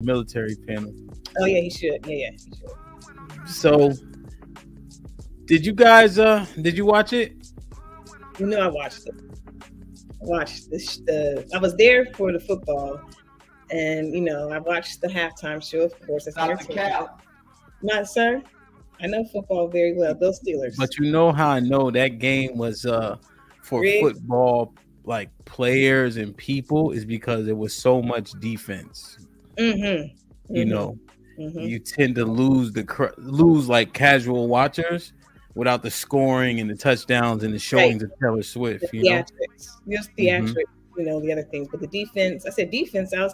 military panel. Oh yeah, he should. Yeah, he should. So, did you guys? Did you watch it? You know, I watched it. I watched this. I was there for the football, and I watched the halftime show. Of course, it's Not the cow. Not sir. I know football very well. Those Steelers. But you know how I know that game was for Rigged. football like players and people is because it was so much defense. Mm-hmm. You know, you tend to lose like casual watchers without the scoring and the touchdowns and the showings of Taylor Swift. The theatrics. Just theatrics. The other things. But the defense, I said defense. I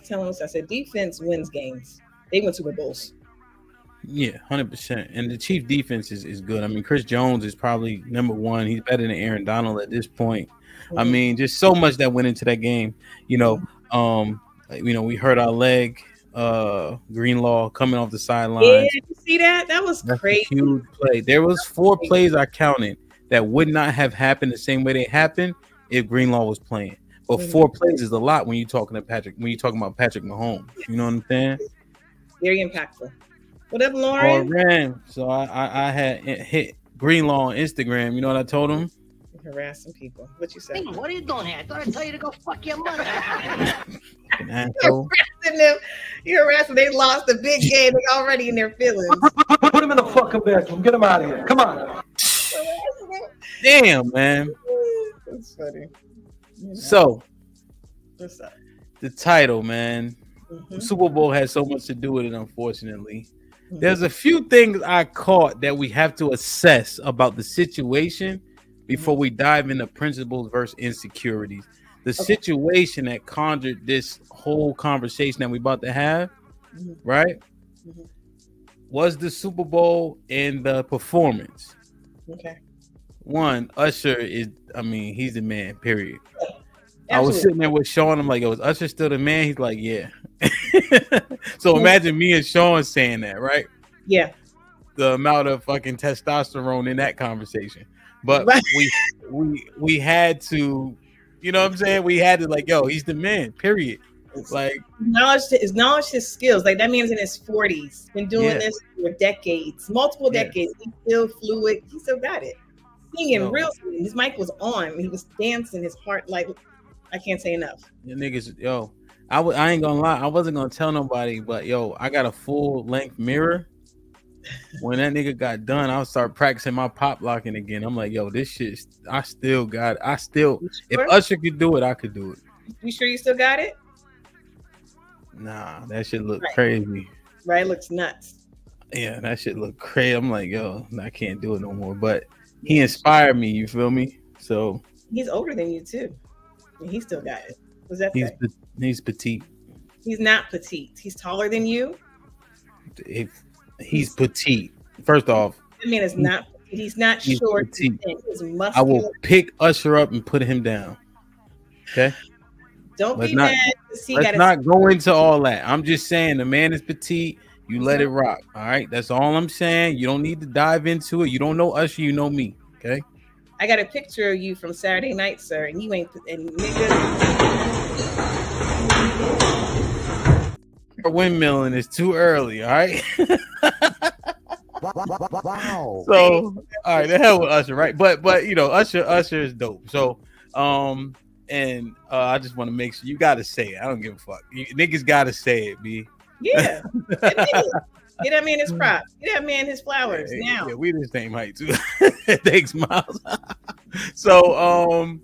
said defense wins games. They win Super Bowls. Yeah, 100%. And the Chief defense is good. I mean, Chris Jones is probably number one. He's better than Aaron Donald at this point. I mean, just so much that went into that game. We hurt our leg. Greenlaw coming off the sideline. Yeah, did you see that? That was crazy. A huge play. There was 4 plays I counted that would not have happened the same way they happened if Greenlaw was playing. But 4 plays is a lot when you're talking about Patrick Mahomes. You know what I'm saying? Very impactful. What up, Lauren? So I had hit Greenlaw on Instagram. You know what I told him? Harassing people. What you say? Hey, what are you doing here? I thought I'd tell you to go fuck your mother. An asshole. Harassing them. You're harassing. They lost the big game. They're already in their feelings. Put him in the fucking bedroom. Get him out of here. Come on. Damn, man. That's funny. So, what's up? The title, man. Super Bowl has so much to do with it, unfortunately. There's a few things I caught that we have to assess about the situation before we dive into principles versus insecurities. The situation that conjured this whole conversation that we're about to have, right, was the Super Bowl and the performance. Okay. One, Usher he's the man, period. Absolutely. I was sitting there with Sean. I'm like, yo, is Usher still the man? He's like, yeah. So imagine me and Sean saying that, right? Yeah. The amount of fucking testosterone in that conversation. But we had to, you know what I'm saying? We had to like, yo, he's the man, period. Like knowledge, his skills. Like that man's in his 40s, been doing this for decades, multiple decades. He's still fluid. He still got it. Singing real singing. His mic was on. He was dancing. His heart, like, I can't say enough. You niggas, yo, I ain't gonna lie. I wasn't gonna tell nobody, but yo, I got a full length mirror. When that nigga got done, I'll start practicing my pop locking again. I'm like, yo, this shit, I still got it. Sure? If Usher could do it, I could do it. You sure you still got it? Nah, that shit look crazy. Right, it looks nuts. Yeah, that shit look crazy. I'm like, yo, I can't do it no more. But he inspired me, you feel me? So he's older than you too. And he still got it. What's that say? He's petite. He's not petite. He's taller than you. He's petite. First off, I mean, it's not. He's not short. Petite. He's muscular. I will pick Usher up and put him down. Okay. Don't be mad. Let's not go into all that. I'm just saying the man is petite. You let it rock. All right. That's all I'm saying. You don't need to dive into it. You don't know Usher. You know me. Okay. I got a picture of you from Saturday night, sir, and you ain't. And nigga. Windmilling is too early. All right. Wow. So, all right, the hell with Usher, right? But you know, Usher is dope. So, I just want to make sure you got to say it. I don't give a fuck. Niggas got to say it, B. Yeah. Get that man his props. Get that man his flowers now. Yeah, we the same height too. Thanks, Miles. So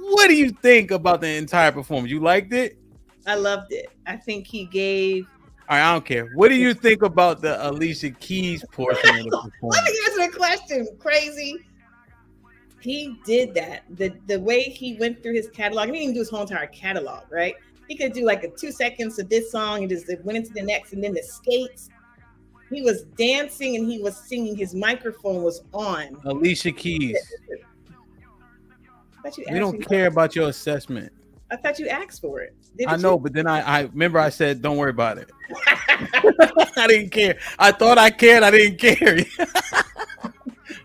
what do you think about the entire performance? You liked it? I loved it. I think he gave. All right, I don't care. What do you think about the Alicia Keys portion of the performance? Let me answer the question. Crazy. He did that. The way he went through his catalog, he didn't even do his whole entire catalog, right? He could do like a 2 seconds of this song and just went into the next, and then the skates. He was dancing and he was singing. His microphone was on. Alicia Keys. We don't care about your assessment. I thought you asked for it. I know, but then I remember I said, don't worry about it. I didn't care. I thought I cared. I didn't care.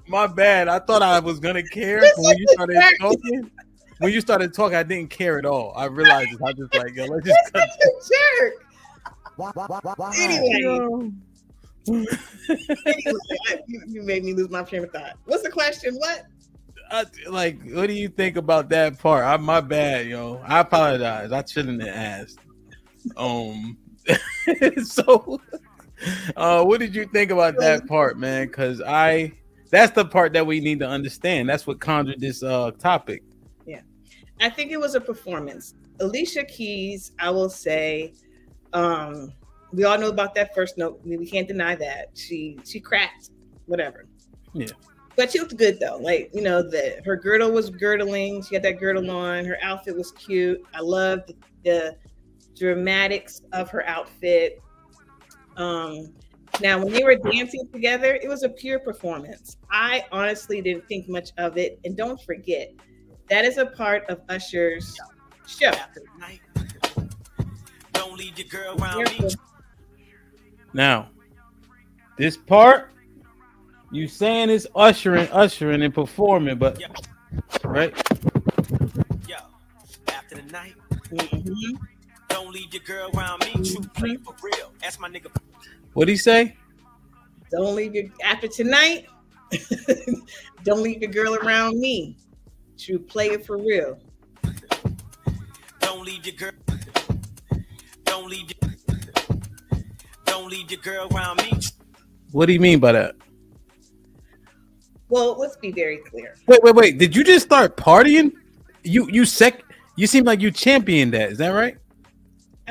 My bad. I thought I was going to care when you started talking. when you started talking, I didn't care at all. I realized it. I just like, yo, let's just cut. Jerk. Anyway, you made me lose my train of thought. What's the question? What? Like, what do you think about that part? My bad, yo. I apologize. I shouldn't have asked. So, what did you think about that part, man? Because that's the part that we need to understand. That's what conjured this topic. Yeah, I think it was a performance. Alicia Keys, I will say, we all know about that first note. We can't deny that she cracked, whatever. Yeah. But she looked good though. Like, you know, her girdle was girdling. She had that girdle on. Her outfit was cute. I loved the dramatics of her outfit. Now, when they were dancing together, it was a pure performance. I honestly didn't think much of it. And don't forget, that is a part of Usher's show. Don't leave your girl around me. Now, this part, you saying it's ushering and performing, but right? Yo, after the night, don't leave your girl around me. True play for real. That's my nigga. What'd he say? Don't leave your after tonight. Don't leave your girl around me. True player for real. Don't leave your girl. Don't leave your girl around me. What do you mean by that? Well, let's be very clear. Wait. Did you just start partying? You seem like you championed that. Is that right?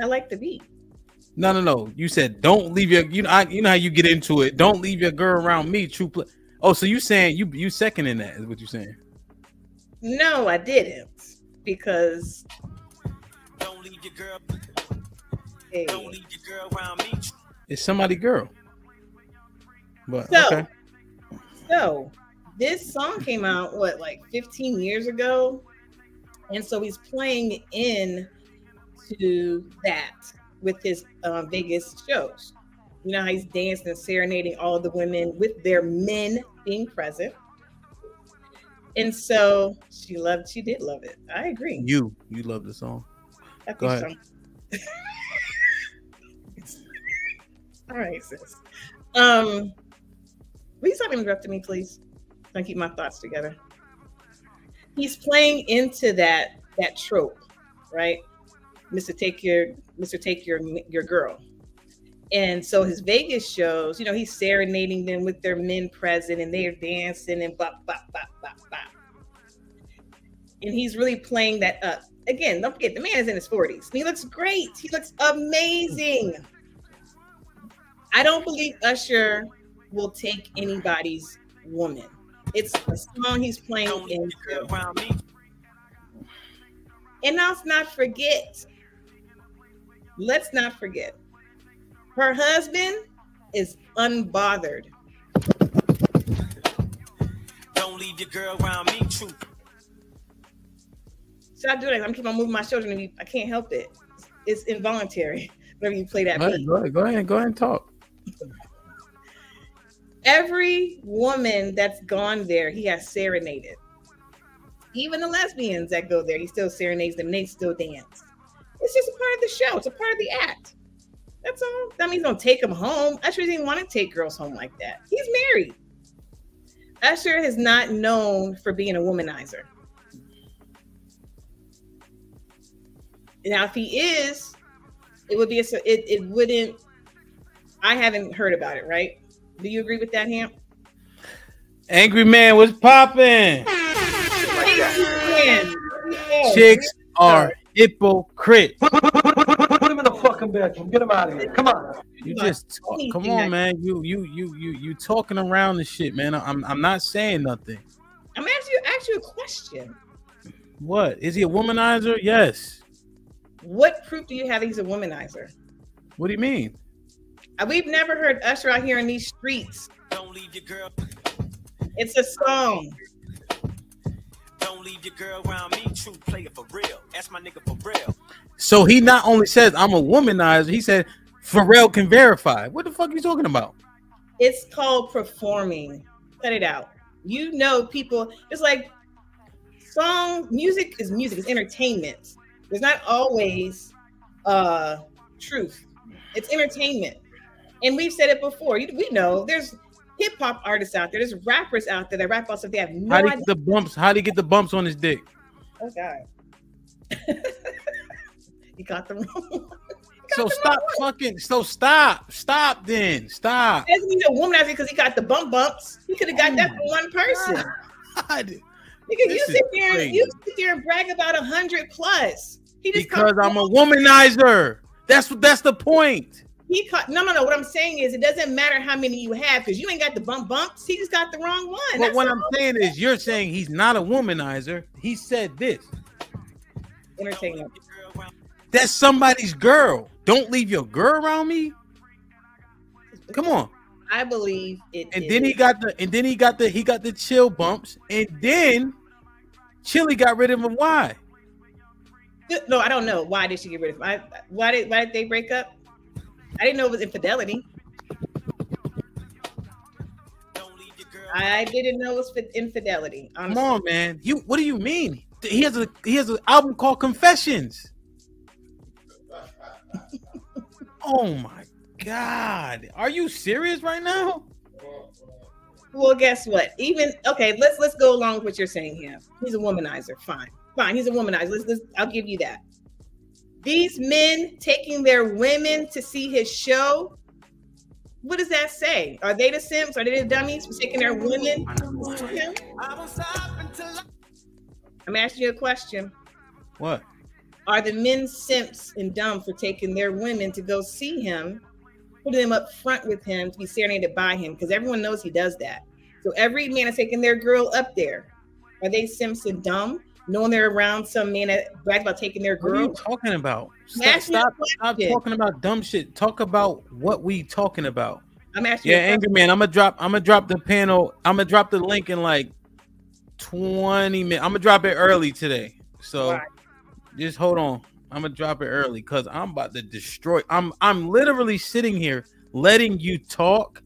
I like the beat. No. You said don't leave your. You know how you get into it. Don't leave your girl around me. True play. Oh, so you saying you seconding that is what you're saying? No, I didn't, because don't leave your girl. Hey. Don't leave your girl around me. It's somebody girl. But okay. So this song came out like 15 years ago, and so he's playing in to that with his Vegas shows. You know how he's dancing and serenading all of the women with their men being present. And so she did love it. I agree. You love the song. Go ahead. All right, sis. Please stop interrupting me, please. I keep my thoughts together. He's playing into that trope, right? Mr. Take your girl. And so his Vegas shows, you know, he's serenading them with their men present, and they're dancing and bop, bop, bop, bop, bop. And he's really playing that up. Again, don't forget, the man is in his 40s. He looks great. He looks amazing. I don't believe Usher will take anybody's woman. It's a song he's playing into. And let's not forget, her husband is unbothered. Don't leave your girl around me. True. Should I do that? I'm keep on moving my shoulders, and I can't help it. It's involuntary. Whenever you play that beat. Go ahead and talk. Every woman that's gone there, he has serenaded. Even the lesbians that go there, he still serenades them, and they still dance. It's just a part of the show. It's a part of the act. That's all. That means don't take them home. Usher didn't want to take girls home like that. He's married. Usher is not known for being a womanizer. Now, if he is, it would be it wouldn't. I haven't heard about it, right? Do you agree with that, Hamp? Angry man was popping. Chicks are hypocrite. Put him in the fucking bedroom. Get him out of here. Come on. You just talk. Come on, man. You talking around the shit, man. I'm not saying nothing. I'm asking you a question. What? Is he a womanizer? Yes. What proof do you have he's a womanizer? What do you mean? We've never heard Usher out here in these streets. Don't leave your girl. It's a song. Don't leave your girl around me. True player for real. That's my nigga for real. So he not only says I'm a womanizer, he said Pharrell can verify. What the fuck are you talking about? It's called performing. Cut it out. You know, people, it's like music is music. It's entertainment. There's not always truth. It's entertainment. And we've said it before. We know there's hip hop artists out there. There's rappers out there that rap about stuff they have no idea. How do you get the bumps on his dick? Oh God. You got them wrong. Stop then. Stop. He doesn't need a womanizer because he got the bumps. He could have got that from one person. You sit there and brag about 100 plus. Because I'm a womanizer. That's the point. No. What I'm saying is, it doesn't matter how many you have because you ain't got the bumps. He just got the wrong one. But what I'm saying is, you're saying he's not a womanizer. He said this. Entertainment. That's somebody's girl. Don't leave your girl around me. Come on. I believe it. And then he got the chill bumps, and then Chili got rid of him. Why? No, I don't know. Why did she get rid of him? Why did they break up? I didn't know it was infidelity. I didn't know it was infidelity. Honestly. Come on, man. What do you mean? He has an album called Confessions. Oh my God. Are you serious right now? Well, guess what? Let's go along with what you're saying here. He's a womanizer. Fine. He's a womanizer. I'll give you that. These men taking their women to see his show. What does that say? Are they the simps? Are they the dummies for taking their women? I'm asking you a question. What? Are the men simps and dumb for taking their women to go see him, putting them up front with him to be serenaded by him? Because everyone knows he does that. So every man is taking their girl up there. Are they simps and dumb, knowing they're around some man that brag about taking their girl? What are you talking about? Stop talking about dumb shit. Talk about what we talking about. I'm asking. Yeah, Angry Man. I'm gonna drop the panel. I'm gonna drop the link in like 20 minutes. I'm gonna drop it early today. So just hold on. I'm gonna drop it early because I'm about to destroy. I'm literally sitting here letting you talk,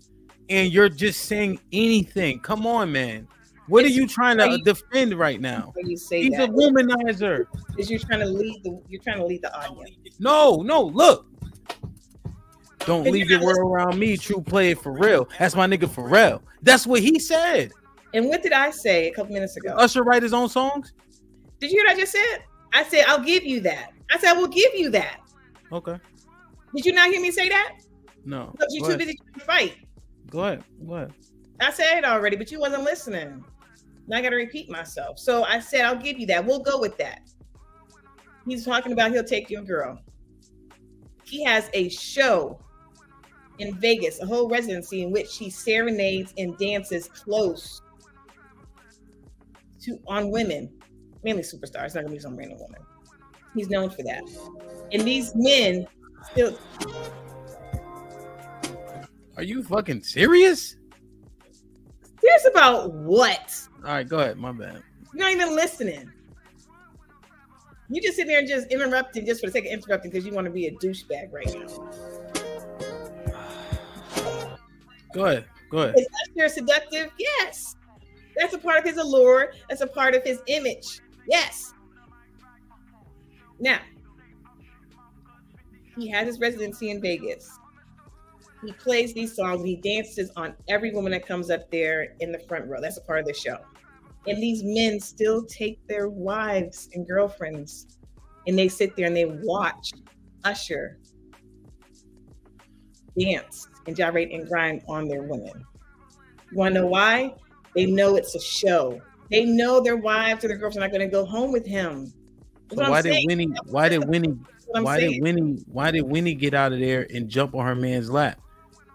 and you're just saying anything. Come on, man. What are you trying to defend right now? He's a womanizer. Because you're trying to lead the audience. No, look. Don't leave your word around me, true player for real. That's my nigga for real. That's what he said. And what did I say a couple minutes ago? Usher write his own songs? Did you hear what I just said? I said, I'll give you that. I said, I will give you that. Okay. Did you not hear me say that? No. You're too busy trying to fight. Go ahead. I said it already, but you wasn't listening. Now I got to repeat myself. So I said, I'll give you that. We'll go with that. He's talking about he'll take your girl. He has a show in Vegas, a whole residency in which he serenades and dances close on women, mainly superstars. It's not gonna be some random woman. He's known for that. And these men still. Are you fucking serious? Serious about what? All right, go ahead. My bad. You're not even listening. You just sit there and just interrupting just for the sake of interrupting because you want to be a douchebag right now. Go ahead. Is Usher seductive? Yes. That's a part of his allure. That's a part of his image. Yes. Now, he has his residency in Vegas. He plays these songs and he dances on every woman that comes up there in the front row. That's a part of the show. And these men still take their wives and girlfriends and they sit there and they watch Usher dance and gyrate and grind on their women. You want to know why? They know it's a show. They know their wives or their girlfriends are not going to go home with him. So why did Winnie get out of there and jump on her man's lap?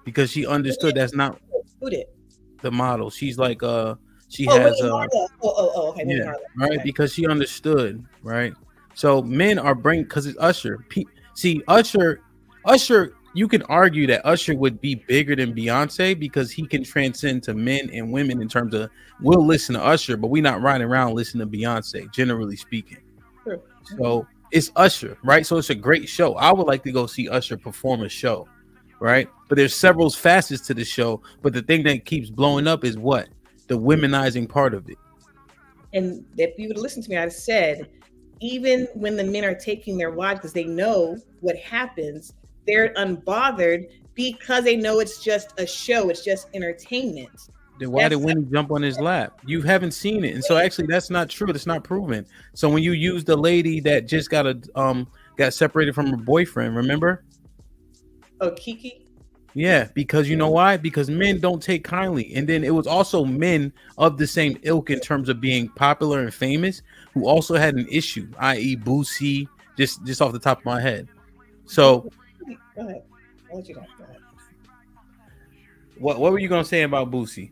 Because she understood that's not the model. She's like she has okay, yeah, right, okay. Because she understood, right? So men are because it's Usher. See, Usher, you can argue that Usher would be bigger than Beyonce because he can transcend to men and women in terms of we'll listen to Usher, but we're not riding around listening to Beyonce, generally speaking. True. So it's Usher, right? So it's a great show. I would like to go see Usher perform a show, right? But there's several facets to the show. But the thing that keeps blowing up is what? The womenizing part of it. And if you would listen to me, I said, even when the men are taking their wives because they know what happens, they're unbothered because they know it's just a show, it's just entertainment. Then why did Winnie jump on his lap? You haven't seen it, and so actually that's not true. That's not proven. So when you use the lady that just got separated from her boyfriend, remember? Oh, Kiki. Yeah, because you know why? Because men don't take kindly, and then it was also men of the same ilk in terms of being popular and famous who also had an issue, i.e., Boosie. Just off the top of my head. So, go ahead. I'll let you go. Go ahead. What were you gonna say about Boosie?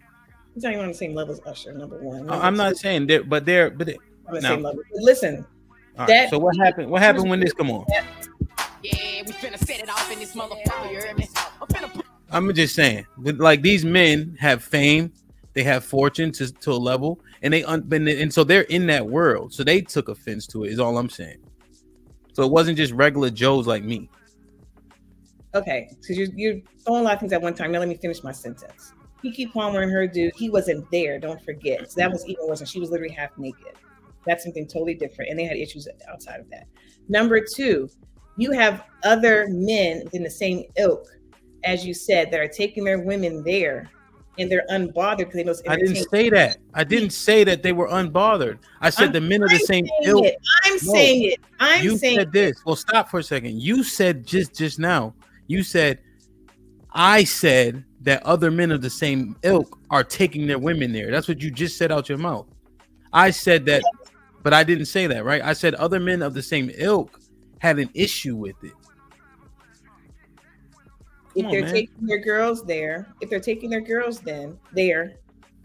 He's not even on the same level as Usher. Number one. I'm not saying that, but they're on the same level. But listen. Right, so what happened? What happened when this come on? Yeah, we finna set it off in this motherfucker. You heard me? I'm just saying, like these men have fame, they have fortune to a level, and and so they're in that world. So they took offense to it. Is all I'm saying. So it wasn't just regular Joes like me. Okay, because you're throwing a lot of things at one time. Now let me finish my sentence. Keke Palmer and her dude, he wasn't there. Don't forget. So that was even worse. And she was literally half naked. That's something totally different. And they had issues outside of that. Number two, you have other men within the same ilk, as you said, that are taking their women there, and they're unbothered because they know it's entertainment. I didn't say that. I didn't say that they were unbothered. I said the men of the same ilk. I'm saying it. You said this. Well, stop for a second. You said just now. You said, I said that other men of the same ilk are taking their women there. That's what you just said out your mouth. I said that, but I didn't say that, right? I said other men of the same ilk had an issue with it. If they're taking their girls there, they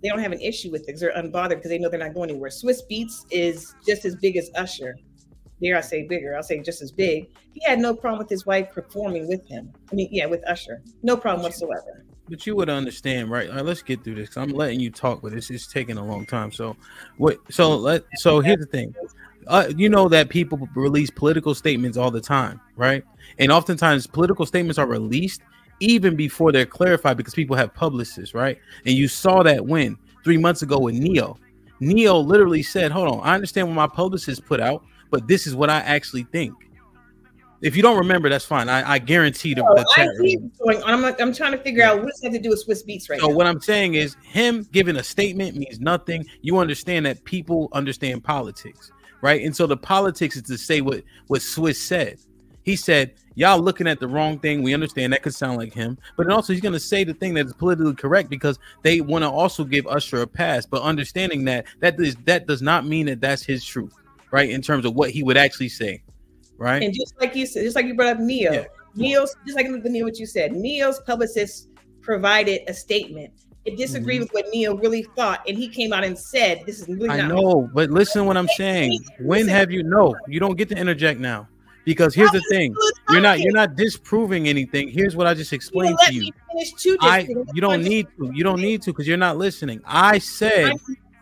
don't have an issue with it because they're unbothered because they know they're not going anywhere. Swiss Beats is just as big as Usher. Dare I say bigger? I'll say just as big. He had no problem with his wife performing with him. I mean, yeah, with Usher. No problem whatsoever. But you would understand, right? All right, let's get through this. I'm letting you talk, but it's taking a long time. So here's the thing. You know that people release political statements all the time, right? And oftentimes political statements are released even before they're clarified because people have publicists, right? And you saw that 3 months ago with Neo. Neo literally said, hold on, I understand what my publicist put out, but this is what I actually think. If you don't remember, that's fine. I guarantee the chat. I'm trying to figure out what does that have to do with Swiss Beats right now. So what I'm saying is him giving a statement means nothing. You understand that people understand politics, right? And so the politics is to say what Swiss said. He said, y'all looking at the wrong thing. We understand that could sound like him, but then also he's going to say the thing that is politically correct because they want to also give Usher a pass, but understanding that does not mean that that's his truth, right? In terms of what he would actually say, right? And just like you said, just like you brought up Neo, yeah. Neo's, just like Neo, what you said, Neo's publicist provided a statement. It disagreed with what Neo really thought, and he came out and said, "This is really not." I know, but listen, what I'm saying. When have you? No, you don't get to interject now. Because here's the thing, you're not disproving anything. Here's what I just explained to you. You don't need to because you're not listening. I said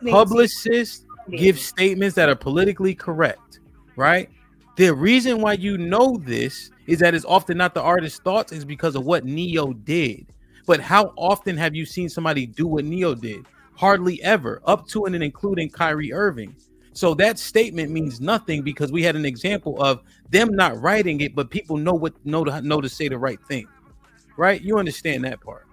publicists give statements that are politically correct, right? The reason why you know this is that it's often not the artist's thoughts, is because of what Neo did. But how often have you seen somebody do what Neo did? Hardly ever, up to and including Kyrie Irving. So that statement means nothing because we had an example of them not writing it, but people know to say the right thing, right? You understand that part.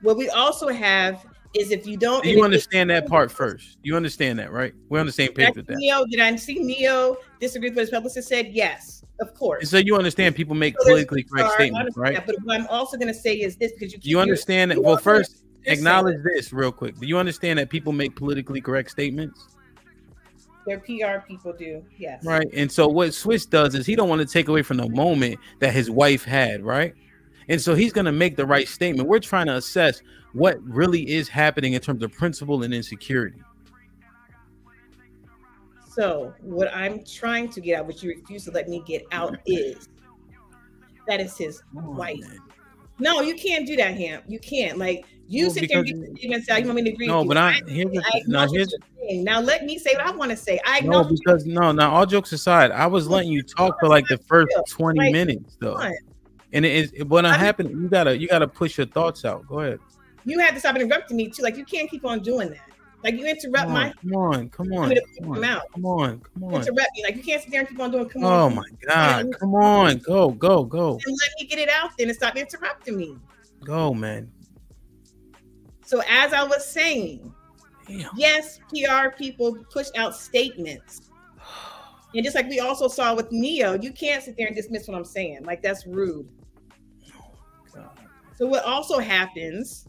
What we also have is if you don't, you understand that part first. You understand that, right? We're on the same page with that. Neo, did I see Neo disagree with what his publicist said? Yes, of course. And so you understand people make politically correct statements, right? But what I'm also going to say is this, because you understand that. Well, first acknowledge this real quick. Do you understand that people make politically correct statements? Their PR people do, yes. Right, and so what Swiss does is he don't want to take away from the moment that his wife had, right? And so he's going to make the right statement. We're trying to assess what really is happening in terms of principle and insecurity. So what I'm trying to get out, which you refuse to let me get out, is that is his wife. Man. No, you can't do that, Ham. You can't. Like, you sit there and get statements out. You want me to agree with you? But now let me say what I want to say. Now all jokes aside, I was letting you talk for like the first 20 minutes though. And it is when it happened, you gotta push your thoughts out. Go ahead. You had to stop interrupting me too. Like, you can't keep on doing that. Like you interrupt come on. Come on. Interrupt me. Like you can't sit there and keep on doing. Oh my God! Come on, go. And let me get it out there and stop interrupting me. Go, man. So as I was saying, yes, PR people push out statements. And just like we also saw with Neo, you can't sit there and dismiss what I'm saying. Like that's rude. Oh, God. So what also happens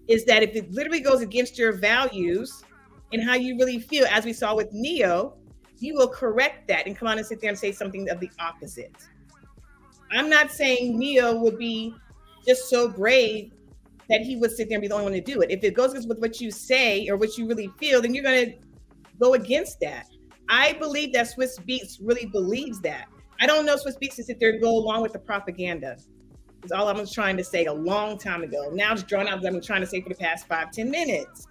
is that if it literally goes against your values and how you really feel, as we saw with Neo, you will correct that and come on and sit there and say something of the opposite. I'm not saying Neo would be just so brave that he would sit there and be the only one to do it. If it goes against with what you say or what you really feel, then you're going to go against that. I believe that Swiss Beats really believes that. I don't know Swiss Beats to sit there and go along with the propaganda. That's all I was trying to say a long time ago. Now it's drawn out as I've been trying to say for the past 5-10 minutes.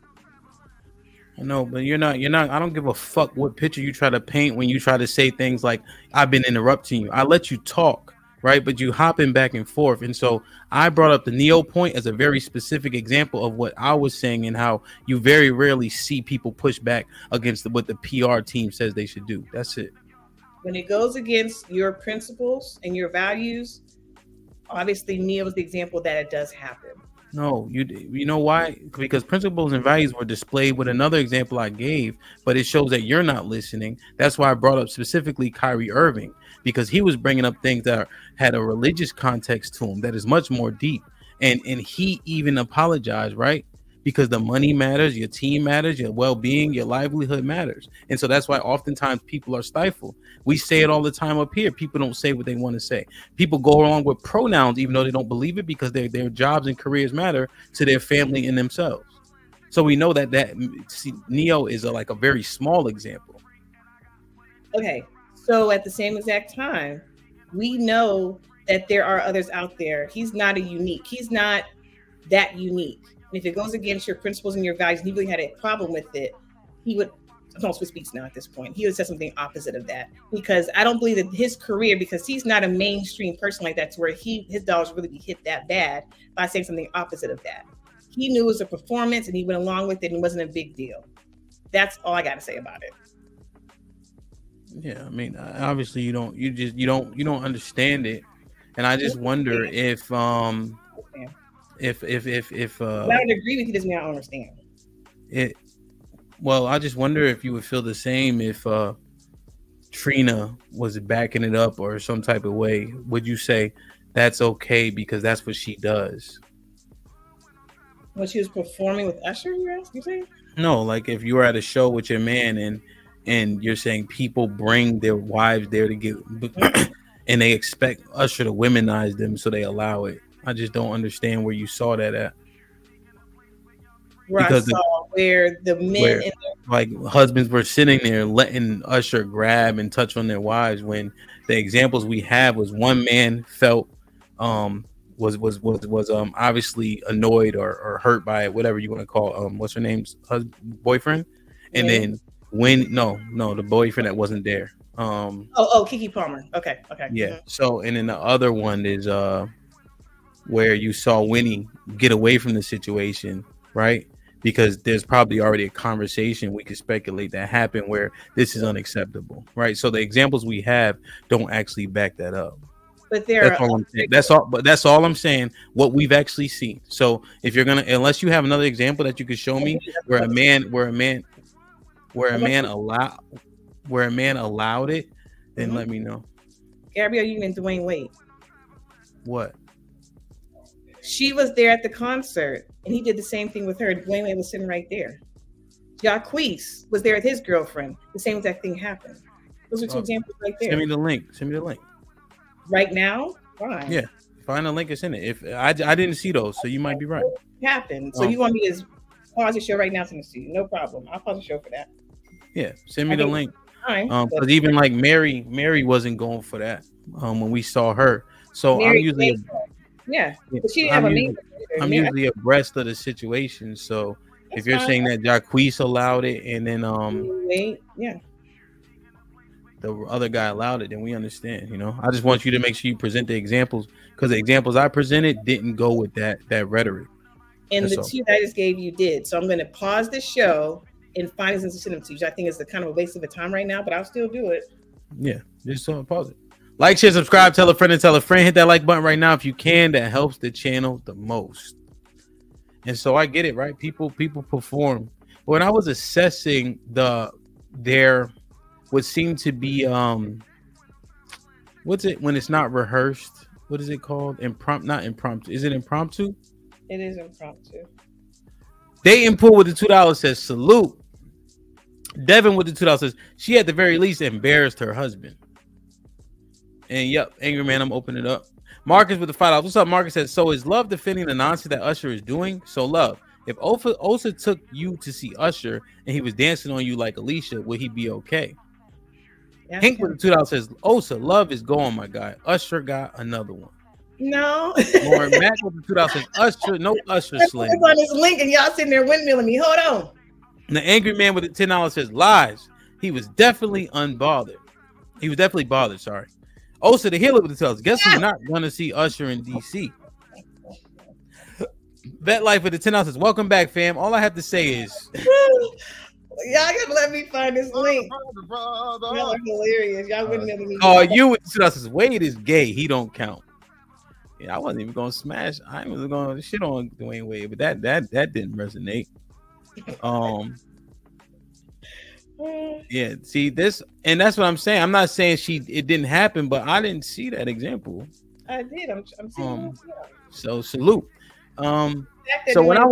I know, but you're not. I don't give a fuck what picture you try to paint when you try to say things like I've been interrupting you. I let you talk, right? But you hopping back and forth. And so I brought up the Neo point as a very specific example of what I was saying and how you very rarely see people push back against what the PR team says they should do. That's it. When it goes against your principles and your values, obviously Neo is the example that it does happen. No, you know why? Because principles and values were displayed with another example I gave, but it shows that you're not listening. That's why I brought up specifically Kyrie Irving, because he was bringing up things that had a religious context to him that is much more deep. And he even apologized, right? Because the money matters, your team matters, your well-being, your livelihood matters. And so that's why oftentimes people are stifled. We say it all the time up here. People don't say what they want to say. People go along with pronouns even though they don't believe it because their jobs and careers matter to their family and themselves. So we know that Neo is like a very small example. Okay, so at the same exact time, we know that there are others out there. He's not He's not that unique. And if it goes against your principles and your values, and he really had a problem with it, he would, I don't Swiss Beats now at this point, he would say something opposite of that. Because I don't believe that his career, because he's not a mainstream person like that to where his dollars really be hit that bad by saying something opposite of that. He knew it was a performance and he went along with it and it wasn't a big deal. That's all I got to say about it. Yeah, I mean, obviously you don't understand it. And I just wonder if I don't agree with you doesn't mean I don't understand it. Well, I just wonder if you would feel the same if Trina was backing it up or some type of way. Would you say that's okay because that's what she does? When she was performing with Usher, you saying? No, like if you were at a show with your man and you're saying people bring their wives there to get and they expect Usher to womanize them, so they allow it. I just don't understand where you saw that at. Where the men like husbands were sitting there letting Usher grab and touch on their wives, when the examples we have was one man felt was obviously annoyed or hurt by it, whatever you want to call what's her name's boyfriend, and then the boyfriend that wasn't there. Keke Palmer. Okay. Yeah. Mm-hmm. So and then the other one is where you saw Winnie get away from the situation, right? Because there's probably already a conversation we could speculate that happened where this is unacceptable, right? So the examples we have don't actually back that up. But that's all I'm saying. That's all I'm saying. What we've actually seen. So if you're gonna, unless you have another example that you could show me where a man allowed it, then let me know. Gabrielle Union, Dwayne Wade. What? She was there at the concert, and he did the same thing with her. Dwayne Wade was sitting right there. Jacquees was there with his girlfriend. The same exact thing happened. Those are two examples right there. Send me the link. Right now? Fine. Yeah. Find the link. It's in it. If I didn't see those, so you might be right. Happened. So you want me to pause the show right now? Send it to you. No problem. I'll pause the show for that. Yeah. Send me the link. Because even like Mary wasn't going for that when we saw her. So Mary, I'm usually but she didn't I'm usually abreast of the situation. So if you're saying that Jacquees allowed it and then the other guy allowed it, then we understand. I just want you to make sure you present the examples, because the examples I presented didn't go with that rhetoric. And the two that I just gave you did. So I'm going to pause the show and find his insensitivity, which I think is the kind of a waste of a time right now, but I'll still do it. Yeah, just pause it. Like, share, subscribe, tell a friend and tell a friend. Hit that like button right now if you can. That helps the channel the most. And so I get it, right? People perform. When I was assessing their what seemed to be what's it when it's not rehearsed? What is it called? Not impromptu. Is it impromptu? It is impromptu. Dating Pool with the $2 says salute. Devin with the $2 says she at the very least embarrassed her husband. And yep, Angry Man, I'm opening it up. Marcus with the $5. What's up? Marcus says, so is Love defending the nonsense that Usher is doing? So Love, if Osa took you to see Usher and he was dancing on you like Alicia, would he be okay? Yeah, Hank with the $2 says, Osa, Love is going, my guy. Usher got another one. No. Lauren Mack with the $2 says, Usher, no Usher slam. On this link and y'all sitting there windmilling me. Hold on. And the Angry Man with the $10 says, lies. He was definitely unbothered. He was definitely bothered, sorry. Osa the Healer with the $2. Guess who's not going to see Usher in DC? Bet Life with the $10 says, welcome back, fam. All I have to say is... Y'all gotta let me find this link. Y'all are hilarious. Y'all wouldn't never be. Oh, you with the $2 says, Wade is gay. He don't count. Yeah, I wasn't even going to smash. I was going to shit on Dwayne Wade, but that didn't resonate. Yeah, see this, and that's what I'm saying. I'm not saying it didn't happen, but I didn't see that example. I did. I'm seeing so salute. So when I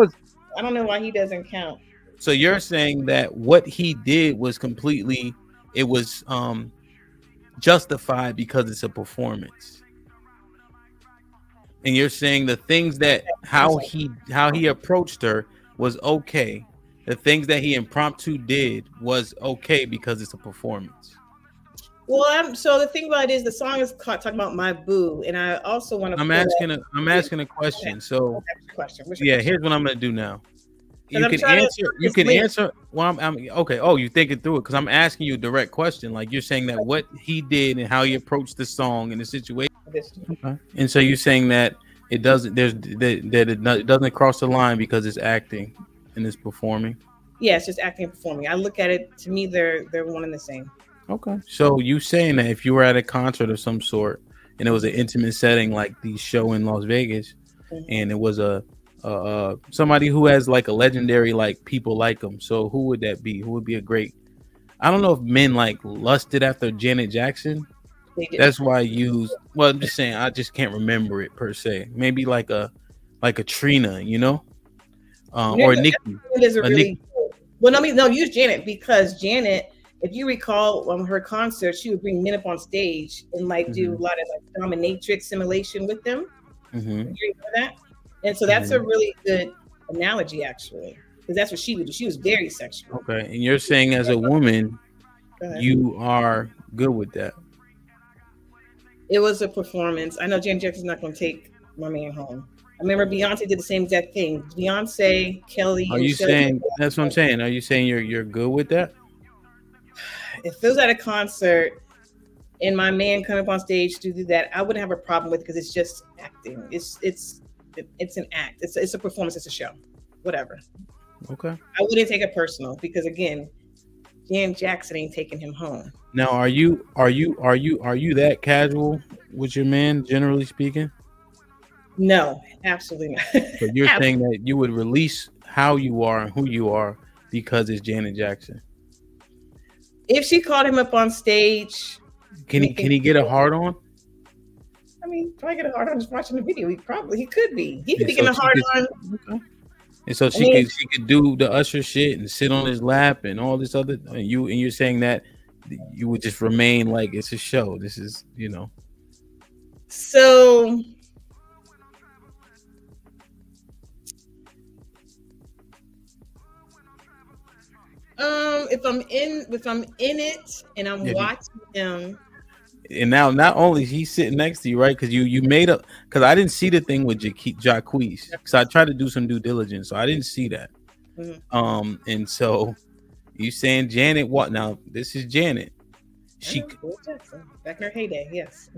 don't know why he doesn't count. So you're saying that what he did was completely, it was justified because it's a performance. And you're saying the things that how he approached her was okay. The things that he impromptu did was okay because it's a performance. Well, so the thing about it is the song is talking about my boo, and I also want to. I'm asking a question. So yeah, here's what I'm gonna do now. You can answer. You can answer. Well, I'm okay. Oh, you're thinking through it because I'm asking you a direct question. Like you're saying that what he did and how he approached the song and the situation. Okay. And so you're saying that it doesn't. It doesn't cross the line because it's acting and it's performing. Yeah, it's just acting and performing. I look at it. To me, they're one and the same. Okay. So you saying that if you were at a concert of some sort and it was an intimate setting like the show in Las Vegas, and it was somebody who has like a legendary like people like him. So who would that be? Who would be a great? I don't know if men like lusted after Janet Jackson. That's why I use. Well, I'm just saying. I just can't remember it per se. Maybe like a Trina, you know, or Nikki. Well, no, use Janet because Janet. If you recall her concert, she would bring men up on stage and like do a lot of like dominatrix simulation with them. You remember that? And so that's a really good analogy, actually, because that's what she would do. She was very sexual. Okay, and you're saying as a woman, you are good with that. It was a performance. I know Janet Jackson's not going to take my man home. I remember Beyonce did the same exact thing. Beyonce, Kelly. Are you saying that's what I'm saying? Are you saying you're good with that? If it was at a concert and my man come up on stage to do that, I wouldn't have a problem with it because it's just acting. It's an act. It's a performance. It's a show. Whatever. Okay. I wouldn't take it personal because again, Janet Jackson ain't taking him home. Now, are you that casual with your man, generally speaking? No, absolutely not. But you're saying that you would release how you are and who you are because it's Janet Jackson. If she called him up on stage, can he get a hard on? I mean, probably get a hard on just watching the video. He could be. He could be getting a hard on. Okay. And so she could do the Usher shit and sit on his lap and all this other. And you're saying that you would just remain like it's a show. This is, you know. So. If I'm in it and I'm watching him, and now not only he's sitting next to you, right? Because you made up. Because I didn't see the thing with Jacquees. Because I tried to do some due diligence, so I didn't see that. And so you saying Janet? What now? This is Janet. She back in her heyday, yes.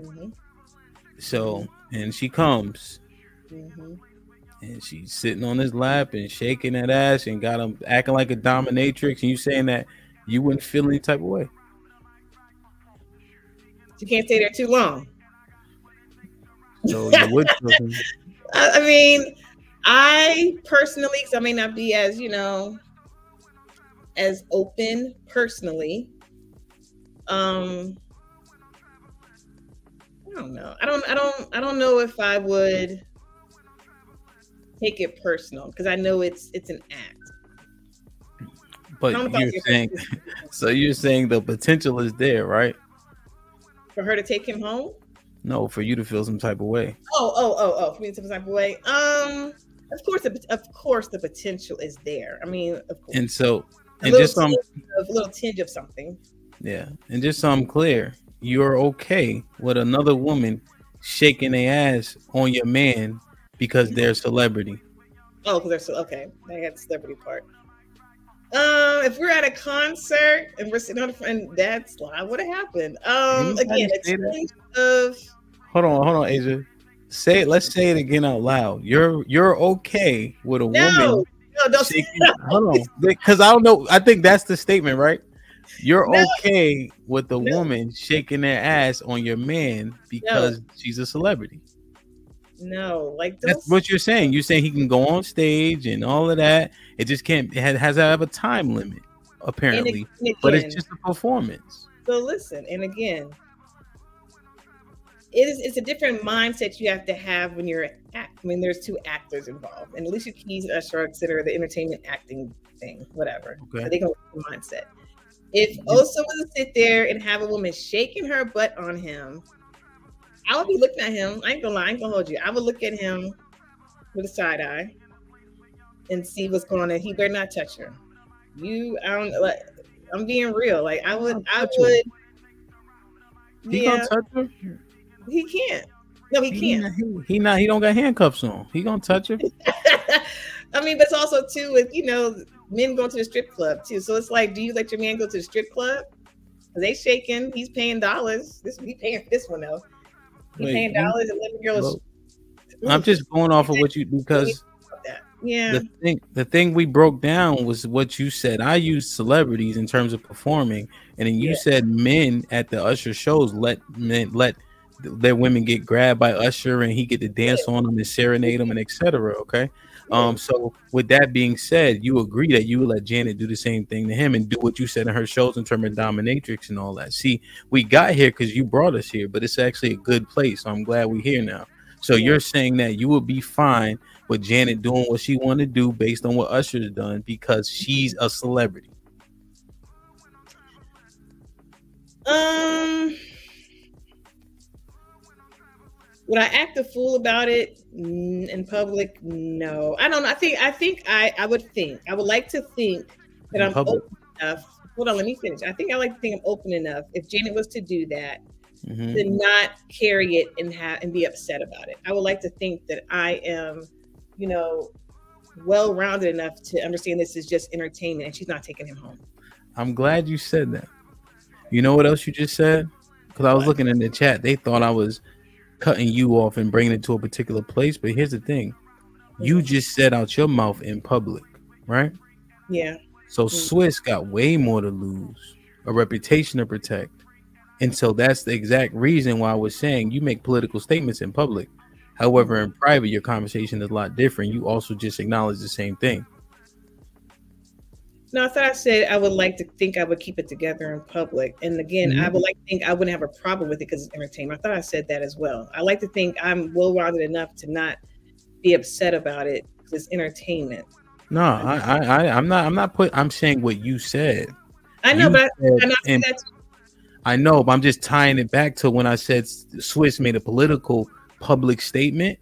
So and she comes. and she's sitting on his lap and shaking that ass and got him acting like a dominatrix, and you saying that you wouldn't feel any type of way. She can't stay there too long. So you would feel some... I mean, I personally, because I may not be as, you know, as open personally. I don't know. I don't know if I would take it personal, because I know it's an act. But you're saying, so you're saying the potential is there, right? For her to take him home? No, for you to feel some type of way. Oh, for me to feel some type of way. Of course the potential is there. I mean, of course. And so, and just a little tinge of something. Yeah, and just so I'm clear, you're okay with another woman shaking their ass on your man because they're a celebrity. Oh, because they're so okay. I got the celebrity part. If we're at a concert and we're sitting on the front, that's what would have happened. Again, a tinge of. Hold on, Asia. Say it. Let's say it again out loud. You're okay with a woman. No, don't shaking, hold on, because I don't know. I think that's the statement, right? You're okay with the woman shaking their ass on your man because she's a celebrity. No, like that's what you're saying. You're saying he can go on stage and all of that. It just can't. It has to have a time limit, apparently. And again, but it's just a performance. So listen, and again, it's a different mindset you have to have when you're. There's two actors involved, and Alicia Keys and Usher consider the entertainment acting thing, whatever. Okay. So they go with the mindset. If Osa was to sit there and have a woman shaking her butt on him, I would be looking at him. I ain't gonna lie, I ain't gonna hold you. I would look at him with a side eye and see what's going on. He better not touch her. I'm being real. Like I would. He gonna touch her? He can't. No, he can't. He don't got handcuffs on. He gonna touch her. I mean, but it's also too with men going to the strip club too. So it's like, do you let your man go to the strip club? They shaking. He's paying dollars. He paying for this one though. He's paying dollars and letting girls. I'm just going off of what you because the thing we broke down was what you said. I used celebrities in terms of performing, and then you said men at the Usher shows let their women get grabbed by Usher and he get to dance on them and serenade them and etc. Okay. So with that being said, you agree that you would let Janet do the same thing to him and do what you said in her shows in terms of dominatrix and all that. See, we got here because you brought us here, but it's actually a good place. So I'm glad we're here now. So you're saying that you would be fine with Janet doing what she wanted to do based on what Usher's done because she's a celebrity. Would I act a fool about it in public? No, I don't know. I think I would like to think that I'm open enough. Hold on, let me finish. I think I like to think I'm open enough. If Janet was to do that, to not carry it and be upset about it. I would like to think that I am, well-rounded enough to understand this is just entertainment and she's not taking him home. I'm glad you said that. You know what else you just said? Because I was looking in the chat. They thought I was cutting you off and bringing it to a particular place, but here's the thing: you just said out your mouth in public, right? Yeah. So Swiss got way more to lose, a reputation to protect, and so that's the exact reason why I was saying you make political statements in public. However, in private, your conversation is a lot different. You also just acknowledge the same thing. No, I thought I said I would like to think I would keep it together in public. And again, I would like to think I wouldn't have a problem with it because it's entertainment. I thought I said that as well. I like to think I'm well-rounded enough to not be upset about it because it's entertainment. No, I'm saying what you said. I know, but I'm not saying that too. I know, but I'm just tying it back to when I said Swiss made a political public statement,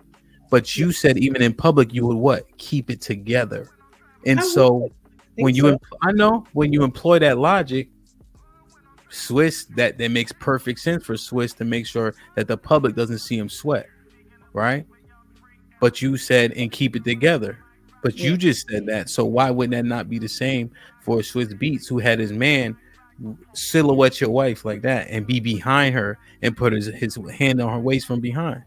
but you said even in public you would what? Keep it together. And so when you employ that logic, Swiss, that makes perfect sense for Swiss to make sure that the public doesn't see him sweat, right? But you said and keep it together. But you just said that. So why wouldn't that not be the same for Swiss Beats, who had his man silhouette your wife like that and be behind her and put his hand on her waist from behind,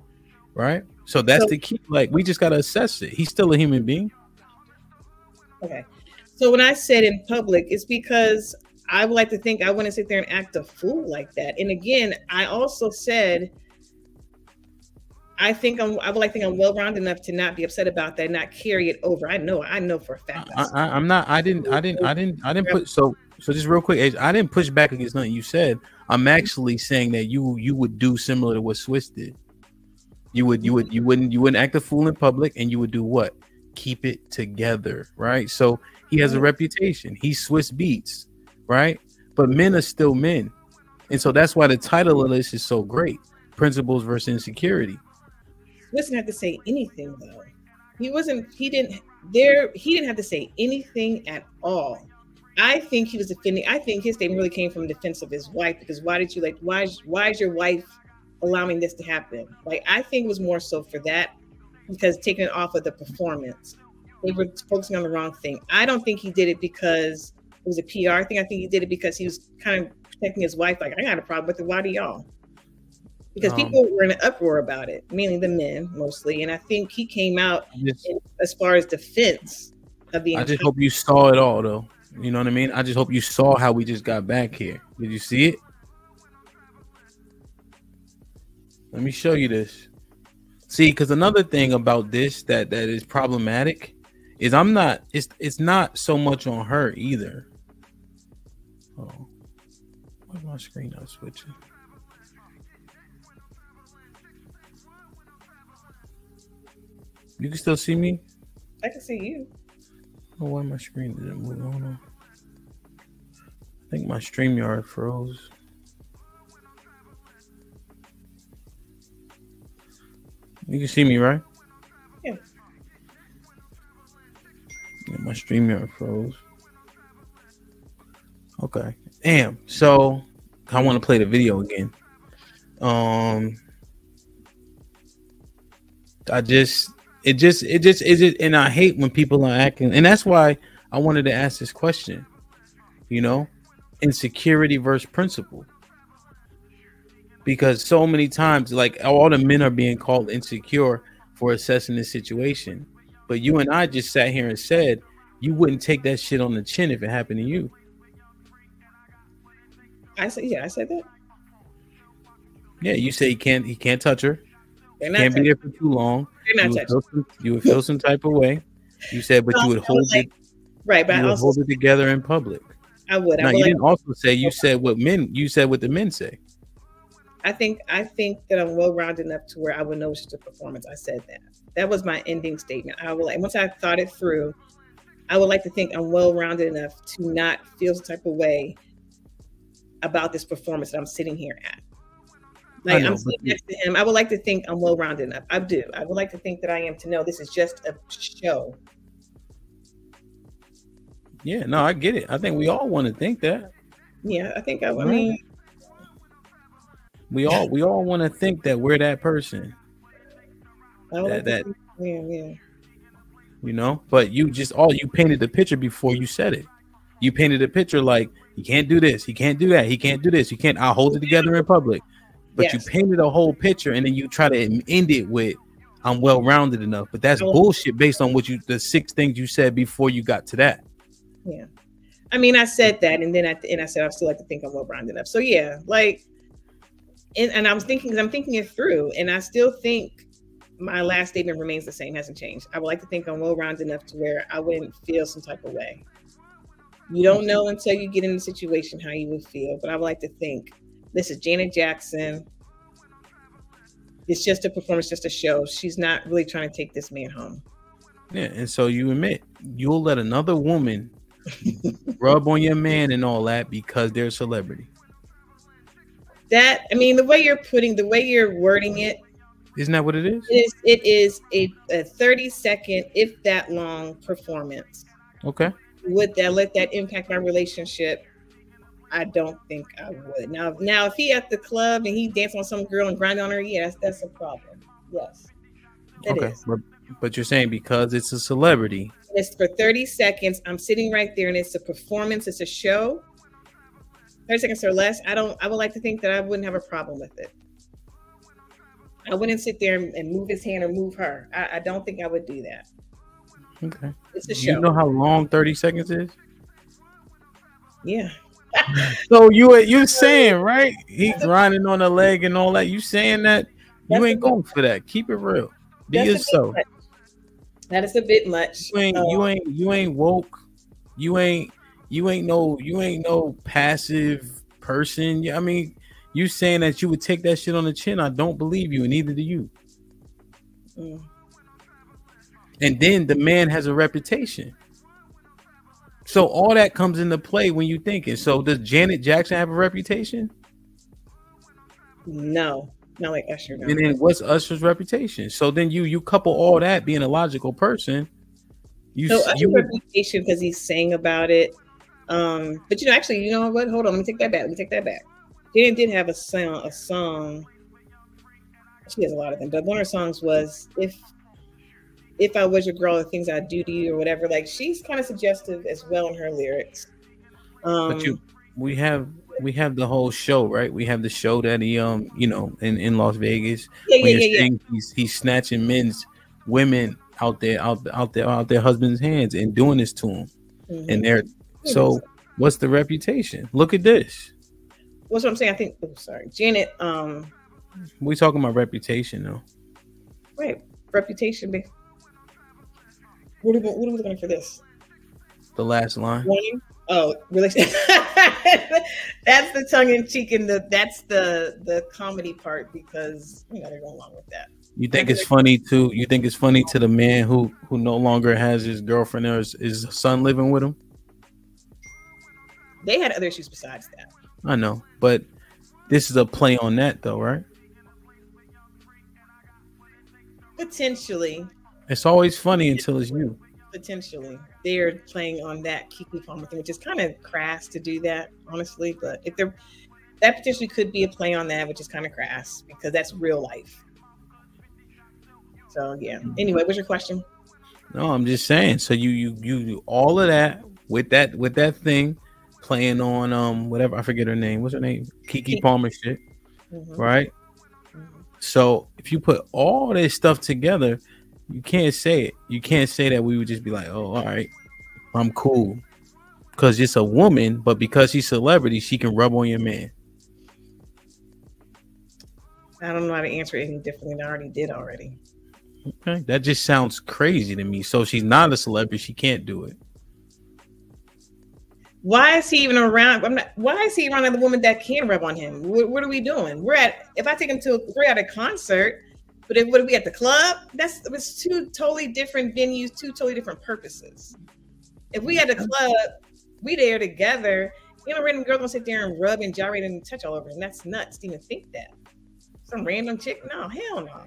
right? So that's the key. Like, we just got to assess it. He's still a human being. Okay. So when I said in public, it's because I would like to think I wouldn't sit there and act a fool like that. And again, I also said, I would like to think I'm well-rounded enough to not be upset about that, and not carry it over. I know for a fact. I'm not. I didn't put so just real quick. I didn't push back against nothing you said. I'm actually saying that you would do similar to what Swiss did. You wouldn't act a fool in public, and you would do what? Keep it together, right? So he has a reputation. He's Swiss Beats, right? But men are still men, and so that's why the title of this is so great: Principles versus Insecurity. Swiss didn't have to say anything though. He didn't have to say anything at all. I think he was defending. I think his statement really came from defense of his wife, because why is your wife allowing this to happen? Like, I think it was more so for that, because taking it off of the performance, they were focusing on the wrong thing. I don't think he did it because it was a PR thing. I think he did it because he was kind of protecting his wife. Like, I got a problem with it. Why do y'all? Because people were in an uproar about it, mainly the men mostly. And I think he came out as far as defense of the. I just hope you saw it all, though. You know what I mean? I just hope you saw how we just got back here. Did you see it? Let me show you this. See, because another thing about this that is problematic is it's not so much on her either. Oh, why's my screen not switching? You can still see me? I can see you. Oh, why my screen didn't move? Hold on. I think my StreamYard froze. You can see me, right? Yeah. My StreamYard froze. Okay. Damn. So I want to play the video again. And I hate when people are acting, and that's why I wanted to ask this question. You know, insecurity versus principle. Because so many times, like, all the men are being called insecure for assessing this situation. But you and I just sat here and said you wouldn't take that shit on the chin if it happened to you. I said that. Yeah, you say he can't touch her. Can't be there for too long. You would feel some type of way. You said, but you would hold it. Right, but I also hold it together in public. I would. No, you didn't also say. You said what men. You said what the men say. I think that I'm well-rounded enough to where I would know it's just a performance. I said that. That was my ending statement. I would like, once I thought it through, I would like to think I'm well-rounded enough to not feel some type of way about this performance that I'm sitting here at. Like, I'm sitting next to him. I would like to think I'm well-rounded enough. I do. I would like to think that I am, to know this is just a show. Yeah, no, I get it. I think we all want to think that. Yeah, I think I mean, we all want to think that we're that person. Yeah. You know, but you painted the picture before you said it. You painted a picture like, he can't do this, he can't do that, he can't do this, I'll hold it together in public. But you painted a whole picture, and then you try to end it with, I'm well-rounded enough. But that's bullshit based on the 6 things you said before you got to that. Yeah. I mean, I said that, and then I said I still like to think I'm well-rounded enough. So yeah, like, and I'm thinking it through, and I still think my last statement remains the same, hasn't changed. I would like to think I'm well-rounded enough to where I wouldn't feel some type of way. You don't know until you get in the situation how you would feel, but I would like to think, this is Janet Jackson. It's just a performance, just a show. She's not really trying to take this man home. Yeah, and so you admit you'll let another woman rub on your man and all that because they're a celebrity. That, I mean, the way you're wording it. Isn't that what it is? It is a 30-second, if that long, performance. Okay. Would that let that impact my relationship? I don't think I would. Now, if he at the club and he danced on some girl and grind on her, yes, that's a problem. Yes, it is. But you're saying because it's a celebrity. It's for 30 seconds. I'm sitting right there, and it's a performance. It's a show. 30 seconds or less. I would like to think that I wouldn't have a problem with it. I wouldn't sit there and move his hand or move her. I don't think I would do that. Okay. It's a show. You know how long 30 seconds is? Yeah. So you saying, right? He grinding on the leg and all that. You saying that you ain't going for that. Keep it real. Be yourself. That is a bit much. You ain't woke. You ain't no passive person. I mean, you saying that you would take that shit on the chin. I don't believe you, and neither do you. And then the man has a reputation. So all that comes into play when you thinking. So does Janet Jackson have a reputation? No, not like Usher. No. And then what's Usher's reputation? So then you couple all that, being a logical person. Usher's reputation because he sang about it. But actually, you know what? Hold on, let me take that back. Janet did have a song. She has a lot of them, but one of her songs was If I Was Your Girl, the Things I'd Do to You, or whatever. Like, she's kind of suggestive as well in her lyrics. But we have the whole show, right? We have the show that he in Las Vegas. He's snatching women out their husband's hands and doing this to them. Mm-hmm. And so what's the reputation? Look at this. What's what I'm saying? I think Janet. We talking about reputation though. Right. Reputation. What are we looking for this? The last line. Oh, really? That's the tongue in cheek and that's the comedy part because they're going along with that. You think it's funny too? You think it's funny to the man who no longer has his girlfriend or his son living with him? They had other issues besides that. I know, but this is a play on that though, right? Potentially. It's always funny until it's you. Potentially. They're playing on that Keke Palmer thing, which is kind of crass to do that, honestly. But if that potentially could be a play on that, which is kind of crass because that's real life. So yeah. Anyway, what's your question? No, I'm just saying. So you all of that with that thing playing on whatever, I forget her name. What's her name? Keke Palmer shit. Mm-hmm. Right? Mm-hmm. So if you put all this stuff together, you can't say it. You can't say that we would just be like, oh, all right, I'm cool. Because it's a woman, but because she's a celebrity, she can rub on your man. I don't know how to answer it any differently than I already did already. Okay, that just sounds crazy to me. So she's not a celebrity. She can't do it. Why is he even around? Why is he around another woman that can rub on him? What are we doing? If I take him we're at a concert, but if we at the club, it was two totally different venues, two totally different purposes. If we at the club, we there together. Random girl gonna sit there and rub and gyrate and touch all over, and that's nuts to even think that. Some random chick? No, hell no.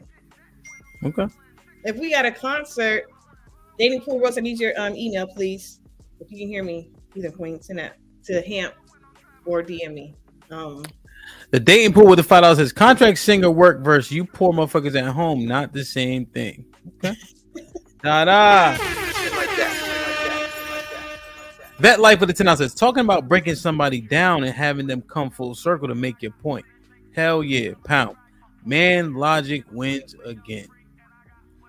Okay. If we at a concert, dating pool Rose, I need your email, please. If you can hear me, either point send that to Hamp or DM me. The dating pool with the $5 says contract singer work versus you poor motherfuckers at home, not the same thing. Okay. Da-da. Vet Life with the $10 says talking about breaking somebody down and having them come full circle to make your point. Hell yeah, pound. Man, logic wins again.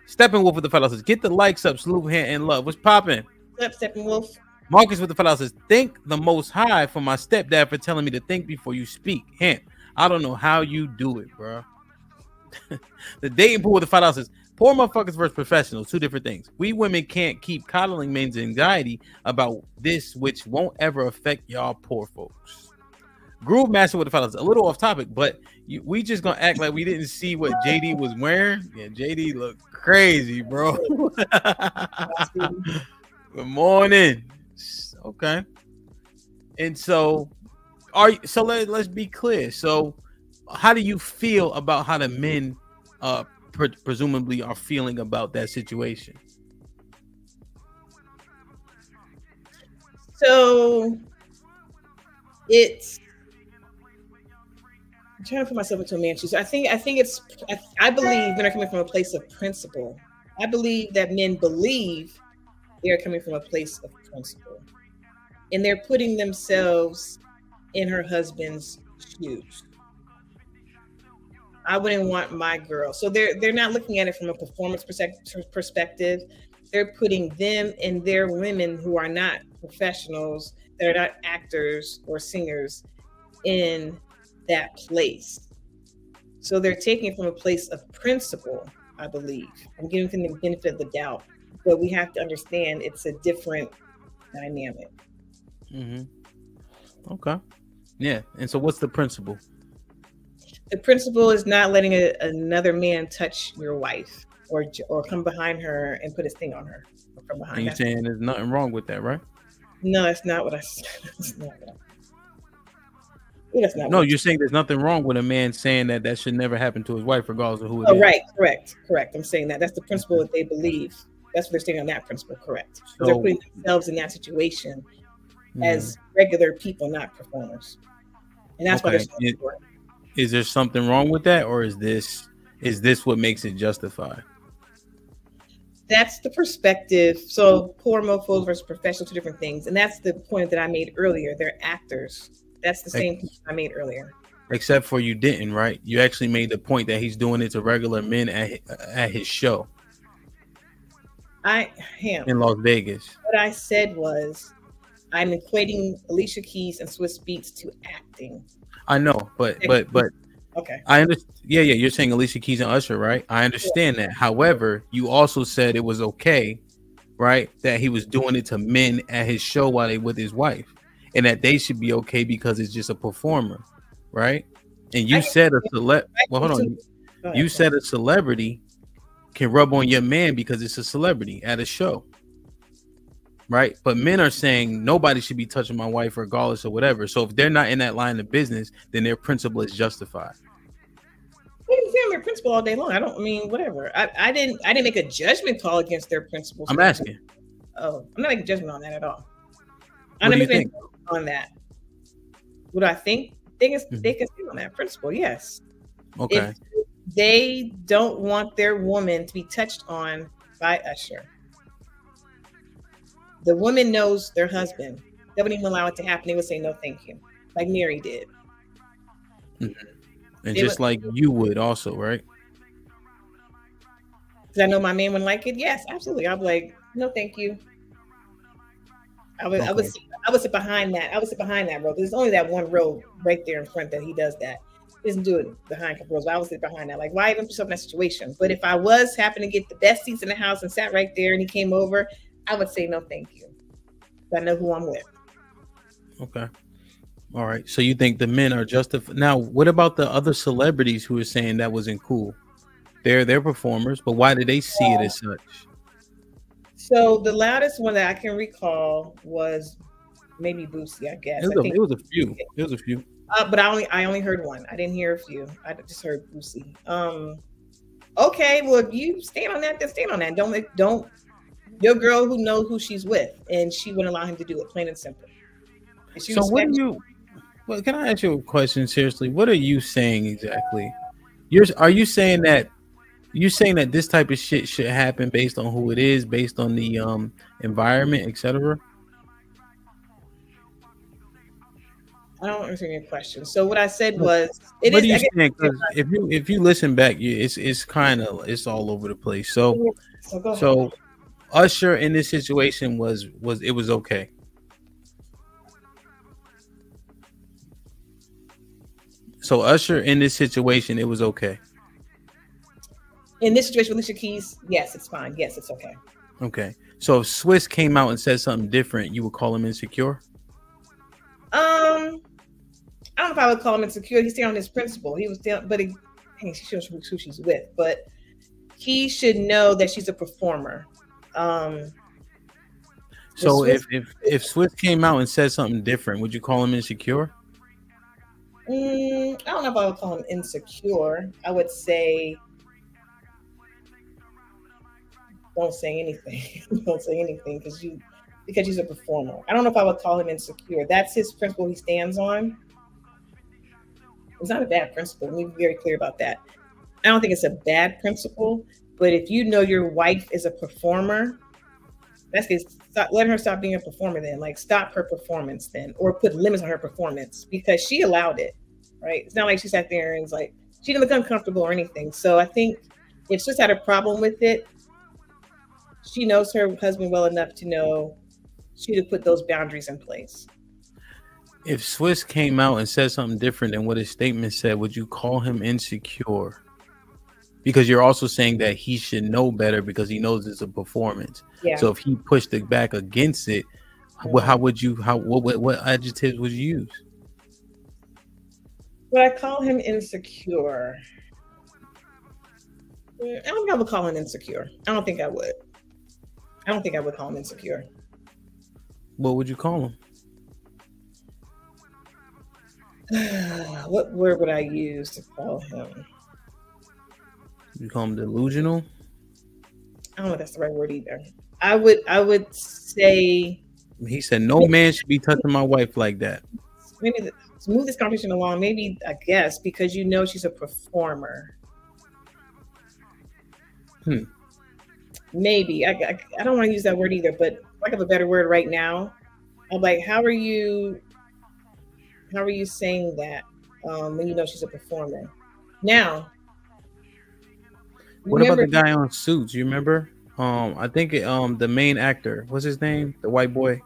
Steppenwolf with the $5 says get the likes up, salute, hand, and love. What's popping? What's up, Steppenwolf? Marcus with the $5 says thank the Most High for my stepdad for telling me to think before you speak. Him, I don't know how you do it, bro. The dating pool with the $5 says poor motherfuckers versus professionals, two different things. We women can't keep coddling men's anxiety about this, which won't ever affect y'all poor folks. Groove Master with the $5 says a little off topic, but we just gonna act like we didn't see what JD was wearing. Yeah, JD looked crazy, bro. Good morning. Okay. And so let's be clear. So how do you feel about how the men presumably are feeling about that situation? So I'm trying to put myself into a man's shoes. I believe men are coming from a place of principle. I believe that men believe they are coming from a place of principle. And they're putting themselves in her husband's shoes. I wouldn't want my girl. So they're not looking at it from a performance perspective. They're putting them and their women who are not professionals, that are not actors or singers, in that place. So they're taking it from a place of principle, I believe. I'm giving them the benefit of the doubt, but we have to understand it's a different dynamic. Okay. Yeah. And so what's the principle? The principle is not letting another man touch your wife or come behind her and put his thing on her. From behind. And you're saying there's nothing wrong with that, right? No, that's not what I said. No, you're saying there's nothing wrong with a man saying that should never happen to his wife, regardless of who it is. Right, correct. I'm saying that's the principle that they believe. That's what they're saying on that principle, correct. So, they're putting themselves in that situation as regular people, not performers. And that's why they're so important. Is there something wrong with that, or is this what makes it justified? That's the perspective. So poor mofos versus professional, two different things. And that's the point that I made earlier. They're actors. That's the same point I made earlier. Except for you didn't, right? You actually made the point that he's doing it to regular men at his show. I am. In Las Vegas. What I said was, I'm equating Alicia Keys and Swiss Beats to acting. I know, but okay. I understand. Yeah, you're saying Alicia Keys and Usher, right? I understand that. However, you also said it was okay, right? That he was doing it to men at his show while they with his wife, and that they should be okay because it's just a performer, right? And you said you said a celebrity can rub on your man because it's a celebrity at a show, right? But men are saying nobody should be touching my wife regardless of whatever. So if they're not in that line of business, then their principle is justified. We can say their principle all day long. Whatever. I didn't make a judgment call against their principles. I'm asking. Oh, I'm not making a judgment on that at all. I'm not making a judgment on that. What do I think? They can stay on that principle, yes. Okay. If they don't want their woman to be touched on by Usher, the woman knows their husband. They wouldn't even allow it to happen. They would say no, thank you, like Mary did. And just like you would also, right? Because I know my man wouldn't like it. Yes, absolutely. I'd be like, no, thank you. I would sit behind that. I would sit behind that row. There's only that one row right there in front that he does that. He doesn't do it behind couple rows, but I would sit behind that. Like, why even put yourself in that situation? But if I was happening to get the best seats in the house and sat right there and he came over, I would say no, thank you. I know who I'm with. Okay. All right. So you think the men are justified. Now, what about the other celebrities who are saying that wasn't cool? They're performers, but why did they see it as such? So the loudest one that I can recall was maybe Boosie, I guess. It was a few. But I only heard one. I didn't hear a few. I just heard Boosie. Okay, well, if you stand on that, then stand on that. Don't your girl who knows who she's with, and she wouldn't allow him to do it, plain and simple. So what do you? Well, can I ask you a question seriously? What are you saying exactly? Are you saying that this type of shit should happen based on who it is, based on the environment, etc.? I don't understand your question. So what I said was, what are you saying? Because if you listen back, it's all over the place. So Usher in this situation was okay. So Usher in this situation, it was okay. In this situation with Alicia Keys, yes, it's fine. Yes, it's okay. Okay. So if Swiss came out and said something different, you would call him insecure? I don't know if I would call him insecure. He's still on his principle. He was still, but she shows who she's with. But he should know that she's a performer. So if Swiss came out and said something different, would you call him insecure? I don't know if I would call him insecure. I would say, don't say anything. Don't say anything because he's a performer. I don't know if I would call him insecure. That's his principle he stands on. It's not a bad principle. Let me be very clear about that. I don't think it's a bad principle, but if you know your wife is a performer, that's good. Let her stop being a performer then. Like, stop her performance then, or put limits on her performance because she allowed it, right? It's not like she sat there and was like, She didn't become comfortable or anything. So I think if Swiss had a problem with it, she knows her husband well enough to know she'd have put those boundaries in place. If Swiss came out and said something different than what his statement said, would you call him insecure? Because you're also saying that he should know better because he knows it's a performance. Yeah. So if he pushed it back against it, how would you? What adjectives would you use? Would I call him insecure? I don't think I would call him insecure. I don't think I would. I don't think I would call him insecure. What would you call him? What word would I use to call him? You call him delusional? I don't know if that's the right word either. I would say. He said no man should be touching my wife like that. Maybe to move this conversation along, maybe I guess because you know she's a performer. Maybe I don't want to use that word either, but if I have a better word right now, I'm like, how are you saying that when you know she's a performer? Now, what about the guy on Suits? You remember? I think the main actor, what's his name? The white boy.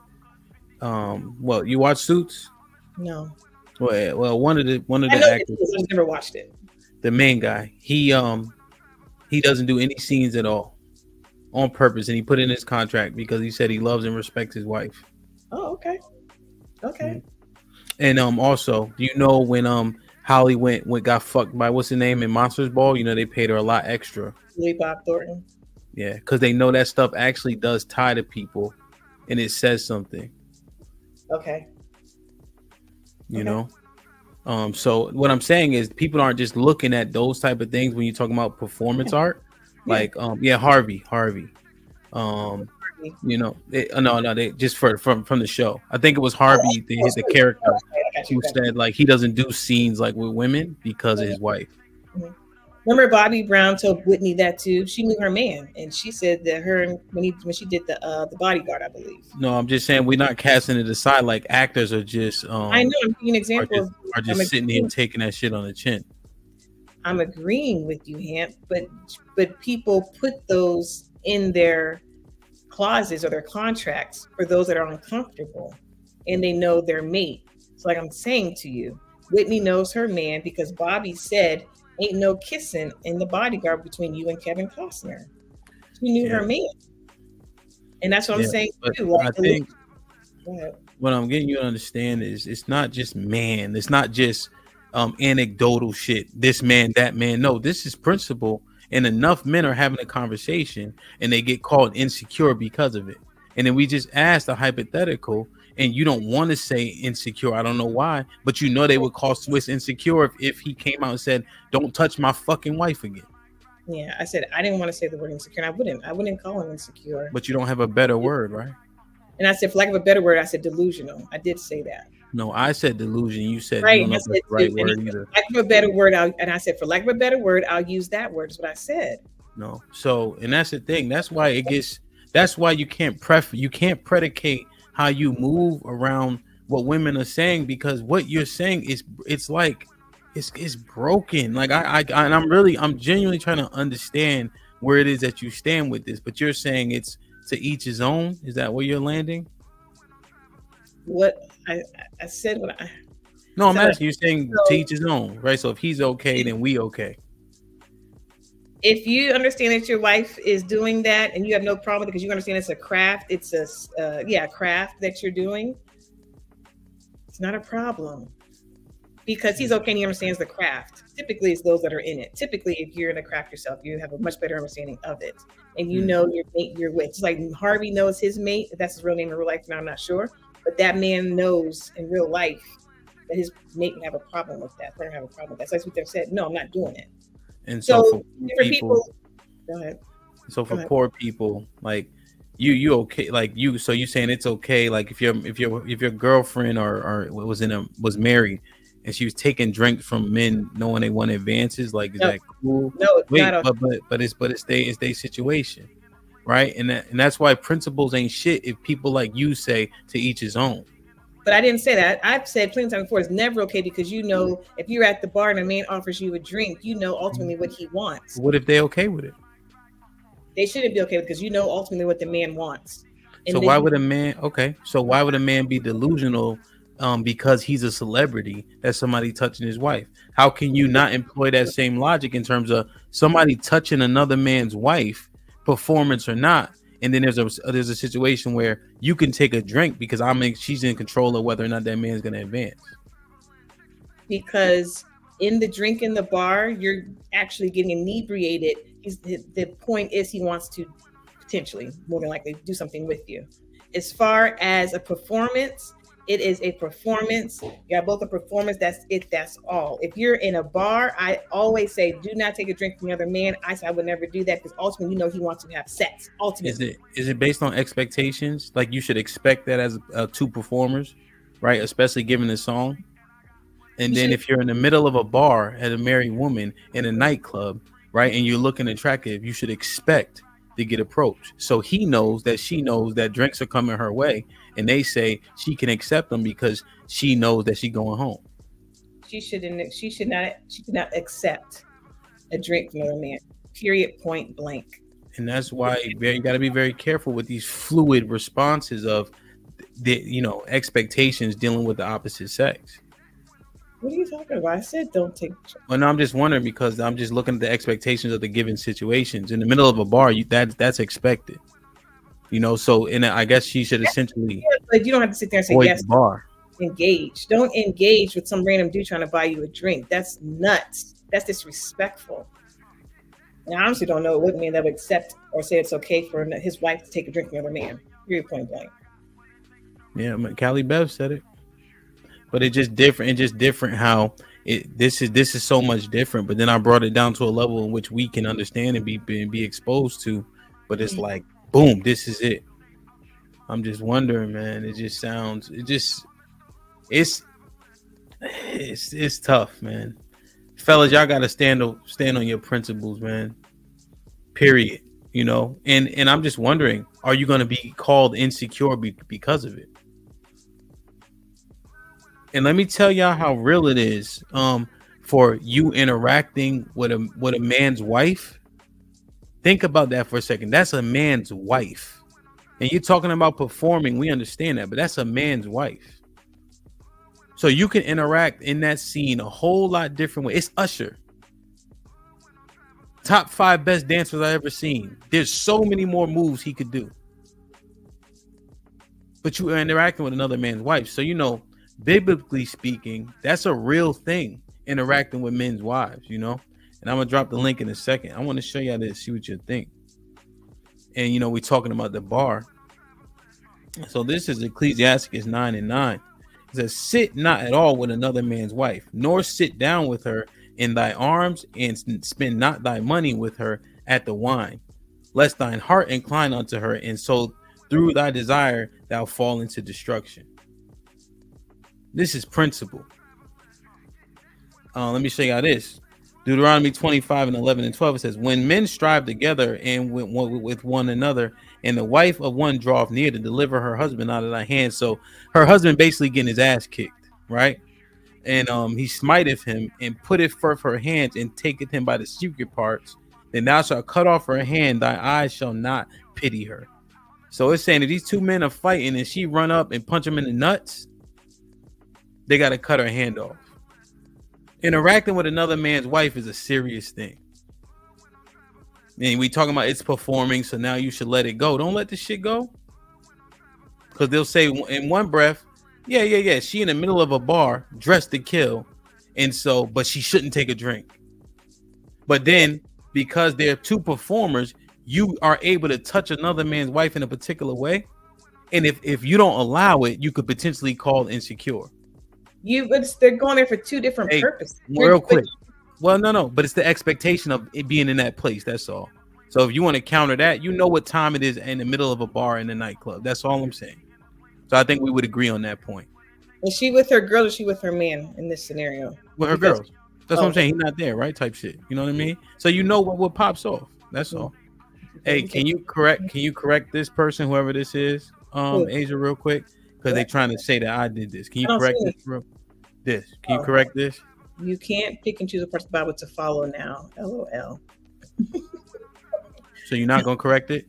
Well, you watch Suits? No. Well, one of the actors. I've never watched it. The main guy, he doesn't do any scenes at all on purpose, and he put in his contract because he said he loves and respects his wife. Oh, okay. Okay. And also, do you know when Holly got fucked by what's his name in Monsters Ball? You know, they paid her a lot extra. Lee Bob Thornton. Yeah, because they know that stuff actually does tie to people, and it says something. Okay. You know. So what I'm saying is people aren't just looking at those type of things when you're talking about performance art. Like Harvey. You know, they just from the show. I think it was Harvey, the character who said like he doesn't do scenes like with women because of his wife. Remember, Bobby Brown told Whitney that too. She knew her man, and she said that when she did the Bodyguard, I believe. No, I'm just saying we're not casting it aside. Like actors are just. I know. I'm giving an example. Are just sitting here taking that shit on the chin. I'm agreeing with you, Hamp, but people put those in their clauses or their contracts for those that are uncomfortable, and they know their mate. So, like I'm saying to you, Whitney knows her man because Bobby said. Ain't no kissing in The Bodyguard between you and Kevin Costner. She knew her man. And that's what I'm saying too. Like, I think what I'm getting you to understand is it's not just man. It's not just anecdotal shit. This man, that man. No, this is principle. And enough men are having a conversation and they get called insecure because of it. And then we just asked a hypothetical. And you don't want to say insecure. I don't know why, but you know they would call Swiss insecure if he came out and said, "Don't touch my fucking wife again." Yeah, I said I didn't want to say the word insecure. And I wouldn't call him insecure. But you don't have a better word, right? And I said, for lack of a better word, I said delusional. I did say that. No, I said delusion. You said right. You don't know the right word either. Lack of a better word, I said for lack of a better word, I'll use that word. Is what I said. No, so and that's the thing. That's why it gets. That's why you can't predicate how you move around what women are saying, because what you're saying is it's broken. Like I'm genuinely trying to understand where it is that you stand with this, but you're saying it's to each his own. Is that where you're landing? What I said what I No, I'm asking you, saying to each his own, right? So if he's okay, then we okay. If you understand that your wife is doing that and you have no problem with it because you understand it's a craft, it's a craft that you're doing, it's not a problem because he's okay and he understands the craft. Typically, it's those that are in it. Typically, if you're in a craft yourself, you have a much better understanding of it and you know your mate you're with. It's like Harvey knows his mate. If that's his real name in real life, now I'm not sure. But that man knows in real life that his mate would have a problem with that. Partner have a problem with that. So that's what they've said. No, I'm not doing it. And so for people go ahead. So for poor people, like you okay, like you, so you saying it's okay, like if your girlfriend or was married and she was taking drinks from men knowing they want advances, like is that cool? No, it's wait, not but it's their situation, right? And that's why principles ain't shit if people like you say to each his own. But I didn't say that. I've said plenty of times before, it's never okay because you know if you're at the bar and a man offers you a drink, you know ultimately what he wants. What if they're okay with it? They shouldn't be okay because you know ultimately what the man wants. And so why would a man? Okay, so why would a man be delusional? Because he's a celebrity that somebody touching his wife. How can you not employ that same logic in terms of somebody touching another man's wife, performance or not? And then there's a situation where you can take a drink because she's in control of whether or not that man's going to advance. Because in the drink in the bar, you're actually getting inebriated. The point is he wants to potentially, more than likely, do something with you. As far as a performance, it is a performance. You got both a performance. That's it. That's all. If you're in a bar, I always say, do not take a drink from another man. I say I would never do that because ultimately, you know, he wants to have sex. Ultimately, is it based on expectations? Like you should expect that as two performers, right? Especially given the song. And then if you're in the middle of a bar at a married woman in a nightclub, right, and you're looking attractive, you should expect to get approached. So he knows that she knows that drinks are coming her way, and they say she can accept them because she knows that she's going home. She should not accept a drink from another man. Period. Point blank. And that's why you got to be very careful with these fluid responses of the expectations dealing with the opposite sex. What are you talking about? I said don't take. Well, no, I'm just wondering because I'm just looking at the expectations of the given situations. In the middle of a bar, that's expected. So I guess she should essentially. But you don't have to sit there and say yes. Bar. Engage. Don't engage with some random dude trying to buy you a drink. That's nuts. That's disrespectful. And I honestly don't know what man that would accept or say it's okay for his wife to take a drink from another man. Period. Point blank. Yeah, Callie Bev said it. But it's just different. It's just different how this is so much different. But then I brought it down to a level in which we can understand and be exposed to. But it's like, boom, this is it. I'm just wondering, man. It's tough, man. Fellas, y'all gotta stand on your principles, man. Period. And I'm just wondering, are you gonna be called insecure because of it? And let me tell y'all how real it is for you interacting with a man's wife. Think about that for a second. That's a man's wife. And you're talking about performing. We understand that, but that's a man's wife. So you can interact in that scene a whole lot different way. It's Usher. Top 5 best dancers I've ever seen. There's so many more moves he could do. But you are interacting with another man's wife. So, biblically speaking, that's a real thing, interacting with men's wives, And I'm gonna drop the link in a second. I want to show you this, see what you think. And we're talking about the bar. So this is Ecclesiastes 9:9. It says, sit not at all with another man's wife, nor sit down with her in thy arms, and spend not thy money with her at the wine, lest thine heart incline unto her, and so through thy desire thou fall into destruction. This is principle. Let me show you how this. Deuteronomy 25:11-12. It says, when men strive together and with one another, and the wife of one draweth near to deliver her husband out of thy hand. So her husband basically getting his ass kicked, right? And he smiteth him and putteth forth her hands and taketh him by the secret parts. Then thou shalt cut off her hand, thy eyes shall not pity her. So it's saying if these two men are fighting and she run up and punch him in the nuts, they got to cut her hand off. Interacting with another man's wife is a serious thing. And we talking about it's performing, so now you should let it go. Don't let the shit go. Because they'll say in one breath, yeah. She in the middle of a bar, dressed to kill. And so, but she shouldn't take a drink. But then, because they're two performers, you are able to touch another man's wife in a particular way. And if you don't allow it, you could potentially call insecure. They're going there for two different purposes. Real quick. Well, no, but it's the expectation of it being in that place. That's all. So if you want to counter that, you know what time it is in the middle of a bar in a nightclub. That's all I'm saying. So I think we would agree on that point. Is she with her girl or is she with her man in this scenario? With her girl. That's what I'm saying. He's not there, right? Type shit. You know what I mean? So you know what pops off. That's all. Hey, can you correct this person, whoever this is? Asia, real quick. because they're trying to say that I did this. Can you I don't correct see this, bro? Can you correct this? You can't pick and choose a part of the Bible to follow now. LOL. So you're not gonna correct it?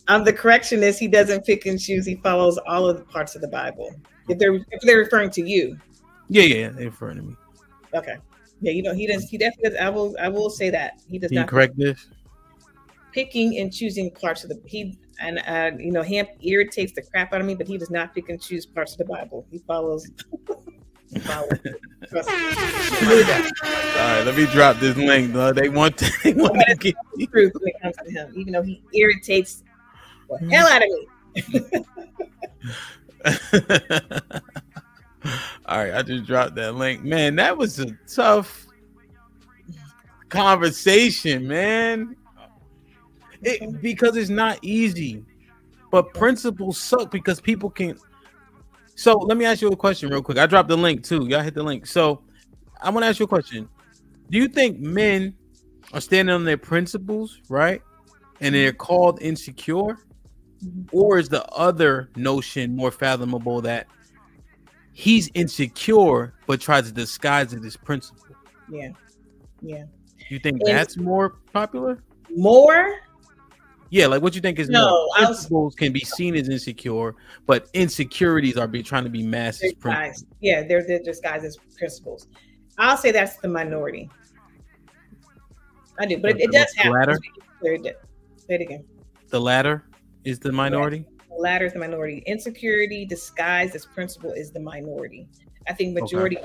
The correction is he doesn't pick and choose. He follows all of the parts of the Bible. If they're referring to you. Yeah, they're referring to me. Okay. Yeah, you know, he definitely does. I will say that. He does Can not you correct this? Picking and choosing parts of him irritates the crap out of me, but he does not pick and choose parts of the Bible. He follows. Trust me. Really does. All right, let me drop this link. Though. They want to get the truth when it comes to him, even though he irritates the hell out of me. All right, I just dropped that link. Man, that was a tough conversation, man. Because it's not easy, but principles suck because people can. So let me ask you a question real quick. I dropped the link too. Y'all hit the link. So I want to ask you a question. Do you think men are standing on their principles, right? And they're called insecure? Or is the other notion more fathomable that he's insecure but tries to disguise it as principle? Yeah. You think that's more popular? More? Yeah, like what you think is no? Principles can be seen as insecure, but insecurities are trying to be masked as principles. Yeah, they're disguised as principles. I'll say that's the minority. I do, but it does happen. The latter? Say it again. The latter is the minority? Yeah, the latter is the minority. Insecurity disguised as principle is the minority. I think majority.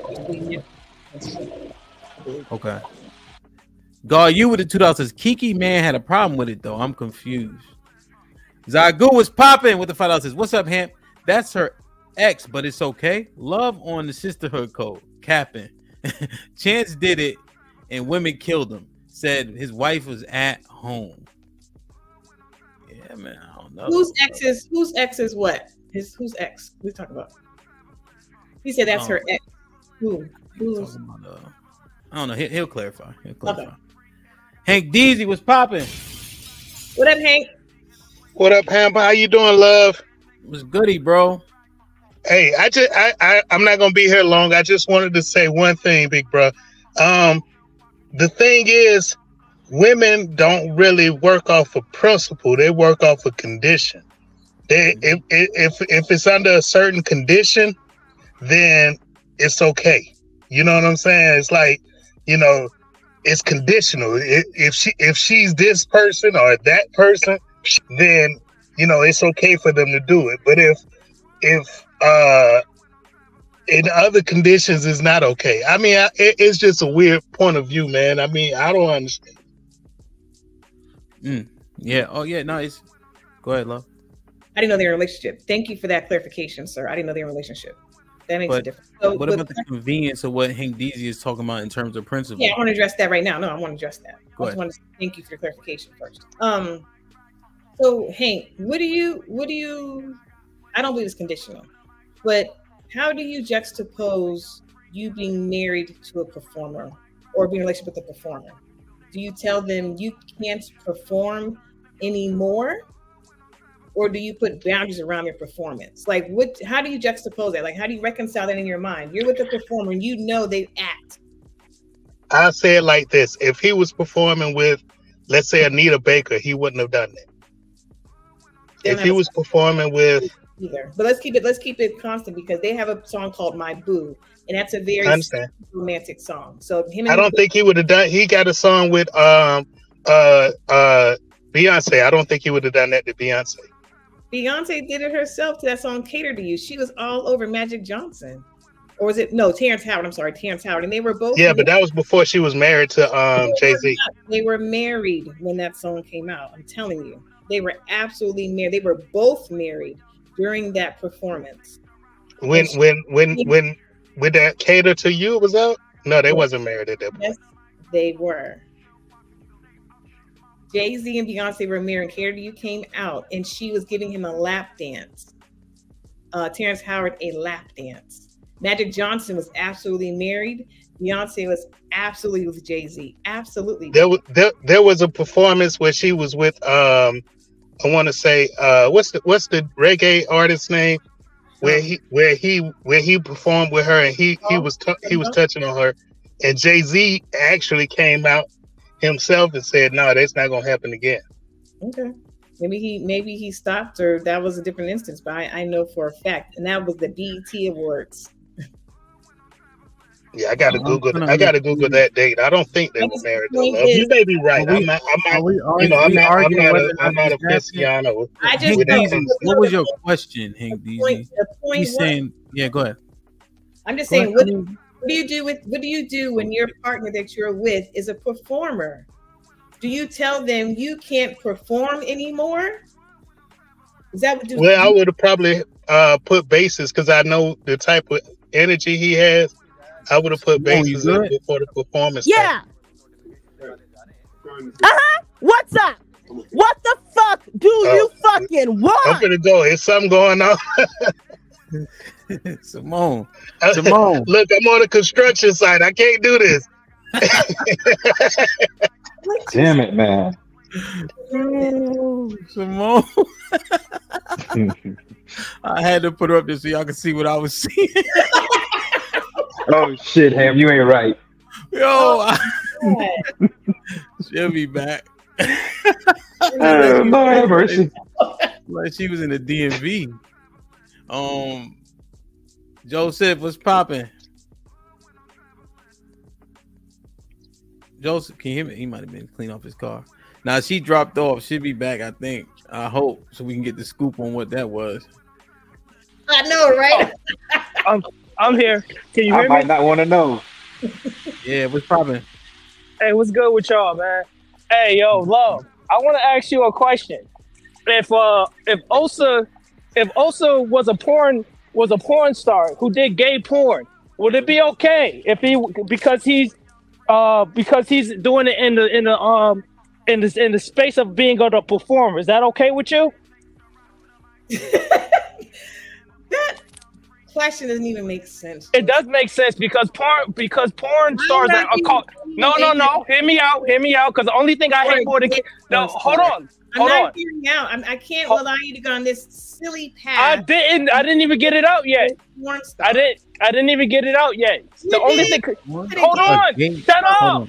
Okay. God, you with the $2 says Kiki man had a problem with it though. I'm confused. Zagu was popping with the $5 says, what's up, Hamp? That's her ex, but it's okay. Love on the sisterhood code. Capping. Chance did it and women killed him. Said his wife was at home. Yeah, man. I don't know. Whose ex is what? Whose ex? We talking about? He said that's her ex. Who's? I don't know. He'll clarify. Okay. Hank Deasy was popping. What up, Hank? What up, Hamper? How you doing, love? It was goody, bro. Hey, I'm not gonna be here long. I just wanted to say one thing, big bro. The thing is, women don't really work off of principle. They work off of condition. If it's under a certain condition, then it's okay. You know what I'm saying? It's like, you know, it's conditional. If she's this person or that person, then, you know, it's okay for them to do it. But if in other conditions, it's not okay. I mean, it's just a weird point of view, man. I mean, I don't understand. Yeah. Oh, yeah. No, it's. Go ahead, love. I didn't know they were in a relationship. Thank you for that clarification, sir. I didn't know they were in a relationship. That makes a difference. So, what about the convenience of what Hank Deasy is talking about in terms of principle? Yeah, I want to address that right now. No, I want to address that. Go I just want to thank you for your clarification first. So Hank, what do you? I don't believe it's conditional, but how do you juxtapose you being married to a performer or being in a relationship with a performer? Do you tell them you can't perform anymore? Or do you put boundaries around your performance? Like, how do you juxtapose that? Like, how do you reconcile that in your mind? You're with the performer and you know they act. I say it like this. If he was performing with, let's say, Anita Baker, he wouldn't have done that. If he was performing with... Either. But let's keep it constant because they have a song called My Boo. And that's a very romantic song. So I don't think he would have done... He got a song with Beyonce. I don't think he would have done that to Beyonce. Beyonce did it herself to that song Cater to You. She was all over Magic Johnson. Or was it? No, Terrence Howard. I'm sorry, Terrence Howard. And they were both. Yeah, but that was before she was married to Jay-Z. They were married when that song came out. I'm telling you. They were absolutely married. They were both married during that performance. When that Cater to You was out? No, they wasn't married at that point. Yes, they were. Jay-Z and Beyonce were married. Cater to You came out, and she was giving him a lap dance. Terrence Howard, a lap dance. Magic Johnson was absolutely married. Beyonce was absolutely with Jay-Z. Absolutely. There was a performance where she was with I want to say what's the reggae artist's name? where he performed with her, and he was touching on her, and Jay-Z actually came out himself and said, "No, that's not gonna happen again." Okay, maybe he stopped, or that was a different instance, but I know for a fact, and that was the BET Awards. Yeah, I gotta Google that date. I don't think they were married though. You may be right. I'm not a aficionado. I just what was your question, Hank DZ? He's saying, yeah, go ahead. I'm just saying, what do you do when your partner that you're with is a performer? Do you tell them you can't perform anymore? Is that what you? Well, I would have probably put bases because I know the type of energy he has. I would have put bases in before the performance. Yeah. What's up? What the fuck do you fucking want? I'm gonna go. Is something going on? Simone. Look, I'm on a construction site. I can't do this. Damn it, man. Simone. I had to put her up there so y'all can see what I was seeing. Oh shit, Ham, you ain't right. Yo, she'll be back. Lord have mercy. Like she was in the DMV. Joseph, what's popping? Joseph, can you hear me? He might have been clean off his car. Now she dropped off. She'll be back, I think. I hope, so we can get the scoop on what that was. I know, right? I'm here. Can you hear me? I might not want to know. Yeah, what's popping? Hey, what's good with y'all, man? Hey, yo, love. I want to ask you a question. If Osa was a porn star who did gay porn, would it be okay if because he's doing it in the space of being a performer? Is that okay with you? That question doesn't even make sense. It does make sense because porn stars are called. No. Hear me out. Because the only thing I hate more than hold on. I'm not hearing out. I can't allow you to go on this silly path. I didn't even get it out yet. I didn't even get it out yet. The only thing. Hold on. Shut up.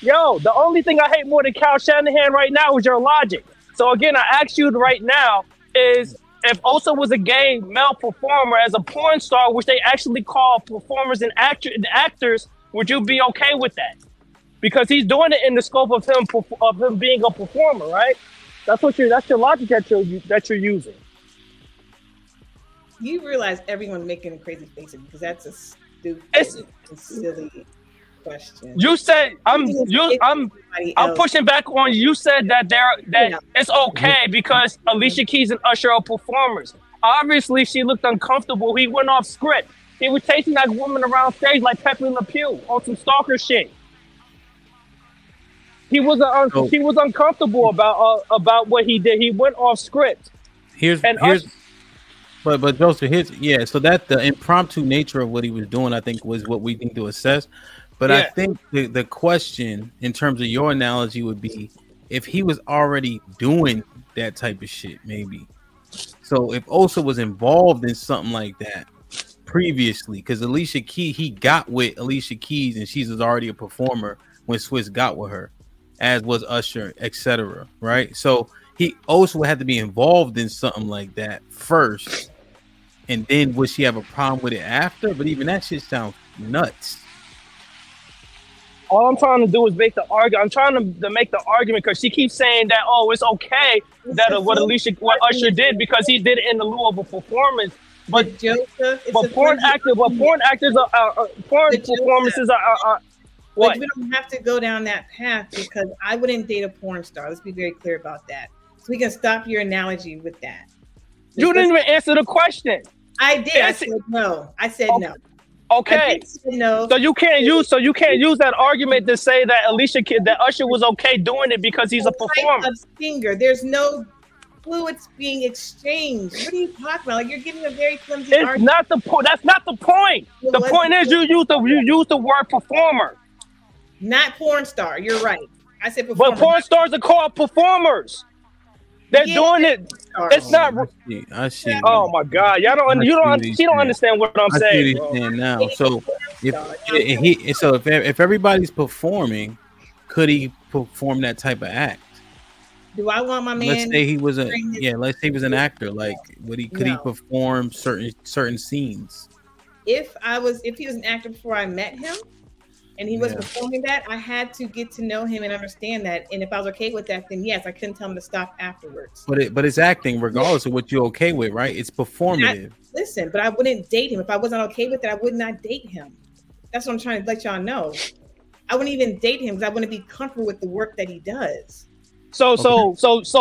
Yo, the only thing I hate more than Kyle Shanahan right now is your logic. So again, I ask you right now is if Osa was a gay male performer as a porn star, which they actually call performers and actors, would you be okay with that? Because he's doing it in the scope of him being a performer, right? That's your logic that you're using. You realize everyone's making crazy faces because that's a stupid and silly question. You said I'm pushing back on you. You said that it's okay because Alicia Keys and Usher are performers. Obviously, she looked uncomfortable. He went off script. He was chasing that woman around stage like Pepe Le Pew on some stalker shit. He was uncomfortable about what he did. He went off script. But Joseph, so that the impromptu nature of what he was doing, I think, was what we need to assess. But I think the question, in terms of your analogy, would be if he was already doing that type of shit, maybe. So if Osa was involved in something like that previously, because Alicia Keys, he got with Alicia Keys, and she was already a performer when Swiss got with her, as was Usher, etc. Right? So he also had to be involved in something like that first, and then would she have a problem with it after? But even that shit sounds nuts. All I'm trying to do is make the argument. I'm trying to make the argument because she keeps saying that, it's okay that what Usher did because he did it in the lieu of a performance. But porn performances are what? But we don't have to go down that path because I wouldn't date a porn star. Let's be very clear about that. So we can stop your analogy with that. You didn't even answer the question. I did. I said no. No. Okay. No. So you can't use that argument to say that that Usher was okay doing it because he's a performer. There's no fluids being exchanged. What are you talking about? Like you're giving a very flimsy argument. Not the point. That's not the point. The point is you use the word performer. Not porn star. You're right. I said performer. But porn stars are called performers. They're doing it. It's not. I see. Oh my God, y'all don't. You don't. She don't understand what I'm saying, bro. Now, so if everybody's performing, could he perform that type of act? Do I want my man? Let's say he was let's say he was an actor. Like, could he perform certain scenes? If he was an actor before I met him, and he was performing that, I had to get to know him and understand that. And if I was okay with that, then yes, I couldn't tell him to stop afterwards. But it's acting, regardless of what you're okay with, right? It's performative. But I wouldn't date him if I wasn't okay with it. I would not date him. That's what I'm trying to let y'all know. I wouldn't even date him because I wouldn't be comfortable with the work that he does. So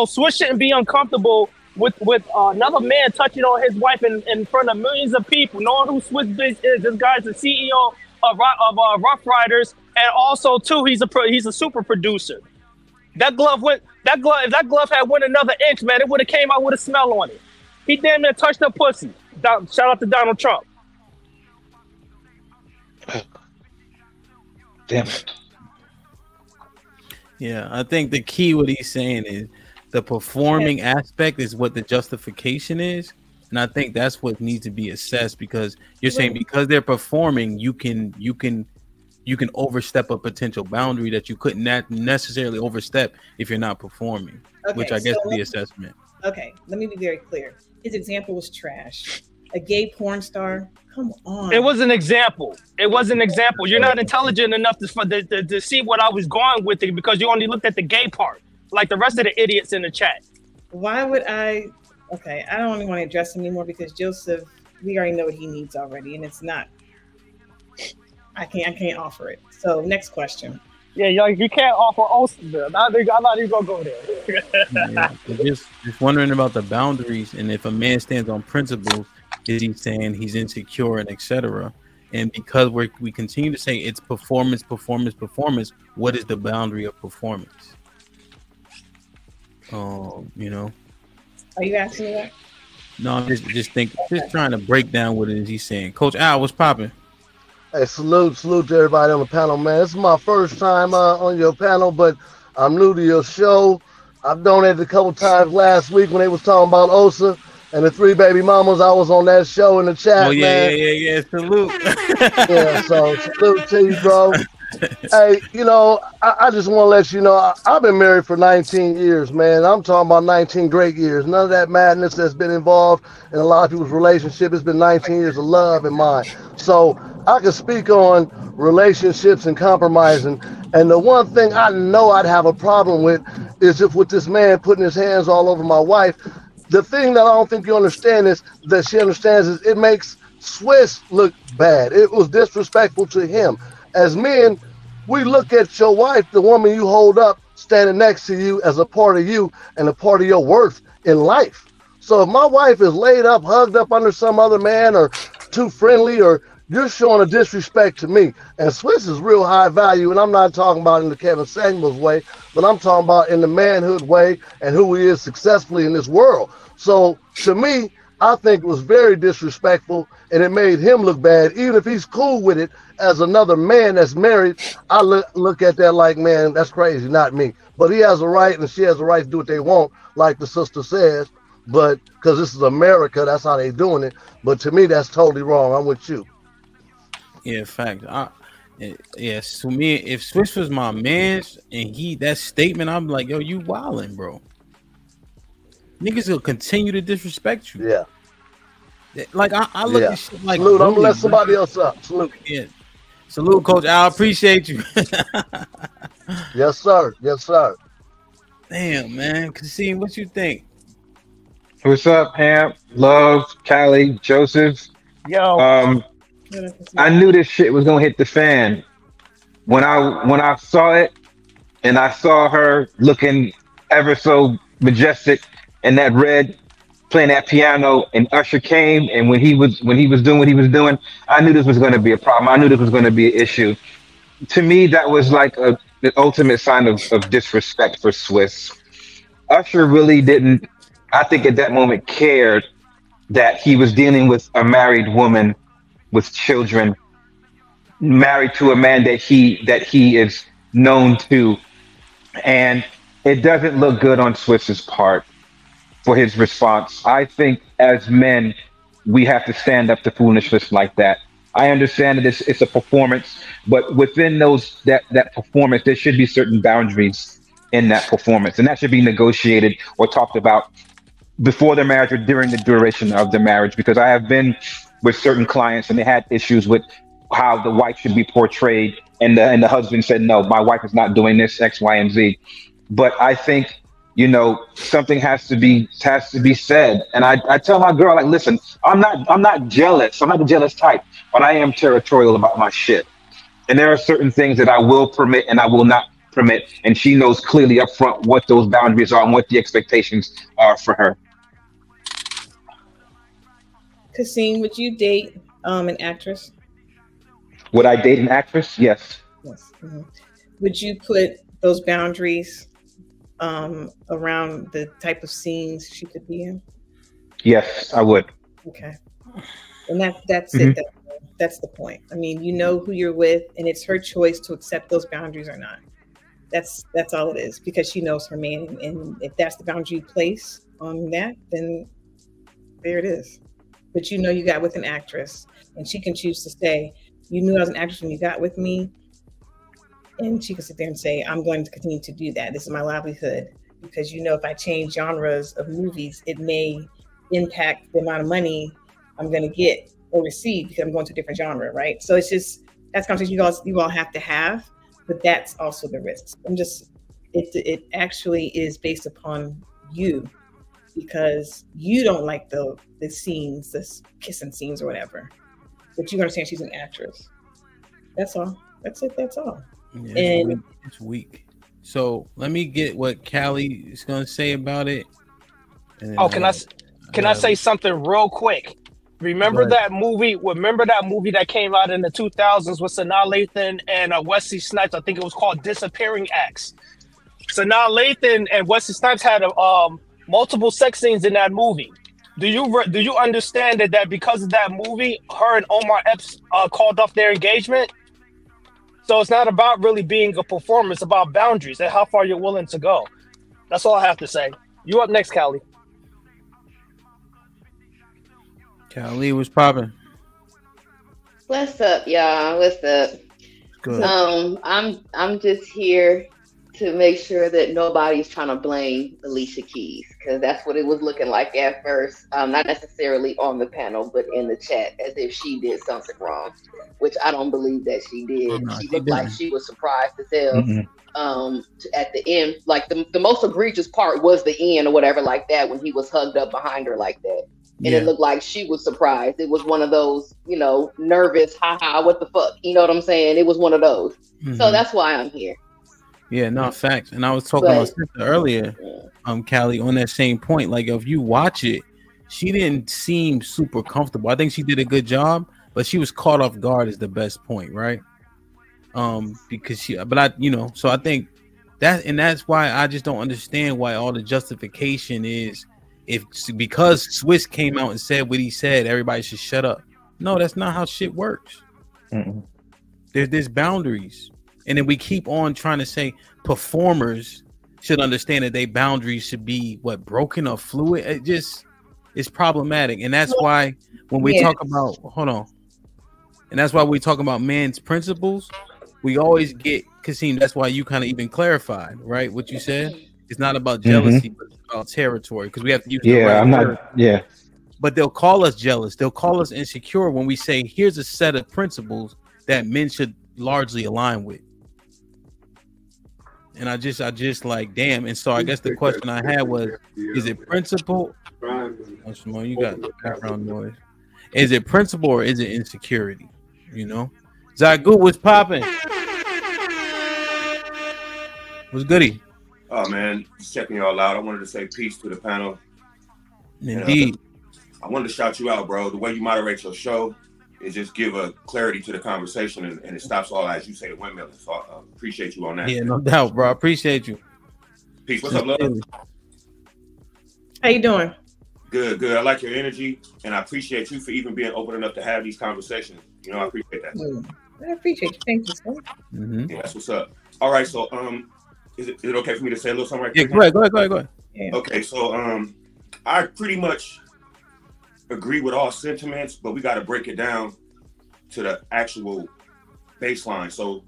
Swiss shouldn't be uncomfortable with another man touching on his wife in front of millions of people, knowing who Swiss Biz is. This guy's the CEO of Rough Riders, and also too, he's a super producer. If that glove had went another inch, man, it would have came out with a smell on it. He damn near touched her pussy. Shout out to Donald Trump. Damn it. Yeah, I think the key what he's saying is the performing aspect is what the justification is. And I think that's what needs to be assessed, because you're saying because they're performing, you can overstep a potential boundary that you couldn't necessarily overstep if you're not performing, which I guess is the assessment. Okay, let me be very clear. His example was trash. A gay porn star. Come on. It was an example. You're not intelligent enough to see what I was going with it, because you only looked at the gay part, like the rest of the idiots in the chat. Why would I? Okay, I don't even want to address him anymore, because Joseph, we already know what he needs already, and it's not. I can't offer it. So next question. Yeah, you can't offer Ulster. I'm not even gonna go there. Just wondering about the boundaries, and if a man stands on principles, is he saying he's insecure and etc.? And because we continue to say it's performance, what is the boundary of performance? Are you asking me that? No, I'm just trying to break down what it is he's saying. Coach Al, what's popping? Hey, salute to everybody on the panel, man. This is my first time on your panel, but I'm new to your show. I've donated a couple times last week when they was talking about Osa and the 3 baby mamas. I was on that show in the chat, man. Yeah. Salute. Yeah, so salute to you, bro. Hey, I just want to let you know, I've been married for 19 years, man. I'm talking about 19 great years. None of that madness that's been involved in a lot of people's relationship. It's been 19 years of love in mine. So I can speak on relationships and compromising. And the one thing I know I'd have a problem with is if with this man putting his hands all over my wife. The thing that I don't think you understand is that she understands is it makes Swiss look bad. It was disrespectful to him. As men, we look at your wife, the woman you hold up, standing next to you as a part of you and a part of your worth in life. So if my wife is laid up, hugged up under some other man or too friendly, or you're showing a disrespect to me. And Swiss is real high value, and I'm not talking about in the Kevin Samuels way, but I'm talking about in the manhood way and who he is successfully in this world. So to me, I think it was very disrespectful, and it made him look bad. Even if he's cool with it as another man that's married, I look at that like, man, that's crazy, not me. But he has a right, and she has a right to do what they want, like the sister says. But because this is America, that's how they doing it. But to me, that's totally wrong. I'm with you. Yeah, fact. Yes, to me, if Swiss was my man and that statement, I'm like, yo, you wildin', bro. Niggas will continue to disrespect you. Yeah. Like I look at shit like salute. I'm gonna let somebody else up. Salute. Yeah. Salute, Coach. I appreciate you. Yes, sir. Yes, sir. Damn, man. Kasim, what you think? What's up, Hamp? Love, Callie, Joseph. Yo. I knew this shit was gonna hit the fan when I saw it, and I saw her looking ever so majestic in that red, playing that piano, and Usher came, and when he was doing what he was doing, I knew this was going to be a problem. I knew this was going to be an issue. To me, that was like the ultimate sign of disrespect for Swiss. Usher really didn't, I think at that moment, cared that he was dealing with a married woman with children, married to a man that he is known to, and it doesn't look good on Swiss's part. for his response. I think as men, we have to stand up to foolishness like that. I understand that it's a performance, but within that performance, there should be certain boundaries in that performance, and that should be negotiated or talked about before the marriage or during the duration of the marriage. Because I have been with certain clients and they had issues with how the wife should be portrayed, and the husband said, "No, my wife is not doing this X, Y, and Z." But I think, something has to be said. And I tell my girl, like, listen, I'm not jealous. I'm not the jealous type, but I am territorial about my shit. And there are certain things that I will permit and I will not permit. And she knows clearly up front what those boundaries are and what the expectations are for her. Kasim, would you date an actress? Would I date an actress? Yes. Yes. Mm-hmm. Would you put those boundaries around the type of scenes she could be in? Yes, I would. Okay. And that's it. That's the point. I mean, you know who you're with, and it's her choice to accept those boundaries or not. That's all it is, because she knows her man, and if that's the boundary you place on that, then there it is. But you got with an actress, and she can choose to say, "You knew I was an actress when you got with me," and she can sit there and say, "I'm going to continue to do that. This is my livelihood," because if I change genres of movies, it may impact the amount of money I'm going to get or receive because I'm going to a different genre, right? So it's just, that's conversation you all have to have, but that's also the risks. It actually is based upon you, because you don't like the scenes, the kissing scenes or whatever, but you understand she's an actress. That's all. That's it. That's all. Yeah, and it's weak. So let me get what Callie is going to say about it. Can I say something real quick? Remember that movie? Remember that movie that came out in the 2000s with Sanaa Lathan and Wesley Snipes? I think it was called Disappearing Acts. Sanaa Lathan and Wesley Snipes had multiple sex scenes in that movie. Do you understand that because of that movie, her and Omar Epps called off their engagement? So it's not about really being a performance, it's about boundaries and how far you're willing to go. That's all I have to say. You up next, Callie. Callie, what's popping? What's up, y'all? What's up? Good. I'm just here to make sure that nobody's trying to blame Alicia Keys, because that's what it was looking like at first. Not necessarily on the panel, but in the chat, as if she did something wrong, which I don't believe that she did. She looked like she was surprised as hell. At the end, like the most egregious part was the end or whatever like that, when he was hugged up behind her like that. And it looked like she was surprised. It was one of those, nervous, haha, what the fuck? You know what I'm saying? It was one of those. So that's why I'm here. Yeah, no, facts. And I was talking about sister earlier, Callie, on that same point. Like, if you watch it, she didn't seem super comfortable. I think she did a good job, but she was caught off guard is the best point, right? Because so I think that's why I just don't understand why all the justification is because Swiss came out and said what he said, everybody should shut up. No, that's not how shit works. There's boundaries. And then we keep on trying to say performers should understand that their boundaries should be broken or fluid. It's problematic. And that's why when we talk about and that's why we talk about man's principles, we always get Kasim. That's why you kind of even clarified, right? What you said. It's not about jealousy, but it's about territory, because we have to use the right word. But they'll call us jealous. They'll call us insecure when we say, here's a set of principles that men should largely align with. And I just like, damn. And so I guess the question I had was, is it principle? Simone, you got background noise. Is it principle or is it insecurity? Zagu, what's popping? What's goody? Oh man, just checking y'all out. I wanted to say peace to the panel. Indeed. I wanted to shout you out, bro. The way you moderate your show is just give a clarity to the conversation, and it stops all, as you say, the windmill. So I appreciate you on that. Yeah, no doubt, bro. I appreciate you. Peace. What's up, love? How you doing? Good. I like your energy, and I appreciate you for even being open enough to have these conversations. I appreciate that. I appreciate you. Thank you, sir. Yeah, that's what's up. All right, so is it okay for me to say a little something right there? Yeah, go ahead. Yeah. Okay, so I pretty much agree with all sentiments, but we got to break it down to the actual baseline. So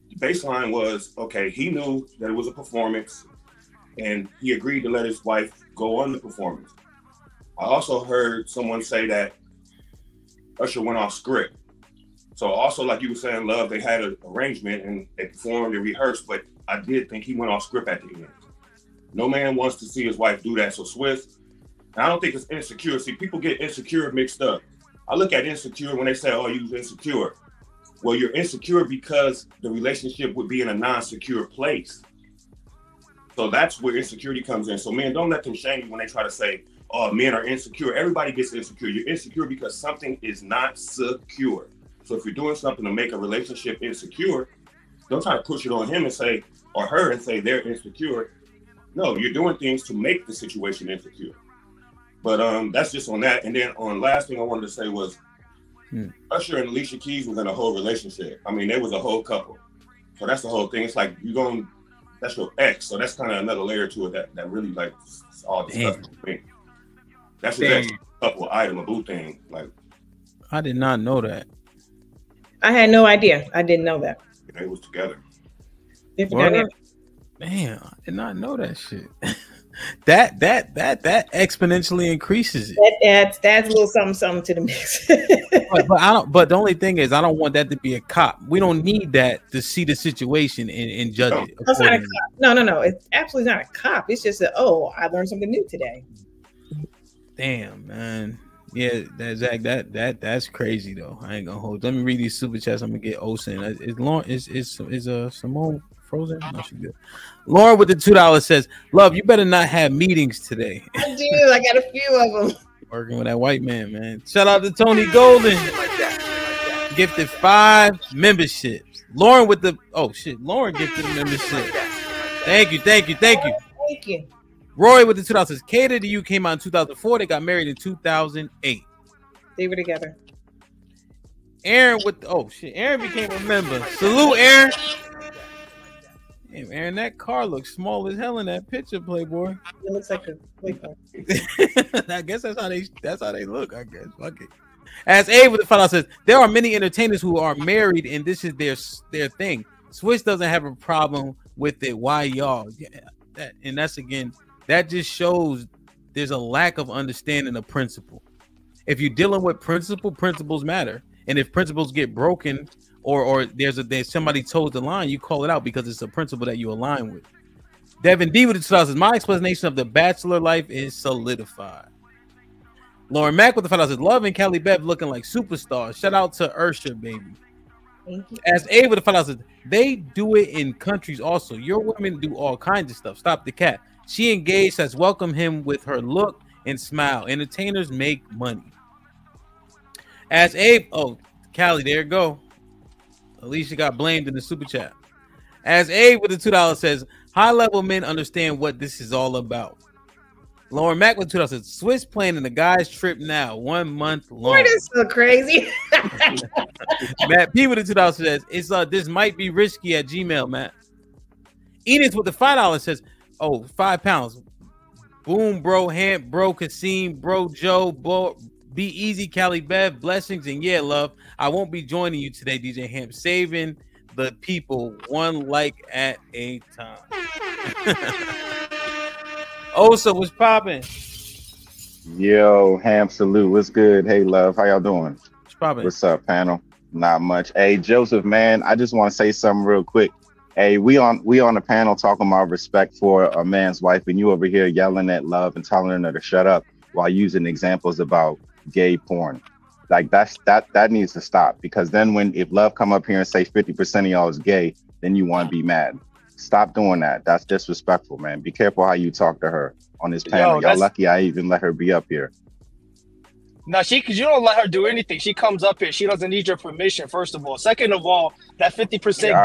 the baseline was, okay, he knew that it was a performance and he agreed to let his wife go on the performance. I also heard someone say that Usher went off script. So also, like you were saying, Love, they had an arrangement and they performed and rehearsed, but I did think he went off script at the end. No man wants to see his wife do that. So Swiss, and I don't think it's insecure. See, people get insecure mixed up. I look at insecure when they say, oh, you're insecure. Well, you're insecure because the relationship would be in a non-secure place. So that's where insecurity comes in. So men, don't let them shame you when they try to say, oh, men are insecure. Everybody gets insecure. You're insecure because something is not secure. So if you're doing something to make a relationship insecure, don't try to push it on him and say, or her and say they're insecure. No, you're doing things to make the situation insecure. But that's just on that. And then on last thing I wanted to say was Usher and Alicia Keys was in a whole relationship. I mean, they was a whole couple. So that's the whole thing. It's like that's your ex. So that's kind of another layer to it that really like all disgusting to me. That's your ex couple item, a boo thing. Like, I did not know that. I had no idea. I didn't know that. They was together. Man, I did not know that shit. that exponentially increases it. That adds a little something to the mix. but I don't. But the only thing is, I don't want that to be a cop. We don't need that to see the situation and judge it. That's not a cop. No. It's absolutely not a cop. It's just I learned something new today. Damn, man. Yeah, Zach, that's crazy though. I ain't gonna hold. Let me read these super chats. I'm gonna get Olsen. Is Simone frozen? No, she good. Lauren with the $2 says, "Love, you better not have meetings today." I do. I got a few of them. Working with that white man. Shout out to Tony Golden. Gifted 5 memberships. Lauren with the Lauren gifted a membership. Thank you. Thank you. Roy with the $2 says, Cater to You came out in 2004. They got married in 2008. They were together. Aaron with Aaron became a member. Salute, Aaron. Damn, Aaron, that car looks small as hell in that picture, Playboy. It looks like a Playboy. I guess that's how they look. I guess. Fuck it. As A with the $5 says, there are many entertainers who are married and this is their thing. Switch doesn't have a problem with it. Why y'all? Yeah, that just shows there's a lack of understanding of principle. If you're dealing with principles matter. And if principles get broken or there's somebody toes the line, you call it out because it's a principle that you align with. Devin D with the $2 says, my explanation of the bachelor life is solidified. Lauren Mack with the $5 says, Love and Callie Bev looking like superstars. Shout out to Ursha, baby. Thank you. As A with the $5 says, they do it in countries also. Your women do all kinds of stuff. Stop the cat. She engaged, has welcomed him with her look and smile. Entertainers make money. As Abe, Callie, there you go. Alicia got blamed in the super chat. As Abe with the $2 says, high level men understand what this is all about. Lauren Mack with $2 says, Swiss planning the guy's trip now, 1 month long. Boy, that's so crazy. Matt P with the $2 says, it's this might be risky at Gmail, Matt. Edith with the $5 says, 5 pounds. Boom, bro, Hamp, bro, Kasim, bro, Joe, bro, be easy, Callie Bev, blessings, and yeah, love. I won't be joining you today, DJ Hamp. Saving the people one like at a time. So what's popping? Yo, Ham, salute. What's good? Hey, love. How y'all doing? What's popping? What's up, panel? Not much. Hey, Joseph, man, I just want to say something real quick. Hey, we on the panel talking about respect for a man's wife, and you over here yelling at Love and telling her to shut up while using examples about gay porn. Like that needs to stop, because then if Love come up here and say 50% of y'all is gay, then you want to be mad. Stop doing that. That's disrespectful, man. Be careful how you talk to her on this panel. Y'all lucky I even let her be up here. No, because you don't let her do anything. She comes up here. She doesn't need your permission, first of all. Second of all, that 50%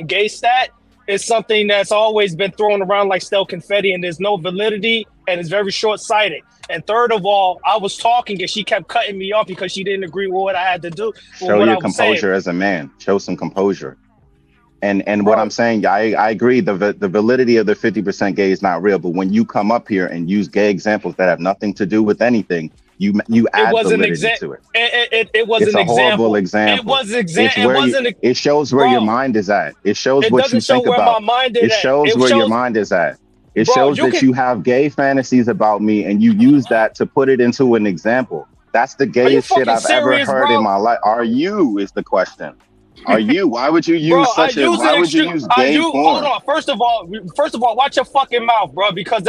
gay stat is something that's always been thrown around like stale confetti, and there's no validity, and it's very short-sighted. And third of all, I was talking and she kept cutting me off because she didn't agree with what I had to do. Show your composure as a man. Show some composure. And what I'm saying, I agree. The validity of the 50% gay is not real. But when you come up here and use gay examples that have nothing to do with anything, you add validity to it. It was It's an a horrible example. It was it shows where your mind is at. It shows what you think about. It shows where your mind is at. It shows that you have gay fantasies about me, and you use that to put it into an example. That's the gayest shit I've ever heard in my life. Are you? Is the question. Are you? Why would you use why would you use gay porn? Hold on. First of all, watch your fucking mouth, bro, because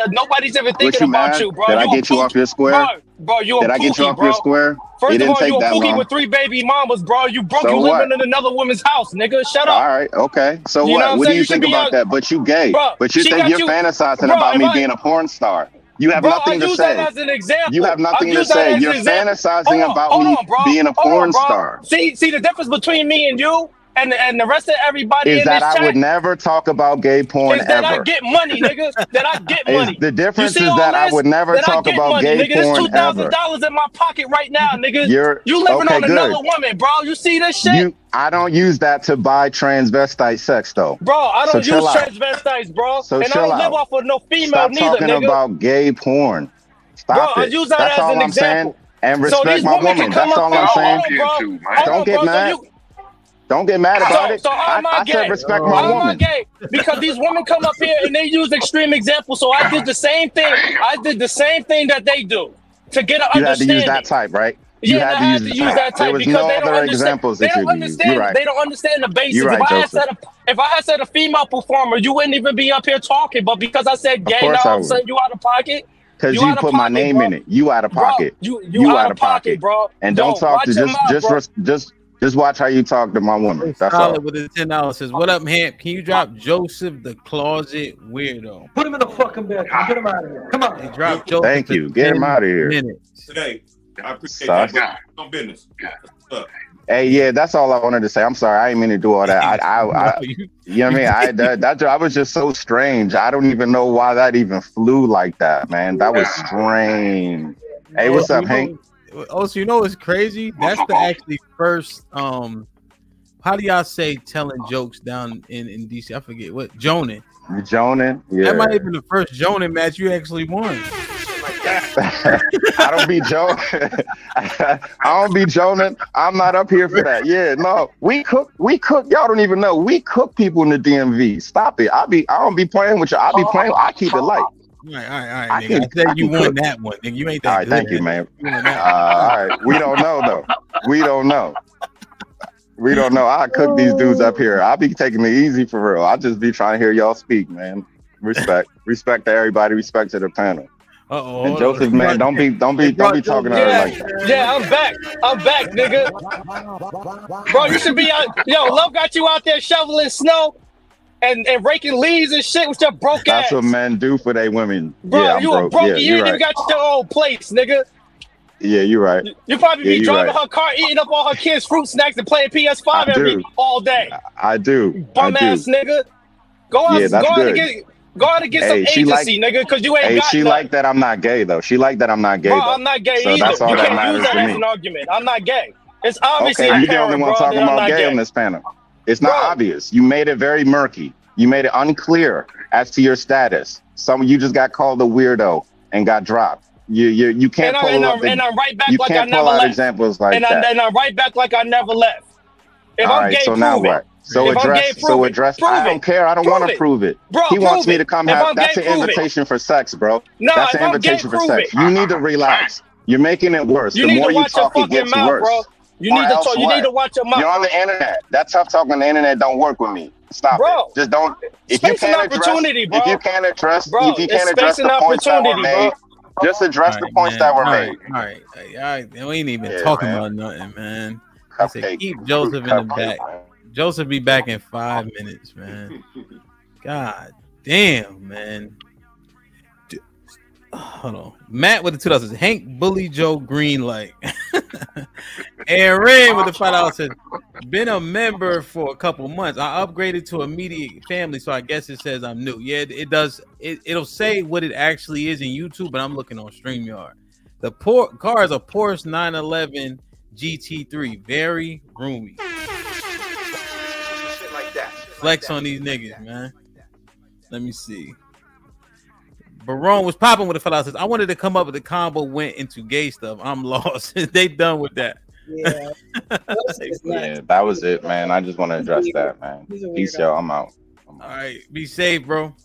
nobody's even thinking about you, bro. Did I get you off your square? Bro, you Did I get you off your square? First of all, you a pookie with 3 baby mamas, bro. You broke. You living in another woman's house, nigga. Shut up. All right, okay. So what? What do you think about that? But you gay. But you think you're fantasizing about me being a porn star. You have nothing to say. As an example. You have nothing to say. You're fantasizing about me being a porn star. See the difference between me and you and the rest of everybody is in that this I would never talk about gay porn is that ever. I get money, nigga. That I get money. The difference is that I would never talk about gay porn ever. There's $2,000 in my pocket right now, nigga. You living on another woman, bro. You see this shit? I don't use that to buy transvestite sex, though. Bro, I don't use transvestites, bro. So and I don't live off of no female neither, Stop talking about gay porn. Stop it. I use that That's as all an I'm example. saying. And respect my woman. That's all I'm saying. Don't get mad. Don't get mad about it. So I said respect my woman. I'm not gay because these women come up here and they use extreme examples. So I did the same thing. I did the same thing that they do to get an understanding. You had to use that type, right? You had to use that type because they don't understand. They don't understand. They don't understand the basics. If I had said a female performer, you wouldn't even be up here talking. But because I said gay, now I'm saying you out of pocket. Because you put my name in it. You out of pocket. You out of pocket, bro. And don't talk to just watch how you talk to my woman. That's all. With his $10 says, "What up, Hamp? Can you drop Joseph the Closet Weirdo?" Put him in the fucking bed. Get him out of here. Come on. He dropped Joseph. Thank you. Get him out of here. Today, I appreciate that. On business. Hey, yeah, that's all I wanted to say. I'm sorry, I didn't mean to do all that. You know what I mean? That was just so strange. I don't even know why that even flew like that, man. That was strange. Hey, what's up, Hank? Also, you know what's crazy? That's the actually first. How do y'all say telling jokes down in DC? I forget what Jonin. Jonin, yeah. That might have been the first Jonin match you actually won. I don't be joning. I don't be joning. I'm not up here for that. Yeah, no. We cook. Y'all don't even know. We cook people in the DMV. Stop it. I don't be playing with you. I be playing. I keep it light. All right, nigga. I said you won that one, nigga. You ain't that all right, good. Thank you, man. All right. We don't know though. We don't know. I cook these dudes up here. I be taking it easy for real. I just be trying to hear y'all speak, man. Respect to everybody. Respect to the panel. And Joseph, man, don't be talking to her like that. Yeah, I'm back, nigga. Bro, you should be out. Yo, Love got you out there shoveling snow and raking leaves and shit with your broke ass. That's what men do for their women. Bro, yeah, you a broke. You ain't even got your own place, nigga. Yeah, you're right. You probably be driving her car, eating up all her kids' fruit snacks and playing PS5 all day. I do. Bum ass nigga. Go out and get some agency, nigga, because you ain't got she none. like that I'm not gay, though. She like that I'm not gay, Bro, though. I'm not gay so either. That's all you that can't use that as an argument. I'm not gay. It's obviously you're the only one talking about gay on this panel. It's not obvious. You made it very murky. You made it unclear as to your status. You just got called a weirdo and got dropped. You can't pull out examples like that. And I'm right back like I never left. If I'm gay, so now what? So address. I don't care. I don't want to prove it. Bro, he wants me to come have. That's an invitation for sex, bro. No, that's an invitation for sex. You need to relax. You're making it worse. The more you talk, it gets worse. You need to watch your mouth. You're on the internet. That tough talk on the internet don't work with me. Stop it. Just don't. If you can't address the points that were made, just address the points that were made. All right. We ain't even talking about nothing, man. I said keep Joseph in the back. Joseph be back in 5 minutes, man. God damn, man. Hold on. Matt with the $2 says Hank bully Joe Green like. And Rain with the $5 says been a member for a couple months. I upgraded to immediate family, so I guess it says I'm new. Yeah, it does. It'll say what it actually is in YouTube, but I'm looking on StreamYard. The car is a Porsche 911 GT3, very roomy. Shit like that. flex on these niggas, man. Let me see. Barone was popping with the fellas. I wanted to come up with the combo went into gay stuff. I'm lost. They done with that. Yeah. Yeah, that was it, man. I just want to address that, man. Peace, y'all. I'm out. All right, be safe, bro.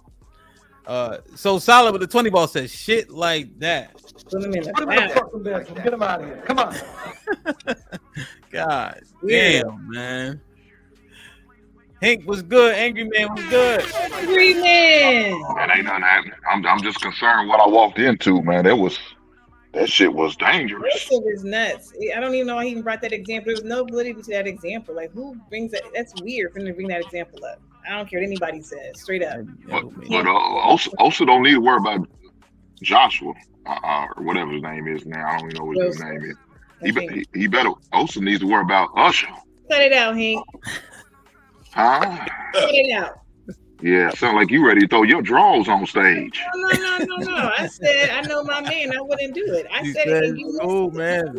So solid with the 20 ball says shit like that. Put him in the fucking bedroom. Get him out of here. Come on. God damn, man. Hank was good. Angry Man was good. Angry Man. That ain't nothing happening. I'm just concerned what I walked into, man. That shit was dangerous. That shit was nuts. I don't even know why he even brought that example. There was no validity to that example. Like, who brings that? That's weird for him to bring that example up. I don't care what anybody says. Straight up. But Osa don't need to worry about Joshua or whatever his name is now. I don't even know what his name is. He better. Osa needs to worry about Usher. Cut it out, Hank. Huh? Cut it out. Yeah, sound like you ready to throw your drawers on stage. No. I said I know my man. I wouldn't do it. I said it. Oh man,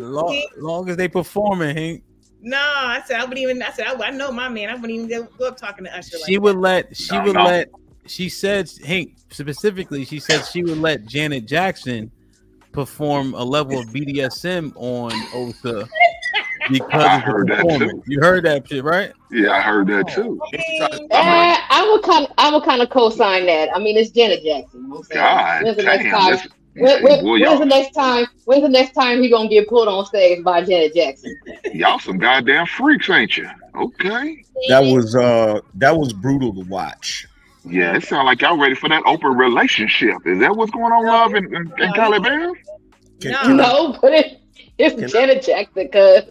long as they performing, Hank. No, I said I wouldn't even. I said I know my man. I wouldn't even go up talking to Usher. She would let. She said Hank specifically. She said she would let Janet Jackson perform a level of BDSM on Osa. Because I heard that too. You heard that shit, right? Yeah, I heard that too. I would kind of co-sign that. I mean, it's Janet Jackson. God when's the damn, next time? When's the next time he gonna get pulled on stage by Janet Jackson? Y'all some goddamn freaks, ain't you? Okay. That was brutal to watch. Yeah, it sounds like y'all ready for that open relationship. Is that what's going on, Love, in Cali Bear? No, but it's Janet Jackson, cuz.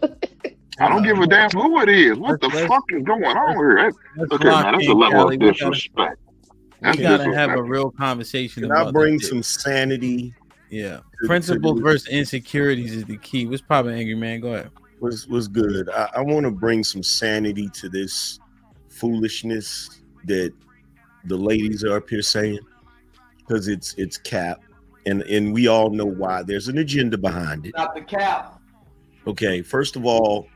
I don't give a damn who it is. What the fuck is going on here? Okay, man, that's a level of disrespect. We gotta have a real conversation. Can I bring some sanity? Yeah, principles versus insecurities is the key. What's popping, Angry Man? Go ahead. Was good. I want to bring some sanity to this foolishness that the ladies are up here saying, because it's cap, and we all know why. There's an agenda behind it. Not the cap. Okay, first of all,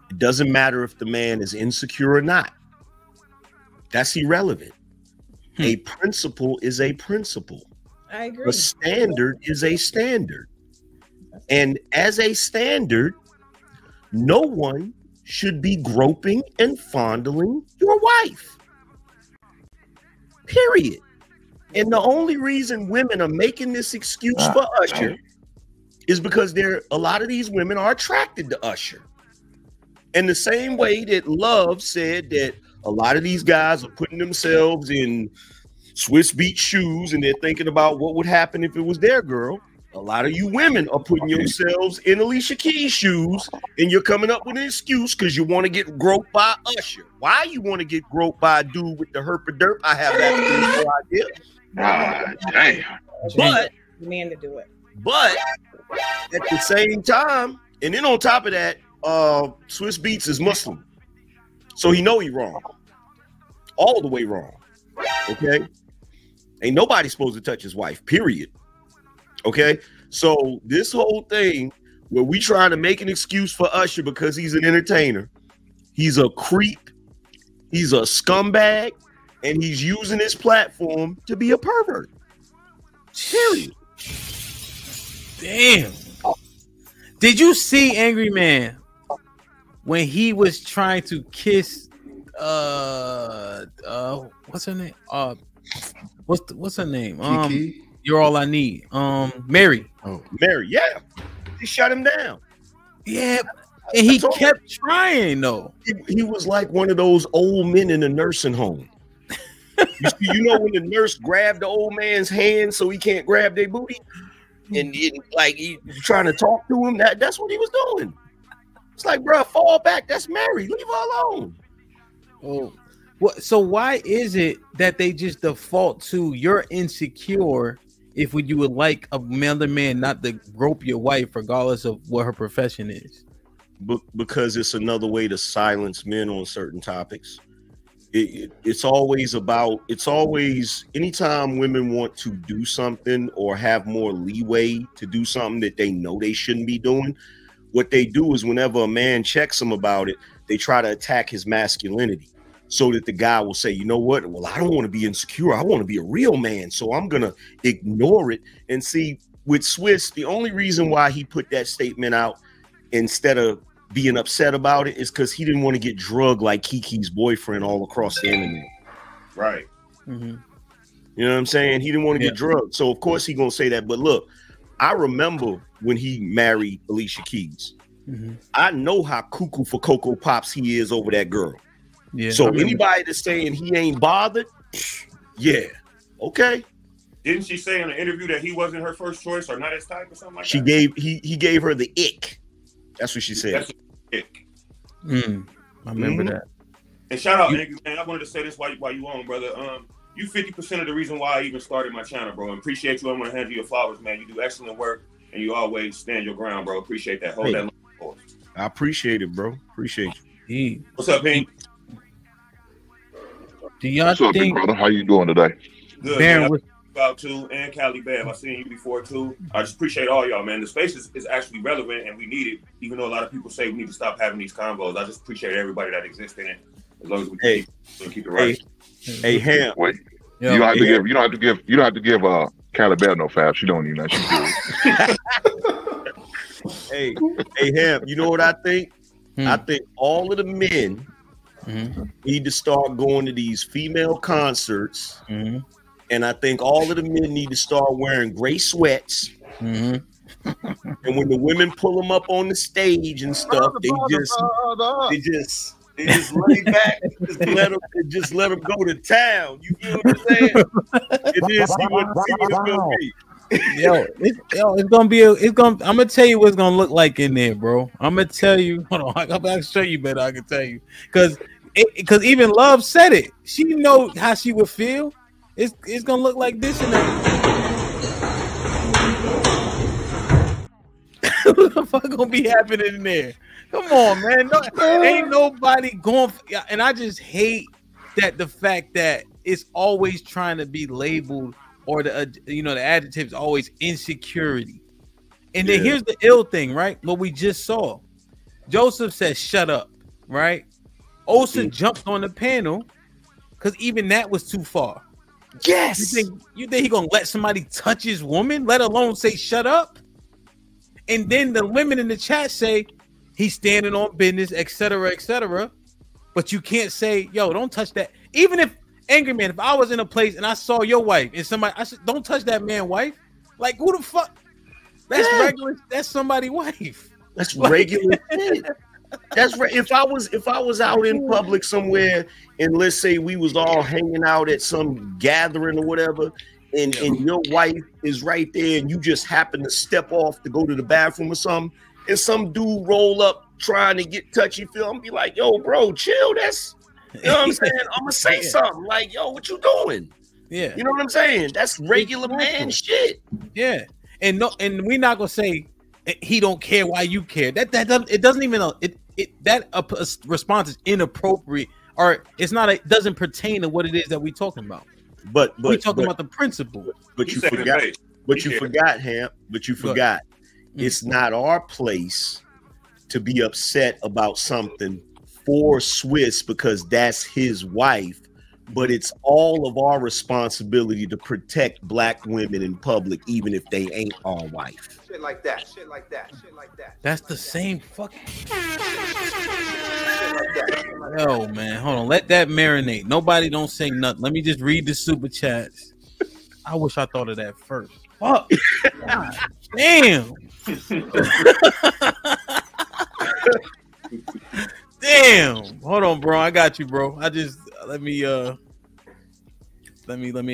it doesn't matter if the man is insecure or not. That's irrelevant. A principle is a principle. I agree. A standard is a standard. And as a standard, no one should be groping and fondling your wife. Period. And the only reason women are making this excuse for Usher is because a lot of these women are attracted to Usher. And the same way that Love said that a lot of these guys are putting themselves in Swiss Beats shoes and they're thinking about what would happen if it was their girl. A lot of you women are putting yourselves in Alicia Keys' shoes and you're coming up with an excuse because you want to get groped by Usher. Why you want to get groped by a dude with the herpaderp? I have absolutely no idea. Damn. But the man to do it. But at the same time, and then on top of that, Swiss Beats is Muslim. So he know he wrong. All the way wrong. Okay? Ain't nobody supposed to touch his wife, period. Okay? So this whole thing where we trying to make an excuse for Usher because he's an entertainer, he's a creep, he's a scumbag, and he's using his platform to be a pervert. Period. Damn. Did you see Angry Man when he was trying to kiss what's her name? What's her name? Kiki? You're All I Need. Mary. Oh, Mary, yeah. He shut him down. Yeah. And he kept trying though. He was like one of those old men in a nursing home. You know when the nurse grabbed the old man's hand so he can't grab their booty? And he trying to talk to him. That's what he was doing. It's like, bro, fall back. That's Mary. Leave her alone. Oh, so why is it that they just default to you're insecure if you would like another man not to grope your wife regardless of what her profession is? Because it's another way to silence men on certain topics. It's always anytime women want to do something or have more leeway to do something that they know they shouldn't be doing, what they do is whenever a man checks them about it, they try to attack his masculinity. so that the guy will say, you know what? Well, I don't want to be insecure. I want to be a real man. So I'm going to ignore it. And see, with Swiss, the only reason why he put that statement out instead of being upset about it is because he didn't want to get drugged like Kiki's boyfriend all across the internet. Right. You know what I'm saying? He didn't want to get drugged. So, of course, he's going to say that. But look, I remember when he married Alicia Keys. I know how cuckoo for Cocoa Pops he is over that girl. Yeah. So anybody that's saying he ain't bothered, yeah, okay. Didn't she say in an interview that he wasn't her first choice or not his type or something like She that? he gave her the ick. That's what she said. That's ick. I remember that. And shout out, Angry Man. I wanted to say this while you on, brother. You 50% of the reason why I even started my channel, bro. And appreciate you. I'm gonna hand you your flowers, man. You do excellent work, and you always stand your ground, bro. Appreciate that. Hold that line for us. I appreciate it, bro. Appreciate you. What's up, Pink? Do y'all What's up, big brother? How you doing today? Good, Baron, man. About too, and Cali Bev. I've seen you before too. I just appreciate all y'all, man. The space is actually relevant and we need it, even though a lot of people say we need to stop having these combos. I just appreciate everybody that exists in it, as long as we keep it right. Hey, Ham. Wait. You don't have to give Cali Bev no fab. She don't even know. She's good. Hey, Ham, you know what I think? I think all of the men need to start going to these female concerts. And I think all of the men need to start wearing gray sweats. And when the women pull them up on the stage and stuff, they just lay back and just let them go to town. You feel what I'm saying? And then see what it's gonna be. It's gonna be I'm gonna tell you what it's gonna look like in there, bro. I'm gonna tell you. Hold on, I can show you better. I can tell you because even Love said it. She know how she would feel. It's gonna look like this and that. What the fuck gonna be happening in there? Come on, man. Ain't nobody going. And I just hate that the fact that it's always trying to be labeled, or the adjective's always insecurity. And then here's the ill thing, right? What we just saw. Joseph said, "Shut up," right? Osa jumped on the panel because even that was too far. Yes. You think he gonna let somebody touch his woman, let alone say shut up? And then the women in the chat say he's standing on business, etc., etc. But you can't say, yo, don't touch that. Even if Angry Man, if I was in a place and I saw your wife and somebody, I said, don't touch that man's wife. Like, who the fuck? That's regular. That's somebody's wife. That's regular. That's right. If I was out in public somewhere, and let's say we was all hanging out at some gathering or whatever, and your wife is right there, and you just happen to step off to go to the bathroom or something, and some dude roll up trying to get touchy feel, I'm be like, yo, bro, chill. That's, you know what I'm saying? I'm gonna say something like, yo, what you doing? Yeah, you know what I'm saying? That's regular man shit. Yeah, and we're not gonna say he don't care why you care. That doesn't even response is inappropriate, or it's not. It doesn't pertain to what it is that we're talking about. But we're talking about the principle. But you forgot. But you forgot, Hamp. But you forgot. It's not our place to be upset about something for Swiss because that's his wife. But it's all of our responsibility to protect black women in public, even if they ain't our wife. Shit like that. Shit like that. Shit like that. That's the same fucking. Yo, man, hold on. Let that marinate. Nobody don't say nothing. Let me just read the super chats. I wish I thought of that first. Fuck. God, damn. Damn. Hold on, bro. I got you, bro. Let me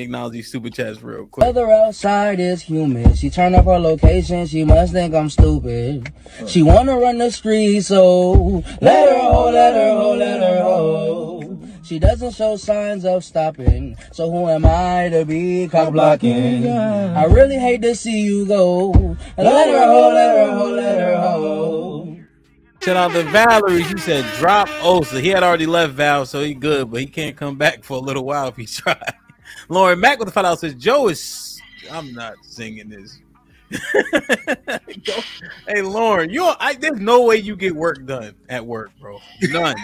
acknowledge these super chats real quick. Weather outside is humid. She turned up her location. She must think I'm stupid. She wanna run the street, so let her ho, let her ho, let her ho. She doesn't show signs of stopping, so who am I to be cock blocking? I really hate to see you go. Let her ho, let her ho, let her ho. Shout out to Valerie. She said drop Osa. He had already left Val, so he good, but he can't come back for a little while if he tried. Lauren Mack with the $5 says Joe is. I'm not singing this. Hey Lauren, there's no way you get work done at work, bro. None.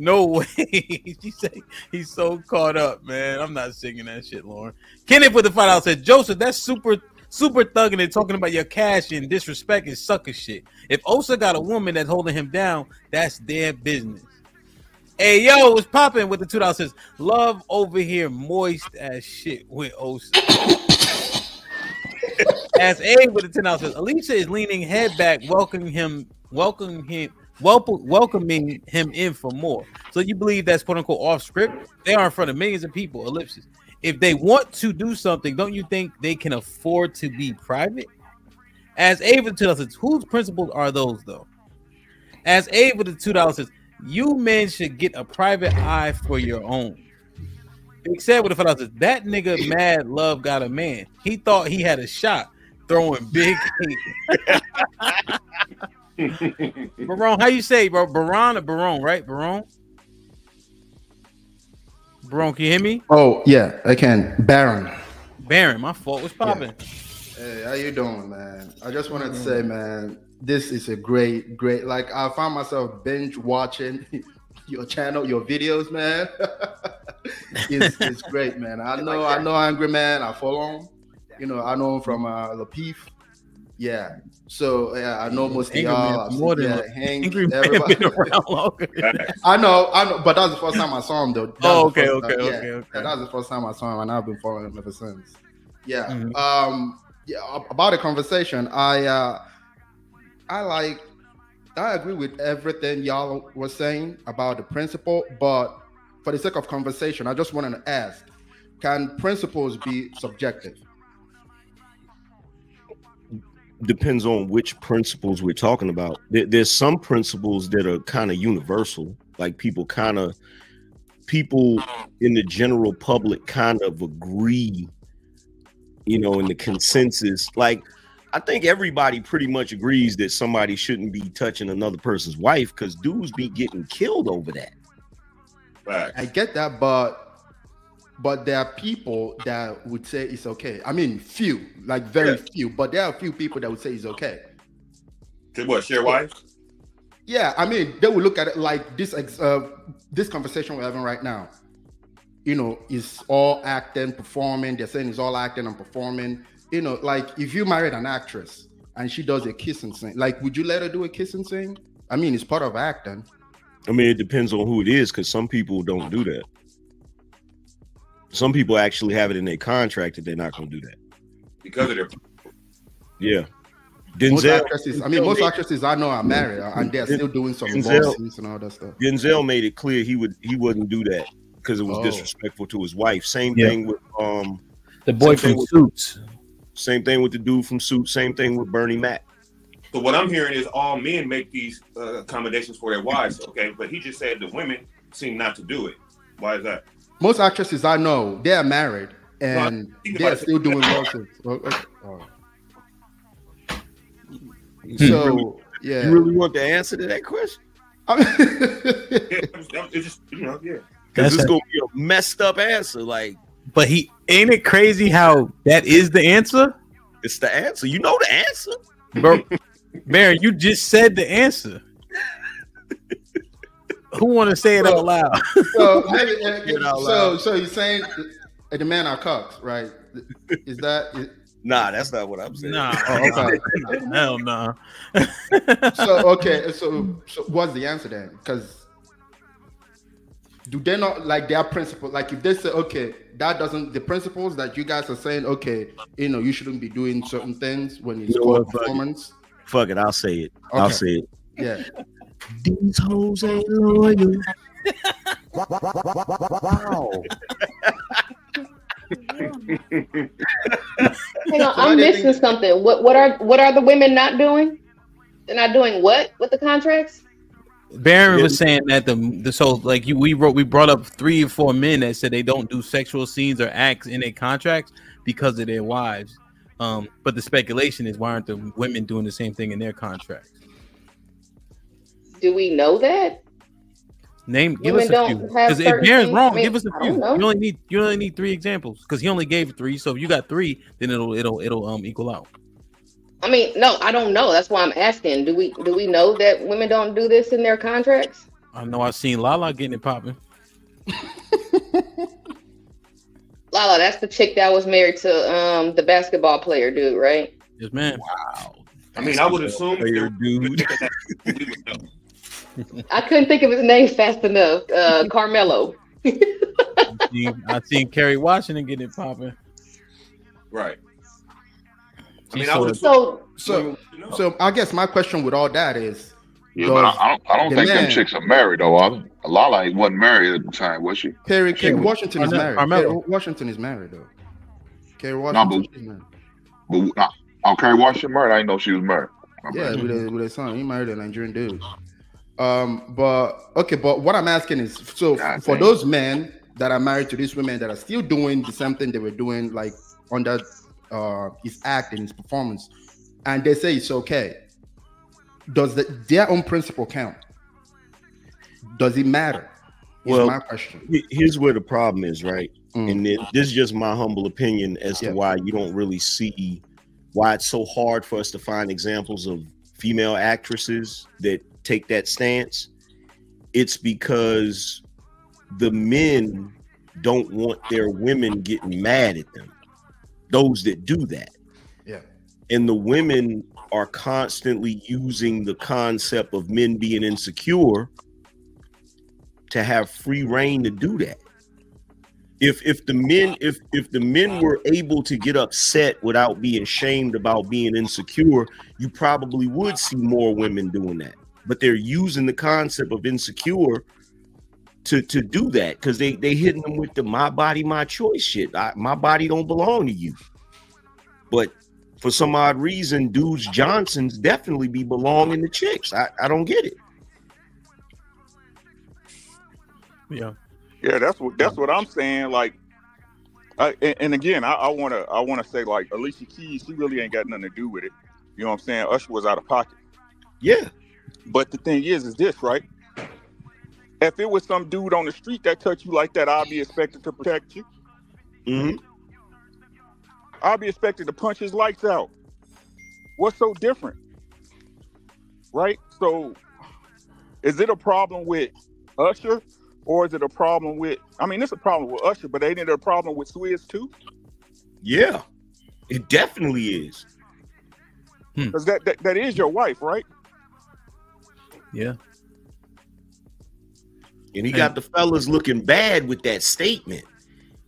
No way. She said he's so caught up, man. I'm not singing that shit, Lauren. Kenneth with the $5 said, Joseph, that's super thugging and talking about your cash and disrespect is sucker shit. If Osa got a woman that's holding him down, that's their business. Hey, yo, what's popping with the $2 says, love over here moist as shit with Osa. As A with the $10 says, Alicia is leaning head back, welcoming him in for more. So you believe that's quote unquote off script? They are in front of millions of people. Ellipsis. If they want to do something, don't you think they can afford to be private? As A with the $2 says, whose principles are those though? As A with the $2 says, you men should get a private eye for your own. Big said with the $5 says, that nigga mad love got a man. He thought he had a shot throwing big heat. Barone, how you say, bro? Baron or Barone, right? Barone? Barone, can you hear me? Oh, yeah, I can. Baron, my fault. What's popping? Yeah. Hey, how you doing, man? I just wanted to say, man, this is a great, like, I found myself binge watching your channel, your videos, man. it's great, man. I know Angry Man. I follow him. You know, I know him from Lapeef. Yeah. So yeah, I know most of y'all. More than Hank, everybody. I know, but that was the first time I saw him, though. Okay. That was the first time I saw him, and I've been following him ever since. Yeah. About the conversation, I agree with everything y'all were saying about the principle, but for the sake of conversation, I just wanted to ask: can principles be subjective? Depends on which principles we're talking about. There's some principles that are kind of universal, like people in the general public kind of agree, you know, in the consensus. Like, I think everybody pretty much agrees that somebody shouldn't be touching another person's wife because dudes be getting killed over that. Right. I get that, but there are people that would say it's okay. I mean, few, like very few, but there are a few people that would say it's okay. To what, share wives? Yeah, I mean, they will look at it like this conversation we're having right now. You know, it's all acting, performing. They're saying it's all acting and performing. You know, like if you married an actress and she does a kiss and sing, like, would you let her do a kiss and sing? I mean, it's part of acting. I mean, it depends on who it is, because some people don't do that. Some people actually have it in their contract that they're not going to do that because of their. Yeah, most actresses I know are married and they're still doing some lawsuits and all that stuff. Denzel made it clear he wouldn't do that because it was disrespectful to his wife. Same thing with the boy from Suits. Same thing with the dude from Suits. Same thing with Bernie Mac. So what I'm hearing is all men make these accommodations for their wives, okay? But he just said the women seem not to do it. Why is that? Most actresses I know, they are married and they're still doing lawsuits. So, yeah. You really want the answer to that question? It's just, you know, yeah. Because it's going to be a messed up answer. Like, but ain't it crazy how that is the answer? It's the answer. You know the answer. Bro, Baron, you just said the answer. Who want to say it out loud? So you're saying the men are cocks, right? Is that? Nah, that's not what I'm saying. Nah, okay. Hell no. So what's the answer then? Because do they not like their principles? Like if they say, okay, that doesn't, the principles that you guys are saying, okay, you know, you shouldn't be doing certain things when it's called performance. Fuck it, I'll say it. Okay. I'll say it. Yeah. These hoes ain't loyal. Wow. Hang on, I'm missing something. What are the women not doing? They're not doing what with the contracts? Baron was saying that we brought up 3 or 4 men that said they don't do sexual scenes or acts in their contracts because of their wives. But the speculation is, why aren't the women doing the same thing in their contracts? Do we know that? Give us a few. Because if Baron's wrong, give us a few. You only need 3 examples because he only gave 3. So if you got 3, then it'll equal out. I mean, no, I don't know. That's why I'm asking. Do we know that women don't do this in their contracts? I know I seen Lala getting it popping. Lala, that's the chick that was married to the basketball player dude, right? Yes, man. Wow. I mean, I would assume player dude. I couldn't think of his name fast enough. Carmelo. I seen Kerry Washington getting it popping. Right. I mean, I would so I guess my question with all that is, yeah, but I don't think them chicks are married though. Lala wasn't married at the time, was she? Kerry Washington is married. Carmelo. Kerry Washington is married though. Kerry Washington is married. Kerry Washington married. I didn't know she was married. Yeah, with a son. He married a Nigerian dude. But what I'm asking is, so for those men that are married to these women that are still doing the same thing they were doing, like under his act and his performance, and they say it's okay, does their own principle count? Does it matter? Is my question. Here's where the problem is, right? And this is just my humble opinion as to why you don't really see why it's so hard for us to find examples of female actresses that take that stance. It's because the men don't want their women getting mad at them, those that do that. Yeah. And the women are constantly using the concept of men being insecure to have free reign to do that. If the men were able to get upset without being shamed about being insecure, you probably would see more women doing that. But they're using the concept of insecure to do that because they hitting them with the my body, my choice shit. My body don't belong to you. But for some odd reason, dudes Johnsons definitely be belonging to chicks. I don't get it. Yeah. Yeah, that's what I'm saying. Like, and again, I wanna say, like, Alicia Keys, she really ain't got nothing to do with it. You know what I'm saying? Usher was out of pocket. Yeah. But the thing is this, right? If it was some dude on the street that touched you like that, I'd be expected to protect you. Mm-hmm. I'd be expected to punch his lights out. What's so different? Right? So, is it a problem with Usher? Or is it a problem with, I mean, it's a problem with Usher, but ain't it a problem with Swizz too? Yeah, it definitely is. Because that is your wife, right? Yeah. And he got the fellas looking bad with that statement.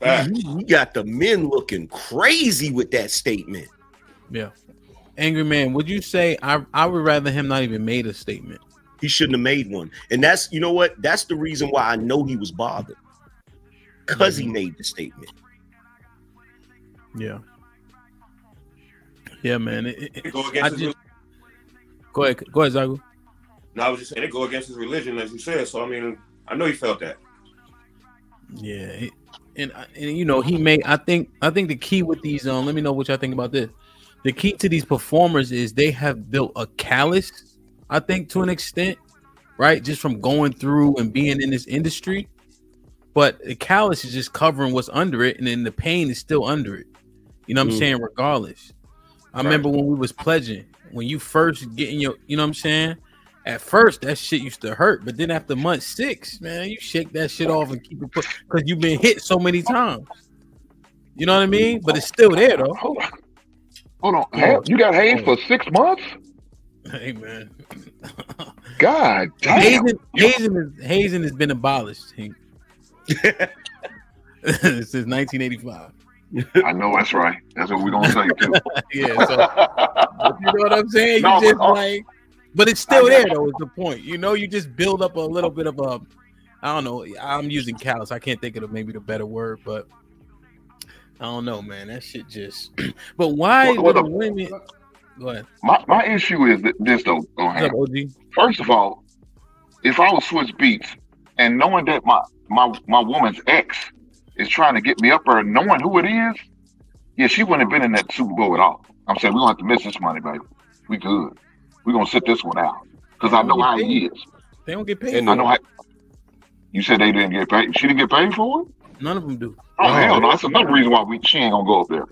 He got the men looking crazy with that statement. Yeah. Angry Man, would you say I would rather him not even made a statement? He shouldn't have made one. And that's, you know what? That's the reason why I know he was bothered. Because he made the statement. Yeah. Yeah, man. Go ahead, Zagu. No, I was just saying it go against his religion, as you said. So I mean, I know he felt that. Yeah, and you know, he made. I think the key with these. Let me know what y'all think about this. The key to these performers is they have built a callous, I think, to an extent, right? Just from going through and being in this industry. But the callus is just covering what's under it, and then the pain is still under it. You know what I'm saying? Regardless. I remember when we was pledging, when you first getting your, you know what I'm saying? At first, that shit used to hurt. But then after month 6, man, you shake that shit off and keep it put, because you've been hit so many times. You know what I mean? But it's still there, though. Hold on. You got hazed for 6 months? Hey, man. God damn. Hazing has been abolished. Since 1985. I know that's right. That's what we're gonna say too. Yeah, so you know what I'm saying? But it's still there though, is the point. You know, you just build up a little bit of a, I don't know, I'm using callous. I can't think of maybe the better word, but I don't know, man. That shit just but why would the women go ahead? My issue is this though. What's up, OG? First of all, if I was Swizz Beatz and knowing that my woman's ex is trying to get me up there, knowing who it is, yeah, she wouldn't have been in that Super Bowl at all. I'm saying we're gonna have to miss this money, baby. We good. We're gonna sit this one out because I know how he is. They don't get paid. I know how. You said they didn't get paid. She didn't get paid for it. None of them do. Oh hell no! That's another reason why she ain't gonna go up there.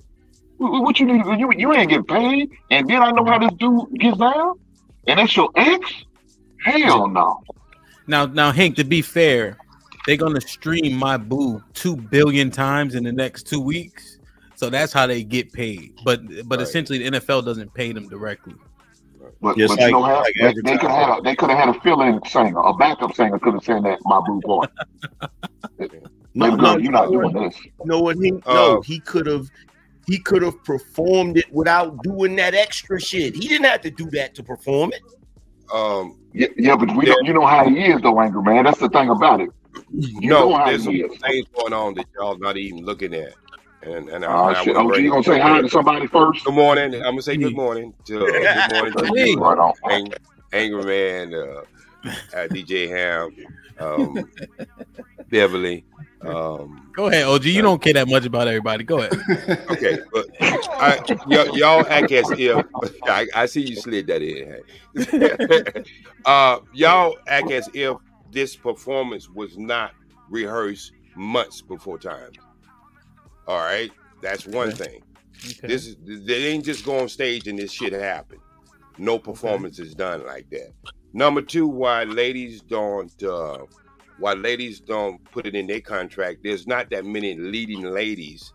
What you need? You ain't get paid, and then I know how this dude gets down, and that's your ex. Hell no. Now, Hank, to be fair, they're gonna stream my boo 2 billion times in the next 2 weeks, so that's how they get paid. But essentially, the NFL doesn't pay them directly. But you know how they could have had a fill-in singer, a backup singer could have sang that my boo part. No, you're not doing this. You know what? He could have performed it without doing that extra shit. He didn't have to do that to perform it. Yeah, but you know how he is though, Angry Man. That's the thing about it. There's some things going on that y'all not even looking at. And shit. Oh, you gonna say hi to somebody first? Good morning. I'm gonna say good morning to you. Right on. Angry Man, DJ Ham, Beverly. Go ahead, OG. You don't care that much about everybody. Go ahead. Okay, but y'all act as if I see you slid that in. Y'all act as if this performance was not rehearsed months before time. All right, that's one thing. Okay. They ain't just go on stage and this shit happen. No performance is done like that. Number two, why ladies don't put it in their contract? There's not that many leading ladies,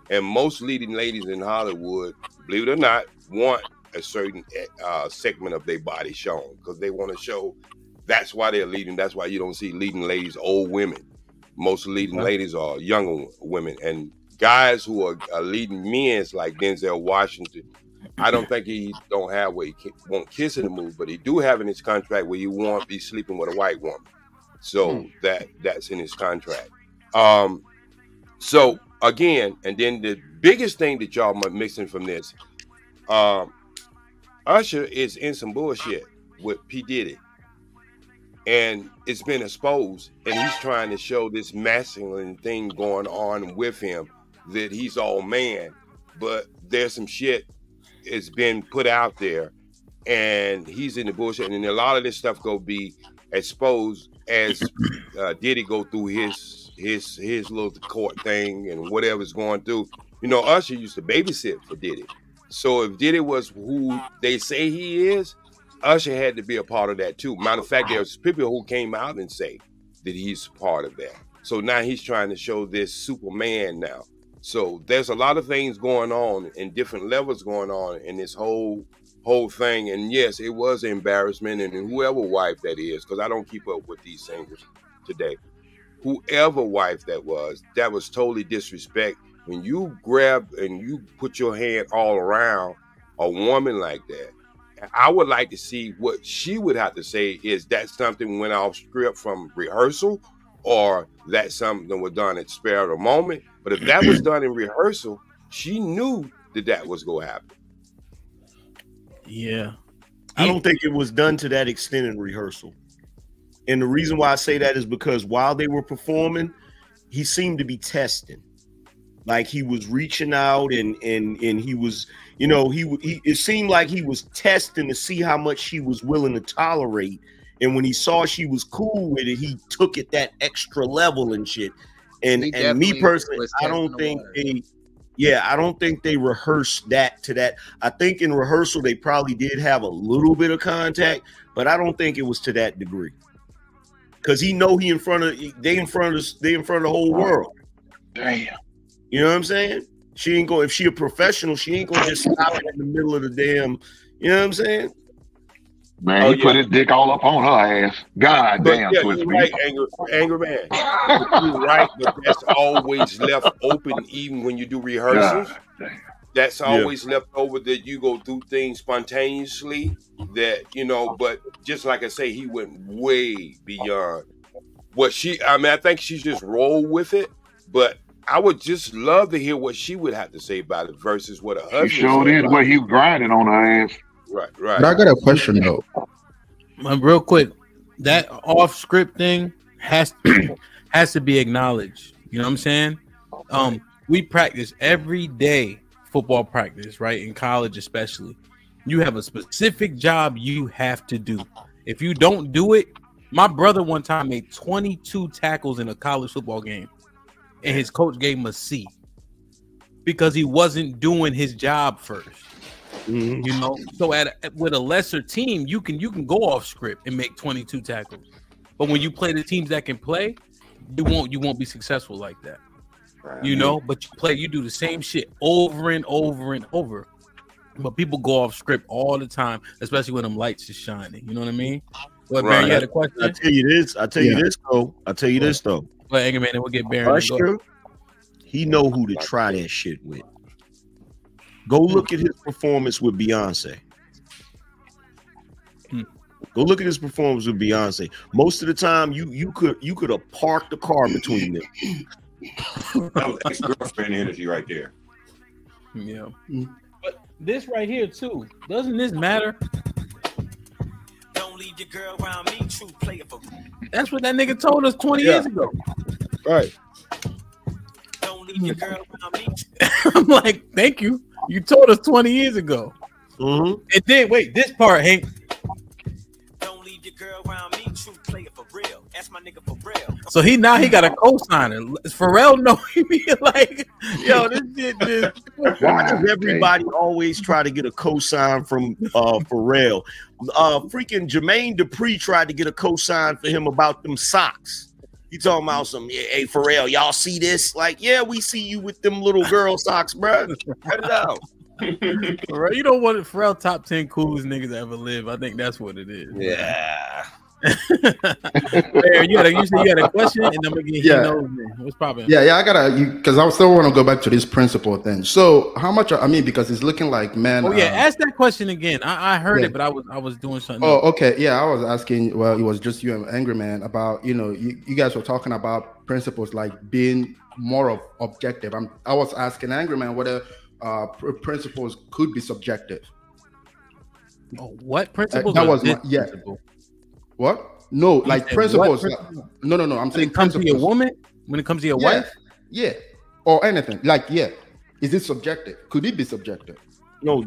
and most leading ladies in Hollywood, believe it or not, want a certain segment of their body shown because they want to show. That's why they're leading. That's why you don't see leading ladies, old women. Most leading ladies are younger women, and guys who are leading men's like Denzel Washington. I don't think he don't have where he won't kiss in the movie, but he do have in his contract where he won't be sleeping with a white woman. So that's in his contract. So again, and then the biggest thing that y'all are mixing from this, Usher is in some bullshit with P. Diddy. And it's been exposed, and he's trying to show this masculine thing going on with him, that he's all man, but there's some shit it's been put out there, and he's in the bullshit, and a lot of this stuff go be exposed as Diddy go through his little court thing and whatever's going through. You know, Usher used to babysit for Diddy, so if Diddy was who they say he is, Usher had to be a part of that too. Matter of fact, there's people who came out and say that he's part of that. So now he's trying to show this Superman now. So there's a lot of things going on and different levels going on in this whole thing. And yes, it was an embarrassment. And whoever wife that is, because I don't keep up with these singers today, whoever wife that was totally disrespect. When you grab and you put your hand all around a woman like that, I would like to see what she would have to say. Is that something went off script from rehearsal, or that something that was done at spare of the moment? But if that was done in rehearsal, she knew that was going to happen. Yeah. I don't think it was done to that extent in rehearsal. And the reason why I say that is because while they were performing, he seemed to be testing. Like he was reaching out and he was, you know, it seemed like he was testing to see how much she was willing to tolerate. And when he saw she was cool with it, he took it that extra level and shit. And me personally, I don't think they rehearsed that to that. I think in rehearsal they probably did have a little bit of contact, but I don't think it was to that degree. Because they in front of the whole world. Damn. You know what I'm saying? She ain't going, if she a professional, she ain't gonna just stop it in the middle of the damn, you know what I'm saying? Man, he put his dick all up on her ass. God damn, yeah, you're right, Angry Man. You're right, but that's always left open even when you do rehearsals. That's always left over that you go through things spontaneously that, you know, but just like I say, he went way beyond what I think she just rolled with it, but I would just love to hear what she would have to say about it versus what her husband She showed it where he was grinding on her ass. Right. But I got a question though. Real quick, that off script thing has to be acknowledged. You know what I'm saying? We practice every day, football practice, right? In college, especially. You have a specific job you have to do. If you don't do it, my brother one time made 22 tackles in a college football game, and his coach gave him a C because he wasn't doing his job first. Mm-hmm. You know, so with a lesser team, you can go off script and make 22 tackles. But when you play the teams that can play, you won't be successful like that. Right. You know, but you do the same shit over and over and over. But people go off script all the time, especially when them lights is shining. You know what I mean? But Right. man, you had a question. I tell you this. I tell you this though. But Angry Man, we'll get Baron. Usher, he know who to try that shit with. Go look at his performance with Beyonce. Go look at his performance with Beyonce. Most of the time, you could have parked the car between them. That was ex-girlfriend energy right there. Yeah. But this right here too, doesn't this matter? Don't leave your girl around me, true player for. That's what that nigga told us 20 years ago. Right. Don't leave your girl around me. I'm like, thank you. You told us 20 years ago. Mm-hmm. And then wait, this part, Hank. Don't leave your girl around me, true player for real. That's my nigga for real. So he got a co-signer. Pharrell know he be like, yo, this shit. Why does everybody always try to get a co-sign from Pharrell? Freaking Jermaine Dupri tried to get a co-sign for him about them socks. He talking about some, hey Pharrell, y'all see this? Like, yeah, we see you with them little girl socks, bro. Cut it out. Pharrell, you don't want Pharrell top 10 coolest niggas to ever live. I think that's what it is. Yeah. You had a question, and I'm gonna get what's popping. Yeah, I gotta because I still want to go back to this principle thing. So how much? I mean, because it's looking like man. Oh yeah, ask that question again. I heard it, but I was doing something. Oh, okay. Yeah, I was asking. Well, it was just you and Angry Man about you guys were talking about principles like being more of objective. I was asking Angry Man whether principles could be subjective. Oh, what principles? That was principle. What? No, like principles. No. I'm saying principles. To your woman, when it comes to your wife, yeah, or anything. Like, yeah, is it subjective? Could it be subjective? No,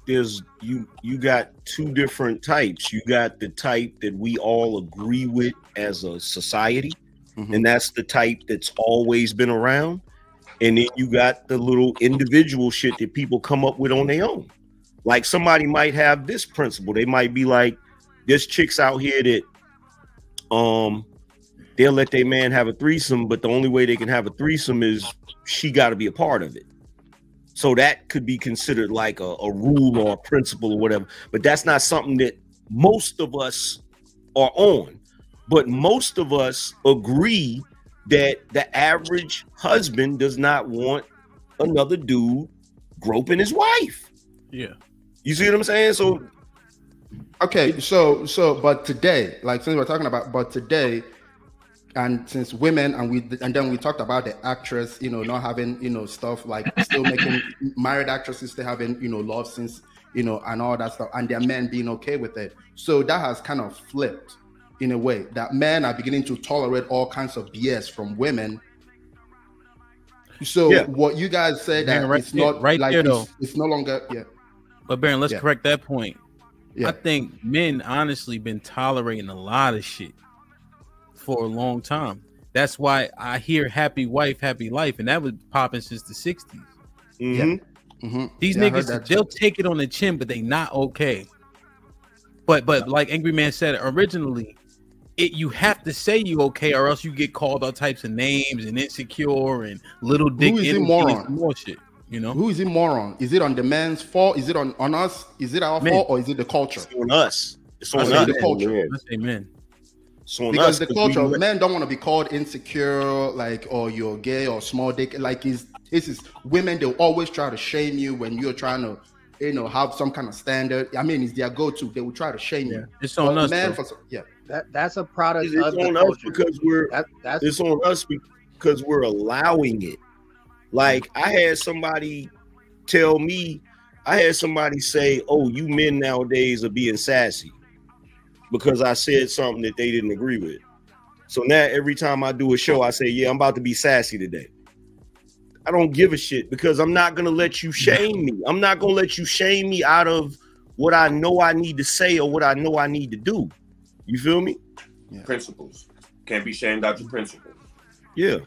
there's you got two different types. You got the type that we all agree with as a society, and that's the type that's always been around. And then you got the little individual shit that people come up with on their own. Like somebody might have this principle. They might be like, there's chicks out here that they'll let their man have a threesome, but the only way they can have a threesome is she got to be a part of it. So that could be considered like a rule or a principle or whatever. But that's not something that most of us are on. But most of us agree that the average husband does not want another dude groping his wife. Yeah. You see what I'm saying? So okay, but today, like since we're talking about, but today, and since women and then we talked about the actress, not having, stuff like still making married actresses still having, love scenes, and all that stuff, and their men being okay with it. So that has kind of flipped in a way that men are beginning to tolerate all kinds of BS from women. So what you guys say that it's not right like there, though. It's no longer But Baron, let's correct that point. I think men honestly been tolerating a lot of shit for a long time. That's why I hear happy wife, happy life, and that was popping since the 60s. These niggas, they'll take it on the chin, but they not okay. But like Angry Man said originally, you have to say you okay, or else you get called all types of names and insecure and little dick. Who is it moron? More shit. Who is it moron? Is it on the man's fault? Is it on us? Is it our fault, or is it the culture? It's on us. It's on us. The culture. Amen. Because the culture, men don't want to be called insecure, like, or you're gay or small dick. Like, this is women. They'll always try to shame you when you're trying to, have some kind of standard. I mean, it's their go-to. They will try to shame you. It's on us. That's a product of the culture. Because it's on us because we're allowing it. Like I had somebody say, "Oh, you men nowadays are being sassy," because I said something that they didn't agree with. So now every time I do a show, I say, "Yeah, I'm about to be sassy today." I don't give a shit because I'm not gonna let you shame me. I'm not gonna let you shame me out of what I know I need to say or what I know I need to do. You feel me? Yeah. Principles can't be shamed out your principles. Yeah.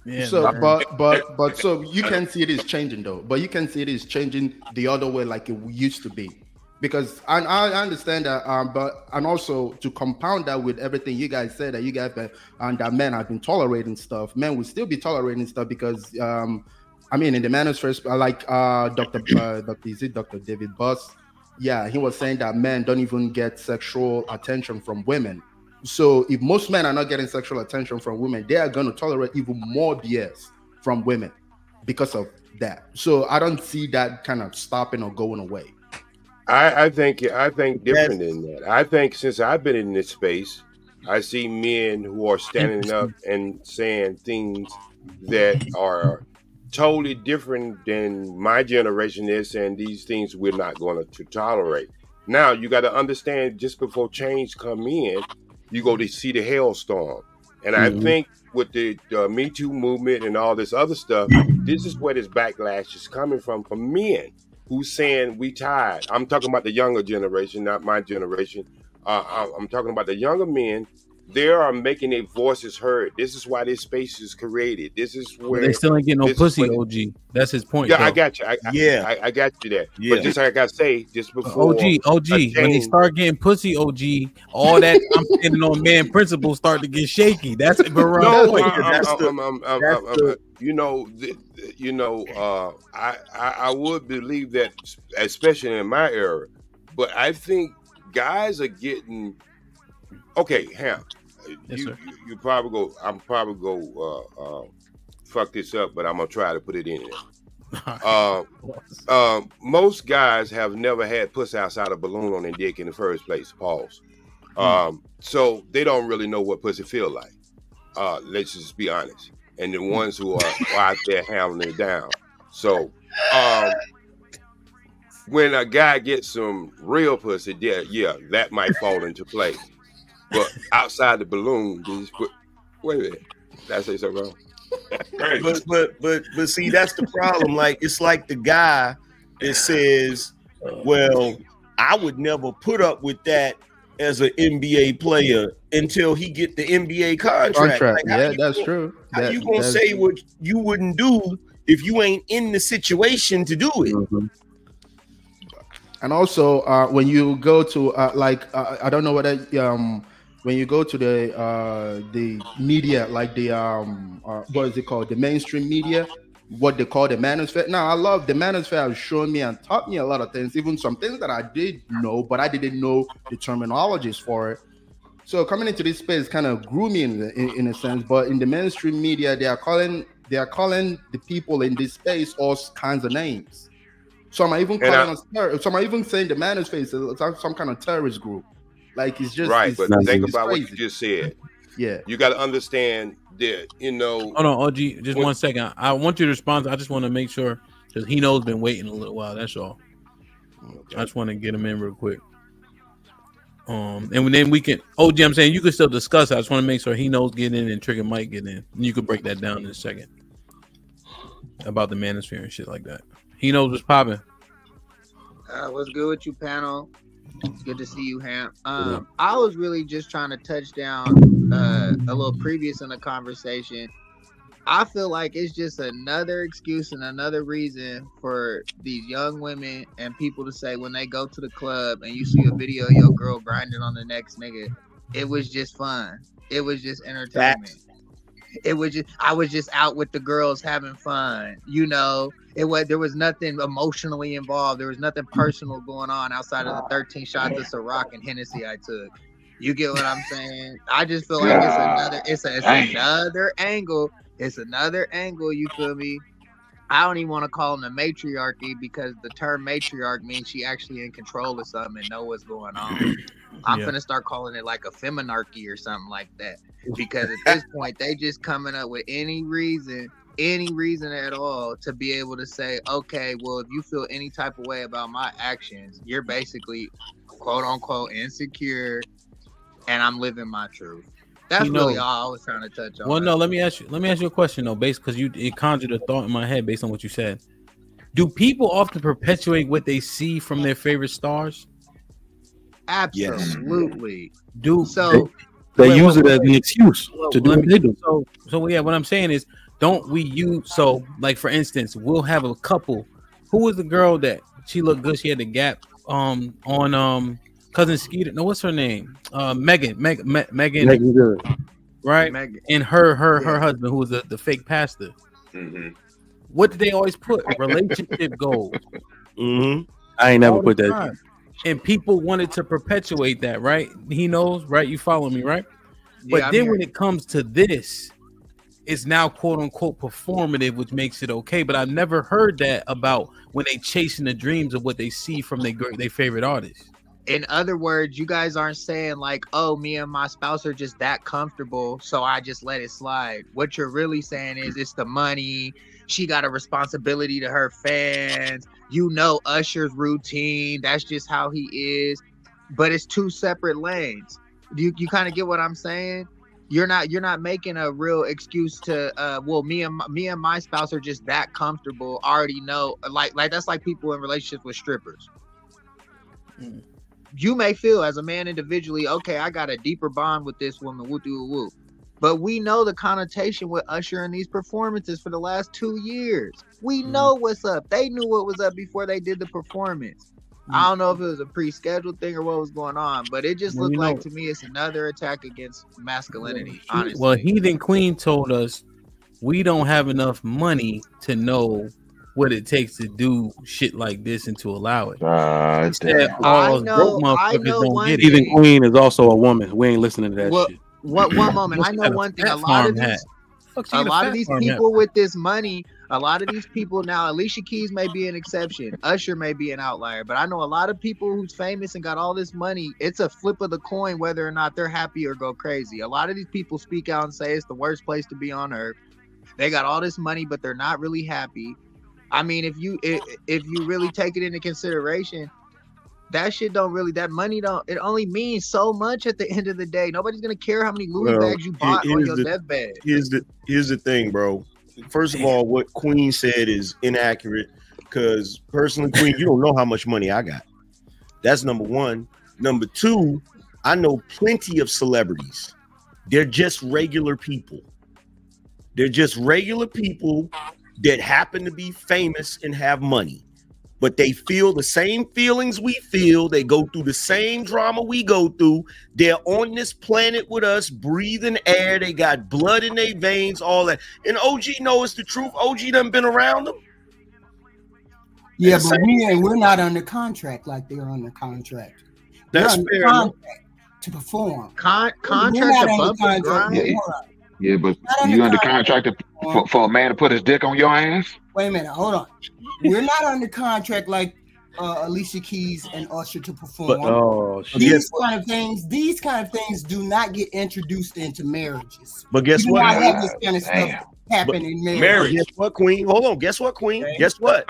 Yeah, so, but so you can see it is changing though. But you can see it is changing the other way, like it used to be. Because I understand that, but and also to compound that with everything you guys said, that you guys and that men have been tolerating stuff, men will still be tolerating stuff because I mean, in the manosphere, like Dr. David Buss, yeah, he was saying that men don't even get sexual attention from women. So if most men are not getting sexual attention from women, they are going to tolerate even more BS from women because of that. So I don't see that kind of stopping or going away. I think different than that. I think since I've been in this space, I see men who are standing up and saying things that are totally different than my generation is saying these things we're not going to tolerate. Now you got to understand, just before change come in, you go to see the hailstorm. And I think with the Me Too movement and all this other stuff, this is where this backlash is coming from men who's saying we tired. I'm talking about the younger generation, not my generation. I'm talking about the younger men. They are making their voices heard. This is why this space is created. This is where they still ain't getting no pussy. OG, that's his point. Yeah, though. I got you. I got you there. Yeah. But just like I got to say, just before OG, when they start getting pussy, OG, all that I'm standing on man principle start to get shaky. That's a I would believe that, especially in my era. But I think guys are getting. Okay, Ham, you probably go. I'm probably go fuck this up, but I'm gonna try to put it in there. Most guys have never had pussy outside a balloon on their dick in the first place. Pause. So they don't really know what pussy feel like. Let's just be honest. And the ones who are out there handling it down. So when a guy gets some real pussy, yeah, that might fall into place. But outside the balloon, just put. Wait a minute, did I say something wrong? But see, that's the problem. Like, it's like the guy that says, "Well, I would never put up with that as an NBA player until he get the NBA contract." Like, yeah, that's true. How you gonna say what you wouldn't do if you ain't in the situation to do it? Mm-hmm. And also, when you go to I don't know whether when you go to the media, like the what is it called, the mainstream media, what they call the manosphere. Now, I love the manosphere. Has shown me and taught me a lot of things, even some things that I did know, but I didn't know the terminologies for it. So coming into this space kind of grew me in a sense. But in the mainstream media, they are calling the people in this space all kinds of names. Some are even calling us. Some are even saying the manosphere is some kind of terrorist group. Like, it's just right. It's, but it's, think it's about crazy. what you just said. Yeah, you got to understand that. Hold on, OG, just 1 second. I want you to respond. I just want to make sure, because he knows been waiting a little while. That's all. Okay. I just want to get him in real quick. And then we can. OG, I'm saying you can still discuss. I just want to make sure he knows get in and Trigger might get in. You could break that down in a second about the manosphere and shit like that. He knows what's popping. What's good with you, panel? It's good to see you, Ham. I was really just trying to touch down a little previous in the conversation. I feel like it's just another excuse and another reason for these young women and people to say when they go to the club and you see a video of your girl grinding on the next nigga, it was just fun. It was just entertainment. It was just, I was just out with the girls having fun. You know, there was nothing emotionally involved. There was nothing personal going on outside of the 13 shots of Ciroc and Hennessy I took. You get what I'm saying? I just feel like it's another angle. It's another angle, you feel me? I don't even want to call them the matriarchy, because the term matriarch means she actually in control of something and know what's going on. I'm finna start calling it like a feminarchy or something like that. Because at this point, they just coming up with any reason at all to be able to say, okay, well, if you feel any type of way about my actions, you're basically quote unquote insecure, and I'm living my truth. That's really all I was trying to touch on. Well, no, let me ask you a question though, based because it conjured a thought in my head based on what you said. Do people often perpetuate what they see from their favorite stars? Absolutely. They use it as an excuse to do what they do. So yeah, what I'm saying is, don't we use, so like for instance, we'll have a couple. Who was the girl that she looked good? She had the Gap on Cousin Skeeter. No, what's her name? Megan Good. Right? Megan. And her husband, who was the fake pastor. Mm-hmm. What did they always put? Relationship goals. Mm-hmm. I ain't never All put the that. time. And people wanted to perpetuate that, right? He knows, right? You follow me, right? But Yeah, I'm then here. when it comes to this, it's now quote unquote performative, which makes it okay. But I've never heard that about when they chasing the dreams of what they see from their favorite artists. In other words, you guys aren't saying like, oh, me and my spouse are just that comfortable, so I just let it slide. What you're really saying is it's the money. She got a responsibility to her fans. You know Usher's routine. That's just how he is. But it's two separate lanes. You kind of get what I'm saying? You're not making a real excuse to well, me and my spouse are just that comfortable. Already know, like that's like people in relationships with strippers. You may feel as a man individually, okay, I got a deeper bond with this woman, woo. But we know the connotation with Usher and these performances for the last 2 years. We know what's up. They knew what was up before they did the performance. I don't know if it was a pre-scheduled thing or what was going on, but it just looked like to me it's another attack against masculinity, honestly. Well, Heathen Queen told us we don't have enough money to know what it takes to do shit like this and to allow it. I know one thing. Heathen Queen is also a woman. We ain't listening to that shit. One moment. I know one thing. A lot of these people with this money, a lot of these people now, Alicia Keys may be an exception. Usher may be an outlier. But I know a lot of people who's famous and got all this money. It's a flip of the coin whether or not they're happy or go crazy. A lot of these people speak out and say it's the worst place to be on earth. They got all this money, but they're not really happy. I mean, if you really take it into consideration, that shit that money it only means so much at the end of the day. Nobody's gonna care how many Louis bags you bought on your deathbed. Here's the thing, bro. First of all, what Queen said is inaccurate because personally, Queen, you don't know how much money I got. That's number one. Number two, I know plenty of celebrities. They're just regular people. They're just regular people that happen to be famous and have money, but they feel the same feelings we feel. They go through the same drama we go through. They're on this planet with us, breathing air. They got blood in their veins, all that. And OG knows the truth. OG done been around them. Yeah, but we're not under contract like they're under contract. That's fair enough. To perform. Contract to bump and grind. Yeah, but you under contract for a man to put his dick on your ass? Wait a minute, hold on. We're not under contract like Alicia Keys and Usher to perform. These kind of things do not get introduced into marriages. But guess you what? Not have this kind of stuff happen in marriage. Guess what, Queen? Hold on. Guess what, Queen? Okay. Guess what?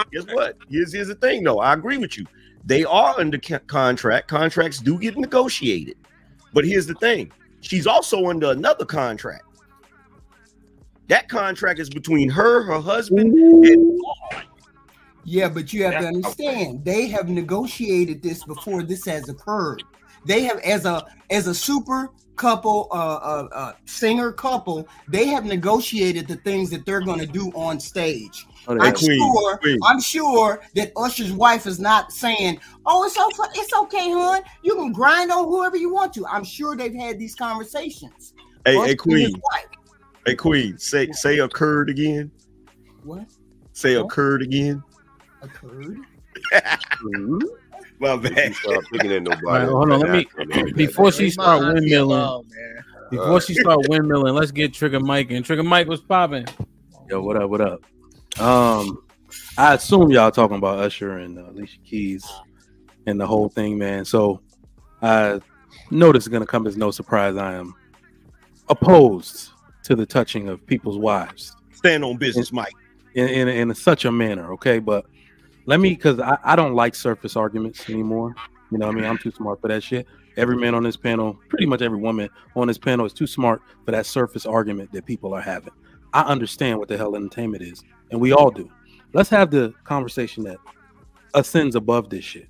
Here's the thing, though. I agree with you. They are under contract. Contracts do get negotiated. But here's the thing. She's also under another contract. That contract is between her husband, and God. Yeah, but you have to understand, they have negotiated this before this has occurred. They have, as a super couple, singer couple, they have negotiated the things that they're going to do on stage. I'm sure that Usher's wife is not saying, "Oh, it's okay, hon. You can grind on whoever you want to." I'm sure they've had these conversations. Hey, Queen. Hey, Queen, say occurred again. What? Say occurred again. Occurred? My bad. Picking at nobody. Right, hold on, let me before she start windmilling. Before she start windmilling, let's get Trigger Mike in. Trigger Mike, what's popping? Yo, what up? What up? I assume y'all talking about Usher and Alicia Keys and the whole thing, man. So I know this is gonna come as no surprise. I am opposed to the touching of people's wives. Stand on business, Mike. In such a manner, okay? But let me, because I don't like surface arguments anymore. You know what I mean? I'm too smart for that shit. Every man on this panel, pretty much every woman on this panel is too smart for that surface argument that people are having. I understand what the hell entertainment is, and we all do. Let's have the conversation that ascends above this shit.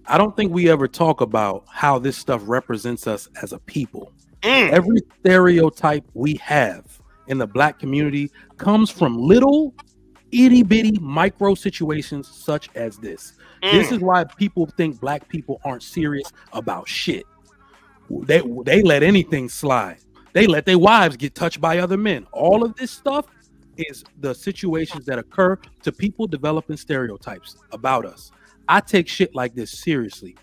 I don't think we ever talk about how this stuff represents us as a people. Every stereotype we have in the black community comes from little itty bitty micro situations such as this. This is why people think black people aren't serious about shit. They let anything slide. They let their wives get touched by other men. All of this stuff is the situations that occur to people developing stereotypes about us. I take shit like this seriously.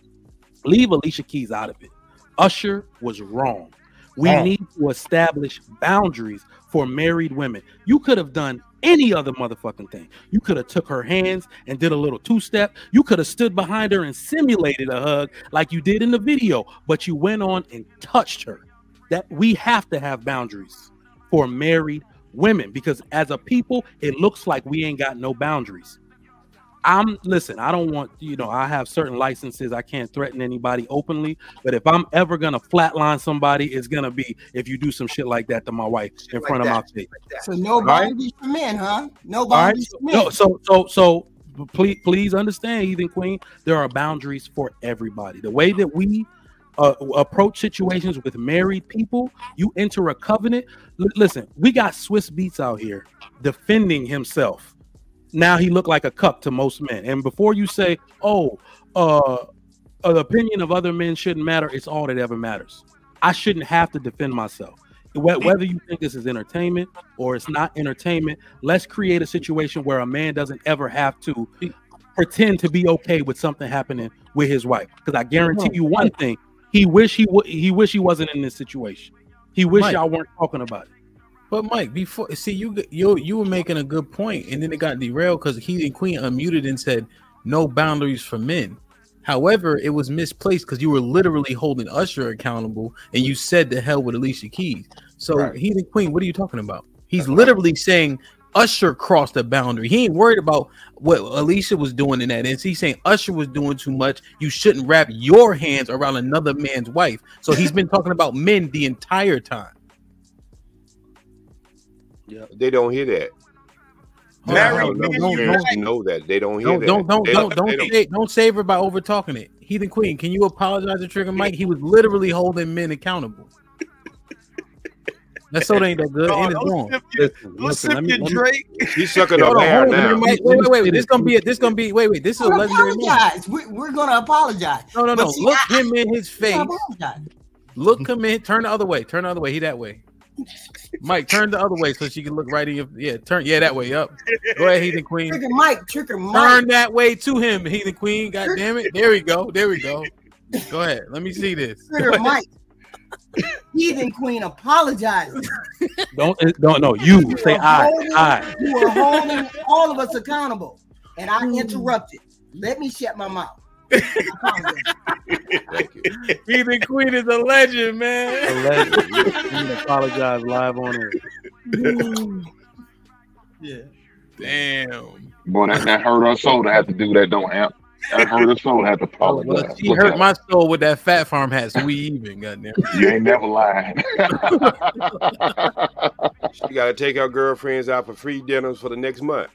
Leave Alicia Keys out of it. Usher was wrong. We need to establish boundaries for married women. You could have done any other motherfucking thing. You could have took her hands and did a little two-step. You could have stood behind her and simulated a hug like you did in the video, but you went on and touched her. That we have to have boundaries for married women, because as a people, it looks like we ain't got no boundaries. Listen, I don't want, I have certain licenses. I can't threaten anybody openly, but if I'm ever going to flatline somebody, it's going to be if you do some shit like that to my wife in front of my face. So no boundaries for men, huh? No boundaries for men. No, so please understand, Heathen Queen, there are boundaries for everybody. The way that we approach situations with married people, you enter a covenant. Listen, we got Swiss Beats out here defending himself. Now he looked like a cup to most men. And before you say, the opinion of other men shouldn't matter, it's all that ever matters. I shouldn't have to defend myself. Whether you think this is entertainment or it's not entertainment, let's create a situation where a man doesn't ever have to pretend to be okay with something happening with his wife. Because I guarantee you one thing, he wish he wasn't in this situation. He wish y'all weren't talking about it. But Mike, before you were making a good point, and then it got derailed because Heathen Queen unmuted and said no boundaries for men. However, it was misplaced because you were literally holding Usher accountable, and you said the hell with Alicia Keys. So Heathen Queen, what are you talking about? He's literally saying Usher crossed the boundary. He ain't worried about what Alicia was doing in that instance. He's saying Usher was doing too much. You shouldn't wrap your hands around another man's wife. So he's been talking about men the entire time. Yeah, they don't hear that. Know that they don't hear that. Don't save her by over talking it. Heathen Queen, can you apologize to Trigger Mike? He was literally holding men accountable. That soda ain't that good. And it's wrong. Listen, Drake. He's sucking up air now. Wait. This gonna be. Wait. This is a legendary moment. We're gonna apologize. No. Look him in his face. Look him in. Turn the other way. He that way. Mike, turn the other way so she can look right in your that way up. Go ahead, Heathen Queen. Trigger Mike. Turn that way to him, Heathen Queen. God damn it. There we go. Go ahead. Let me see this. Trigger Mike. Heathen Queen apologizes. Don't you say I. You are holding all of us accountable, and I interrupted. Let me shut my mouth. Thank you. Heathen Queen is a legend, man. A legend. You apologize live on air. Yeah. Damn. Boy, that hurt our soul to have to do that, don't have. That hurt her soul to have to apologize. Well, she hurt my soul with that Fat Farm hat, so we even, goddamn. You ain't never lied. She got to take her girlfriends out for free dinners for the next month.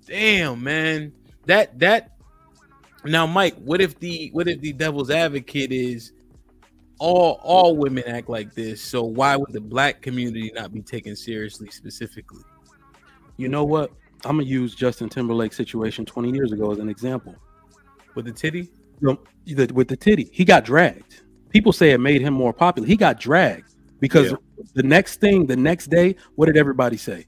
Damn, man. That now, Mike, what if the devil's advocate is all women act like this? So why would the black community not be taken seriously specifically? You know what? I'm gonna use Justin Timberlake's situation 20 years ago as an example. With the titty? With the titty. He got dragged. People say it made him more popular. He got dragged because the next day, what did everybody say?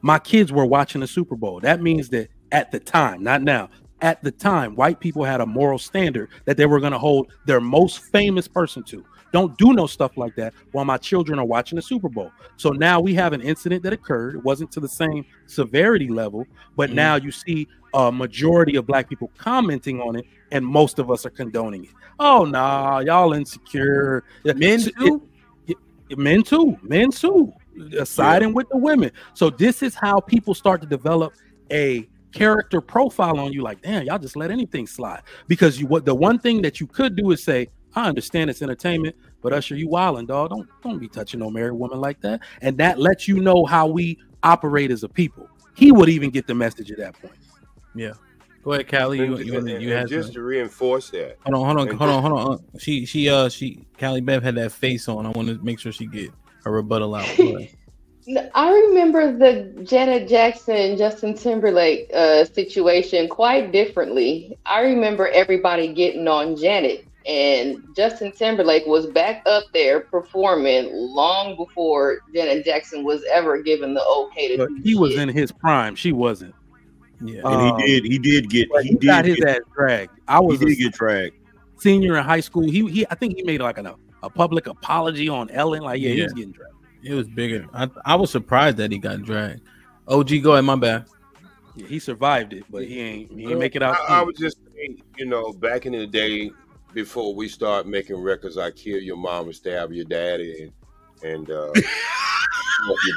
My kids were watching the Super Bowl. That means that at the time, not now, at the time, white people had a moral standard that they were going to hold their most famous person to. Don't do no stuff like that while my children are watching the Super Bowl. So now we have an incident that occurred. It wasn't to the same severity level, but now you see a majority of black people commenting on it, and most of us are condoning it. Oh, nah, y'all insecure. Men too? Men too. Siding with the women. So this is how people start to develop a character profile on you. Like, damn, y'all just let anything slide. Because the one thing that you could do is say, I understand it's entertainment, but Usher, you wildin', dog. Don't be touching no married woman like that. And that lets you know how we operate as a people. He would even get the message at that point. Yeah. Go ahead, Callie. You had just to reinforce that. Hold on. She Callie Bev had that face on. I want to make sure she get her rebuttal out. I remember the Janet Jackson, Justin Timberlake situation quite differently. I remember everybody getting on Janet, and Justin Timberlake was back up there performing long before Janet Jackson was ever given the okay to But do he was shit. in his prime. She wasn't. Yeah, and he did get got his ass dragged. I was he did get dragged. Senior in high school. He I think he made like a public apology on Ellen. Like, he was getting dragged. It was bigger. I was surprised that he got dragged. OG, go ahead, my bad. Yeah, he survived it, but he ain't make it out. I was just saying, back in the day, before we start making records, I kill your mom and stab your daddy and your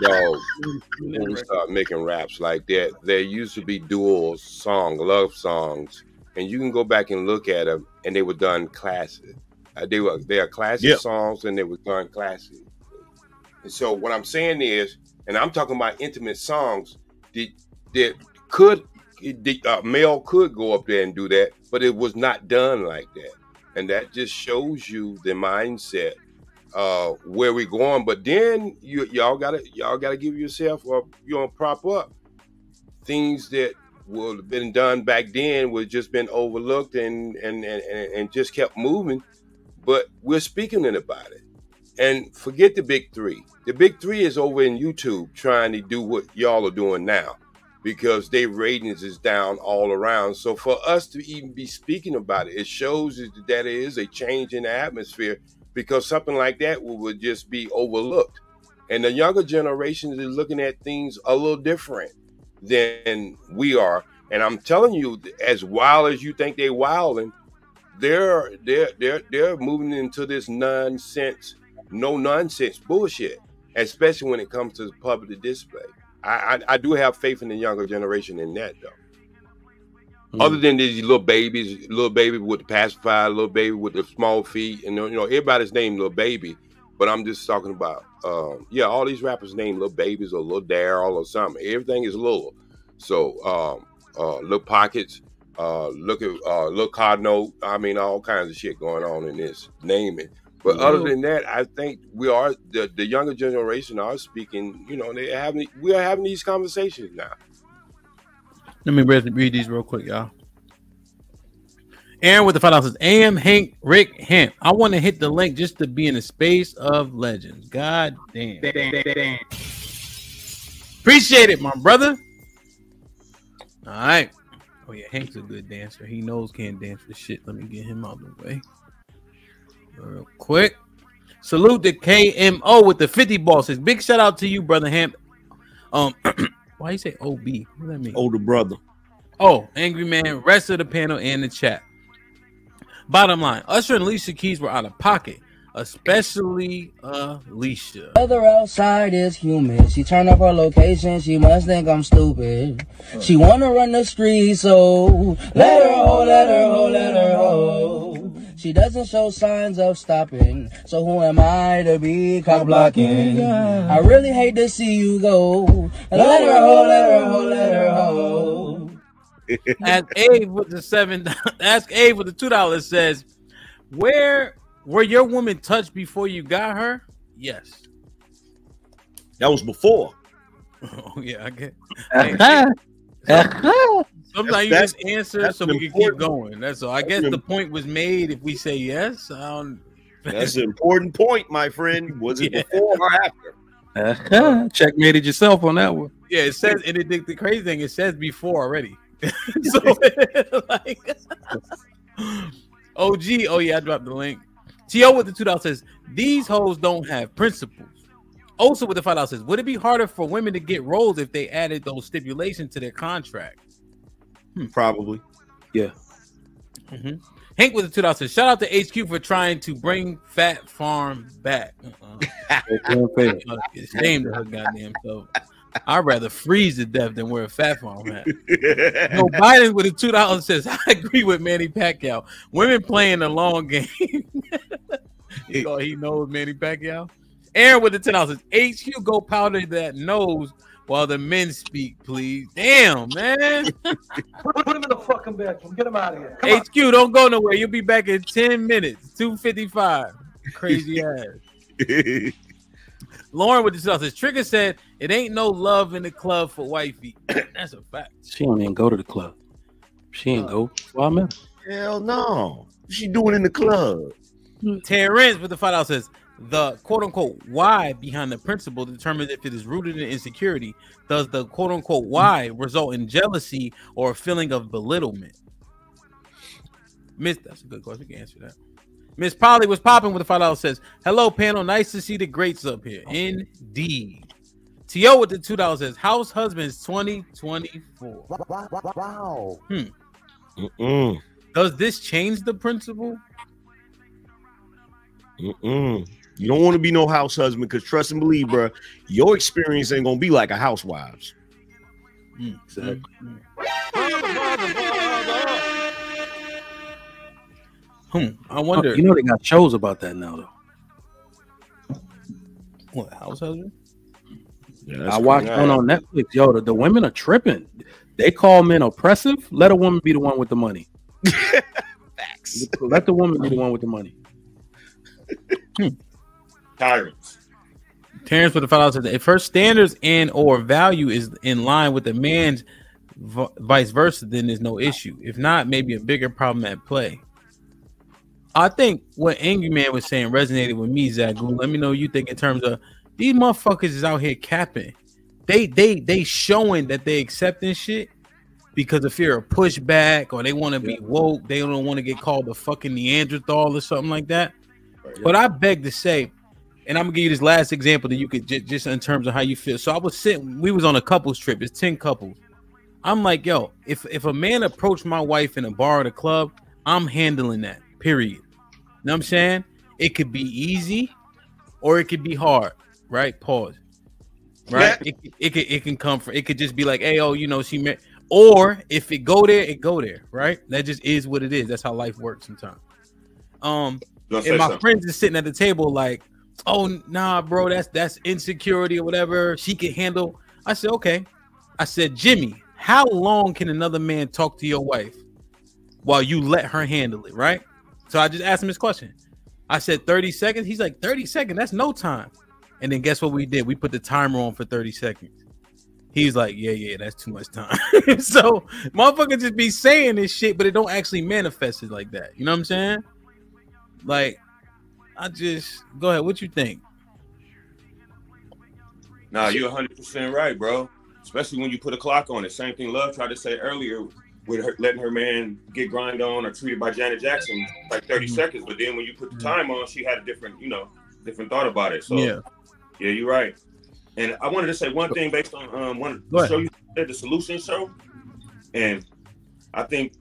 dog. When we start making raps like that, there used to be dual love songs, and you can go back and look at them, and they were done classic. They are classic songs, and they were done classic. And so what I'm saying is, and I'm talking about intimate songs, that male could go up there and do that, but it was not done like that. And that just shows you the mindset where we're going. But then y'all gotta give yourself prop up. Things that would have been done back then would just been overlooked and just kept moving. But we're speaking about it. And forget the big three. The big three is over in YouTube trying to do what y'all are doing now, because their ratings is down all around. So for us to even be speaking about it, it shows that there is a change in the atmosphere, because something like that would just be overlooked. And the younger generation is looking at things a little different than we are. And I'm telling you, as wild as you think they're wilding, they're moving into this no nonsense bullshit, especially when it comes to public display. I do have faith in the younger generation in that, though. Other than these little baby with the pacifier, little baby with the small feet, and everybody's named Little Baby, but I'm just talking about all these rappers named Little Babies or Little Daryl or something. Everything is little. So Little Pockets, look at Little Cardinal. I mean, all kinds of shit going on in this naming. But other than that, I think we are the younger generation are speaking. We are having these conversations now. Let me read these real quick, y'all. Aaron with the $5 says, AM Hank Rick Hemp. I want to hit the link just to be in the space of legends. God damn. Appreciate it, my brother. All right. Oh yeah, Hank's a good dancer. He knows can't dance for shit. Let me get him out of the way. Real quick. Salute to KMO with the 50 ball. Says big shout out to you, brother Hamp. Why you say OB? What does that mean? Older brother. Oh, Angry Man, rest of the panel and the chat. Bottom line, Usher and Alicia Keys were out of pocket, especially Alicia. Weather outside is humid. She turned up her location. She must think I'm stupid. She wanna run the street, so let her ho, let her ho, let her ho. She doesn't show signs of stopping, so who am I to be cock blocking? I really hate to see you go. Let her ho, let her ho, let her ho. Ask Abe with the $2 says, where were your women touched before you got her? Yes. That was before. Oh yeah, I get. Sometimes you just answer so we can keep going. That's all. I guess the point was made if we say yes. That's an important point, my friend. Was it before or after? Checkmated yourself on that one. Yeah, it says, and the crazy thing, it says before already. So, like, OG, oh yeah, I dropped the link. T.O. with the $2 says, these hoes don't have principles. Also with the $5 says, would it be harder for women to get roles if they added those stipulations to their contract? Probably. Yeah. Mm-hmm. Hank with the $2 says, shout out to HQ for trying to bring Fat Farm back. Ashamed of her goddamn self. I'd rather freeze to death than wear a Fat Farm hat. No, Biden with the $2 says, I agree with Manny Pacquiao. Women playing the long game. He knows Manny Pacquiao. Aaron with the $10 says, HQ go powder that nose while the men speak, please. Damn, man. Put him in the fucking bedroom. Get him out of here. Come HQ, don't go nowhere. You'll be back in 10 minutes. 2:55. Crazy ass. Lauren with the stuff says Trigger said it ain't no love in the club for wifey. That's a fact. She don't even go to the club. She ain't go. Well, I met her. Hell no. What she doing in the club? Terrence with the $5 says the quote unquote why behind the principle determines if it is rooted in insecurity. Does the quote unquote why result in jealousy or a feeling of belittlement? That's a good question. We can answer that. Miss Polly was popping with the $5 says, hello, panel. Nice to see the greats up here. Indeed. T.O. with the $2 says, house husbands 2024. Wow. Does this change the principle? You don't want to be no house husband because trust and believe, bro, your experience ain't going to be like a housewife's. Exactly. I wonder. You know they got shows about that now, though. What, house husband? Yeah, I watched one on Netflix. Yo, the women are tripping. They call men oppressive. Let a woman be the one with the money. Facts. Let the woman be the one with the money. Tyrants. Terrence with the $5 says if her standards and or value is in line with the man's, vice versa, then there's no issue. If not, maybe a bigger problem at play. I think what Angry Man was saying resonated with me, Zagu. Let me know what you think in terms of these motherfuckers is out here capping. They showing that they accepting shit because of fear of pushback or they want to be woke. They don't want to get called a fucking Neanderthal or something like that. But I beg to say, and I'm gonna give you this last example that you could just in terms of how you feel. So I was sitting, we was on a couples trip. It's 10 couples. I'm like, yo, if a man approached my wife in a bar or a club, I'm handling that. Period. You know what I'm saying? It could be easy or it could be hard, right? Pause. Right? Yeah. It can come from, it could just be like, hey, oh, you know, she met, or if it go there, right? That just is what it is. That's how life works sometimes. And my friends is sitting at the table like, oh nah, bro, that's insecurity or whatever. She can handle. I said, okay. I said, Jimmy, how long can another man talk to your wife while you let her handle it, right? So I just asked him this question. I said 30 seconds. He's like, 30 seconds? That's no time. And then guess what we did? We put the timer on for 30 seconds. He's like, yeah, that's too much time. So motherfuckers just be saying this shit, but it don't actually manifest it like that. You know what I'm saying? Like, go ahead. What you think? Nah, you're 100% right, bro. Especially when you put a clock on it. Same thing Love tried to say earlier with her letting her man get grind on or treated by Janet Jackson like 30 seconds. But then when you put the time on, she had a different thought about it. So yeah, you're right. And I wanted to say one thing based on one show you said, the Solution Show. And I think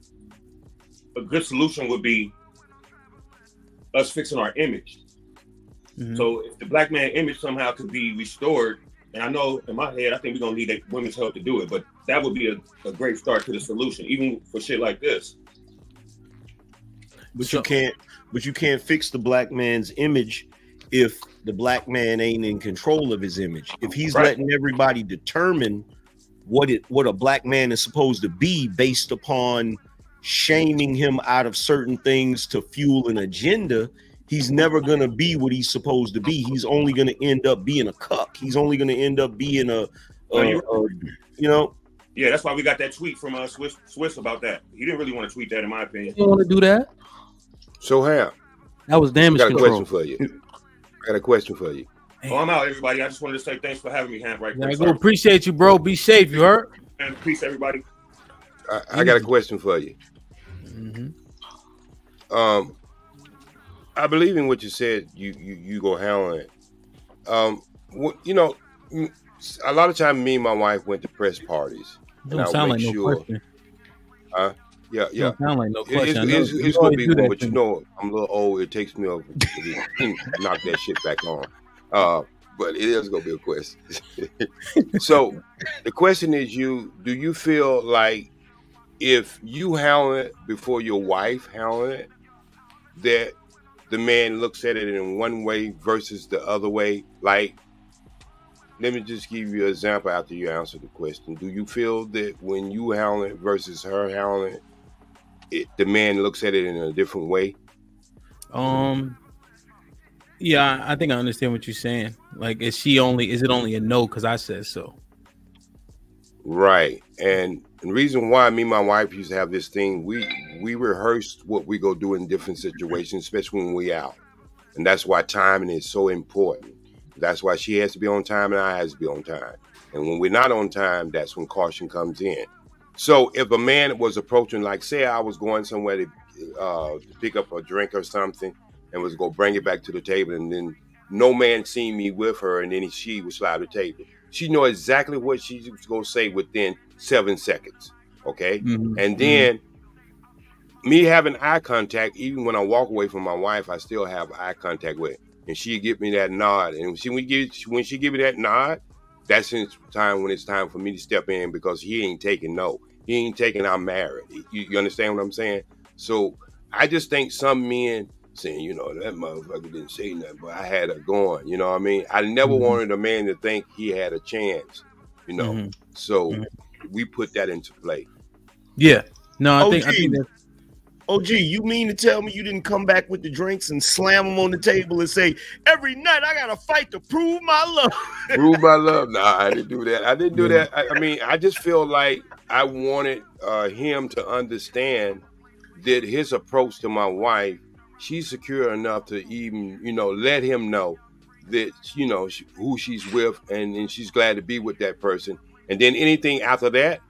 a good solution would be us fixing our image. So if the black man image somehow could be restored, and I know in my head, I think we're gonna need women's help to do it, but that would be a great start to the solution, even for shit like this. But you can't fix the black man's image if the black man ain't in control of his image. If he's letting everybody determine what a black man is supposed to be based upon shaming him out of certain things to fuel an agenda, he's never going to be what he's supposed to be. He's only going to end up being a cuck. He's only going to end up being Yeah, that's why we got that tweet from Swiss about that. He didn't really want to tweet that, in my opinion. You don't want to do that? So how? That was damage control. I got a question for you. Oh, I'm out, everybody. I just wanted to say thanks for having me, Ham, right there. I appreciate you, bro. Be safe, you heard? And peace, everybody. I got a question for you. I believe in what you said. You go handle it. A lot of times, me and my wife went to press parties. Don't sound like no question. Yeah. Don't sound like no question. It's gonna be one, but you know, I'm a little old. It takes me over to knock that shit back on. But it is gonna be a question. So the question is, do you feel like if you handle it before your wife handle it, that the man looks at it in one way versus the other way? Like, let me just give you an example after you answer the question. Do you feel that when you handle it versus her handling it, the man looks at it in a different way? Yeah, I think I understand what you're saying. Like, is it only a no because I said so? Right. And the reason why me and my wife used to have this thing, we rehearsed what we go do in different situations, especially when we out. And that's why timing is so important. That's why she has to be on time and I has to be on time. And when we're not on time, that's when caution comes in. So if a man was approaching, like say I was going somewhere to pick up a drink or something and was going to bring it back to the table, and then no man seen me with her, and then she would slide the table. She know exactly what she's going to say within 7 seconds. Okay. Mm-hmm. And then me having eye contact, even when I walk away from my wife, I still have eye contact with her. And she give me that nod. And when she give me that nod, that's in time when it's time for me to step in, because he ain't taking no. He ain't taking I'm married. You understand what I'm saying? So I just think some men saying, you know, that motherfucker didn't say nothing, but I had her going. You know what I mean? I never wanted a man to think he had a chance, you know. So we put that into play. Yeah. No, I think that's... OG, you mean to tell me you didn't come back with the drinks and slam them on the table and say, every night I got to fight to prove my love? Prove my love? Nah, I didn't do that. I didn't do that. I mean, I just feel like I wanted him to understand that his approach to my wife, she's secure enough to even, you know, let him know that, you know, who she's with, and she's glad to be with that person. And then anything after that,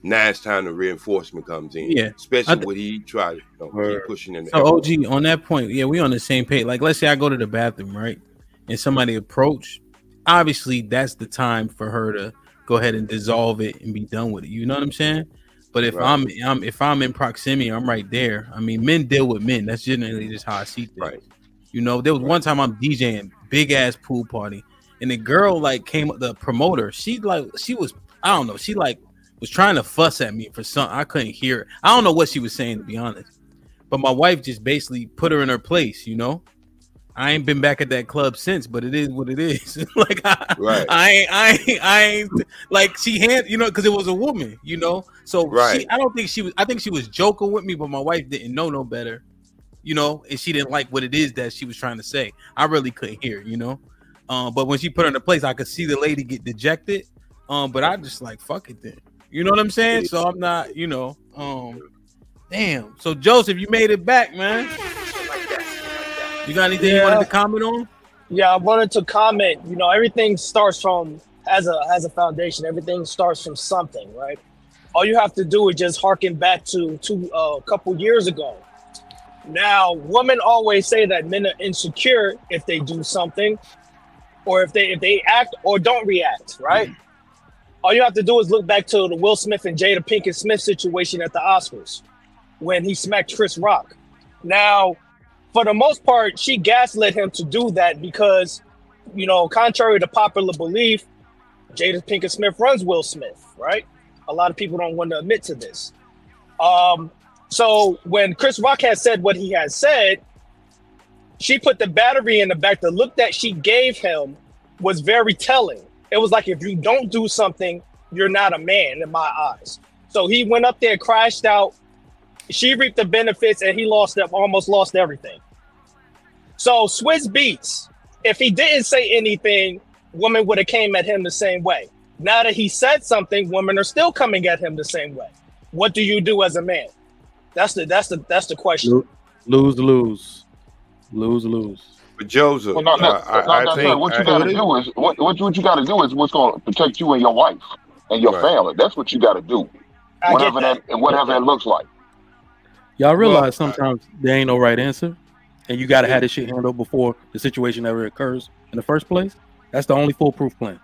now it's time the reinforcement comes in. Yeah. Especially when he tried to keep pushing in. So OG, on that point, yeah, we on the same page. Like, let's say I go to the bathroom, right? And somebody approach, obviously that's the time for her to go ahead and dissolve it and be done with it. You know what I'm saying? But if I'm in proximity, I'm right there. I mean, men deal with men. That's generally just how I see things. Right. You know, there was one time I'm DJing big ass pool party, and the girl like came, the promoter, she was, I don't know, she like was trying to fuss at me for something. I couldn't hear it. I don't know what she was saying, to be honest. But my wife just basically put her in her place, you know. I ain't been back at that club since, but it is what it is. Like I ain't like she had, you know, because it was a woman, you know. So I think she was joking with me, but my wife didn't know no better, you know, and she didn't like what it is that she was trying to say. I really couldn't hear, you know. But when she put her in her place, I could see the lady get dejected. But I just like fuck it then. You know what I'm saying? So I'm not, you know, damn. So Joseph, you made it back, man. You got anything you wanted to comment on? Yeah, I wanted to comment. You know, everything starts from as a foundation. Everything starts from something, right? All you have to do is just harken back to a couple years ago. Now, women always say that men are insecure if they do something, or if they act or don't react, right? All you have to do is look back to the Will Smith and Jada Pinkett Smith situation at the Oscars when he smacked Chris Rock. Now, for the most part, she gaslit him to do that because, you know, contrary to popular belief, Jada Pinkett Smith runs Will Smith, right? A lot of people don't want to admit to this. So when Chris Rock had said what he had said, she put the battery in the back. The look that she gave him was very telling. It was like, if you don't do something, you're not a man in my eyes. So he went up there, crashed out. She reaped the benefits, and he almost lost everything. So Swizz Beatz, if he didn't say anything, women would have came at him the same way. Now that he said something, women are still coming at him the same way. What do you do as a man? That's the question. Lose. But Joseph, Well, I think what you got to do is what you got to do is what's going to protect you and your wife and your family. That's what you got to do. Whatever that looks like. Y'all realize sometimes there ain't no right answer, and you got to have this shit handled before the situation ever occurs in the first place. That's the only foolproof plan.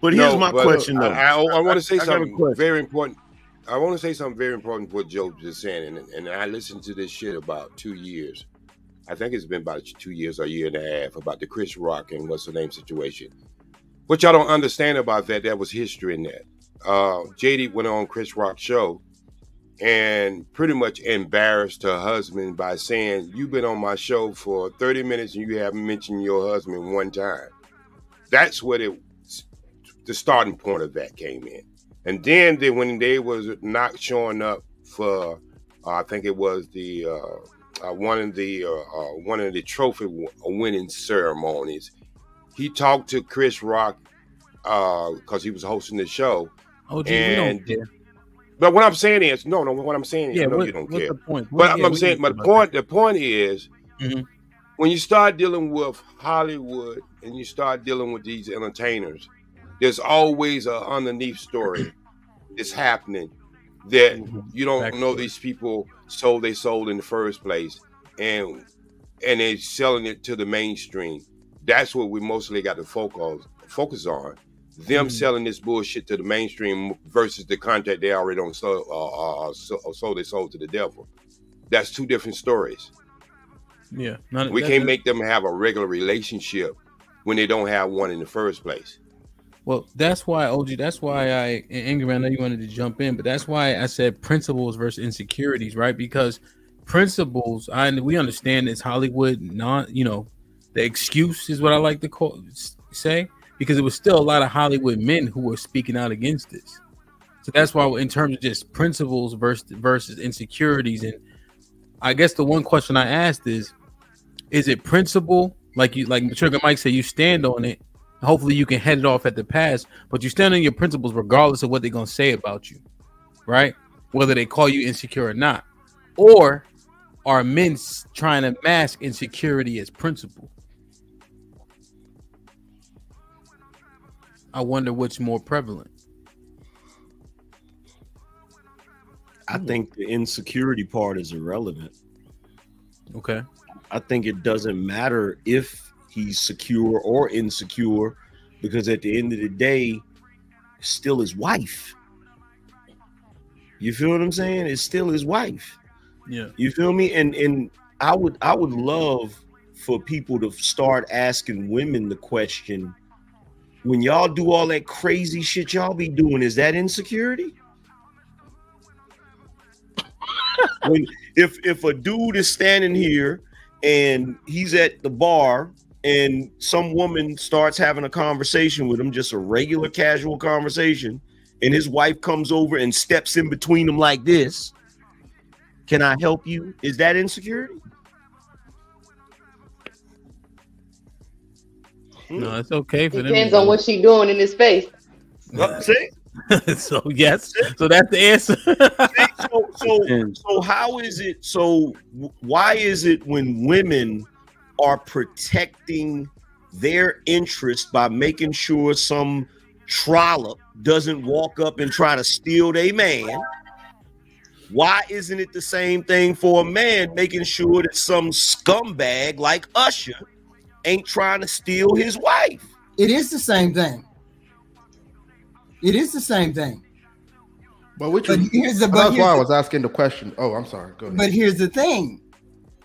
But here's my question, though. I want to say something very important. I want to say something very important to what Joe just saying, and I listened to this shit about 2 years. I think it's been about 2 years or a year and a half about the Chris Rock and what's the name situation. What y'all don't understand about that was history in that. JD went on Chris Rock's show and pretty much embarrassed her husband by saying, you've been on my show for 30 minutes and you haven't mentioned your husband one time. That's what the starting point of that came in. And then when they was not showing up for, I think it was the one of the trophy winning ceremonies. He talked to Chris Rock because he was hosting the show. Oh, gee, we don't care. But what I'm saying is, no. What I'm saying is, Yeah, I know what, you don't what's care. the point? But Yeah, I'm saying, but the point is, Mhm. when you start dealing with Hollywood and you start dealing with these entertainers, there's always an underneath story that's happening that you don't know these people sold in the first place, and they're selling it to the mainstream. That's what we mostly got to focus on. Them selling this bullshit to the mainstream versus the content they already don't sold to the devil. That's two different stories. Yeah, We can't make them have a regular relationship when they don't have one in the first place. Well, that's why, OG, that's why and Ingrid, I know you wanted to jump in, but that's why I said principles versus insecurities, right? Because principles, we understand it's Hollywood, the excuse is what I like to say, because it was still a lot of Hollywood men who were speaking out against this. So that's why, in terms of just principles versus insecurities, and I guess the one question I asked is it principle, like Sugar Mike said, you stand on it. Hopefully you can head it off at the pass, but you stand on your principles regardless of what they're going to say about you, right? Whether they call you insecure or not. Or are men trying to mask insecurity as principle? I wonder what's more prevalent. I think the insecurity part is irrelevant. Okay. I think it doesn't matter if he's secure or insecure, because at the end of the day, it's still his wife. You feel what I'm saying? It's still his wife. Yeah. You feel me? And I would love for people to start asking women the question, when y'all do all that crazy shit y'all be doing, is that insecurity? If a dude is standing here and he's at the bar and some woman starts having a conversation with him, just a regular casual conversation, and his wife comes over and steps in between them like this, can I help you? Is that insecurity? No, it's okay for them. Depends on what she's doing in his face. So yes, so that's the answer. So how is it? So why is it when women are protecting their interest by making sure some trollop doesn't walk up and try to steal their man, why isn't it the same thing for a man making sure that some scumbag like Usher ain't trying to steal his wife? It is the same thing. It is the same thing. But that's why I was asking the question. Oh, I'm sorry. Go ahead. But here's the thing.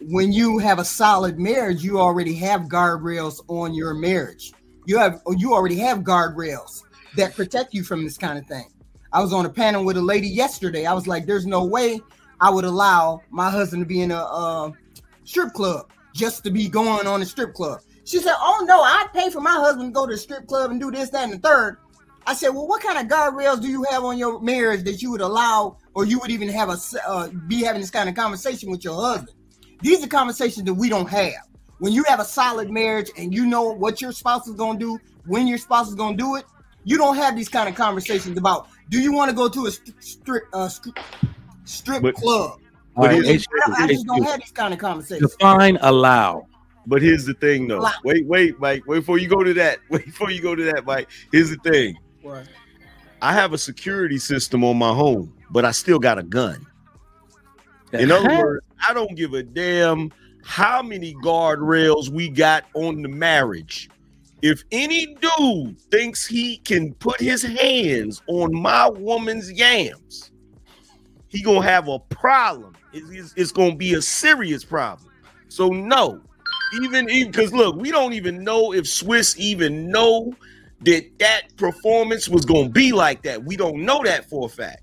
When you have a solid marriage, you already have guardrails on your marriage. You already have guardrails that protect you from this kind of thing. I was on a panel with a lady yesterday. I was like, there's no way I would allow my husband to be in a strip club just to be going on a strip club. She said, oh no, I'd pay for my husband to go to the strip club and do this, that, and the third. I said, well, what kind of guardrails do you have on your marriage that you would allow, or you would even have be having this kind of conversation with your husband? These are conversations that we don't have. When you have a solid marriage and you know what your spouse is going to do, when your spouse is going to do it, you don't have these kind of conversations about, do you want to go to a strip club? I just don't have these kind of conversations. Define allow. But here's the thing, though. Wait, Mike. Wait before you go to that. Mike. Here's the thing. What? I have a security system on my home, but I still got a gun. In other words, I don't give a damn how many guardrails we got on the marriage. If any dude thinks he can put his hands on my woman's yams, he gonna have a problem. It's gonna be a serious problem. So no, even because look, we don't even know if Swiss even know that performance was gonna be like that. We don't know that for a fact.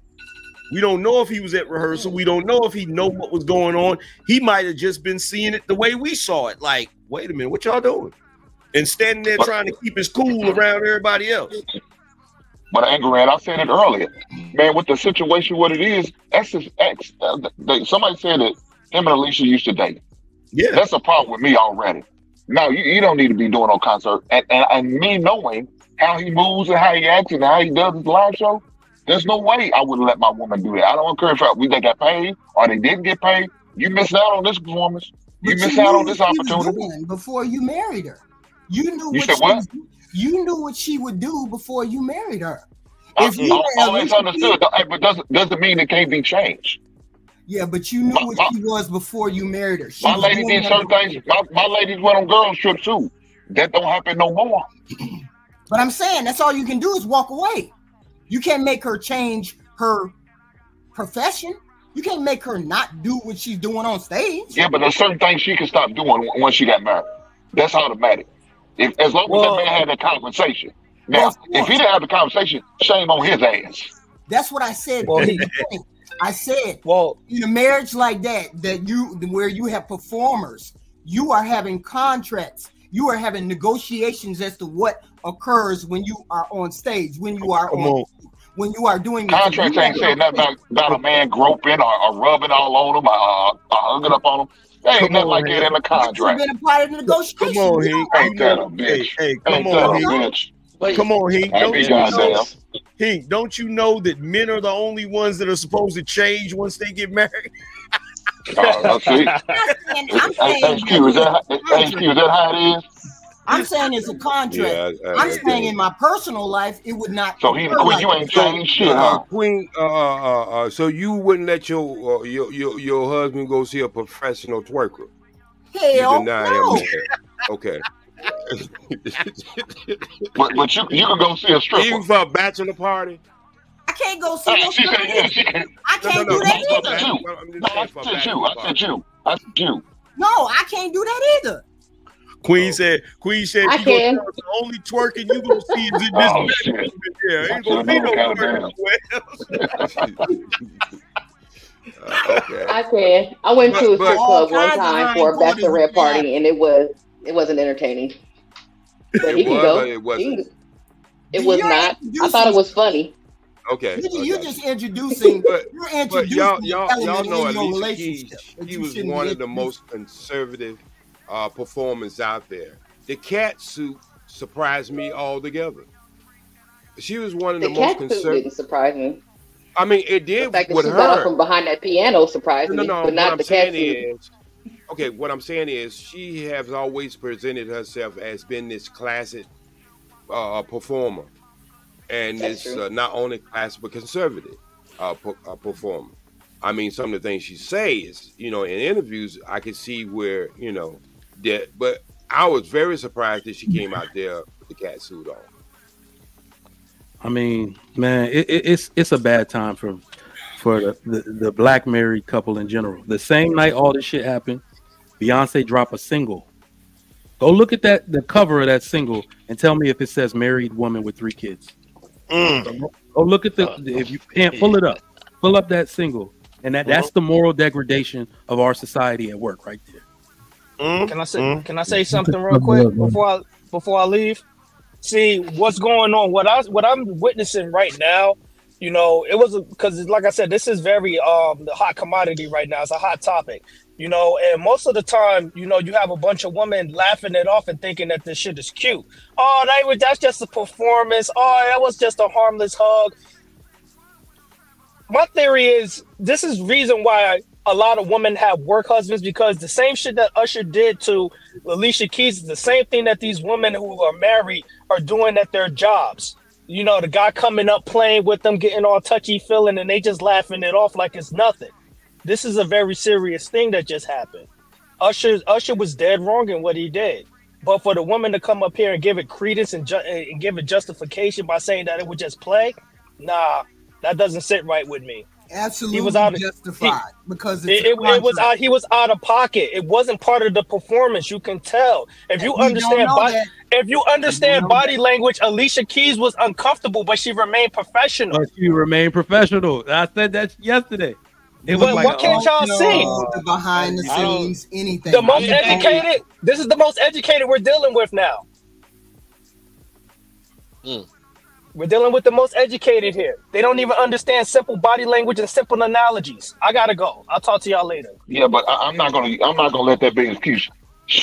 We don't know if he was at rehearsal. We don't know if he know what was going on. He might have just been seeing it the way we saw it. Like, wait a minute, what y'all doing? And standing there trying to keep his cool around everybody else. But Ingrid, I said it earlier, man. With the situation, what it is, that's his ex. Somebody said that him and Alicia used to date. Yeah. That's a problem with me already. No, you don't need to be doing no concert. And me knowing how he moves and how he acts and how he does his live show, there's no way I would let my woman do that. I don't care if they got paid or they didn't get paid. You missed out on this performance. You missed out on this opportunity before you married her. You knew you knew what she would do before you married her. If you always understood, but doesn't mean it can't be changed. Yeah, but you knew what she was before you married her. My lady did certain things. My ladies went on girls trips too. That don't happen no more. But I'm saying that's all you can do is walk away. You can't make her change her profession. You can't make her not do what she's doing on stage. Yeah, but there's certain things she can stop doing once she got married. That's automatic. As long as that man had that conversation. Now, if he didn't have the conversation, shame on his ass. That's what I said. I said, in a marriage like that where you have performers, you are having contracts, you are having negotiations as to what occurs when you are on stage, when you are doing contracts. Ain't saying nothing about a man groping or rubbing all on him or hugging up on him. There ain't nothing like that in the contract. Been a part of the negotiation. Come on, Hank. Ain't that a bitch? Hey, come on, Hank. Come on, Hank. Don't you know that men are the only ones that are supposed to change once they get married? See. HQ, is that how it is? I'm saying it's a contract. I'm saying in my personal life, it would not. So Queen, you ain't changed shit, huh? Queen, so you wouldn't let your husband go see a professional twerker? Hell no. Okay. but you can go see a stripper. Even for a bachelor party. I can't go see no stripper. I can't do that either. I said you. No, I can't do that either. Queen said I can. The only twerking you gonna see is in this bedroom. Yeah, ain't gonna be no twerking. Okay. I can. I went to a strip club one time for a bachelorette party, and it wasn't entertaining. But he can go. It wasn't. It was not. I thought it was funny. Okay. You're just introducing. You're introducing. Y'all know Alicia Keys. He was one of the most conservative performers out there. The cat suit surprised me altogether. She was one of the most conservative. Didn't surprise me. I mean, it did the fact that with she her. got up from behind that piano surprised me, but not the cat suit. Okay, what I'm saying is she has always presented herself as being this classic performer, and this not only classic but conservative performer. I mean, some of the things she says, in interviews, I could see where that. But I was very surprised that she came out there with the cat suit on. I mean, man, it's a bad time for the black married couple in general. The same night all this shit happened, Beyonce dropped a single. Go look at the cover of that single and tell me if it says married woman with 3 kids. Go look at if you can't pull it up, pull up that single, and that's the moral degradation of our society at work right there. Can I say something real quick before I leave? See what's going on. What I'm witnessing right now, it was because, like I said, this is very the hot commodity right now. It's a hot topic, and most of the time, you have a bunch of women laughing it off and thinking that this shit is cute. Oh, that's just a performance. Oh, that was just a harmless hug. My theory is this is reason why a lot of women have work husbands, because the same shit that Usher did to Alicia Keys is the same thing that these women who are married are doing at their jobs. The guy coming up, playing with them, getting all touchy feeling, and they just laughing it off like it's nothing. This is a very serious thing that just happened. Usher was dead wrong in what he did. But for the woman to come up here and give it credence and give it justification by saying that it would just play, nah, that doesn't sit right with me. Absolutely, he was justified because he was out of pocket. It wasn't part of the performance. You can tell if you understand body language. Alicia Keys was uncomfortable, but she remained professional. I said that yesterday. It was what can't y'all see? Behind the scenes, anything. The most educated. This is the most educated we're dealing with now. We're dealing with the most educated here. They don't even understand simple body language and simple analogies. I gotta go. I'll talk to y'all later. Yeah, but I'm not gonna let that be an excuse.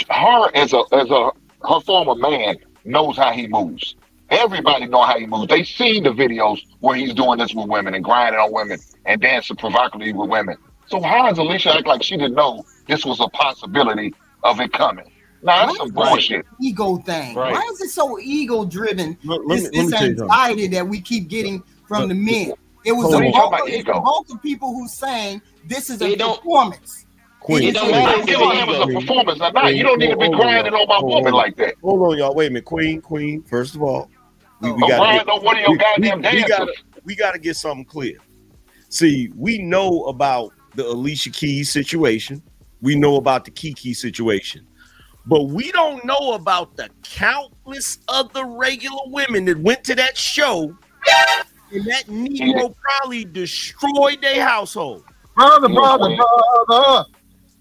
Her her former man knows how he moves. Everybody know how he moves. They seen the videos where he's doing this with women and grinding on women and dancing provocatively with women. So how does Alicia act like she didn't know this was a possibility of it coming? Nah, that's some bullshit. Ego thing. Right. Why is it so ego driven? Let This me tell you anxiety that we keep getting from the men. It was Hold a on. bulk of people who saying this is a It don't- performance. Queen. It don't matter if it was a performance or not. You don't need to be grinding on my woman like that. Hold on, y'all. Wait a minute, Queen. First of all, we Don't grind on one of your goddamn dancers. we gotta get something clear. See, we know about the Alicia Keys situation. We know about the Kiki situation. But we don't know about the countless other regular women that went to that show, and that Negro probably destroyed their household. Brother.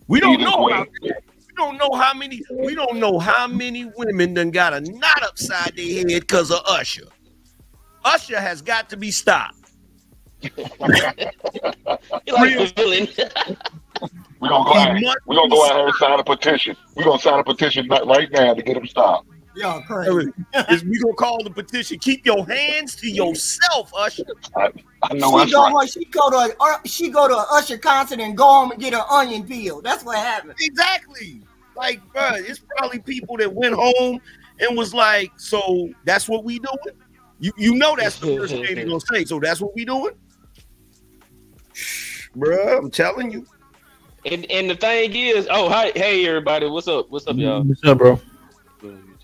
We don't know about that. We don't know how many women done got a knot upside their head because of Usher. Usher has got to be stopped. We're gonna go out here and sign a petition. We're gonna sign a petition right now to get him stopped. Yeah, crazy. We gonna call the petition. Keep your hands to yourself, Usher. I know that's right. She go to an Usher concert and go home and get an onion peel. That's what happened. Exactly. Like, bro, it's probably people that went home and was like, "So that's what we doing." You know that's the first thing they're gonna say. So that's what we doing, bro. I'm telling you. And the thing is, hey everybody, what's up, y'all? What's up, bro?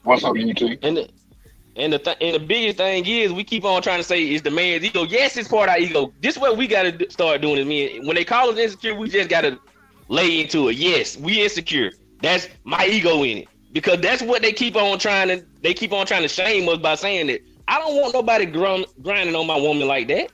What's up, UT? And the biggest thing is we keep on trying to say is the man's ego. Yes, it's part of our ego. This is what we gotta start doing. Is men when they call us insecure, we just gotta lay into it. Yes, we insecure. That's my ego in it because that's what they keep on trying to. They keep on trying to shame us by saying that I don't want nobody grinding on my woman like that,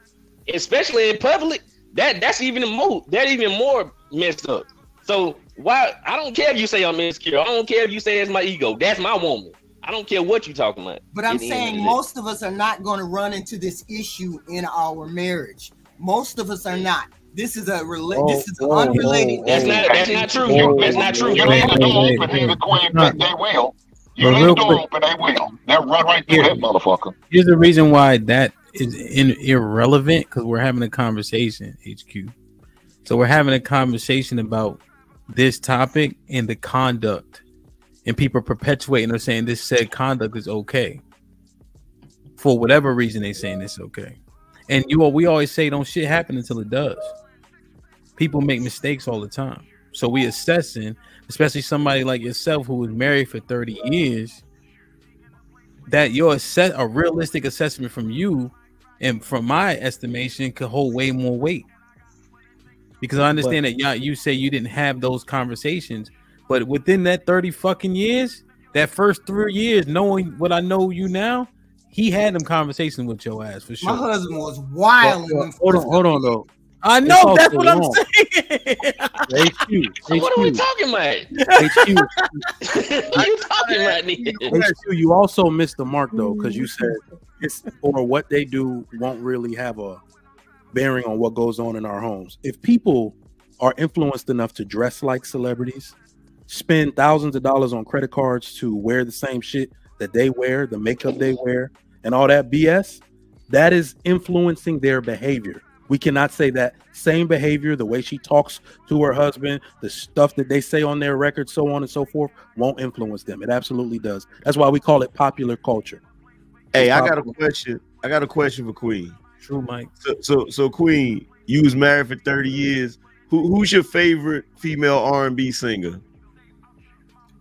especially in public. That's even more. That even more messed up. So why? I don't care if you say I'm insecure. I don't care if you say it's my ego. That's my woman. I don't care what you're talking about. But I'm saying most of us are not going to run into this issue in our marriage. Most of us are not. This is this is unrelated. That's not true. That's not true. You leave the door open, he's the queen. They will. You leave the door open, they will. They'll run right through that motherfucker. Here's the reason why that is irrelevant, because we're having a conversation, HQ. So we're having a conversation about this topic and the conduct, and people perpetuating or saying this said conduct is okay for whatever reason they saying it's okay. And we always say don't shit happen until it does. People make mistakes all the time. So we assessing, especially somebody like yourself who was married for 30 years, that your a realistic assessment from you and from my estimation could hold way more weight. Because I understand that you say you didn't have those conversations, but within that 30 fucking years, that first 3 years, knowing what I know you now, he had them conversations with your ass for sure. My husband was wild. Hold on though. I know that's what I'm saying. What are we talking about? You talking about HQ, you also missed the mark though, because you said it's or what they do won't really have a bearing on what goes on in our homes. If people are influenced enough to dress like celebrities, spend thousands of dollars on credit cards to wear the same shit that they wear, the makeup they wear, and all that BS, that is influencing their behavior. We cannot say that same behavior, the way she talks to her husband, the stuff that they say on their record, so on and so forth, won't influence them. It absolutely does. That's why we call it popular culture. Hey, I got a question. I got a question for Queen. True, Mike. So Queen, you was married for 30 years. Who's your favorite female R&B singer?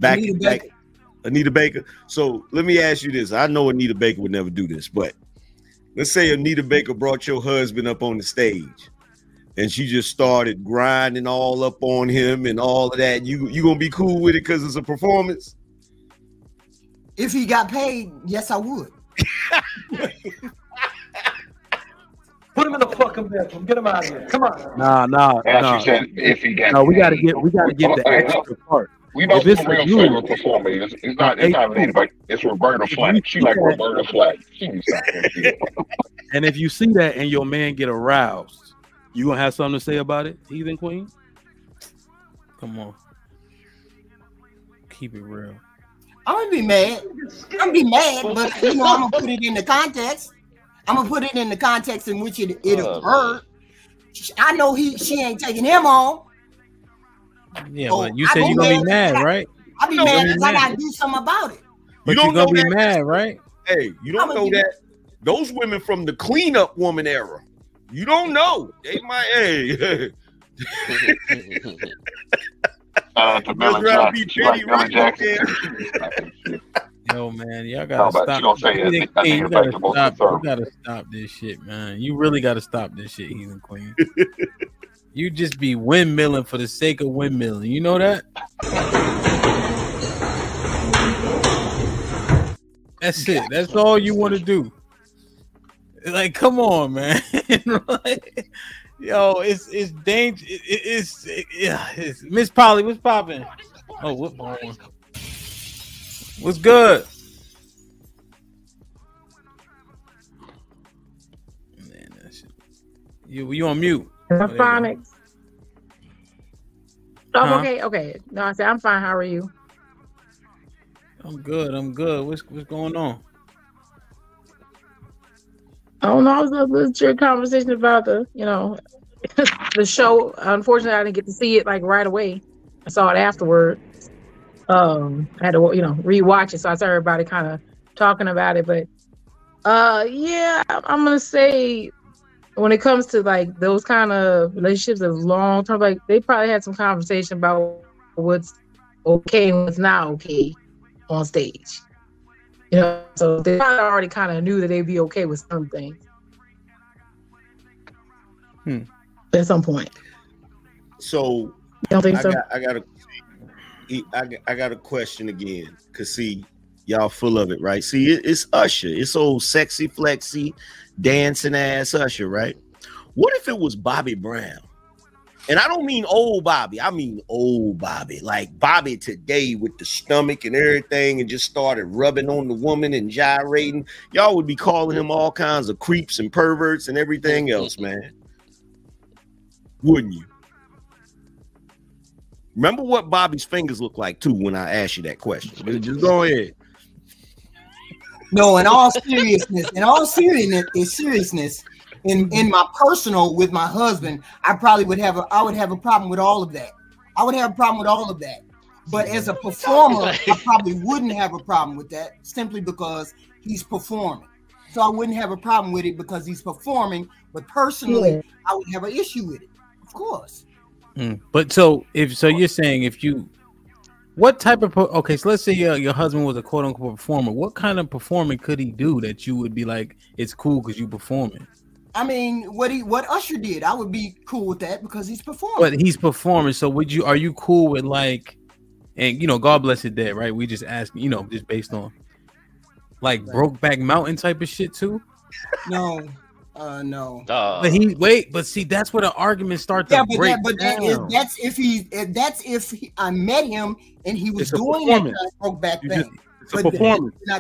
Anita Baker. So let me ask you this. I know Anita Baker would never do this, but let's say Anita Baker brought your husband up on the stage and she just started grinding all up on him and all of that. You gonna be cool with it because it's a performance? If he got paid, yes, I would. Put him in the fucking bedroom. Get him out of here. Come on. Nah. She said if he got no, we gotta get the extra part. We know If who it's the a real dude, favorite performer is. It's not anybody. It's Roberta Flack. She like Roberta Flack. She can stop that shit. And if you see that and your man get aroused, you gonna have something to say about it, Heathen Queen? Come on. Keep it real. I'm gonna be mad. I'm gonna be mad, but you know, I'm gonna put it in the context. I'm gonna put it in the context in which it occurred. I know she ain't taking him on. Yeah, but you said you're gonna be mad, right? I'll be mad because I gotta do something about it. But you're gonna be mad, right? Hey, you don't know that those women from the cleanup woman era. You don't know. They might. Hey. Yo, man, y'all gotta stop. You gotta stop this shit, man. You really gotta stop this shit, Heathen Queen. You just be windmilling for the sake of windmilling. You know that? That's it. That's all you want to do. Like, come on, man. Like, yo, it's dangerous. It's Miss Polly. What's popping? Oh, what's good? Man, that shit. You on mute? Phonics. Oh, okay. No, I said I'm fine. How are you? I'm good. What's going on? I don't know. I was listening to your conversation about the the show. Unfortunately, I didn't get to see it like right away. I saw it afterward. I had to rewatch it, so I saw everybody kind of talking about it. But yeah, I'm gonna say when it comes to like those kind of relationships of long term, like they probably had some conversation about what's okay and what's not okay on stage. So they probably already kind of knew that they'd be okay with some things at some point. So don't think so? I got a question again, cause see, y'all full of it, right? See, it's Usher. It's old sexy flexy dancing ass Usher, right? What if it was Bobby Brown? And I don't mean old Bobby, I mean old Bobby, like Bobby today with the stomach and everything, and just started rubbing on the woman and gyrating. Y'all would be calling him all kinds of creeps and perverts and everything else, man. Wouldn't you? Remember what Bobby's fingers look like too when I asked you that question. Just go ahead. No, in all seriousness, in my personal with my husband, I would have a problem with all of that. I would have a problem with all of that. But as a performer, I probably wouldn't have a problem with that simply because he's performing. So I wouldn't have a problem with it because he's performing. But personally, I would have an issue with it, of course. But so you're saying what type of so let's say your husband was a quote unquote performer. What kind of performing could he do that you would be like, it's cool because you performing? I mean, what Usher did, I would be cool with that because he's performing. But he's performing, so are you cool with like, and God bless his dead, right? We just ask, just based on like Brokeback Mountain type of shit too. No. But see, that's where the argument starts to break down. That's if I met him and he was doing that Brokeback thing. It's a performance. HQ.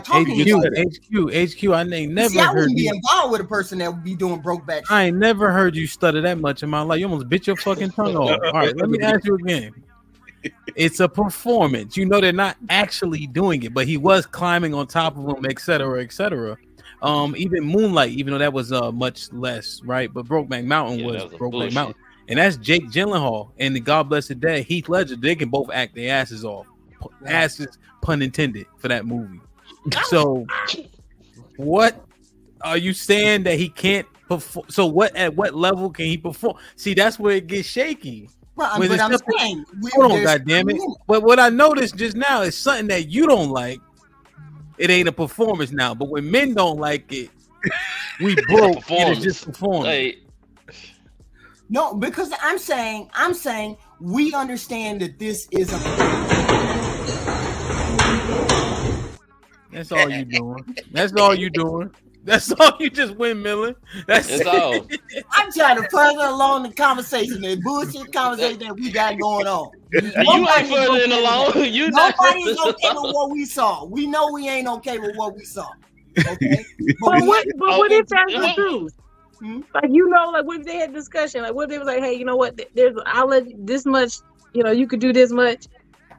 I ain't never I heard wouldn't be you involved with a person that would be doing Brokeback. I ain't never heard you stutter that much in my life. You almost bit your fucking tongue off. All right, let me ask you again. It's a performance. They're not actually doing it, but he was climbing on top of him, etc., etc. Even Moonlight, even though that was much less, right? But Brokeback Mountain was Brokeback Mountain, and that's Jake Gyllenhaal and the God Bless the Dead, Heath Ledger. They can both act their asses off, asses pun intended for that movie. So, what are you saying that he can't perform? So, at what level can he perform? See, that's where it gets shaky. But I'm saying, hold on, goddamn it! But what I noticed just now is something that you don't like. It ain't a performance now, but when men don't like it, we broke. It is just performance. No, because I'm saying we understand that this is a. That's all you doing. That's all you doing. That's all. You just windmilling. That's all. I'm trying to further along the conversation, the bullshit conversation that we got going on. You ain't furthering along. Nobody's okay with what we saw. We know we ain't okay with what we saw. Okay, but what if that's the truth? Like, you know, like, what if they had discussion? Like, what if they was like, hey, you know what? I'll let this much. You know, you could do this much.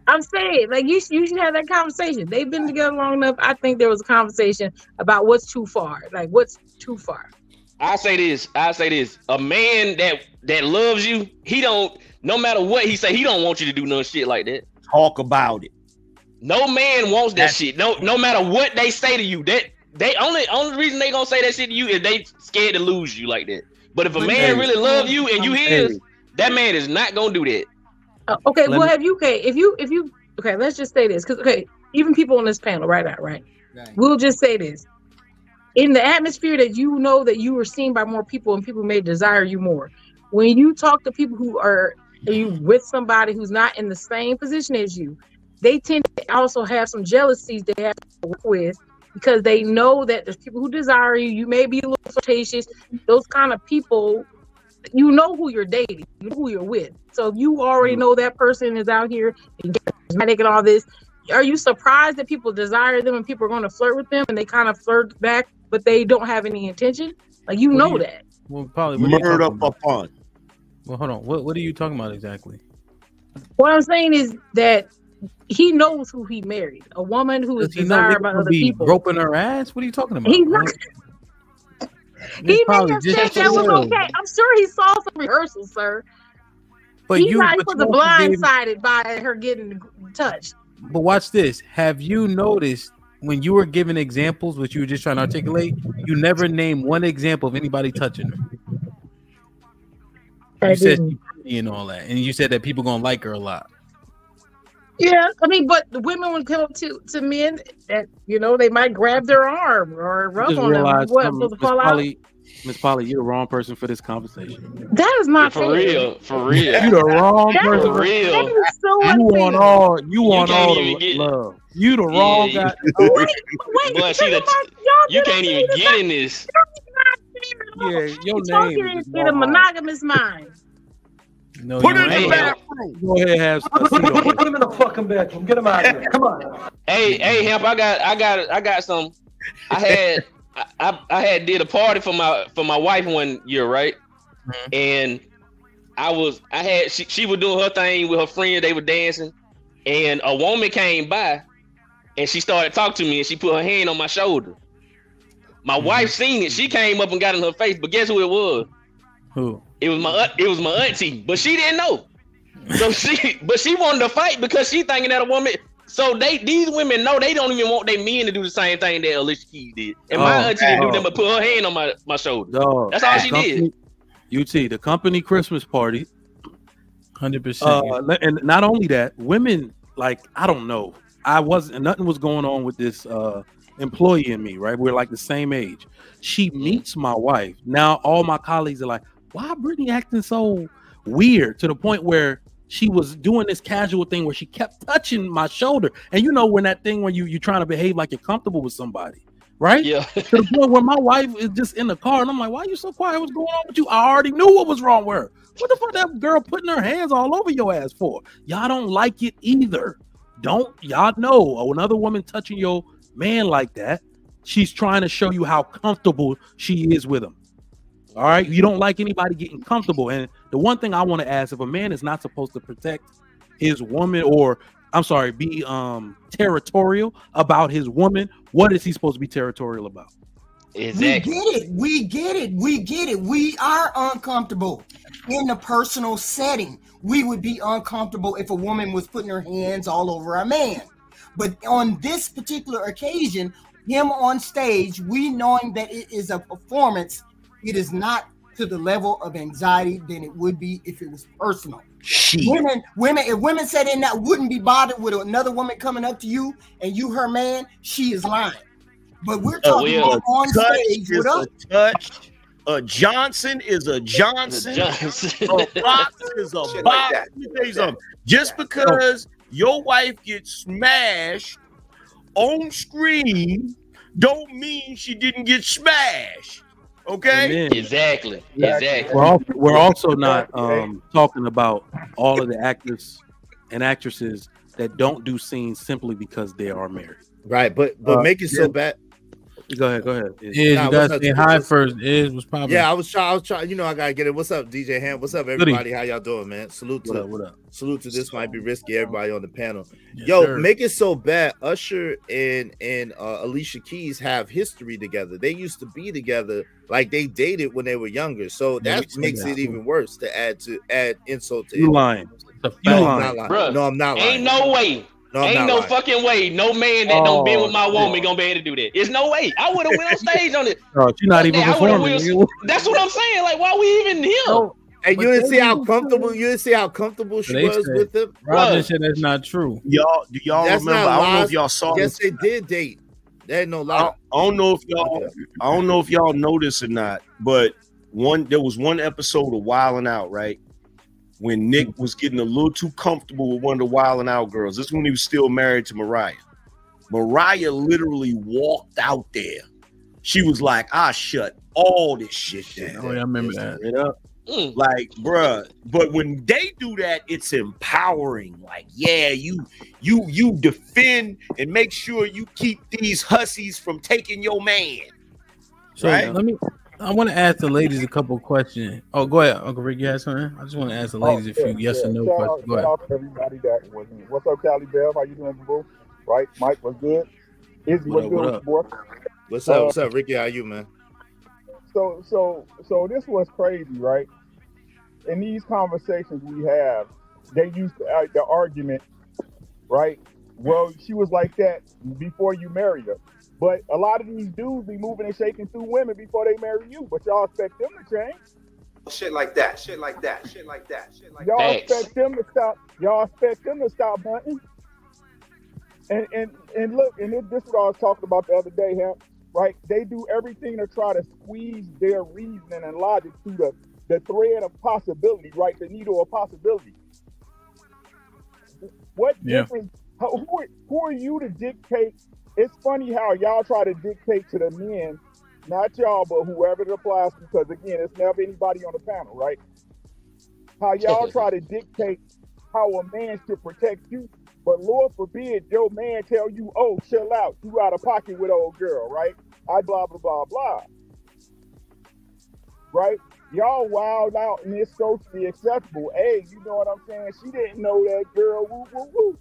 I'm saying, like, you should have that conversation. They've been together long enough. I think there was a conversation about what's too far. Like, what's too far? I say this. A man that loves you, he don't. No matter what he say, he don't want you to do no shit like that. Talk about it. No man wants that shit. No matter what they say to you, that they only reason they gonna say that shit to you is they scared to lose you like that. But if a man really love you and you his, that man is not gonna do that. Okay, well, if you okay, let's just say this, because even people on this panel right now, right? We'll just say this. In the atmosphere that you know that you are seen by more people and people may desire you more. When you talk to people who are you with somebody who's not in the same position as you, they tend to also have some jealousies they have to work with because they know that there's people who desire you. You may be a little flirtatious. Those kind of people, you know who you're dating, you know who you're with. So if you already know that person is out here and making all this, are you surprised that people desire them and people are going to flirt with them and they kind of flirt back, but they don't have any intention? Like, you know that. Well, probably murder upon. Well, hold on. What are you talking about exactly? What I'm saying is that he knows who he married. A woman who is desired by other people. Groping her ass? What are you talking about? He's not. He may have said that was okay. I'm sure he saw some rehearsals, sir. But he was blindsided by her getting touched. But watch this. Have you noticed when you were giving examples, which you were just trying to articulate, you never named one example of anybody touching her? You said she's pretty and all that, and you said that people gonna like her a lot. Yeah, I mean, but the women would come up to men that, you know, they might grab their arm or rub on them. What, Miss Polly, you're the wrong person for this conversation. That is not for real. You're the wrong person for real. You want all the love. You the wrong guy. You can't even get in this. Yeah, your name in a monogamous mind. No, put it in the bathroom. Go ahead, have put him in the fucking bedroom. Get him out of here. Come on. Hey, Hemp, I got some. I had did a party for my wife one year, right? Mm-hmm. And she was doing her thing with her friend. They were dancing, and a woman came by, and she started talking to me, and she put her hand on my shoulder. My wife seen it. She came up and got in her face, but guess who it was? Who? It was my auntie, but she didn't know. So she wanted to fight because she thinking that a woman. So these women know they don't even want their men to do the same thing that Alicia Keys did. And my auntie didn't do them but put her hand on my shoulder. That's all she did. UT, the company Christmas party. 100%. And not only that, women, like, I don't know. Nothing was going on with this employee and me, right? We're like the same age. She meets my wife. Now all my colleagues are like, why Brittany acting so weird, to the point where she was doing this casual thing where she kept touching my shoulder. And you know, when that thing when you're trying to behave like you're comfortable with somebody, right? Yeah. To the point where my wife is just in the car and I'm like, why are you so quiet? What's going on with you? I already knew what was wrong with her. What the fuck that girl putting her hands all over your ass for? Y'all don't like it either. Y'all know another woman touching your man like that, she's trying to show you how comfortable she is with him. All right, you don't like anybody getting comfortable. And the one thing I want to ask, if a man is not supposed to protect his woman, or be territorial about his woman, what is he supposed to be territorial about? Exactly. We get it. We are uncomfortable in the personal setting. We would be uncomfortable if a woman was putting her hands all over a man. But on this particular occasion, him on stage, we knowing that it is a performance, it is not to the level of anxiety than it would be if it was personal. Women, if women said they wouldn't be bothered with another woman coming up to you and you her man, she is lying. But we're talking about on stage with us. Touch. A Johnson is a Johnson. A box is a box. Let me tell you something. Just because your wife gets smashed on screen don't mean she didn't get smashed. Okay? Exactly. We're also not talking about all of the actors and actresses that don't do scenes simply because they are married. Right, but make it so bad. Go ahead. You gotta say hi first. Was popping. Yeah, I was trying. You know, I gotta get it. What's up, DJ Ham? What's up, everybody? How y'all doing, man? Salute to what up? Salute to this might be risky. Everybody on the panel. Yes, Yo, sir. Make It So Bad. Usher and Alicia Keys have history together. They used to be together, like they dated when they were younger. So that makes it even worse to add insult to You injury. lying? No, I'm not lying. Bruh, No, I'm not lying. Ain't no way. No, I'm ain't not no lying. fucking way. No man that don't been with my woman gonna be able to do that. There's no way. I would have went on stage on it. Bro, you're not even I would've performing. went- That's what I'm saying. Like, why we even here? And you didn't see how comfortable she They was said- with him. Robin said that's not true. Do y'all That's remember? not I don't know lies. if y'all saw Yes, this. they did date. There ain't no I lie. don't know if y'all know this or not, but there was one episode of Wildin' Out, right? When Nick was getting a little too comfortable with one of the Wildin' Out girls. This is when he was still married to Mariah. Mariah literally walked out there. She was like, I shut all this shit down. Oh, yeah, I remember that. Like, bruh, but when they do that, it's empowering. Like, yeah, you defend and make sure you keep these hussies from taking your man. So Right? I want to ask the ladies a couple of questions. Oh, go ahead, Uncle Rick. You had something? I just want to ask the ladies a few yes or no questions. Go ahead. Shout out to everybody that was in. What's up, Callie Bev? How you doing, boo? Right, Mike was good. Izzy was good, boy. What's up? What's up, Ricky? How you, man? So this was crazy, right? In these conversations we have, they used to, the argument, right? Well, she was like that before you married her. But a lot of these dudes be moving and shaking through women before they marry you. But y'all expect them to change. Shit like that. Shit like that. Shit like that. Shit like Y'all that. expect them to stop. Y'all expect them to stop hunting. And look, and this is what I was talking about the other day, right? They do everything to try to squeeze their reasoning and logic through the thread of possibility, right? The needle of possibility. What difference? Who are you to dictate? It's funny how y'all try to dictate to the men, not y'all, but whoever it applies to, because again, it's never anybody on the panel, right? How y'all try to dictate how a man should protect you, but Lord forbid your man tell you, oh, chill out, you out of pocket with old girl, right? I blah, blah, blah, blah. Right? Y'all wild out and it's socially acceptable. Hey, you know what I'm saying? She didn't know that girl, woo, woo, woo.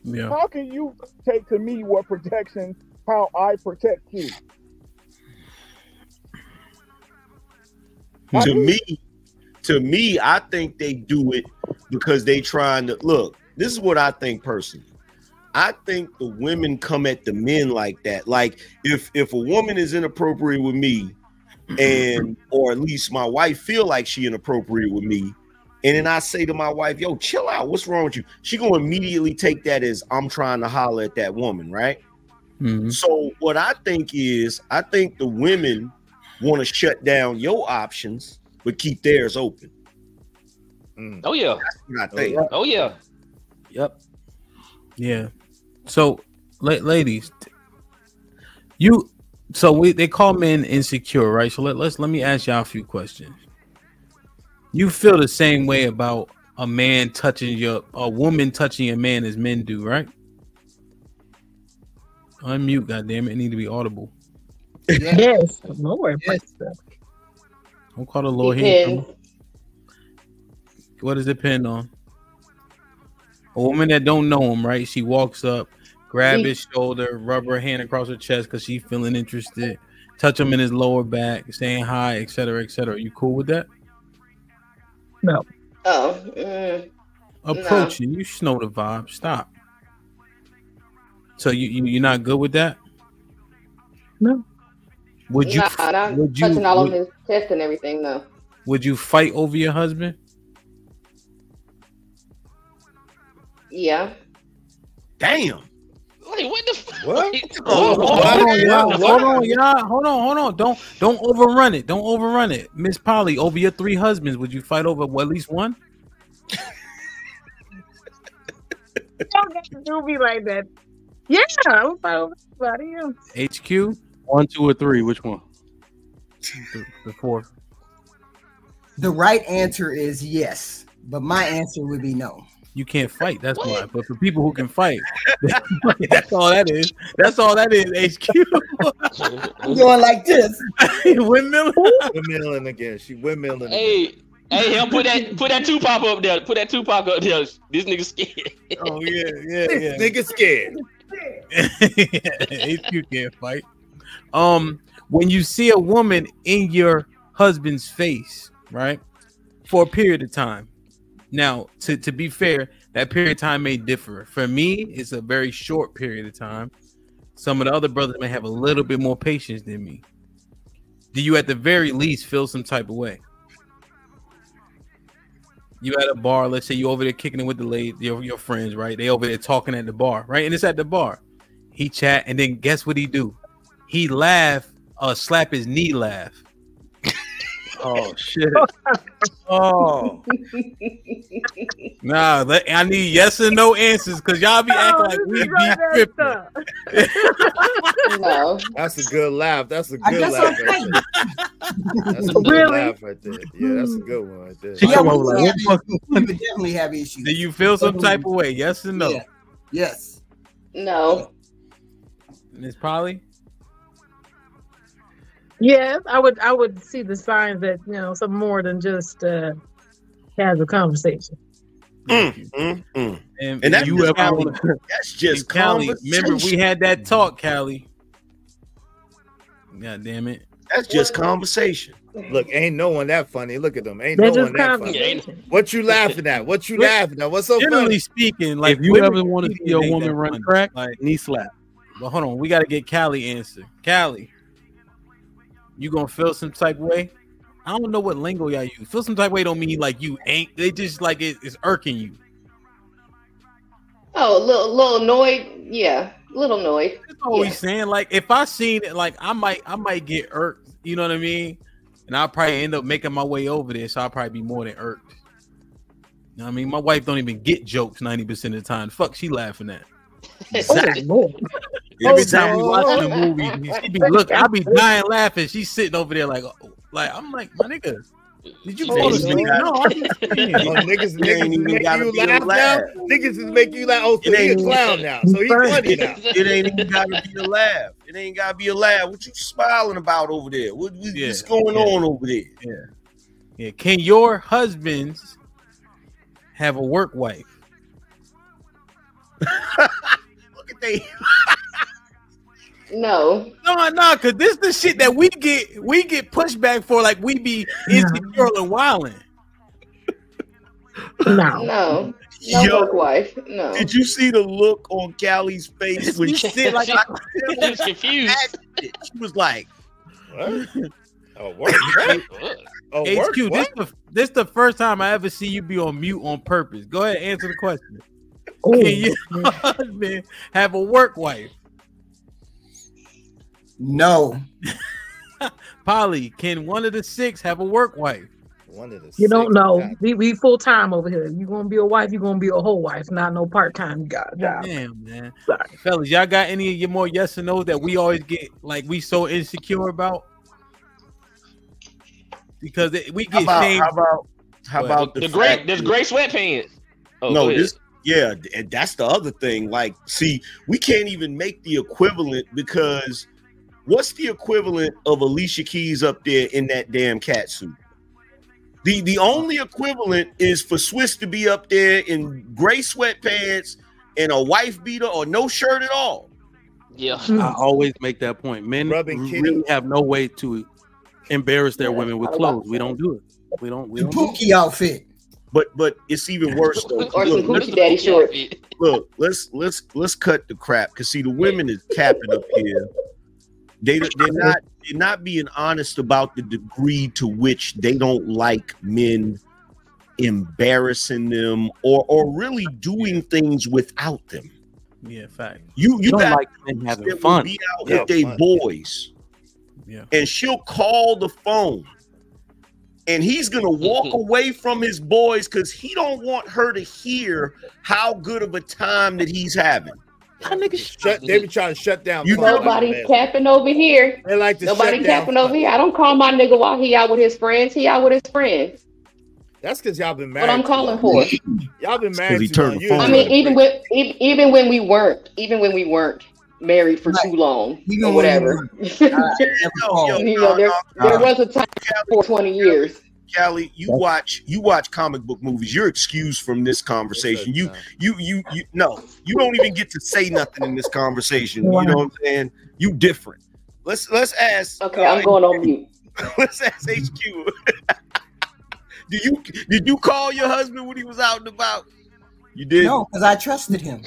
Yeah. How can you take to me what protection, how I protect you? To me, I think they do it because they trying to look. This is what I think personally. I think the women come at the men like that. Like if a woman is inappropriate with me, and or at least my wife feel like she inappropriate with me, and then I say to my wife, yo, chill out, what's wrong with you? She gonna immediately take that as I'm trying to holler at that woman, right? Mm-hmm. So what I think is, I think the women want to shut down your options, but keep theirs open. Oh yeah. That's what I think. Oh yeah. Yep. Yeah. So, ladies, they call men insecure, right? So let me ask y'all a few questions. You feel the same way about a woman touching a man as men do, right? Unmute, goddamn it! It need to be audible. Yes, Lord. Yes. Don't call the Lord Depends. here. What does it depend on? A woman that don't know him, right? She walks up, grab his shoulder, rub her hand across her chest because she's feeling interested, touch him in his lower back, saying hi, etc., etc. You cool with that? No. Oh. Approaching, you just know the vibe. Stop. So you're not good with that? No. Would you? Touching all on his chest and everything, no. Would you fight over your husband? Yeah. Damn. Like what the what? Hold on. Don't overrun it. Don't overrun it. Miss Polly, over your 3 husbands, would you fight over at least one? Don't have to do me like that. Yeah, I would fight over everybody. Yeah. HQ 1, 2, or 3. Which one? The 4. The right answer is yes, but my answer would be no. You can't fight. That's why. But for people who can fight, that's all that is. That's all that is. HQ. I'm going like this. Windmilling again. She windmilling. Hey, him put that Tupac up there. Put that Tupac up there. This nigga scared. Oh yeah. This nigga scared. HQ can't fight. When you see a woman in your husband's face, right, for a period of time. Now, to be fair, that period of time may differ. For me, it's a very short period of time. Some of the other brothers may have a little bit more patience than me. Do you at the very least feel some type of way? You at a bar, let's say you over there kicking it with the lady, your friends, right? They over there talking at the bar, right? And it's at the bar. He chat, and then guess what he do? He laugh, slap his knee laugh. Oh shit. Oh. Nah, I need yes or no answers because y'all be acting like we be tripping. No. That's a good laugh. That's a good laugh right there. That's a good laugh right there. Yeah, that's a good one right there. Yeah, we would definitely have issues. Do you feel some type of way? Yes or no? Yeah. Yes. No. Miss Polly? Yeah, I would see the signs that some more than just casual conversation. And that's you just, ever that's just Callie, conversation. remember we had that talk, Callie. God damn it. That's just conversation. Look, ain't no one that funny. Look at them. Ain't That's no one just that funny. conversation. What you laughing at? What you laughing at? What's so Generally funny? speaking, like if you women ever want to see a ain't woman that run funny. crack, Like, knee slap. but hold on, we got to get Callie answer. Callie, you gonna feel some type of way? I don't know what lingo y'all use. Feel some type of way don't mean like you ain't. They just like it's irking you. Oh, a little annoyed. Yeah, a little annoyed. That's all we saying. Like if I seen it, like I might get irked. You know what I mean? And I'll probably end up making my way over there, so I'll probably be more than irked. You know what I mean? My wife don't even get jokes 90% of the time. Fuck, she laughing at. Exactly. Every time we watch the movie, she be looking. I be dying laughing. She's sitting over there like I'm like, my nigga, did you fall asleep? No, I'm just saying. Niggas is making you laugh now. Niggas is making you laugh. Oh, so he a clown now. So he's funny now. It ain't even gotta be a laugh. It ain't gotta be a laugh. What you smiling about over there? What's going on over there? Yeah. Can your husbands have a work wife? Look at they. No, because this is the shit that we get pushback for, like we be insecure and wilding. No work wife. No. Did you see the look on Callie's face when she said like She was confused. She was like, what? Oh, work. Oh, work. HQ, this the first time I ever see you be on mute on purpose. Go ahead, answer the question. Can your husband have a work wife? No. Polly, can one of the 6 have a work wife? One of the You don't know. We full time over here. You gonna be a wife, you gonna be a whole wife, not no part time. You got a job. Damn, man. Sorry. Fellas, y'all got any of your more yes or no that we always get like we so insecure about? Because we get shamed. How about the gray sweatpants? Oh, no, and that's the other thing. Like, see, we can't even make the equivalent because what's the equivalent of Alicia Keys up there in that damn cat suit? The only equivalent is for Swiss to be up there in gray sweatpants and a wife beater or no shirt at all. Yeah, I always make that point. Men really have no way to embarrass their women with clothes. We don't do it. We don't. The Pookie outfit. But it's even worse though. Or some Hoochie Daddy shorts. Look, let's cut the crap because see the women is capping up here. They're not being honest about the degree to which they don't like men embarrassing them or really doing things without them. Yeah, fact. You don't got like men having fun. Be out with their boys. Yeah. And she'll call the phone. And he's gonna walk away from his boys because he don't want her to hear how good of a time that he's having. They be trying to shut down. Nobody's capping over here. They like to Nobody shut down capping over here. I don't call my nigga while he out with his friends. He out with his friends. That's because y'all been married. What I'm calling for. Y'all been married. I mean, even when we weren't married for too long or whatever. There was a time for 20 years. Callie, you watch comic book movies. You're excused from this conversation. You don't even get to say nothing in this conversation. You know what I'm saying? You different. Let's ask. Okay, I'm going on mute. Let's ask HQ. Did you call your husband when he was out and about? You did? No, because I trusted him.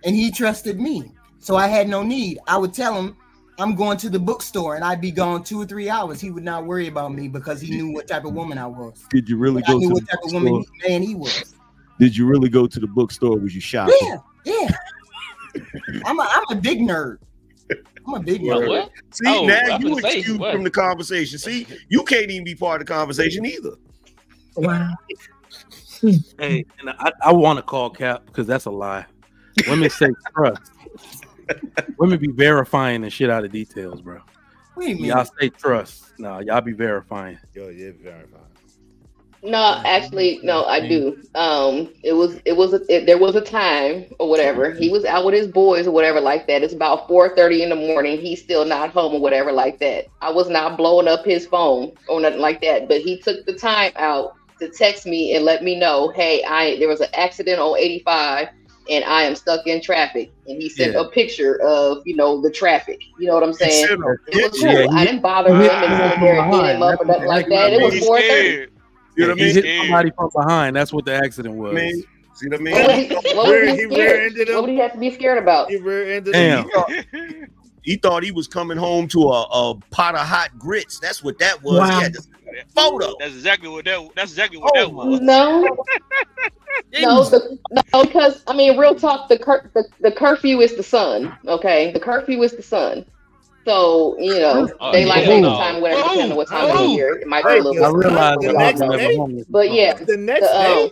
And he trusted me. So I had no need. I would tell him I'm going to the bookstore and I'd be gone 2 or 3 hours. He would not worry about me because he knew what type of woman I was. Did you really go I knew to what the type of bookstore? man he was. Did you really go to the bookstore? Was you shopping? Yeah. I'm a big nerd. I'm a big nerd. What? See, now you excused from the conversation. See, you can't even be part of the conversation either. Wow. Hey, and I want to call Cap because that's a lie. Women say trust. Women be verifying the shit out of details, bro. What do you mean? Y'all say trust. No, y'all be verifying. Yo, yeah, verifying. No, actually, no, I do. There was a time or whatever. He was out with his boys or whatever like that. It's about 4:30 in the morning. He's still not home or whatever like that. I was not blowing up his phone or nothing like that, but he took the time out to text me and let me know, hey, there was an accident on 85 and I am stuck in traffic. And he sent a picture of, the traffic. You know what I'm saying? It was cool. I didn't bother him and get him up or nothing like that. It was 4:30. You know what I mean? He hit somebody from behind. That's what the accident was. See what I mean? What would he have to be scared about? He rear-ended Damn. He thought he was coming home to a pot of hot grits. That's what that was. Wow. He had this photo. That's exactly what that was. No, because I mean, real talk. The curfew is the sun. Okay, the curfew is the sun. So daylight saving time, whatever, depending on what time of the year, it might be a little. I realized but yeah, the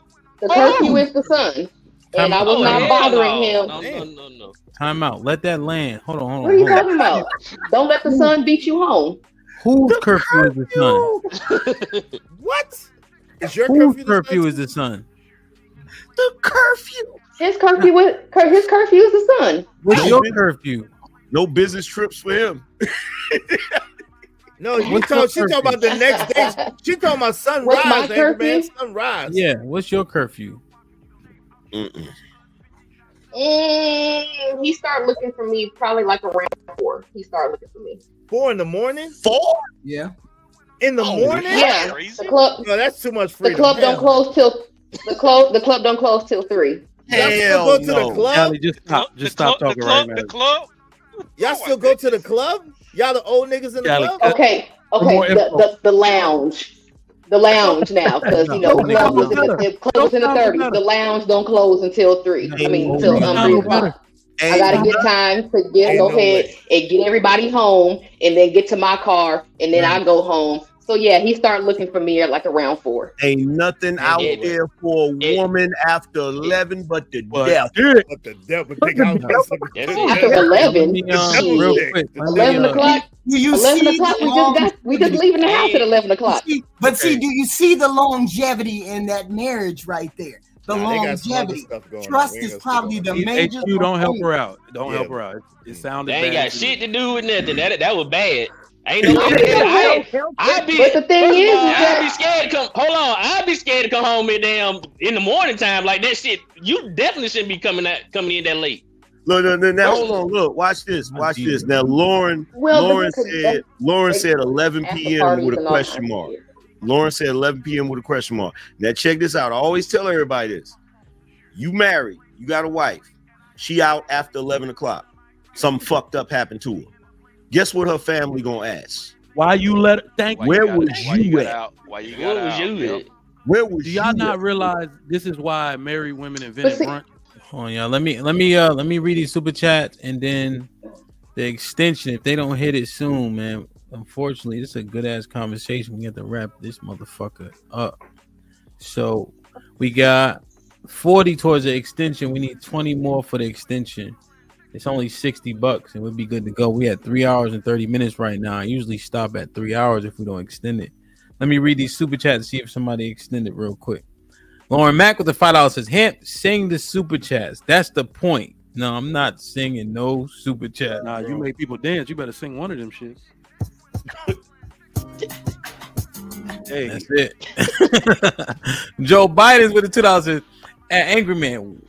curfew is the sun, and I was not bothering him. No. Time out. Let that land. Hold on. What are you talking about? Don't let the sun beat you home. Whose curfew is the sun? What? Is your Whose curfew is the sun? The curfew. His curfew is the sun. What's your curfew? No business trips for him. No, she talking about the next day. She talking about sunrise. What's my curfew? Sunrise. Yeah. What's your curfew? He started looking for me probably like around 4. He started looking for me. 4 in the morning? 4? Yeah. In the morning? Yeah. The club. No, that's too much freedom. The club don't close till the club don't close till 3. Y'all still go to the club? Callie, just stop talking right now. The club? Y'all still go to the club? Y'all the old niggas in the club? Okay. The lounge. The lounge now, because the club was it closed in the 30s. The lounge don't close until 3. I mean until 3 o'clock. I gotta get time to go ahead and get everybody home, and then get to my car, and then I go home. So yeah, he started looking for me at like around 4. Ain't nothing out there for a woman after 11 but the devil. But the devil think I'm after 11. Real quick. 11 o'clock. 11 o'clock. We just leaving the house at 11 o'clock. Do you see the longevity in that marriage right there? The longevity. Trust is probably the major. HQ, don't help her out. Don't help her out. It sounded They ain't bad. got shit to do with nothing. That was bad. Ain't no way. But the thing is I'd be scared to come. Hold on, I'd be scared to come home in the morning time like that shit. You definitely shouldn't be coming in that late. Look, now hold on. Look, watch this. Now, Lauren said 11 p.m. with a question mark. Lauren said 11 p.m. with a question mark. Now, check this out. I always tell everybody this. You married. You got a wife. She out after 11 o'clock. Something fucked up happened to her. Guess what her family gonna ask? Why you let her? Where was you at? Where was Do y'all you not at? realize this is why married women invented brunch? Hold on, y'all. Let me read these super chats and then the extension. If they don't hit it soon, man. Unfortunately, this is a good ass conversation. We have to wrap this motherfucker up. So we got 40 towards the extension. We need 20 more for the extension. It's only $60 and we'd be good to go. We had 3 hours and 30 minutes right now. I usually stop at 3 hours if we don't extend it. Let me read these super chats and see if somebody extended real quick. Lauren Mack with the $5 says, Hamp, sing the super chats. That's the point. No, I'm not singing no super chat. Nah, you make people dance. You better sing one of them shits. Hey, that's it. Joe Biden's with the $2 says, Angry Man.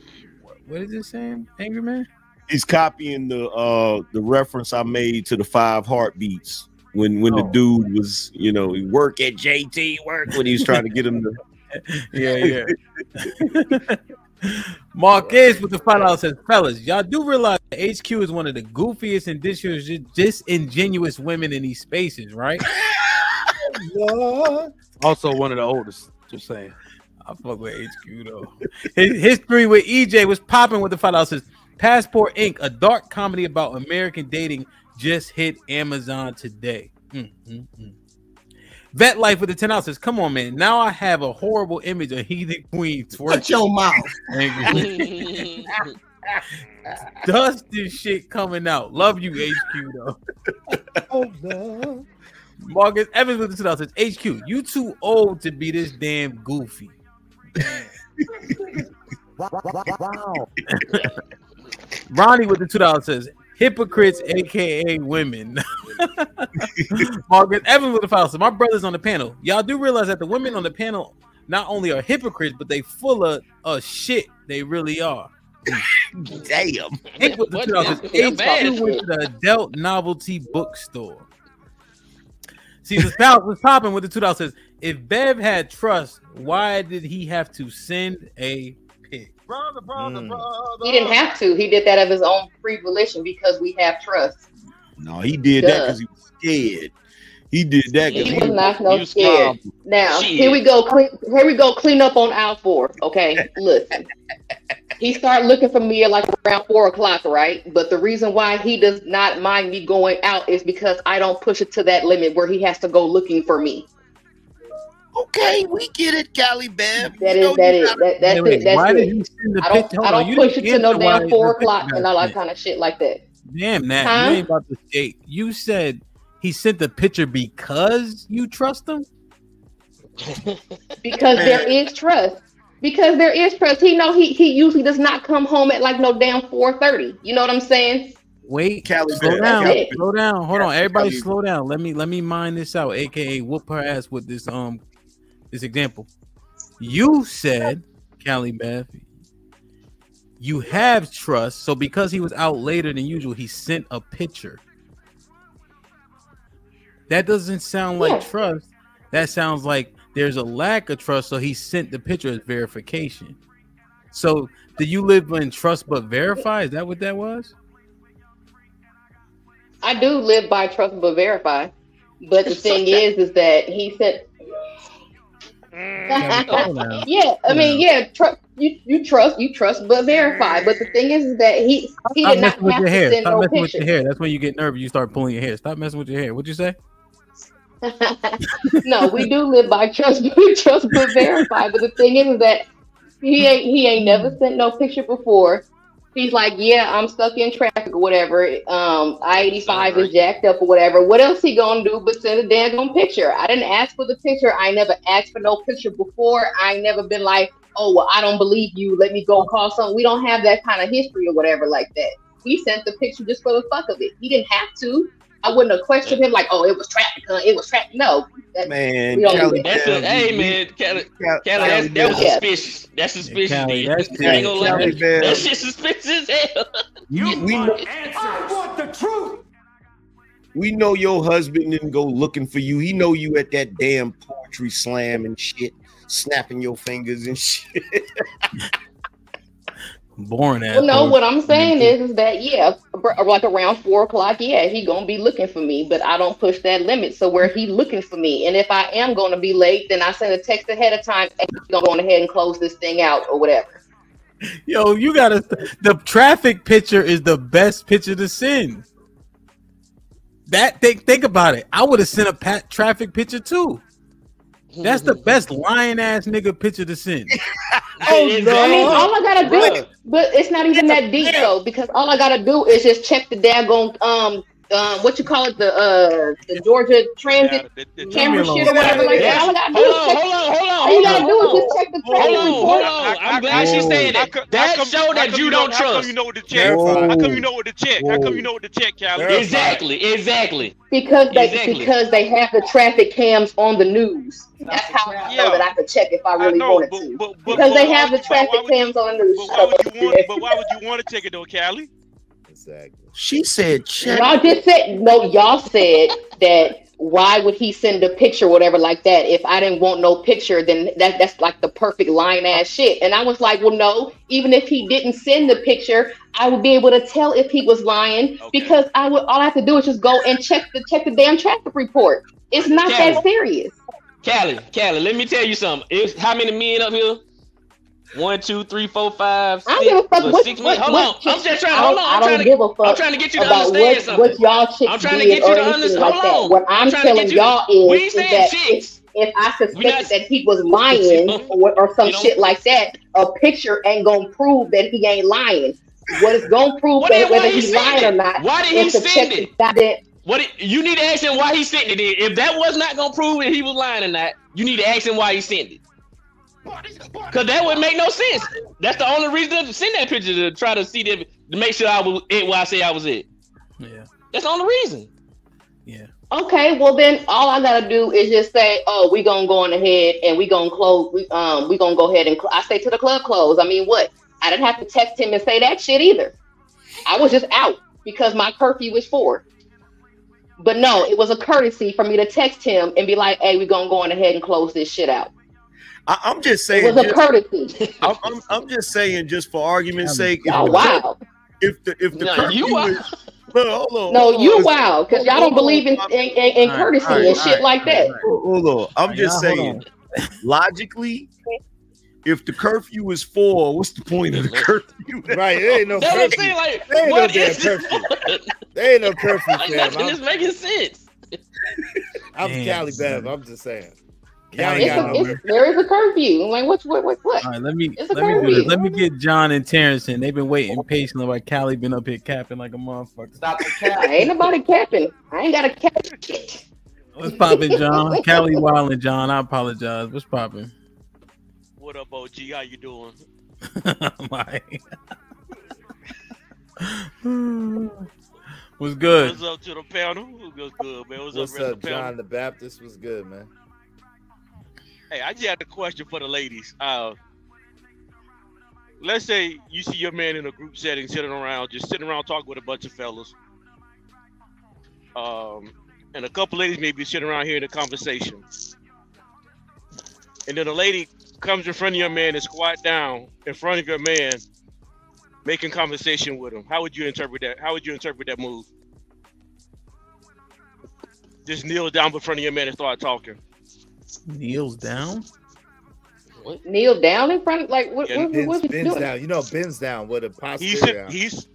What is it saying? Angry Man? He's copying the reference I made to the 5 heartbeats when the dude was, he work at JT work when he was trying to get him to. Yeah. Marquez with the $5 says, fellas, y'all do realize that HQ is one of the goofiest and disingenuous women in these spaces, right? Also one of the oldest. Just saying. I fuck with HQ though. His history with EJ was popping with the $5 says, Passport Inc., a dark comedy about American dating, just hit Amazon today. Vet Life with the $10 says, come on, man. Now I have a horrible image of Heathen Queen twerking. Shut your mouth. Dust this shit coming out. Love you, HQ, though. Marcus Evans with the $2 says, HQ, you too old to be this damn goofy. Wow. Ronnie with the $2 says, hypocrites, aka women. Margaret Evans with the $5 says, my brother's on the panel. Y'all do realize that the women on the panel not only are hypocrites, but they full of shit. They really are. Damn. Hank with the $2 says, HQ went to the adult novelty bookstore. Caesar's Palace was popping with the $2 says, if Bev had trust, why did he have to send a pic? Brother. He didn't have to. He did that of his own free volition because we have trust. No, he did that because he was scared. He did that because he was not no scared. Now here we go. Clean up on aisle 4. Okay, listen. He started looking for me at like around 4 o'clock, right? But the reason why he does not mind me going out is because I don't push it to that limit where he has to go looking for me. Okay, we get it, Callie Bev. That's it. I don't push it to no damn 4 o'clock and all that kind of shit like that. Damn, Nat, you ain't about to skate. You said he sent the picture because you trust him? Because there is trust. Because there is trust. He usually does not come home at like no damn 4:30. You know what I'm saying? Wait, Callie, slow down. Hold on, everybody, slow down. Let me mine this out. AKA whoop her ass with this this example. You said, Callie Beth, you have trust. So because he was out later than usual, he sent a picture. That doesn't sound like trust. That sounds like there's a lack of trust. So he sent the picture as verification. So do you live in trust but verify? Is that what that was? I do live by trust but verify. But the thing is that he said, you trust but verify. But the thing is that he did not have to send no picture. With your hair. That's when you get nervous. You start pulling your hair. Stop messing with your hair. What'd you say? No, we do live by trust but verify. But the thing is that he ain't never sent no picture before. He's like, yeah, I'm stuck in traffic or whatever. I-85 is jacked up or whatever. What else he gonna do but send a damn picture? I didn't ask for the picture. I never asked for no picture before. I ain't never been like, oh, well, I don't believe you. Let me go call something. We don't have that kind of history or whatever like that. He sent the picture just for the fuck of it. He didn't have to. I wouldn't have questioned him like, oh, it was traffic. It was traffic. No, man. That was suspicious. That's suspicious. That shit suspicious as hell. I want the truth. We know your husband didn't go looking for you. He know you at that damn poetry slam and shit, snapping your fingers and shit. Boring ass. Well, no, what I'm saying is that like around 4 o'clock, he gonna be looking for me, but I don't push that limit. So where he looking for me, and if I am gonna be late, then I send a text ahead of time. Hey, go on ahead and close this thing out or whatever. Yo, you gotta. The traffic picture is the best picture to send. Think about it. I would have sent a traffic picture too. That's the best lying ass nigga picture to send. I mean, all I gotta do, but it's not even that deep though, because all I gotta do is just check the daggone what you call it, the Georgia Transit camera shit or whatever like that. All I gotta do is check. All you gotta do is just check the transit report. I'm glad she said that. That show that you don't trust. How come you know what to check? How come you know what to check? How come you know what to check, Callie? Exactly. Because they have the traffic cams on the news. That's how I know that I could check if I really wanted to. Because they have the traffic cams on the news. But why would you want to check it though, Callie? Exactly. She said check. Y'all just said y'all said that. Why would he send a picture, whatever, like that? If I didn't want no picture, then that's like the perfect lying ass shit. And I was like, well, no. Even if he didn't send the picture, I would be able to tell if he was lying because all I have to do is just go and check the damn traffic report. It's not that serious. Callie, let me tell you something. How many men up here? 1, 2, 3, 4, 5, 6. I don't give a fuck. 6 men. Hold on. I'm just trying. I don't give a fuck. I'm trying to get you to understand something. What y'all chicks I'm trying to get you to understand. Like that. What I'm telling y'all is that if I suspected that he was lying or some shit like that, a picture ain't gonna prove that he ain't lying. What is gonna prove whether he's lying or not? Why did he send it? You need to ask him why he sent it. If that was not gonna prove that he was lying or not, you need to ask him why he sent it. Cause that would make no sense. That's the only reason to send that picture, to try to see that, to make sure I was it where I say I was it. Yeah. That's the only reason. Yeah. Okay, well then all I gotta do is just say, oh, we gonna go on ahead and we gonna close. We gonna go ahead and I say to the club close. I mean, what? I didn't have to text him and say that shit either. I was just out because my curfew was 4. But no, it was a courtesy for me to text him and be like, hey, we gonna go on ahead and close this shit out. I'm just saying. It was a courtesy. I'm just saying, just for argument's sake. Wow. If the curfew is, hold on. No, you wild because y'all don't believe in courtesy and shit like that. Hold on. I'm just saying, logically, if the curfew is 4, what's the point of the curfew? Right, there ain't no curfew. There ain't no damn curfew. There ain't no curfew, fam. Nothing is making sense. I'm Cali Bev. I'm just saying. There is a curfew. Like what? All right, let me do this. Let me get John and Terrence in. They've been waiting patiently while Callie been up here capping like a motherfucker. Stop the cap. Ain't nobody capping. I ain't got a cap. What's popping, John? Callie wilding, John. I apologize. What's popping? What up, OG? How you doing? What's good? What's up to the panel? What's good, man? What's up, John the Baptist? What's good, man? Hey, I just had a question for the ladies. Let's say you see your man in a group setting, sitting around talking with a bunch of fellas. And a couple ladies may be sitting around hearing the conversation. And then a lady comes in front of your man and squat down in front of your man, making conversation with him. How would you interpret that? How would you interpret that move? Just kneel down in front of your man and start talking. Kneels down? What? Kneel down in front? Like what? Yeah, what's he bends doing? down. You know, bends down with a posture. She's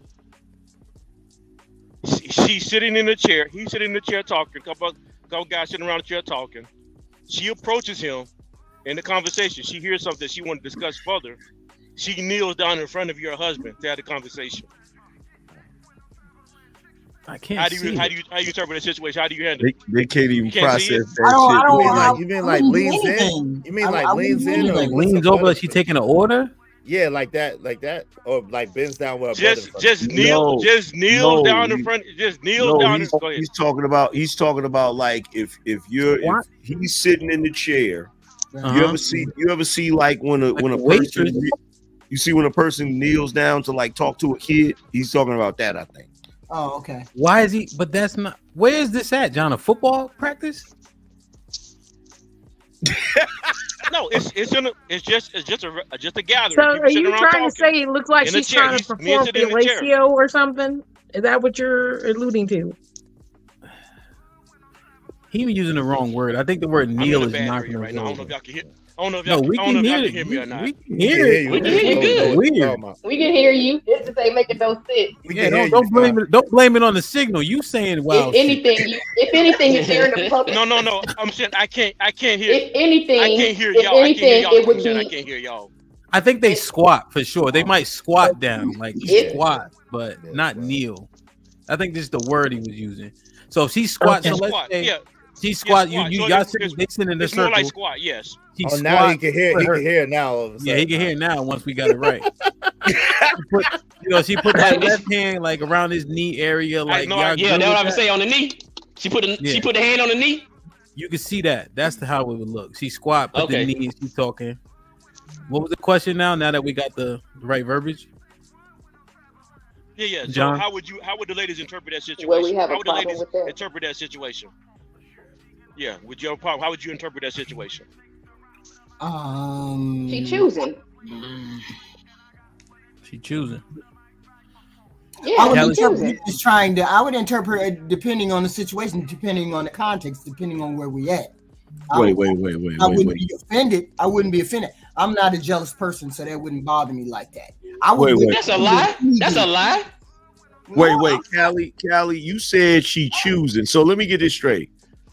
sitting in the chair. He's sitting in the chair talking. Couple guys sitting around the chair talking. She approaches him in the conversation. She hears something she wants to discuss further. She kneels down in front of your husband to have the conversation. I can't. How do you interpret the situation? How do you handle it? They can't even process that shit. You mean like leans in? You mean like leans in or like leans over like she taking an order? Yeah, like that, or like bends down with a just kneel down in front. Just kneel down. He's talking about like if he's sitting in the chair. You ever see like when a person you see when a person kneels down to like talk to a kid? He's talking about that, I think. Oh, okay. Why is he? But that's not. Where is this at, John? A football practice? No, it's just a gathering. So are you trying to say it looks like she's trying to perform fellatio or something? Is that what you're alluding to? He was using the wrong word. I think the word kneel is not going to right now. I don't know if y'all can hear. I don't know if No, y'all, we I don't know can if y'all hear can hear me or not. We can hear it. We can hear you good. Weird. We can hear you. This is ain't making no sense. Yeah, don't blame it. Don't blame it on the signal. You saying wow. If anything, if you're in the public. No. I'm saying I can't hear. If anything, I can't hear if y'all. anything, it would I be. can't hear y'all. I think they squat for sure. They might squat down, like squat, but not kneel. I think this is the word he was using. So if she squats, so let's say she squat. Y'all they sit in the it's circle. more like squat. Yes. He now he can hear. He can hear now. All of a sudden. Yeah, he can hear now. Once we got it right. She put that left hand like around his knee area, like yeah, that's what I'm saying on the knee. She put the hand on the knee. You can see that. That's how it would look. She squat, put Okay. the knees. She's talking. What was the question now? Now that we got the right verbiage. Yeah. So John? how would the ladies interpret that situation? Well, we have how a would the problem ladies with that. interpret that situation? Yeah, would you have a problem? How would you interpret that situation? She choosing. She choosing. Yeah, I would she interpret choosing. it as trying to. I would interpret it depending on the situation, depending on the context, depending on where we at. I wouldn't be offended. I wouldn't be offended. I'm not a jealous person, so that wouldn't bother me like that. I would. That's a lie. That's a lie. Wait, Callie, you said she choosing. So let me get this straight.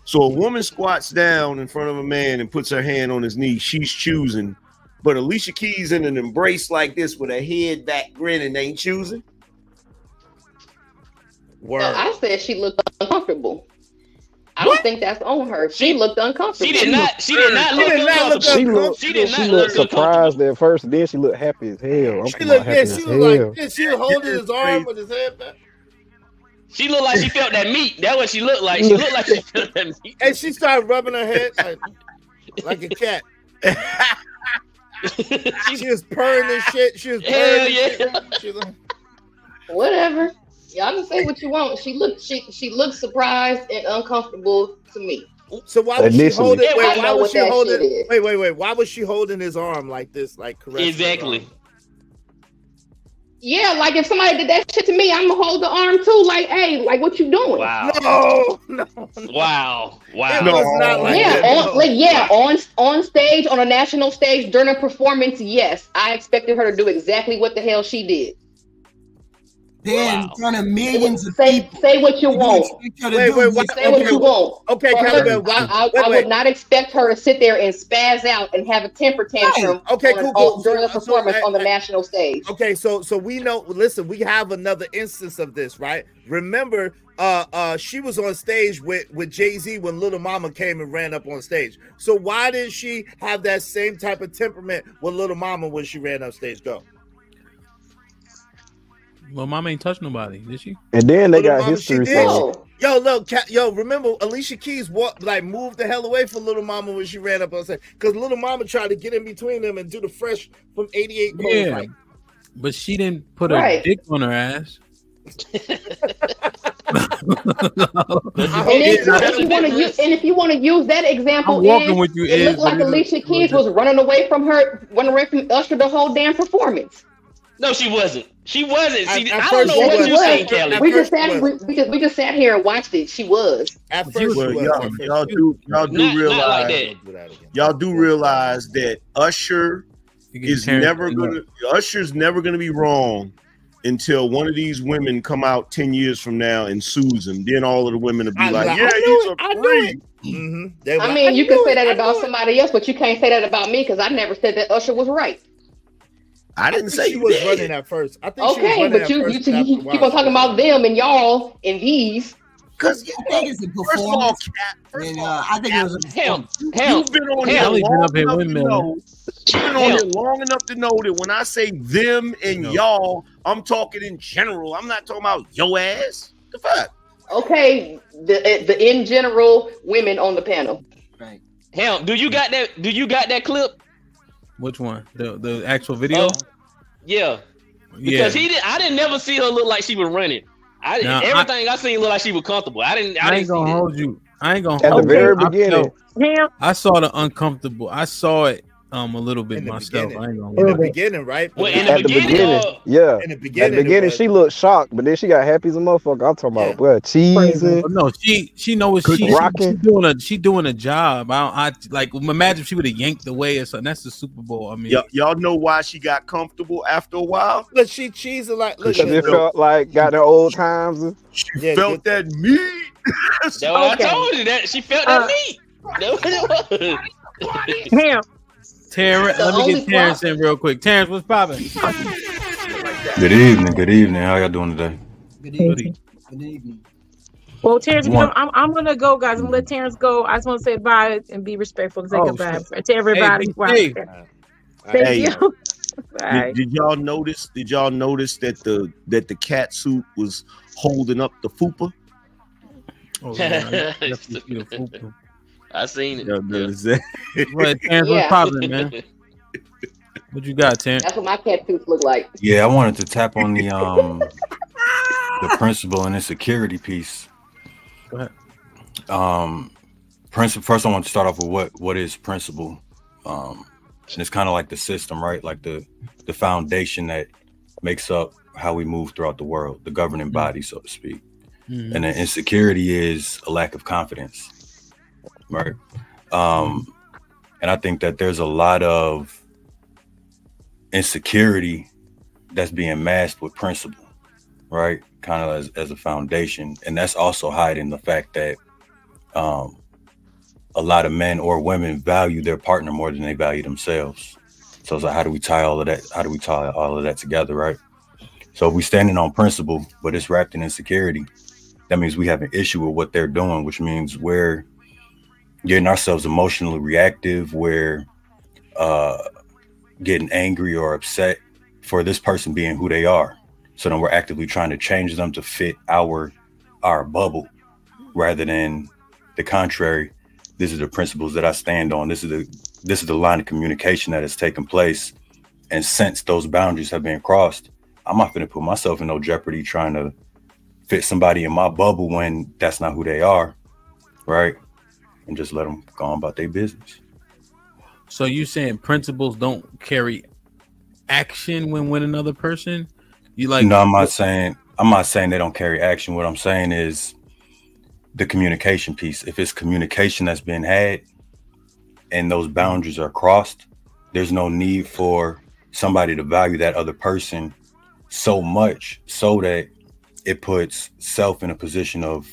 So a woman squats down in front of a man and puts her hand on his knee. She's choosing, but Alicia Keys in an embrace like this with her head back grinning ain't choosing. No, I said she looked uncomfortable. I don't think that's on her. She looked uncomfortable. She did not look uncomfortable. She looked surprised at first, then she looked happy as hell. She looked like this. She was holding his arm with his head back. She looked like she felt that meat. That's what she looked like. She looked like she felt that meat. And she started rubbing her head like a cat. She was purring and shit. She was purring. She was Whatever. Y'all can say what you want. She looked surprised and uncomfortable to me. So why was she holding? Wait, why was she holding? Is. Wait. Why was she holding his arm like this? Like caressing exactly. Yeah, like if somebody did that shit to me, I'm gonna hold the arm too. Like, hey, like what you doing? Wow. No. Wow. It was not like yeah, that. on stage, on a national stage during a performance. Yes, I expected her to do exactly what the hell she did. Then in front of millions of people. Say what you want. Wait. Say what you want. Okay, I would not expect her to sit there and spaz out and have a temper tantrum. Okay, cool. During a performance on the national stage. Okay, so we know. Listen, we have another instance of this, right? Remember, she was on stage with Jay-Z when Little Mama came and ran up on stage. So why did she have that same type of temperament with Little Mama when she ran up stage? Go. Well, Mama ain't touched nobody, did she? And then they got Mama, history. So. Yo, remember Alicia Keys moved the hell away from Little Mama when she ran up on stage because Little Mama tried to get in between them and do the fresh from '88. Yeah, fight. but she didn't put a dick on her ass. If you want to use that example, I'm walking with you, it looked like Alicia Keys was running away from Usher the whole damn performance. No, she wasn't. She wasn't. See, I don't know what you're saying, Kelly. We just sat here and watched it. She was. At first, y'all do realize y'all do realize that Usher's never gonna be wrong until one of these women come out 10 years from now and sues him. Then all of the women will be like, "Yeah, he's a freak." I mean, you can say that about somebody else, but you can't say that about me because I never said that Usher was right. I didn't say she was running at first. I think okay, but you keep on talking about them and y'all and these. Because I think it's a performance. I think it was a him. You've been on here long enough to know that when I say them and y'all, I'm talking in general. I'm not talking about your ass. The fuck? Okay, the in general women on the panel. Right. Hell, do you got that clip? Which one? The actual video? Yeah. Because I didn't never see her look like she was running. Everything I seen looked like she was comfortable. I ain't gonna hold you. I ain't gonna at hold the very beginning. I saw the uncomfortable. I saw it a little bit myself. I ain't gonna In lie. the beginning, right? Well, At the beginning, yeah. In the At beginning, the beginning, she looked shocked, but then she got happy as a motherfucker. I'm talking about, bro, cheesing. No, she know what she doing a job. I like imagine if she would have yanked away or something. That's the Super Bowl. I mean, y'all know why she got comfortable after a while? But she cheesed like Because it felt like got the old times. She felt that meat. That's what I told you. That she felt that meat. That's what it was. Damn. Terrence, let me get Terrence in real quick. Terrence, what's popping? Good evening. Good evening. How y'all doing today? Good evening. Good evening. Well, Terrence, if you don't, I'm gonna go, guys. I'm gonna let Terrence go. I just want to say bye and be respectful and say goodbye to everybody. Hey, Wow. Dave. Thank Hey, you. Bye. Did y'all notice? Did y'all notice that the cat suit was holding up the fupa? Oh, yeah, I definitely see the fupa. I seen it. What, Terrence, what's popping, man? What you got, Terrence? That's what my cat tooth look like. Yeah, I wanted to tap on the principle and insecurity piece. Go ahead. Principle. First, I want to start off with what is principle. And it's kind of like the system, right? Like the foundation that makes up how we move throughout the world, the governing body, so to speak. Mm-hmm. And then insecurity is a lack of confidence. Right. And I think that there's a lot of insecurity that's being masked with principle, right? Kind of as a foundation. And that's also hiding the fact that a lot of men or women value their partner more than they value themselves. So it's like, how do we tie all of that? How do we tie all of that together, right? So if we're standing on principle, but it's wrapped in insecurity, that means we have an issue with what they're doing, which means we're getting ourselves emotionally reactive. We're getting angry or upset for this person being who they are. So then we're actively trying to change them to fit our bubble, rather than the contrary. This is the principles that I stand on. This is the line of communication that has taken place. And since those boundaries have been crossed, I'm not going to put myself in no jeopardy trying to fit somebody in my bubble when that's not who they are, right? And just let them go on about their business. So you saying principles don't carry action when with another person? You like? No, I'm not saying they don't carry action. What I'm saying is the communication piece. If it's communication that's been had and those boundaries are crossed, there's no need for somebody to value that other person so much so that it puts self in a position of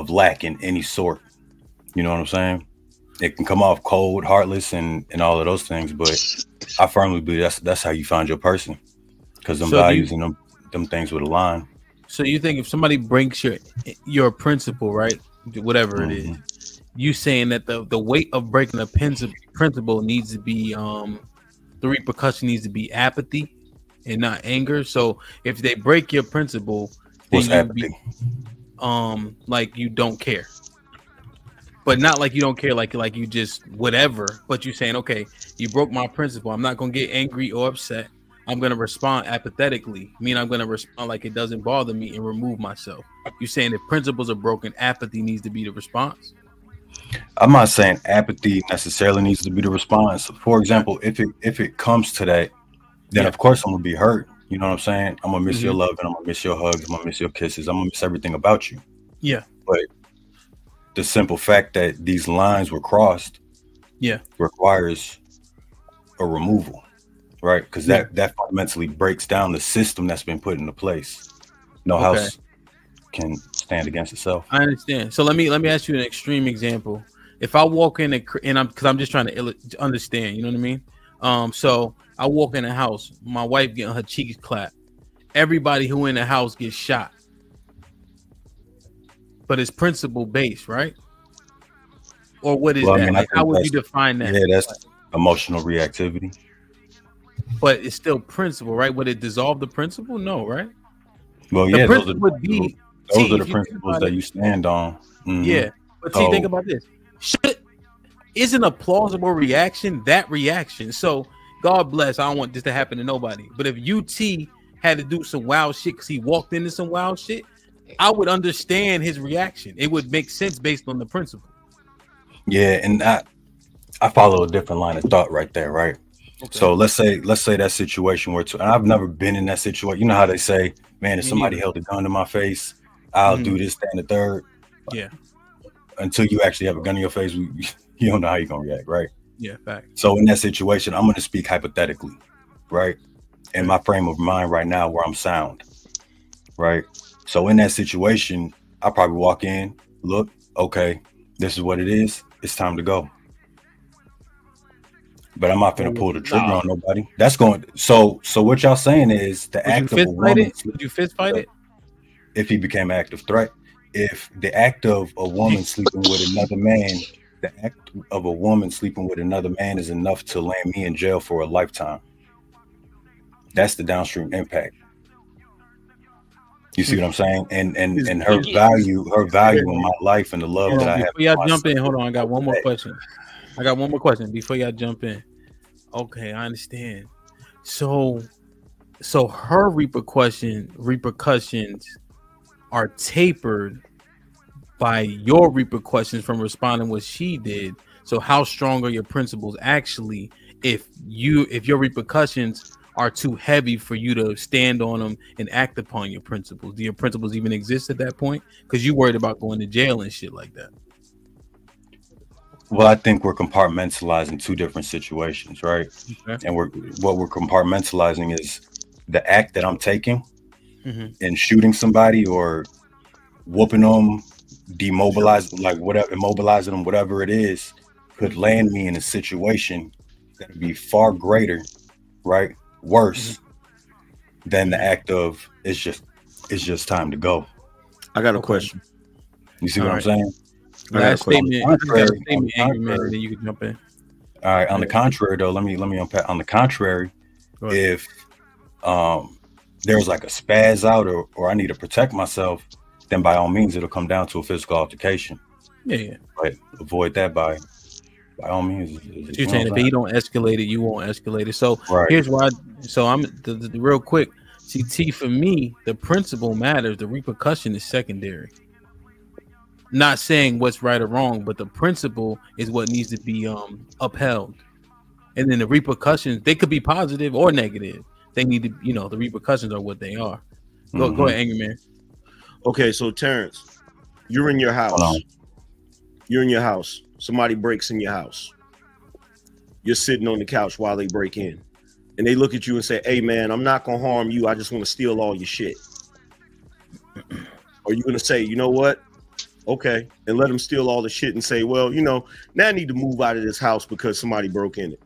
lack in any sort. You know what I'm saying? It can come off cold, heartless, and all of those things, but I firmly believe that's how you find your person, because them values and them things would align. So you think if somebody breaks your principle, right, whatever it is, you saying that the weight of breaking a principle needs to be the repercussion needs to be apathy and not anger. So if they break your principle, then what's apathy? Like you don't care. But not like you don't care, like you just whatever. But you're saying, okay, you broke my principle. I'm not gonna get angry or upset. I'm gonna respond apathetically. Meaning I'm gonna respond like it doesn't bother me and remove myself. You're saying if principles are broken, apathy needs to be the response. I'm not saying apathy necessarily needs to be the response. For example, if it comes to that, then of course I'm gonna be hurt. You know what I'm saying? I'm gonna miss your love, and I'm gonna miss your hugs. I'm gonna miss your kisses. I'm gonna miss everything about you. Yeah. But the simple fact that these lines were crossed, requires a removal, right? Because that fundamentally breaks down the system that's been put into place. No house can stand against itself. I understand. So let me ask you an extreme example. If I walk in and I'm just trying to understand, you know what I mean? So I walk in the house, my wife getting her cheeks clapped. Everybody who in the house gets shot. But it's principle based, right? Or what is that? I mean, how would you define that? Yeah, that's emotional reactivity. But it's still principle, right? Would it dissolve the principle? No, right? Well, the yeah, principle would be those are the principles that you stand on. Mm-hmm. Yeah, but see, think about this. Shit isn't a plausible reaction. That reaction. So God bless. I don't want this to happen to nobody. But if UT had to do some wild shit because he walked into some wild shit, I would understand his reaction. It would make sense based on the principle. Yeah, and I follow a different line of thought right there, right? Okay. So let's say that situation where and I've never been in that situation. You know how they say, man, if somebody held a gun to my face, I'll do this, that, and the third. Yeah. Until you actually have a gun in your face, you don't know how you're gonna react, right? Yeah, fact. So in that situation, I'm gonna speak hypothetically, right? In my frame of mind right now where I'm sound, right? So in that situation, I probably walk in, look, okay, this is what it is. It's time to go. But I'm not gonna pull the trigger on nobody. That's going. So what y'all saying is the act of a woman. Would you fist fight it? If he became an active threat, if the act of a woman sleeping with another man, the act of a woman sleeping with another man is enough to land me in jail for a lifetime. That's the downstream impact. You see what I'm saying? And her value in my life and the love that I have. Before y'all jump in, hold on. I got one more question. Before y'all jump in. Okay, I understand. So her repercussions are tapered by your repercussions from responding what she did. So how strong are your principles actually if your repercussions are too heavy for you to stand on them and act upon your principles? Do your principles even exist at that point? Because you worried about going to jail and shit like that. Well, I think we're compartmentalizing two different situations, right? Okay. And what we're compartmentalizing is the act that I'm taking and shooting somebody or whooping them, demobilizing, like whatever, immobilizing them, whatever it is, could land me in a situation that would be far greater, right? Worse than the act of it's just time to go. I got a question. You see what I'm saying? Last statement, angry man, then you can jump in. All right. On the contrary, though, let me unpack. On the contrary, if there's like a spaz out or I need to protect myself, then by all means it'll come down to a physical altercation. Yeah. But avoid that by all means. You're saying if he don't escalate it, you won't escalate it. So here's why. So I'm the real quick. See, T, for me, the principle matters. The repercussion is secondary. Not saying what's right or wrong, but the principle is what needs to be upheld. And then the repercussions, they could be positive or negative. They need to, the repercussions are what they are. Go ahead, angry man. Okay, so Terrence, you're in your house. You're in your house. Somebody breaks in your house. You're sitting on the couch while they break in. And they look at you and say, hey, man, I'm not going to harm you. I just want to steal all your shit. Or you're going to say, you know what? Okay. And let them steal all the shit and say, well, now I need to move out of this house because somebody broke in it.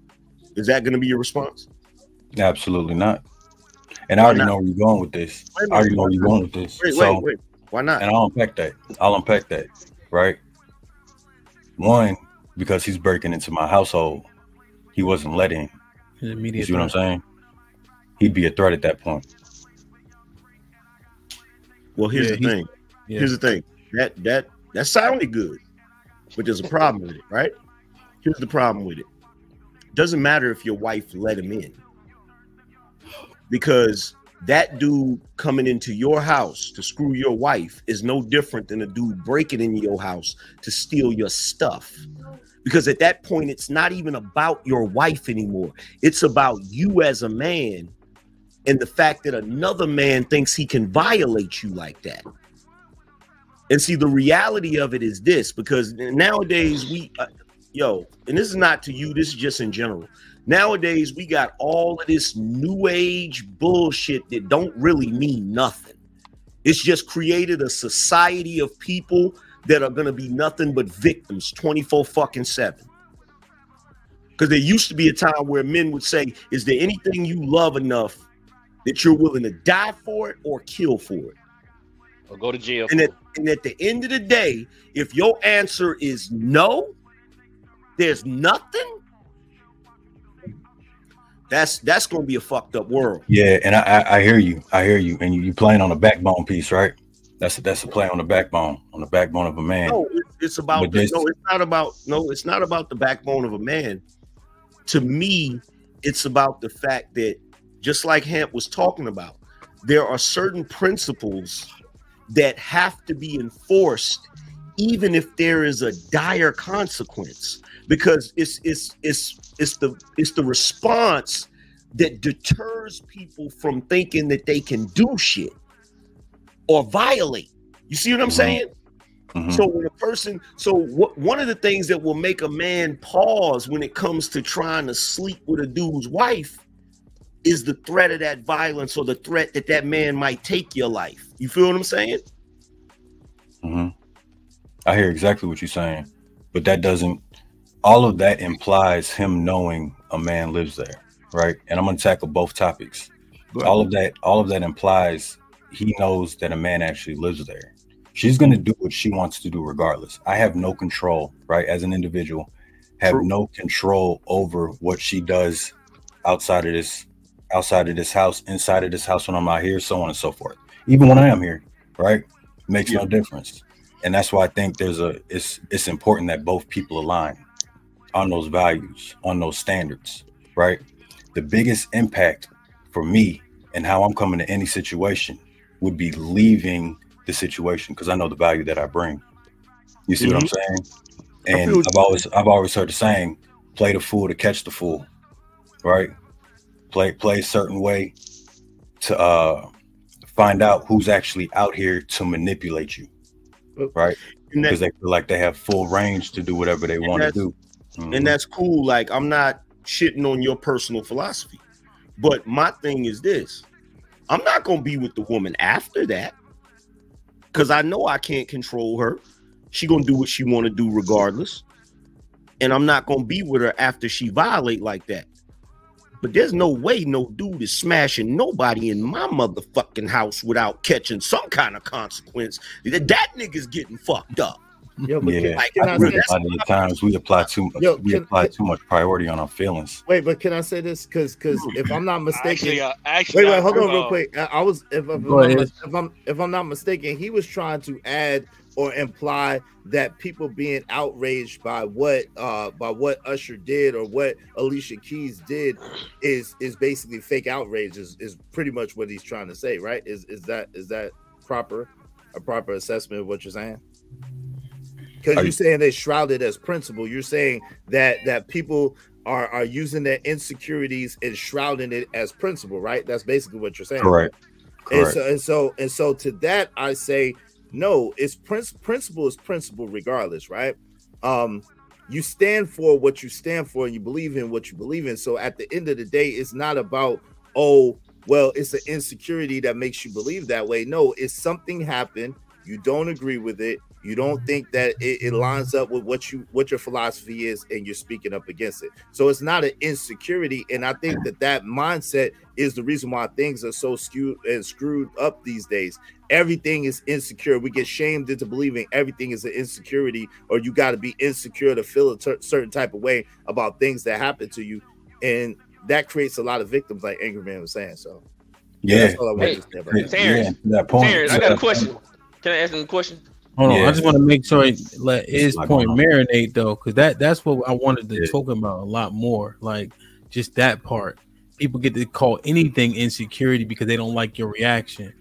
Is that going to be your response? Absolutely not. And I already know where you're going with this. Wait. Why not? And I'll unpack that. Right. One, because he's breaking into my household. He wasn't letting. You see what I'm saying? He'd be a threat at that point. Well, here's the thing. Here's the thing. That sounded good, but there's a problem with it, right? Here's the problem with it. Doesn't matter if your wife let him in, because that dude coming into your house to screw your wife is no different than a dude breaking into your house to steal your stuff. Because at that point, it's not even about your wife anymore. It's about you as a man and the fact that another man thinks he can violate you like that. And see, the reality of it is this, because nowadays and this is not to you, this is just in general. Nowadays, we got all of this new age bullshit that don't really mean nothing. It's just created a society of people that are going to be nothing but victims 24/7. Because there used to be a time where men would say, is there anything you love enough that you're willing to die for it or kill for it? Or go to jail. And at the end of the day, if your answer is no, there's nothing, that's going to be a fucked up world. Yeah, and I hear you. And you playing on a backbone piece, right? That's a play on the backbone of a man. No, it's not about the backbone of a man. To me, it's about the fact that, just like Hamp was talking about, there are certain principles that have to be enforced, even if there is a dire consequence. because it's the response that deters people from thinking that they can do shit or violate. You see what I'm saying? So when a person, one of the things that will make a man pause when it comes to trying to sleep with a dude's wife is the threat of that violence, or the threat that that man might take your life. You feel what I'm saying? I hear exactly what you're saying, but that doesn't, all of that implies him knowing a man lives there, right? And I'm going to tackle both topics. All of that implies he knows that a man actually lives there. She's going to do what she wants to do regardless. I have no control, right? As an individual, have no control over what she does outside of this house, inside of this house when I'm not here, so on and so forth. Even when I am here, right? Makes no difference. And that's why I think it's important that both people align on those values, on those standards, right? The biggest impact for me and how I'm coming to any situation would be leaving the situation, because I know the value that I bring. You see what I'm saying? And I've always heard the saying, play the fool to catch the fool, right? Play a certain way to find out who's actually out here to manipulate you, right? Because they feel like they have full range to do whatever they want to do. And that's cool. Like, I'm not shitting on your personal philosophy, but my thing is this: I'm not gonna be with the woman after that, because I know I can't control her. She gonna do what she want to do regardless, and I'm not gonna be with her after she violate like that. But there's no way no dude is smashing nobody in my motherfucking house without catching some kind of consequence. That nigga's getting fucked up. Yo, but yeah, like, a lot of the times we apply too much priority on our feelings. Wait, but can I say this? Because if I'm not mistaken, actually, wait, hold on real quick. I was if I'm not mistaken, he was trying to add or imply that people being outraged by what Usher did or what Alicia Keys did is basically fake outrage. Is pretty much what he's trying to say, right? Is that a proper assessment of what you're saying? Because you're saying they shrouded as principle. You're saying that people are using their insecurities and shrouding it as principle, right? That's basically what you're saying. Correct. And so to that I say no. It's principle is principle regardless, right? You stand for what you stand for, and you believe in what you believe in. So at the end of the day, it's not about, oh, well, it's an insecurity that makes you believe that way. No, it's something happened. You don't agree with it. You don't think that it lines up with what your philosophy is, and you're speaking up against it. So it's not an insecurity, and I think that mindset is the reason why things are so skewed and screwed up these days. Everything is insecure. We get shamed into believing everything is an insecurity, or you got to be insecure to feel a certain type of way about things that happen to you, and that creates a lot of victims, like Angry Man was saying. So that's all I wanted to say about that. Terrence, I got a question. Can I ask him a question? Hold on, I just want to make sure I let his point marinate though, because that's what I wanted to talk about a lot more. Like just that part. People get to call anything insecurity because they don't like your reaction,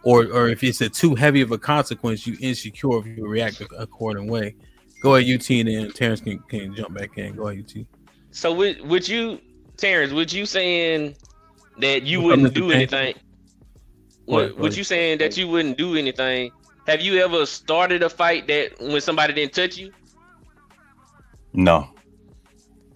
or if it's a too heavy of a consequence, you insecure if you react according way. Go ahead, UT, and then Terrence can jump back in. Go ahead, UT. So would you, Terrence? Would you saying that you wouldn't do anything? Would you saying that you wouldn't do anything? Have you ever started a fight that when somebody didn't touch you? No.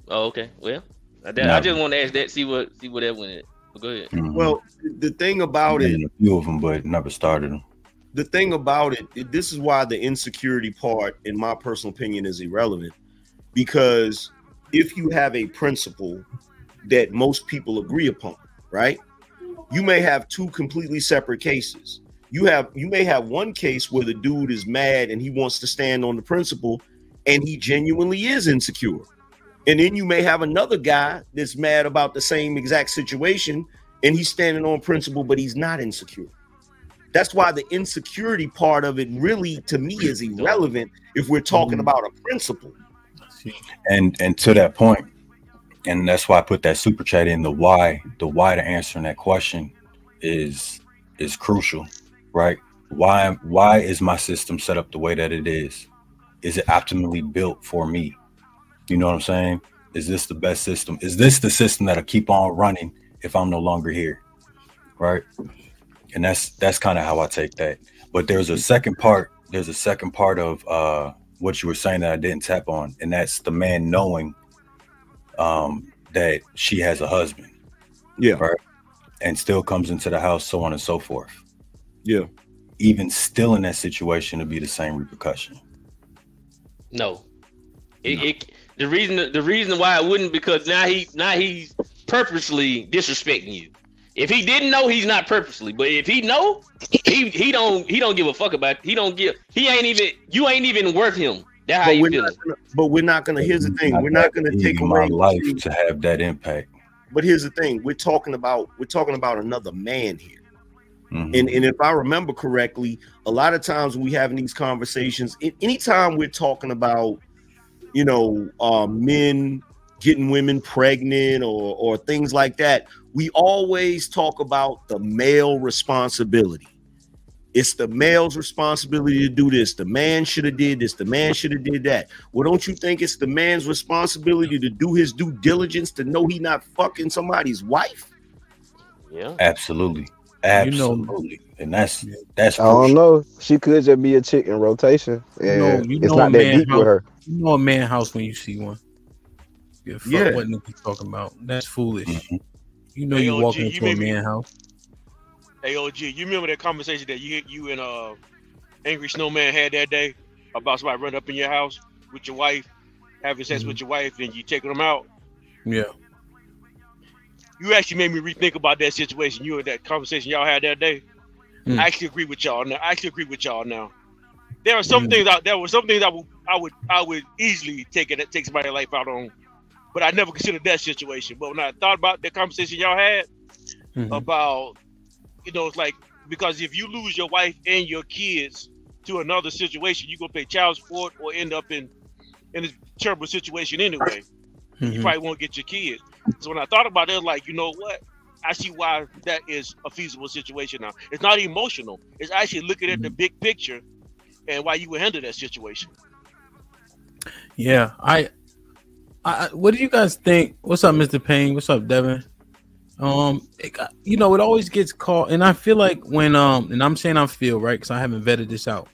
Oh, okay. Well, I just want to ask that, see what that went. But go ahead. Well, the thing about it, a few of them, but never started them. The thing about it, this is why the insecurity part, in my personal opinion, is irrelevant. Because if you have a principle that most people agree upon, right? You may have two completely separate cases. You may have one case where the dude is mad and he wants to stand on the principle and he genuinely is insecure. And then you may have another guy that's mad about the same exact situation and he's standing on principle, but he's not insecure. That's why the insecurity part of it really, to me, is irrelevant if we're talking about a principle. And to that point, and that's why I put that super chat in, the why to answering that question is crucial. Right? Why is my system set up the way that it is? Is it optimally built for me? You know what I'm saying? Is this the best system? Is this the system that'll keep on running if I'm no longer here? Right. And that's kind of how I take that. But there's a second part. There's a second part of what you were saying that I didn't tap on, and that's the man knowing that she has a husband. Yeah. Right. And still comes into the house, so on and so forth. Yeah. Even still in that situation, to be the same repercussion. No. The reason why it wouldn't, because now he's purposely disrespecting you. If he didn't know, he's not purposely. But if he know, he don't give a fuck about it. You ain't even worth him. That's how you feeling. But we're not gonna. Here's the thing. We're not gonna take away my life to have that impact. But here's the thing. We're talking about another man here. Mm-hmm. And if I remember correctly, a lot of times when we having these conversations, anytime we're talking about, men getting women pregnant or things like that, we always talk about the male responsibility. It's the male's responsibility to do this. The man should have did this. The man should have did that. Well, don't you think it's the man's responsibility to do his due diligence to know he not fucking somebody's wife? Yeah, absolutely. Absolutely. And that's I don't know. She could just be a chick in rotation. Yeah, it's not that deep with her. You know a man house when you see one. Yeah. What nigga talking about? That's foolish. Mm-hmm. You know you walking into a man house. Hey, OG, you remember that conversation that you and Angry Snowman had that day about somebody running up in your house with your wife, having sex with your wife, and you taking them out? Yeah. You actually made me rethink about that situation. You and that conversation y'all had that day. I actually agree with y'all now. There are some things out there. Were some things I would easily take somebody's life out on, but I never considered that situation. But when I thought about the conversation y'all had about, it's like, because if you lose your wife and your kids to another situation, you're gonna pay child support or end up in a terrible situation anyway. You probably won't get your kids. So when I thought about it, like, you know what? I see why that is a feasible situation now. It's not emotional. It's actually looking at the big picture and why you would handle that situation. Yeah, I what do you guys think? What's up, Mr. Payne? What's up, Devin? It always gets called, and I feel like when and I'm saying I feel right because I haven't vetted this out,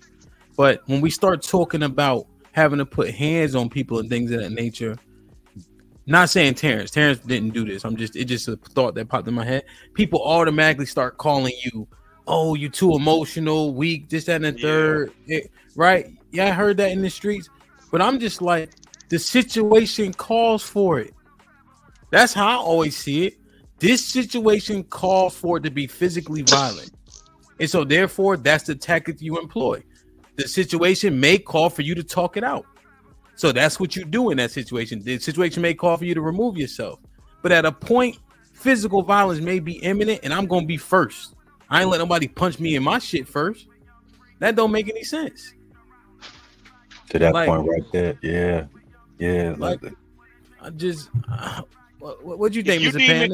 but when we start talking about having to put hands on people and things of that nature, not saying Terrence didn't do this. It's just a thought that popped in my head. People automatically start calling you, oh, you're too emotional, weak, this, that, and the third, right? Yeah, I heard that in the streets, but I'm just like, the situation calls for it. That's how I always see it. This situation calls for it to be physically violent. And so therefore, that's the tactic you employ. The situation may call for you to talk it out. So that's what you do in that situation. The situation may call for you to remove yourself. But at a point, physical violence may be imminent, and I'm going to be first. I ain't let nobody punch me in my shit first. That don't make any sense. To that point right there. Yeah. Yeah. Like I just... What do you think, Mr. Payne?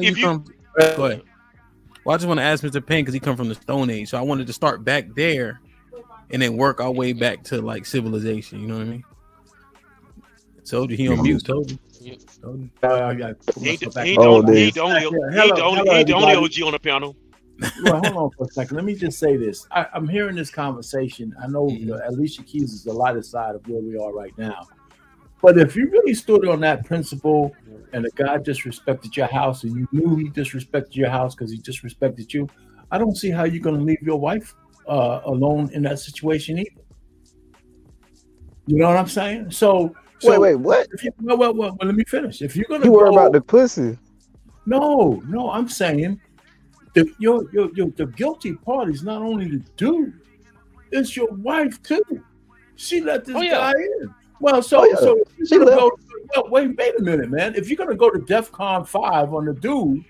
Go ahead. Well, I just want to ask Mr. Payne because he come from the Stone Age, so I wanted to start back there and then work our way back to like civilization. You know what I mean? Told you he on mute. Told you. He the only OG on the panel. Well, hold on for a second. Let me just say this. I'm hearing this conversation. I know Alicia Keys is the lighter side of where we are right now. But if you really stood on that principle and a guy disrespected your house and you knew he disrespected your house because he disrespected you, I don't see how you're going to leave your wife alone in that situation either. You know what I'm saying? So wait, what? Well, let me finish. If you're going to worry about the pussy. No, I'm saying the guilty party is not only the dude, it's your wife too. She let this guy in. Well, so if you're gonna go, wait a minute, man. If you're gonna go to DEFCON 5 on the dude,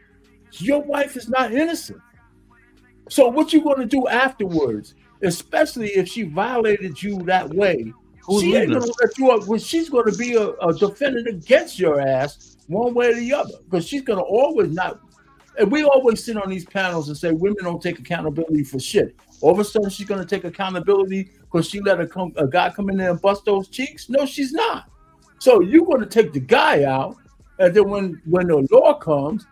your wife is not innocent. So what you gonna do afterwards, especially if she violated you that way? She ain't gonna let you up. Well, she's gonna be a defendant against your ass one way or the other, because she's gonna always not. And we always sit on these panels and say women don't take accountability for shit. All of a sudden, she's going to take accountability because she let a guy come in there and bust those cheeks? No, she's not. So you're going to take the guy out, and then when the law comes,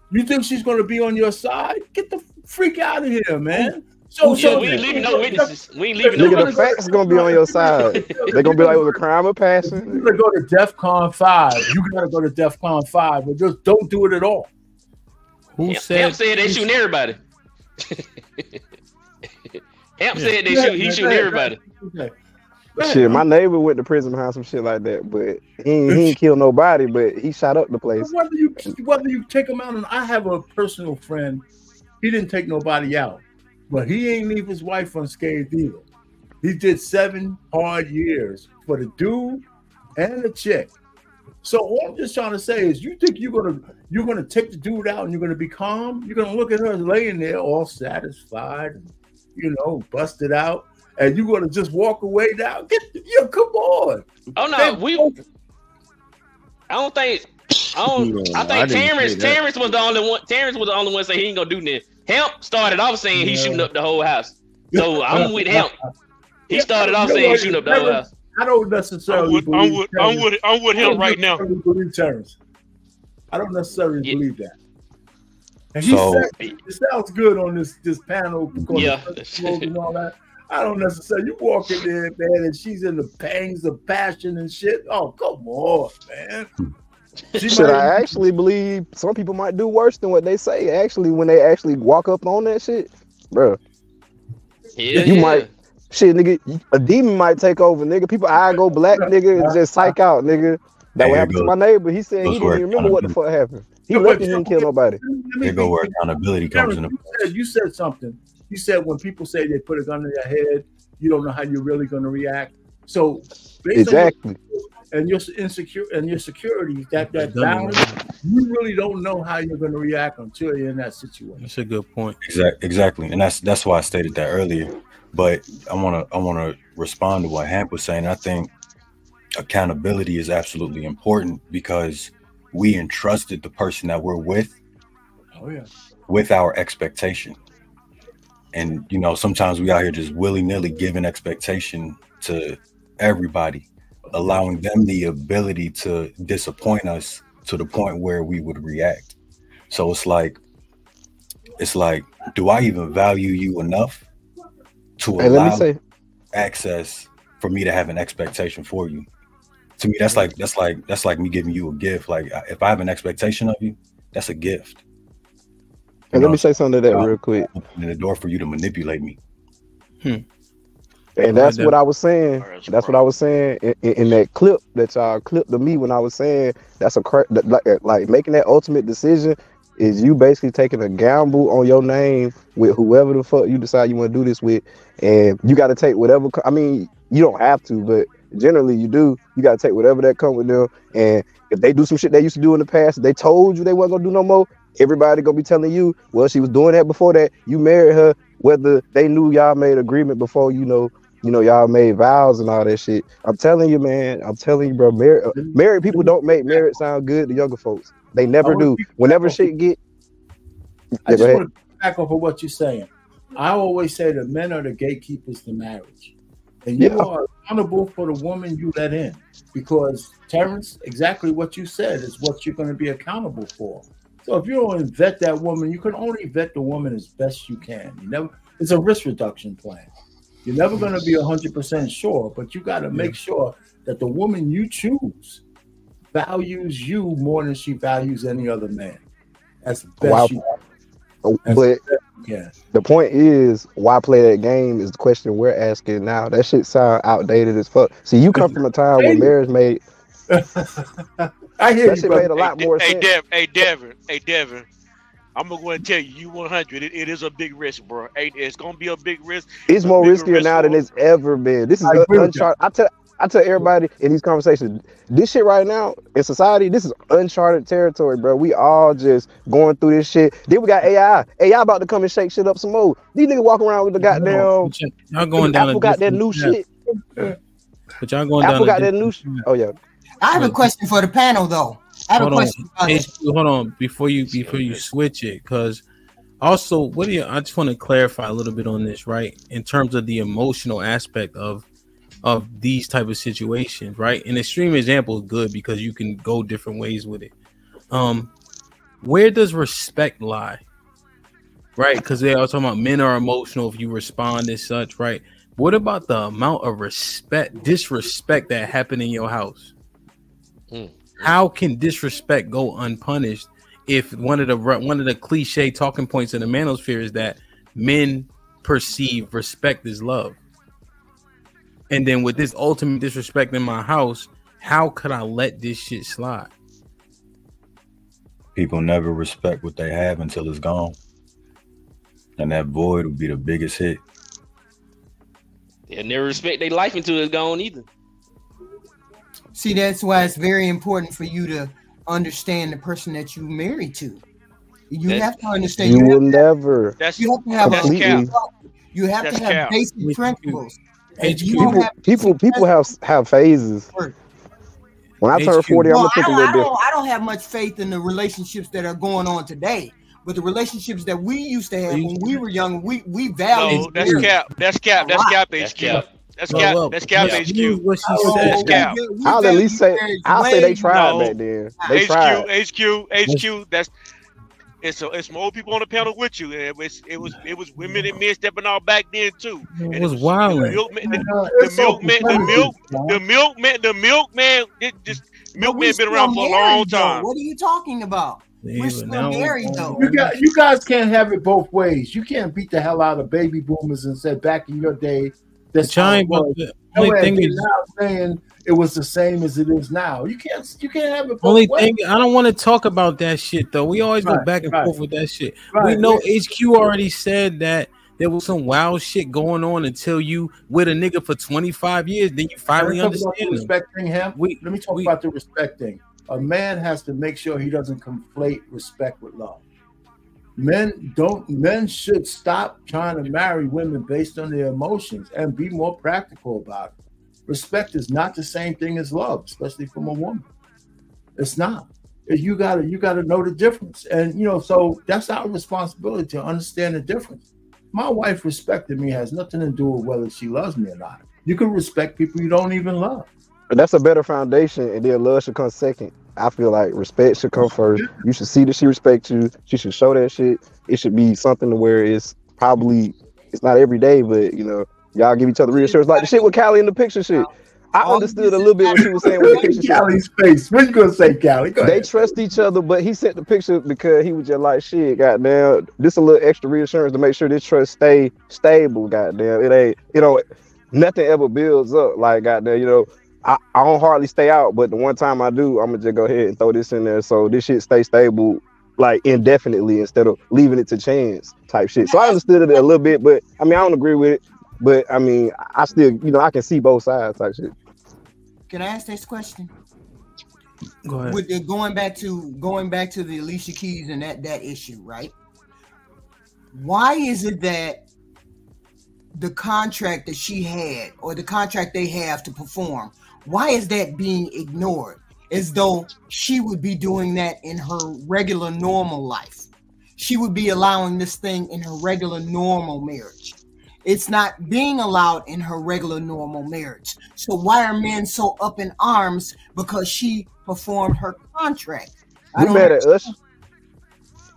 you think she's going to be on your side? Get the freak out of here, man. So we ain't leaving no witnesses. We ain't leaving no Nigga, the witnesses. facts gonna be on your side. They're gonna be like, it was a crime of passion. You're gonna go to DEFCON 5. You gotta go to DEFCON 5, but just don't do it at all. Hemp said they shooting everybody. Hemp said he's shooting everybody. Shit, my neighbor went to prison behind some shit like that, but he ain't killed nobody, but he shot up the place. Whether you take him out, and I have a personal friend, he didn't take nobody out, but he ain't leave his wife unscathed either. He did 7 hard years for the dude and the chick. So all I'm just trying to say is, you think you're gonna take the dude out and you're gonna be calm? You're gonna look at her laying there all satisfied, and, busted out, and you're gonna just walk away now? Come on. Oh no, I think Terrence was the only one. Terrence was the only one saying he ain't gonna do this. Hemp started off saying he's shooting up the whole house. So I'm with Hemp. He started off saying he's shooting up the whole house. I don't necessarily believe I'm with him right now. I don't necessarily believe that. And it sounds good on this panel because and all that. I don't necessarily. You walk in there, man, and she's in the pangs of passion and shit. Oh, come on, man. I actually believe some people might do worse than what they say. Actually, when they actually walk up on that shit, bro. You might. Shit, nigga, a demon might take over, nigga. People go black, nigga, and just psych out, nigga. That what happened to my neighbor. He said he didn't even remember what the fuck happened. He lucky he didn't kill nobody. There go where accountability comes in. You said something. You said when people say they put a gun to their head, you don't know how you're really going to react. So exactly. And your security, that balance, you really don't know how you're going to react until you're in that situation. That's a good point. Exactly, and that's why I stated that earlier. But I wanna respond to what Hamp was saying. I think accountability is absolutely important because we entrusted the person that we're with with our expectation. And sometimes we out here just willy-nilly giving expectation to everybody, allowing them the ability to disappoint us to the point where we would react. So it's like, do I even value you enough to allow access for me to have an expectation for you? To me, that's like me giving you a gift. Like, if I have an expectation of you, that's a gift. And let me say something to that real quick. Opening the door for you to manipulate me. And that's what I was saying. That's what I was saying in that clip that y'all clipped of me when I was saying that's like making that ultimate decision is you basically taking a gamble on your name with whoever the fuck you decide you want to do this with, and you got to take whatever. I mean, you don't have to, but generally you do. You got to take whatever that come with them, and if they do some shit they used to do in the past, they told you they wasn't gonna do no more. Everybody gonna be telling you, well, she was doing that before that. You married her, whether they knew y'all made agreement before, y'all made vows and all that shit. I'm telling you, man. I'm telling you, bro. Married people don't make marriage sound good to younger folks. They never do. Whenever shit get. I just want to back off of what you're saying. I always say that men are the gatekeepers to marriage, and you are accountable for the woman you let in. Because Terrence, exactly what you said is what you're going to be accountable for. So if you don't vet that woman, you can only vet the woman as best you can. It's a risk reduction plan. You're never going to be 100% sure, but you got to make sure that the woman you choose values you more than she values any other man. That's the best you can. But the point is, why play that game is the question we're asking now. That shit sound outdated as fuck. See, you come from a time when marriage made... I hear that shit made a lot more sense. Hey, Devin. I'm gonna go and tell you, 100. It is a big risk, bro. It's gonna be a big risk. It's more riskier now than it's ever been. This is uncharted. I tell everybody in these conversations, this shit right now in society, this is uncharted territory, bro. We all just going through this shit. Then we got AI. AI about to come and shake shit up some more. These niggas walking around with the goddamn. Y'all going down. Apple got that new shit. But y'all going down. Apple got that new shit. Oh yeah. I have a question for the panel though. Hold on, before you switch it, because also, I just want to clarify a little bit on this, right? In terms of the emotional aspect of of these type of situations, right? An extreme example is good because you can go different ways with it. Where does respect lie? Right? Because they are talking about men are emotional if you respond as such, right? What about the amount of disrespect that happened in your house? How can disrespect go unpunished if one of the cliche talking points in the manosphere is that men perceive respect as love? And then with this ultimate disrespect in my house, how could I let this shit slide? People never respect what they have until it's gone. And that void would be the biggest hit. They never respect their life until it's gone either. See, that's why it's very important for you to understand the person that you married to. You have to understand. You will never. You have to have completely. You have to have basic principles. People have phases. When I turn 40, I'm gonna think a little different. I don't have much faith in the relationships that are going on today. But the relationships that we used to have when we were young, we value. No, that's cap. That's cap. That's cap. HQ. That's cap. That's cap. HQ. That's cap. I'll at least say they tried back then. They tried. HQ. That's it's some old people on the panel with you. It was women and men stepping out back then too. It was wild. The milkman been around for a long time. What are you talking about? We're still married though. You guys can't have it both ways. You can't beat the hell out of baby boomers and say back in your day that's how it was. Now saying it was the same as it is now. You can't have it both ways. I don't want to talk about that shit though. We always go back and forth with that shit. We know HQ already said that there was some wild shit going on until you with a nigga for 25 years, then you finally understand respecting him. Let me talk about the respect thing. A man has to make sure he doesn't conflate respect with love. Men should stop trying to marry women based on their emotions and be more practical about it. Respect is not the same thing as love, especially from a woman. It's not. You gotta know the difference. And so that's our responsibility to understand the difference. My wife respecting me has nothing to do with whether she loves me or not. You can respect people you don't even love. But that's a better foundation, and then love should come second. I feel like respect should come first. You should see that she respects you. She should show that shit. It should be something to where it's not every day, but y'all give each other reassurance. Like the shit with Callie in the picture shit. I understood a little bit what she was saying with the picture. Callie's face. What you gonna say, Callie? They trust each other, but he sent the picture because he was just like, shit, goddamn, this a little extra reassurance to make sure this trust stay stable, goddamn. It ain't, nothing ever builds up. Like, goddamn, I don't hardly stay out, but the one time I do, I'm gonna just go ahead and throw this in there so this shit stay stable, like indefinitely instead of leaving it to chance type shit. So I understood it a little bit, but I don't agree with it. But I still, I can see both sides type shit. Can I ask this question? Go ahead. With going back to the Alicia Keys and that issue, right? Why is it that the contract that she had or the contract they have to perform, why is that being ignored as though she would be doing that in her regular normal life? She would be allowing this thing in her regular normal marriage. It's not being allowed in her regular normal marriage. So why are men so up in arms because she performed her contract? We mad at us.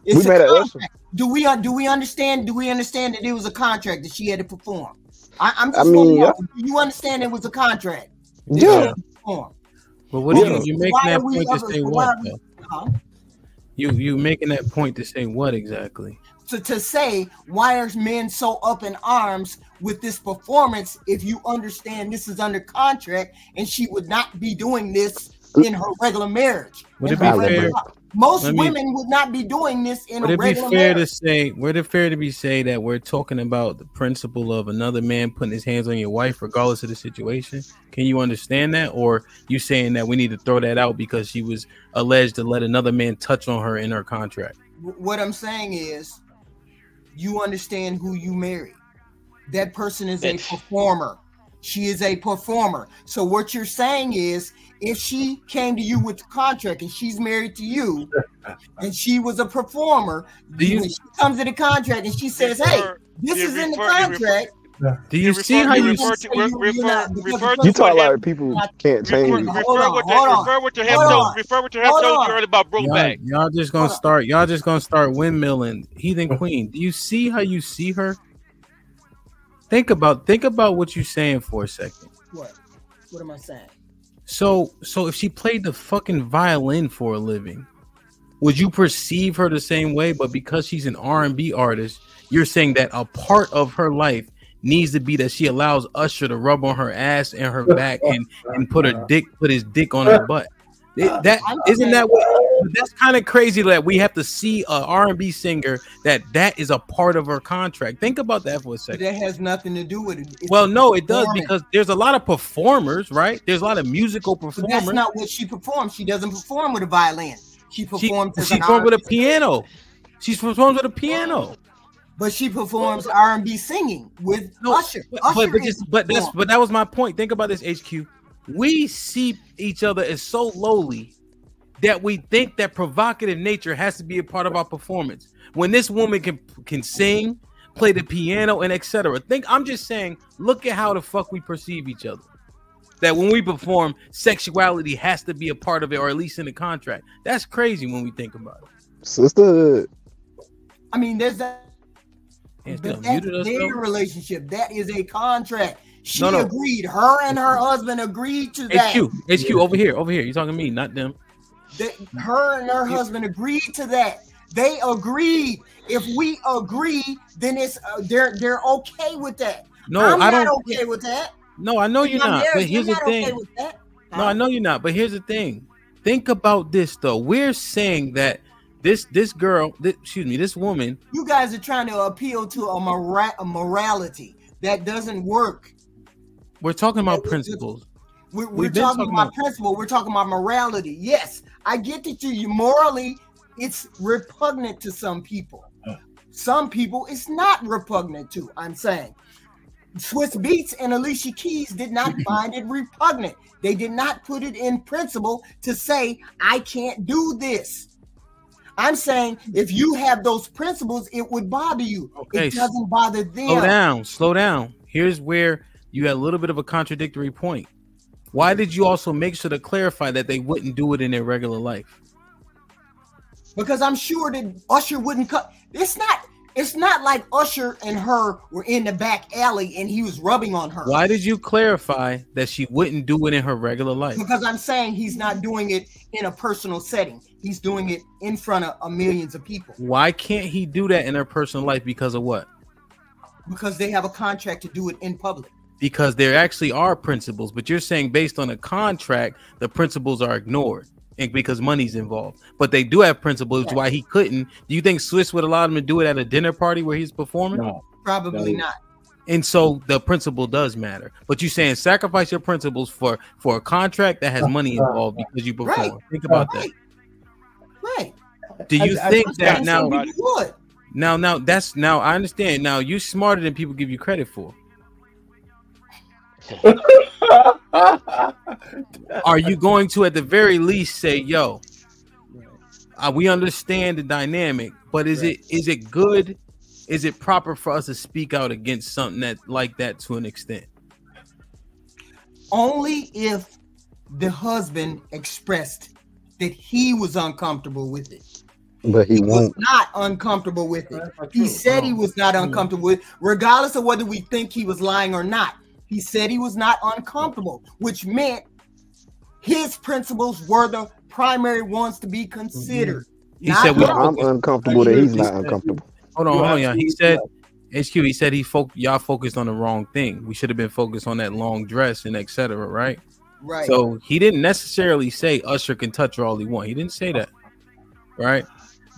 We mad at us. Do we understand? Do we understand that it was a contract that she had to perform? I'm just wondering, do you understand it was a contract? Yeah. But what you making that point to say what? You making that point to say what exactly? To say, why are men so up in arms with this performance if you understand this is under contract and she would not be doing this in her regular marriage? Would it be fair? Most women would not be doing this in a regular marriage. Would it fair to say that we're talking about the principle of another man putting his hands on your wife regardless of the situation? Can you understand that? Or you saying that we need to throw that out because she was alleged to let another man touch on her in her contract? What I'm saying is, you understand who you marry. That person is a performer. She is a performer. So what you're saying is, if she came to you with the contract and she's married to you and she was a performer, when she comes to the contract and she says, hey, this is in the contract, Do you see how you You talk like people can't change it. Refer what the hemp told you earlier about Brokeback. Y'all just gonna start. Y'all just gonna start windmilling. Heathen Queen. Do you see how you see her? Think about what you're saying for a second. What? What am I saying? So if she played the fucking violin for a living, would you perceive her the same way? But because she's an R&B artist, you're saying that a part of her life needs to be that she allows Usher to rub on her ass and her back and put his dick on her butt. That isn't that what? That's kind of crazy that we have to see a R&B singer that is a part of her contract. Think about that for a second. That has nothing to do with it. Well, no, it does, because there's a lot of performers, right? There's a lot of musical performers. But that's not what she performs. She doesn't perform with a violin. She performs with a piano. She performs with a piano. But she performs R&B singing with Usher. But that was my point. Think about this, HQ. We see each other as so lowly that we think that provocative nature has to be a part of our performance. When this woman can sing, play the piano, and etc. I'm just saying, look at how the fuck we perceive each other. That when we perform, sexuality has to be a part of it, or at least in the contract. That's crazy when we think about it. Sisterhood. I mean, there's that. But that's their relationship. That is a contract. She agreed. Her and her husband agreed to that. HQ, over here. You talking to me, not them. Her and her husband agreed to that. They agreed. If we agree, then it's they're okay with that. No, I'm not okay with that. No, I know you're not. But here's the thing. No, I know you're not. But here's the thing. Think about this though. We're saying that this woman. You guys are trying to appeal to a morality that doesn't work. We're talking about principles. We're talking about principle. We're talking about morality. Yes, I get that you morally, it's repugnant to some people. Some people it's not repugnant to. I'm saying Swiss Beats and Alicia Keys did not find it repugnant. They did not put it in principle to say, I can't do this. I'm saying if you have those principles, it would bother you. Okay, it doesn't bother them. Slow down. Here's where you had a little bit of a contradictory point. Why did you also make sure to clarify that they wouldn't do it in their regular life? Because I'm sure that Usher wouldn't cut. It's not like Usher and her were in the back alley and he was rubbing on her. Why did you clarify that she wouldn't do it in her regular life? Because I'm saying he's not doing it in a personal setting. He's doing it in front of millions of people. Why can't he do that in her personal life? Because of what? Because they have a contract to do it in public. Because there actually are principles, but you're saying based on a contract, the principles are ignored and because money's involved. But they do have principles, why he couldn't. Do you think Swiss would allow him to do it at a dinner party where he's performing? No, probably not. And so the principle does matter. But you're saying sacrifice your principles for a contract that has money involved because you perform. Right. Think about that. Right. Do you think that now? Now I understand. Now you're smarter than people give you credit for. Are you going to at the very least say, yo, we understand the dynamic, but is it good? Is it proper for us to speak out against something that like that to an extent? Only if the husband expressed that he was uncomfortable with it. But he was not uncomfortable with it. He said he was not uncomfortable with it, regardless of whether we think he was lying or not. He said he was not uncomfortable, which meant his principles were the primary ones to be considered. He said, I'm uncomfortable that he's not uncomfortable. Hold on. He said, HQ, he said y'all focused on the wrong thing. We should have been focused on that long dress and etc. Right? Right. So he didn't necessarily say Usher can touch her all he want. He didn't say that. Right?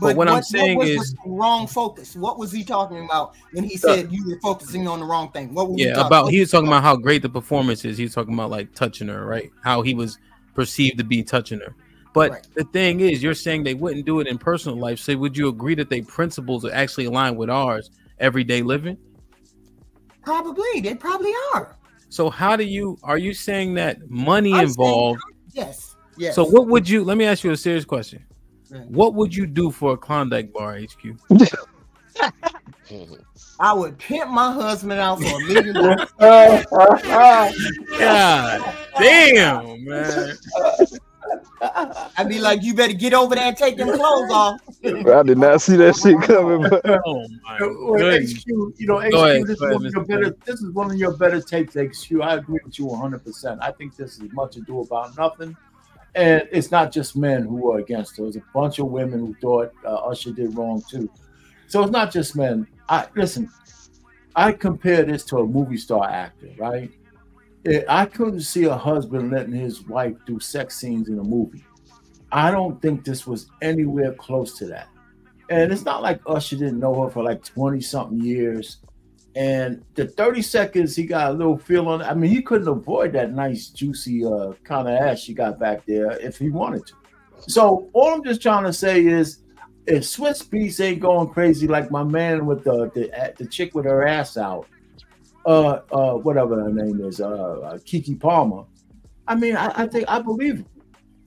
But what I'm saying is wrong focus. What was he talking about when he said you were focusing on the wrong thing? What was he was talking about how great the performance is. He was talking about like touching her, right? How he was perceived to be touching her. But the thing is, you're saying they wouldn't do it in personal life. So would you agree that their principles are actually aligned with ours everyday living? Probably. They probably are. So are you saying that money involved? Yes. So what would you, let me ask you a serious question. What would you do for a Klondike bar, HQ? I would pimp my husband out for $1 million. God damn, man. I'd be like, you better get over there and take them clothes off. I did not see that shit coming. But oh my HQ, you know, HQ, ahead, this go ahead, is one of your better takes, HQ. I agree with you 100%. I think this is much ado about nothing. And it's not just men who are against her. There's a bunch of women who thought Usher did wrong too. So it's not just men. Listen, I compare this to a movie star actor, right? I couldn't see a husband letting his wife do sex scenes in a movie. I don't think this was anywhere close to that. And it's not like Usher didn't know her for like 20-something years. And the 30 seconds he got a little feel on it. I mean, he couldn't avoid that nice, juicy kind of ass she got back there if he wanted to. So all I'm just trying to say is, if Swiss Beats ain't going crazy like my man with the chick with her ass out, whatever her name is, Kiki Palmer. I mean, I believe him.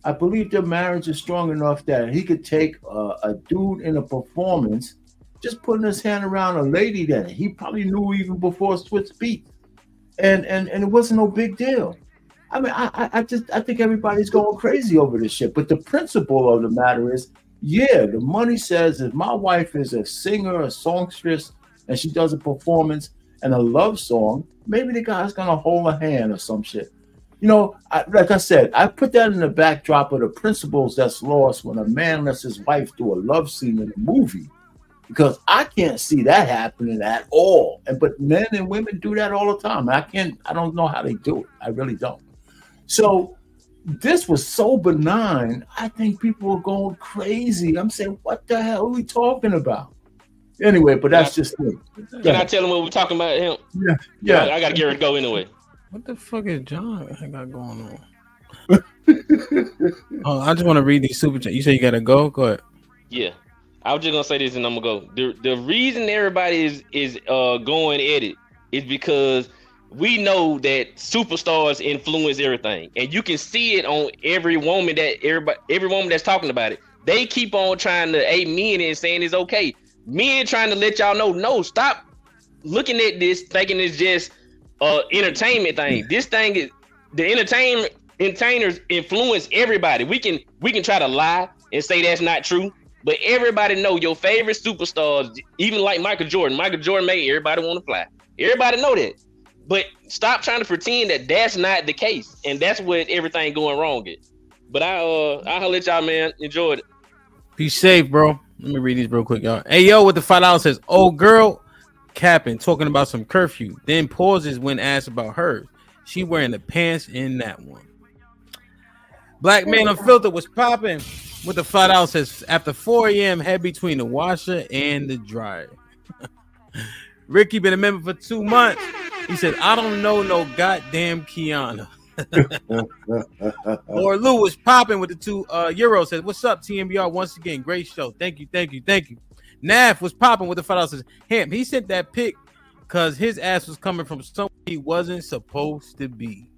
I believe their marriage is strong enough that he could take a dude in a performance, just putting his hand around a lady that he probably knew even before Swiss Beats, and it wasn't no big deal. I mean, I think everybody's going crazy over this shit. But the principle of the matter is, yeah, the money says if my wife is a singer, a songstress, and she does a performance and a love song, maybe the guy's gonna hold her hand or some shit. You know, like I said, I put that in the backdrop of the principles that's lost when a man lets his wife do a love scene in a movie, because I can't see that happening at all. But men and women do that all the time. I don't know how they do it. I really don't. So this was so benign. I think people are going crazy. I'm saying, what the hell are we talking about? Anyway, but that's just me. Can I tell him what we're talking about him? Yeah. I gotta get ready to go anyway. What the fuck is John got going on? Oh, I just want to read these super chat. You say you gotta go? Go ahead. Yeah, I was just gonna say this, and I'm gonna go. The reason everybody is going at it is because we know that superstars influence everything, and you can see it on every woman that's talking about it. They keep on trying to aid men and saying it's okay. Men trying to let y'all know, no, stop looking at this thinking it's just entertainment thing. This thing is the entertainers influence everybody. We can try to lie and say that's not true, but everybody know your favorite superstars, even like Michael Jordan. Michael Jordan made everybody want to fly. Everybody know that. But stop trying to pretend that that's not the case, and that's what everything going wrong is. But I'll let y'all, man, enjoy it. Be safe, bro. Let me read these real quick, y'all. Hey, yo, with the $5 says, "Oh, girl, capping, talking about some curfew." Then pauses when asked about hers. She wearing the pants in that one. Black Man Unfiltered was popping with the $5 says, "After 4 a.m., head between the washer and the dryer." Ricky been a member for 2 months. He said, "I don't know no goddamn Kiana." Or Lou was popping with the €2. Said, "What's up, TMBR? Once again, great show. Thank you. Naf was popping with the $5. Says, "Him, he sent that pic because his ass was coming from somewhere he wasn't supposed to be."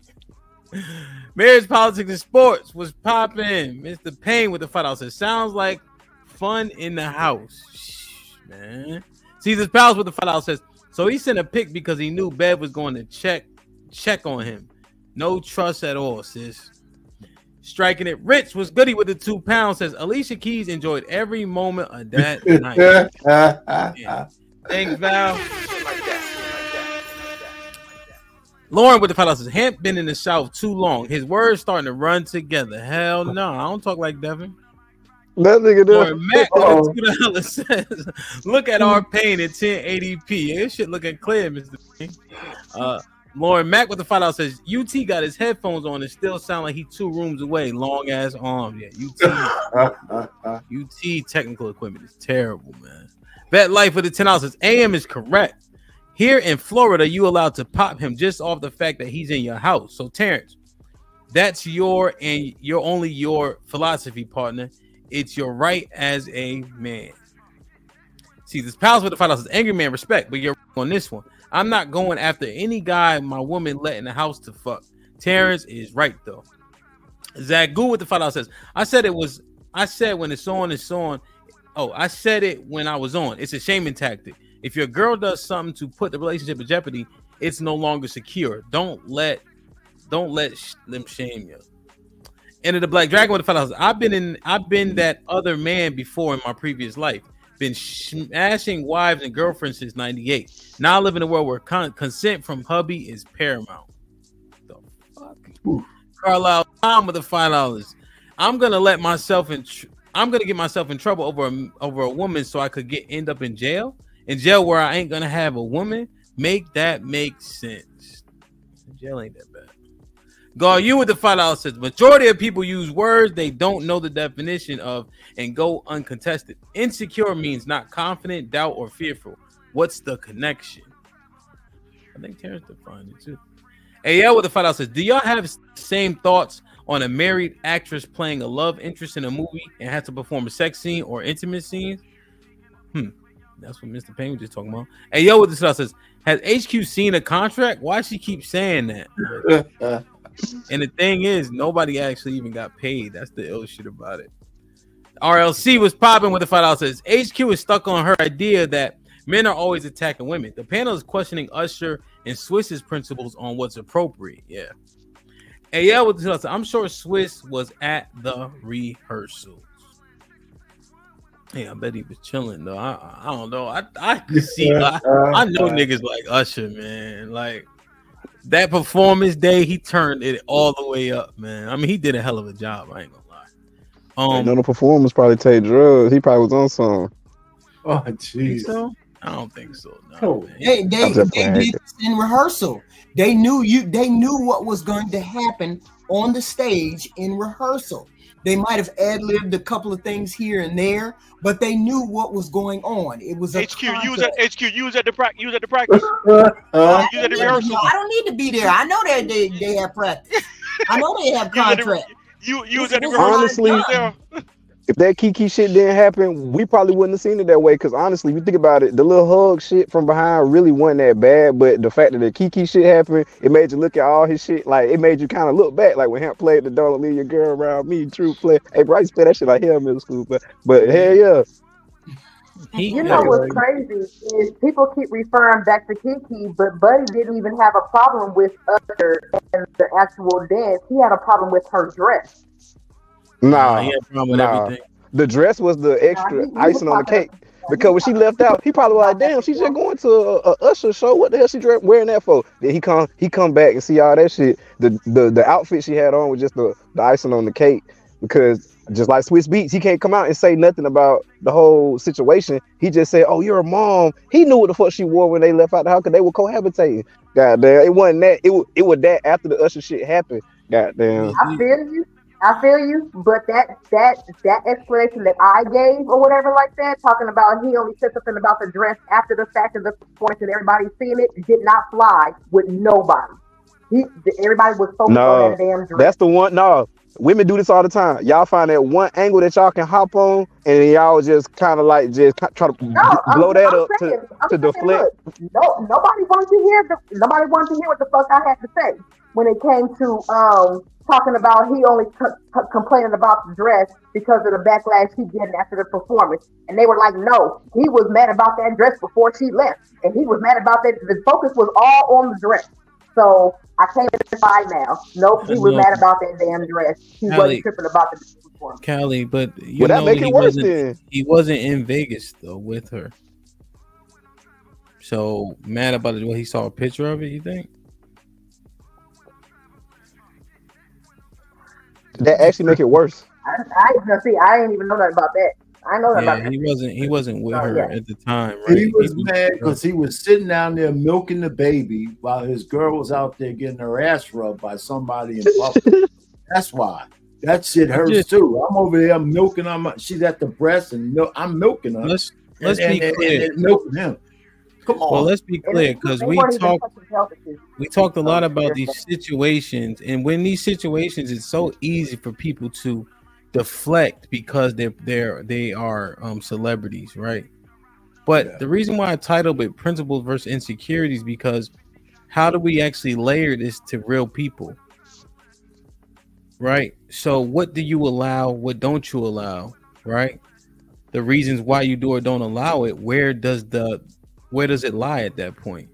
Marriage, Politics, and Sports was popping. Mr. Payne with the $5 says, "Sounds like fun in the house." Shh, man. Caesar's Palace with the $5 says, "So he sent a pic because he knew Bev was going to check on him. No trust at all, sis." Striking it Rich was goody with the £2 says, "Alicia Keys enjoyed every moment of that night." Yeah. Thanks, Val. Lauren with the $5 says, "Hemp been in the South too long. His words starting to run together." Hell no, I don't talk like Devin. That nigga Lauren Mac with the $2 says, "Look at our pain at 1080p. This shit looking clear, Mr. P." Lauren Mack with the $5 says, "UT got his headphones on and still sound like he 2 rooms away. Long ass arm." Yeah, UT technical equipment is terrible, man. Bet Life with the $10 says, "AM is correct. Here in Florida, you allowed to pop him just off the fact that he's in your house. So Terrence, that's your philosophy, partner. It's your right as a man." See, this Palace with the $5 says, "Angry man, respect, but you're on this one. I'm not going after any guy my woman let in the house to fuck." Terrence is right though. Zach Goo with the $5 says, I said when it's on, it's on. Oh, I said it when I was on. It's a shaming tactic. If your girl does something to put the relationship in jeopardy, it's no longer secure. Don't let them shame you. Enter the Black Dragon with the $5. I've been that other man before in my previous life. Been smashing wives and girlfriends since '98. Now I live in a world where consent from hubby is paramount. The fuck? Carlisle Tom with the $5. I'm gonna get myself in trouble over a woman so I could end up in jail where I ain't gonna have a woman. Make that make sense. Jail ain't that bad. God, you with the $5 says majority of people use words they don't know the definition of and go uncontested. Insecure means not confident, doubt, or fearful. What's the connection? I think Terrence defined it too. AL with the $5 says, do y'all have the same thoughts on a married actress playing a love interest in a movie and has to perform a sex scene or intimate scenes? That's what Mr. Payne was just talking about. AL with the $5 says, has HQ seen a contract? Why she keep saying that? And the thing is, nobody actually even got paid. That's the ill shit about it. RLC was popping with the $5. Says HQ is stuck on her idea that men are always attacking women. The panel is questioning Usher and Swiss's principles on what's appropriate. Yeah. AL with the $5. I'm sure Swiss was at the rehearsals. Yeah, I bet he was chilling though. I don't know. I could see. I know niggas like Usher, man. Like. That performance day, he turned it all the way up, man. I mean, he did a hell of a job. I ain't gonna lie. The performers probably take drugs. He probably was on some. Oh, jeez. So? I don't think so. No, They did this in rehearsal. They knew what was going to happen on the stage in rehearsal. They might have ad-libbed a couple of things here and there, but they knew what was going on. It was HQ. You was at the practice. You was at the rehearsal. No, I don't need to be there. I know that they have practice. I know they have contract. You was at the rehearsal. Honestly, if that Kiki shit didn't happen, we probably wouldn't have seen it that way. Because honestly, if you think about it, the little hug shit from behind really wasn't that bad. But the fact that the Kiki shit happened, it made you look at all his shit. Like, it made you kind of look back. Like when Hamp played the Don't Leave Your Girl Around Me, True Play. Hey, bro, I used to play that shit like hell in middle school. But hell yeah. You know what's crazy is people keep referring back to Kiki, but Buddy didn't even have a problem with Usher and the actual dance. He had a problem with her dress. Nah. The dress was the extra icing on the cake. Because when she left out, he probably was like, damn, she's just going to a Usher show. What the hell she wearing that for? Then he come back and see all that shit. The outfit she had on was just the icing on the cake. Because just like Swiss Beats, he can't come out and say nothing about the whole situation. He just said, oh, you're a mom. He knew what the fuck she wore when they left out the house because they were cohabitating. Goddamn, it wasn't that. It was that after the Usher shit happened. Goddamn. I feel you, but that explanation that I gave or whatever like that, talking about he only said something about the dress after the fact of the performance and everybody seeing it, did not fly with nobody. Everybody was focused on that damn dress. That's the one. No, women do this all the time. Y'all find that one angle that y'all can hop on, and y'all just kind of like just try to blow that up to deflect. No, nobody wanted to hear what the fuck I had to say when it came to talking about he only complaining about the dress because of the backlash he getting after the performance. And they were like, no, he was mad about that dress before she left. And he was mad about that. The focus was all on the dress. So I can't verify now. Nope, he was mad about that damn dress. He wasn't tripping about the performance. Callie, but you know he wasn't in Vegas though with her. So mad about it when he saw a picture of it, you think? That actually make it worse. I didn't even know nothing about that. I know that about that. He wasn't with her at the time, right? He was mad because he was sitting down there milking the baby while his girl was out there getting her ass rubbed by somebody in public. That's why. That shit hurts too. I'm over there milking she's at the breast and I'm milking her. Let's be clear. And milking him. Come on. Well, let's be clear because we talked a lot about these situations, and when these situations, it's so easy for people to deflect because they are celebrities, right? But the reason why I titled it "Principles versus Insecurities" because how do we actually layer this to real people, right? So what do you allow? What don't you allow? Right? The reasons why you do or don't allow it. Where does the where does it lie at that point?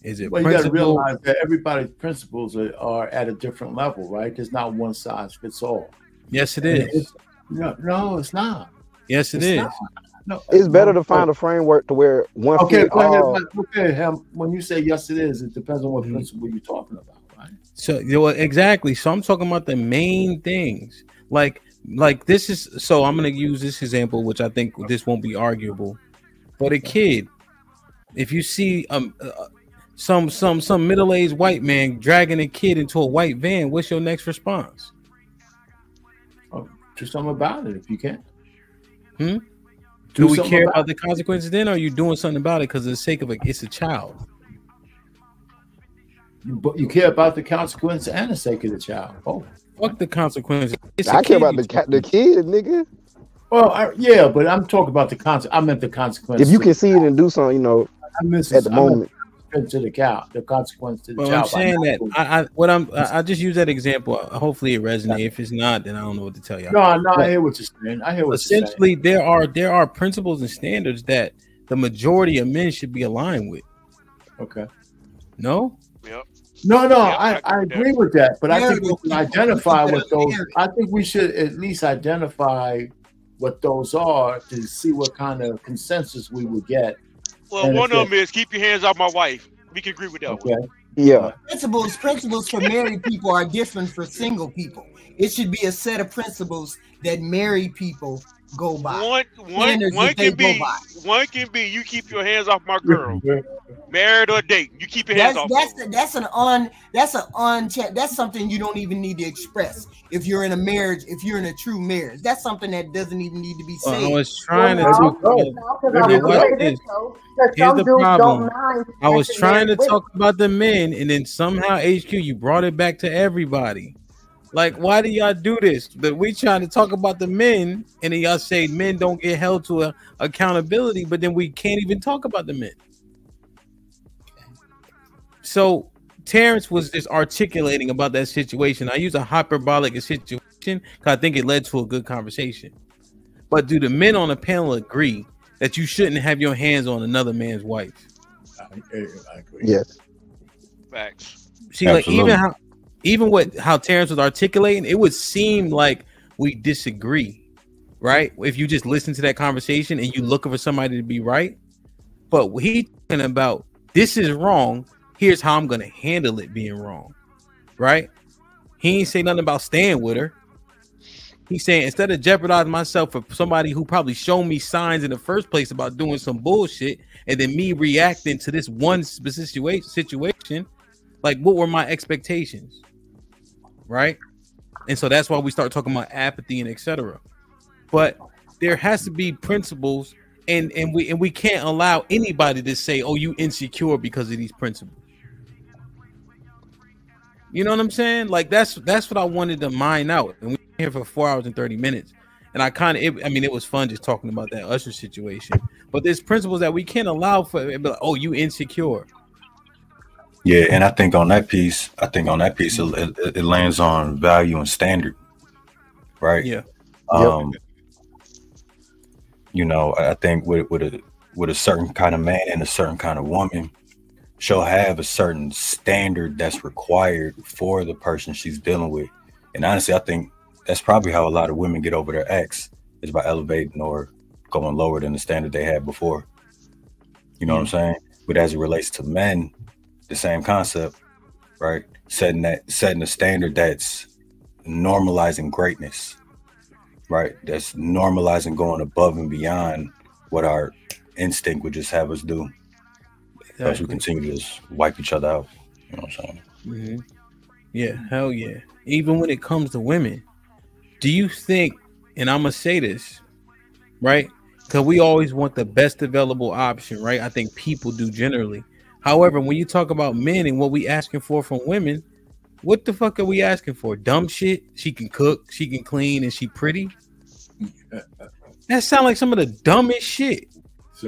Is it Well, you got to principle? realize that everybody's principles are at a different level, right? There's not one size fits all. Yes, it And is. No, it's not. Yes, it It's is. not. No, It's better to no. find a framework to where one Okay, fit go ahead. all. Okay, when you say yes, it is. It depends on what principle you're talking about, right? So exactly. So I'm talking about the main things. Like this is. So I'm gonna use this example, which I think this won't be arguable. But a kid, if you see some middle-aged white man dragging a kid into a white van, what's your next response? Oh, do something about it if you can. Do we something care about about the consequences then, or are you doing something about it because of the sake of it's a child? But you care about the consequence and the sake of the child. Oh, fuck the consequences. I care about the kid, nigga. Well, yeah, but I'm talking about the consequence. I meant the consequence. If you can see it and do something, at the moment. To the consequence to the Well, child. I'm saying that I just use that example. Hopefully it resonates. If it's not, then I don't know what to tell y'all. No, I But hear what you're saying. I hear what essentially there are principles and standards that the majority of men should be aligned with. Okay. No? Yep. No, I agree with that, but I think we can identify what those. I think we should at least identify what those are to see what kind of consensus we would get. Well, one of them is keep your hands off my wife. We can agree with that one. Yeah. Principles for married people are different for single people. It should be a set of principles that married people go by. One can be you keep your hands off my girl. Married or dating, you keep your hands off. That's something you don't even need to express. If you're in a marriage, if you're in a true marriage, that's something that doesn't even need to be said. I was trying to here's the problem. I was trying to talk about the men, and then somehow HQ you brought it back to everybody. Like, why do y'all do this? That we trying to talk about the men, and then y'all say men don't get held to accountability, but then we can't even talk about the men. So Terrence was just articulating about that situation. I use a hyperbolic situation because I think it led to a good conversation. But do the men on the panel agree that you shouldn't have your hands on another man's wife? I agree. Yes. Facts. See, like even how Terrence was articulating, it would seem like we disagree, right? If you just listen to that conversation and you looking for somebody to be right, but he talking about this is wrong. Here's how I'm gonna handle it being wrong, right? He ain't say nothing about staying with her. He's saying instead of jeopardizing myself for somebody who probably showed me signs in the first place about doing some bullshit, and then me reacting to this one specific situation, like what were my expectations, right? And so that's why we start talking about apathy and etc. But there has to be principles, and we can't allow anybody to say, "Oh, you insecure because of these principles." You know what I'm saying? Like that's what I wanted to mine out. And we were here for 4 hours and 30 minutes. And it was fun just talking about that Usher situation. But there's principles that we can't allow for. Like, oh, you insecure. Yeah, and I think on that piece, it lands on value and standard, right? Yeah. You know, I think with a certain kind of man and a certain kind of woman, she'll have a certain standard that's required for the person she's dealing with. And honestly, I think that's probably how a lot of women get over their ex, is by elevating or going lower than the standard they had before. You know what I'm saying? But as it relates to men, the same concept, right? Setting a standard that's normalizing greatness, right? That's normalizing going above and beyond what our instinct would just have us do. Because we continue to just wipe each other out. You know what I'm saying? Mm-hmm. Yeah, hell yeah. Even when it comes to women, do you think, and I'm going to say this, right? Because we always want the best available option, right? I think people do generally. However, when you talk about men and what we asking for from women, what the fuck are we asking for? Dumb shit? She can cook, she can clean, and she pretty? That sounds like some of the dumbest shit.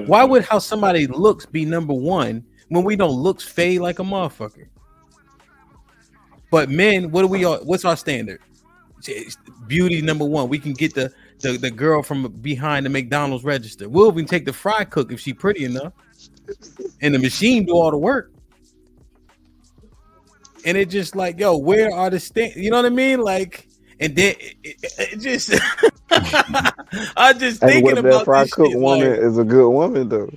Why would how somebody looks be number one when we don't looks fade like a motherfucker? But men, what's our standard? Beauty number one. We can get the girl from behind the McDonald's register. We'll even take the fry cook if she pretty enough. and the machine do all the work. And it just like, yo, where are the you know what I mean? Like, and then it just I just Hey, thinking what if that about fry this cook shit, woman like, is a good woman though?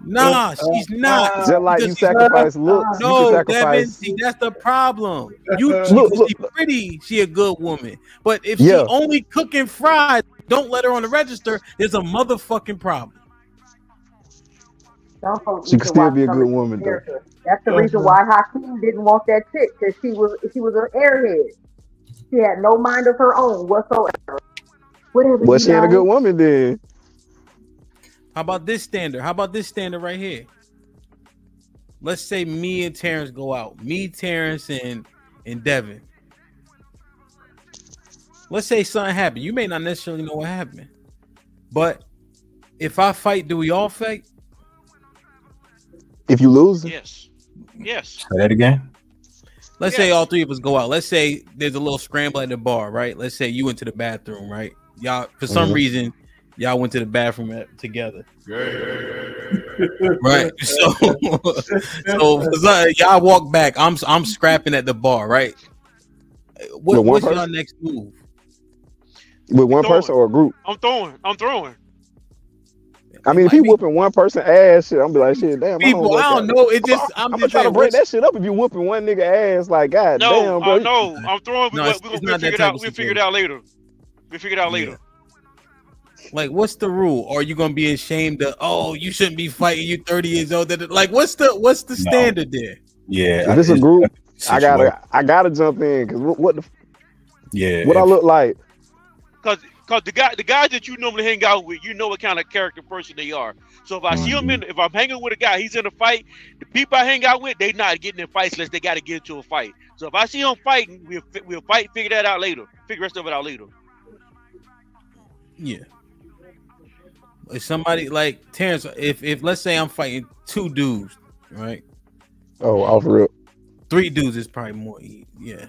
nah, she's not. Just like Because you she's sacrifice looks, you can no, Devin, sacrifice. see, that's the problem. You Look, she's pretty, she a good woman. But if Yeah. she only cooking fries, don't let her on the register, there's a motherfucking problem. She could still be a good woman though. That's the reason why Hakeem didn't want that chick, because she was an airhead. She had no mind of her own whatsoever. Whatever. But she ain't a good woman then. How about this standard? How about this standard right here? Let's say me and Terrence go out. Me, Terrence, and Devin. Let's say something happened. You may not necessarily know what happened. But if I fight, do we all fight? If you lose, yes. Yes. Say that again. Let's say all three of us go out. Let's say there's a little scramble at the bar, right? Let's say you went to the bathroom, right? Y'all, for some reason, y'all went to the bathroom together. Right. So y'all walk back. I'm scrapping at the bar, right? What's your next move? With one person or a group? I'm throwing. I mean, if he whooping one person ass, shit, I'm be like, shit, damn. People, I don't know. It just I'm just trying to break that shit up. If you whooping one nigga ass, like, god damn, bro. No, I'm throwing. We'll figure it out. We'll figure it out later. Like, what's the rule? Or are you gonna be ashamed of? Oh, you shouldn't be fighting. You 30 years old. Like, what's the standard there? Yeah, if it's a group, I gotta jump in because what the what I look like? Because the guys that you normally hang out with, you know what kind of character person they are. So if I see them if I'm hanging with a guy, he's in a fight. The people I hang out with, they not getting in fights unless they got to get into a fight. So if I see them fighting, we'll fight. Figure that out later. Figure the rest of it out later. Yeah. If somebody like Terrence, if let's say I'm fighting two dudes, right? Oh, off real. 3 dudes is probably more. Yeah,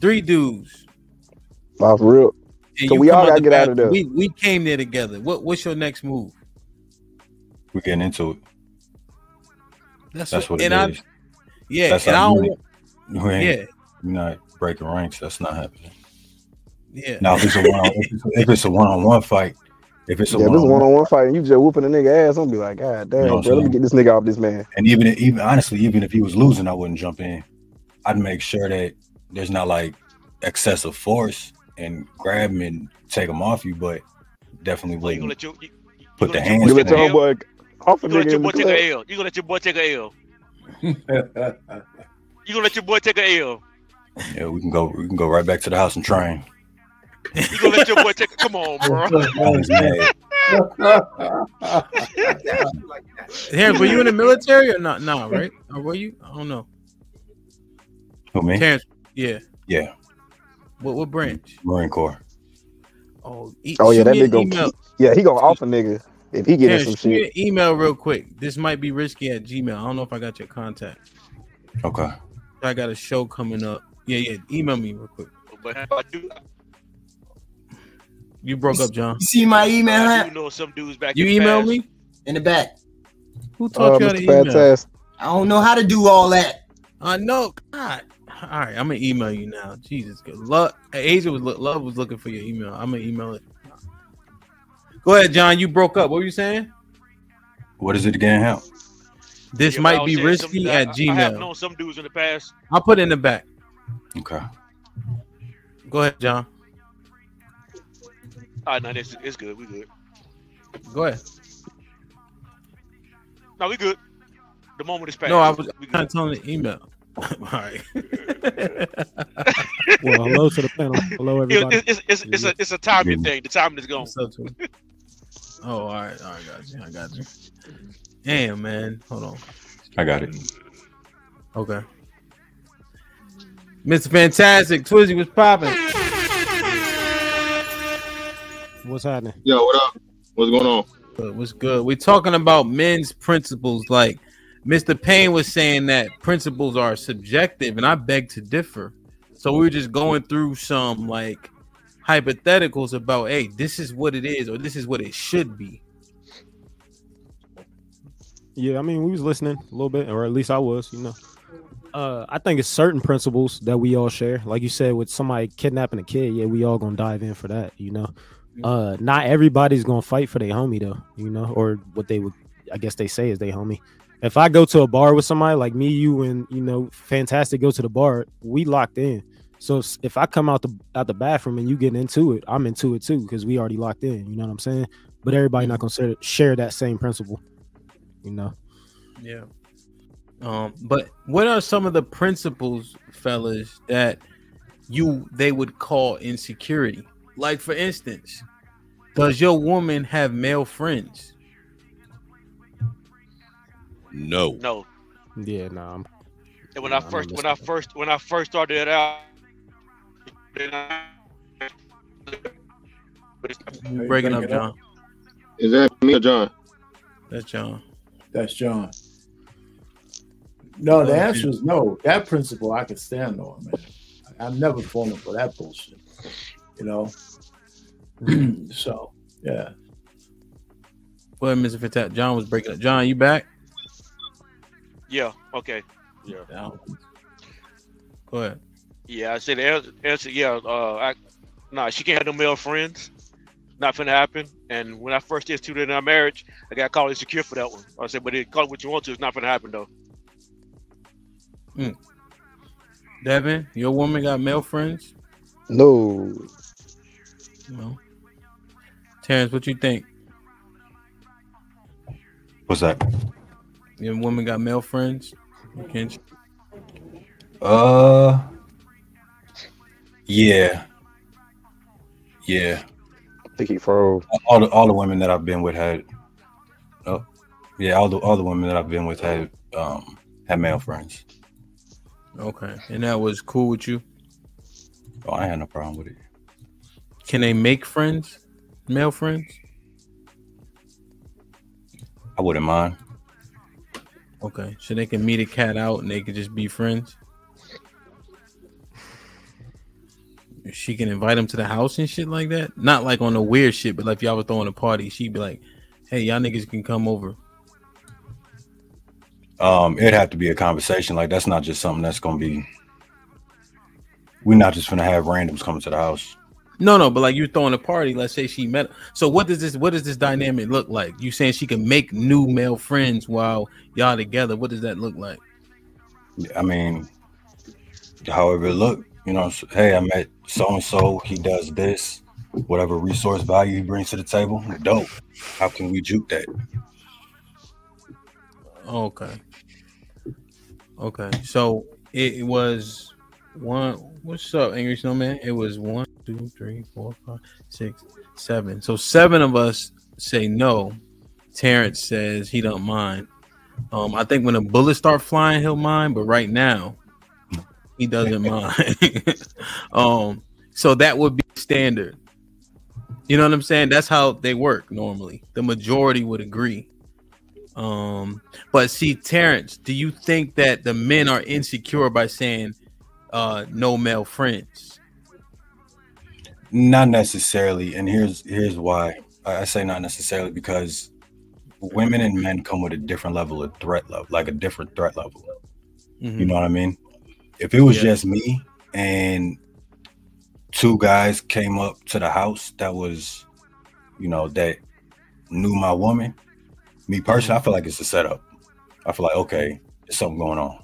3 dudes. Off real. So we all gotta get out of there. We came there together. What's your next move? We're getting into it. That's what it is. Yeah, that's and I don't. We're not breaking ranks. That's not happening. Yeah. Now if it's a one-on-one fight, if it's a one-on-one fight and you just whooping a nigga ass, I'm be like, god damn, bro, let me get this nigga off this man. And even honestly, even if he was losing, I wouldn't jump in. I'd make sure that there's not like excessive force and grab him and take him off you, but definitely wouldn't put the hands. You let your homeboy off a nigga. You gonna let your boy take a L. You gonna let your boy take a L. Yeah, we can go right back to the house and train. You gonna let your boy take? Come on, bro. Terrence, were you in the military or not? No, right? Or were you? I don't know. Who, me? Terrence, yeah. Yeah. What branch? Marine Corps. Oh yeah, that nigga. He gonna off a nigga if he getting some shit. Email real quick. This might be risky at Gmail. I don't know if I got your contact. Okay. I got a show coming up. Yeah. Email me real quick. But how I do? You broke up, John. You see my email? I do know some dudes back. You in the email past. me in the back. Who taught you how to email? Fantastic. I don't know how to do all that. I know. God. All right, I'm gonna email you now. Jesus, love was looking for your email. I'm gonna email it. Go ahead, John. You broke up. What were you saying? What is it again? How? This might be risky at Gmail. I have known some dudes in the past. I'll put it in the back. Okay. Go ahead, John. All right, no, it's good. We good. Go ahead. No, we good. The moment is past. No, I was trying to tell him the email. All right. Well, hello to the panel. Hello, everybody. It's a timing thing. The timing is gone. Oh, all right. I got you. Damn, man. Hold on. I got it. Okay. Mr. Fantastic, Twizzy was popping. What's happening? Yo, what up? What's going on? What's good? We're talking about men's principles. Like Mr. Payne was saying that principles are subjective, and I beg to differ. So we were just going through some like hypotheticals about, hey, this is what it is, or this is what it should be. Yeah, I mean, we was listening a little bit, or at least I was, you know. I think it's certain principles that we all share. Like you said, with somebody kidnapping a kid, yeah, we all gonna dive in for that, you know. Not everybody's gonna fight for their homie though, you know, or what they would, I guess they say is their homie. If I go to a bar with somebody like me, you, and you know, Fantastic go to the bar, we locked in. So if I come out the bathroom and you getting into it, I'm into it too because we already locked in. You know what I'm saying? But everybody not gonna share that same principle, you know. Yeah. But what are some of the principles, fellas, that they would call insecurity? Like, for instance, does your woman have male friends? No. No. Yeah, nah. And when I first started it out, You're breaking up, John. Is that me or John? That's John. That's John. No, the answer is no. That principle I can stand on, man. I'm never falling for that bullshit. You know? So, yeah. Go ahead, Mr. Fantastic. John was breaking up. John, you back? Yeah. Okay. Yeah. Go ahead. Yeah, I said the answer. Yeah. Nah, she can't have no male friends. Not finna happen. And when I first instituted our marriage, I got called insecure for that one. I said, but call it what you want to. It's not finna happen though. Devin, your woman got male friends? No. No. Terrence, what you think? What's that? Your woman got male friends? Can't you? Yeah. I think he froze. All the women that I've been with had. Oh, yeah. All the women that I've been with had male friends. Okay, and that was cool with you? Oh, I had no problem with it. Can they make friends? Male friends? I wouldn't mind. Okay, so they can meet a cat out and they could just be friends? She can invite him to the house and shit like that? Not like on the weird shit, but like if y'all were throwing a party, she'd be like, hey, y'all niggas can come over. It'd have to be a conversation. Like, that's not just something that's gonna be. We're not just gonna have randoms coming to the house. No, but like you're throwing a party. Let's say she met. So what does this dynamic look like? You saying she can make new male friends while y'all together? What does that look like? I mean, however it look, you know. Hey, I met so and so. He does this. Whatever resource value he brings to the table, dope. How can we juke that? Okay. So it was one. What's up, Angry Snowman? It was 1, 2, 3, 4, 5, 6, 7. So 7 of us say no. Terrence says he don't mind. I think when the bullets start flying, he'll mind, but right now he doesn't mind. So that would be standard. You know what I'm saying? That's how they work normally. The majority would agree. But see, Terrence, do you think that the men are insecure by saying no male friends? Not necessarily, and here's why. I say not necessarily because women and men come with a different level of threat level, like a different threat level. Mm-hmm. You know what I mean? If it was just me and 2 guys came up to the house that was, you know, that knew my woman, me personally, I feel like it's a setup. I feel like, okay, there's something going on,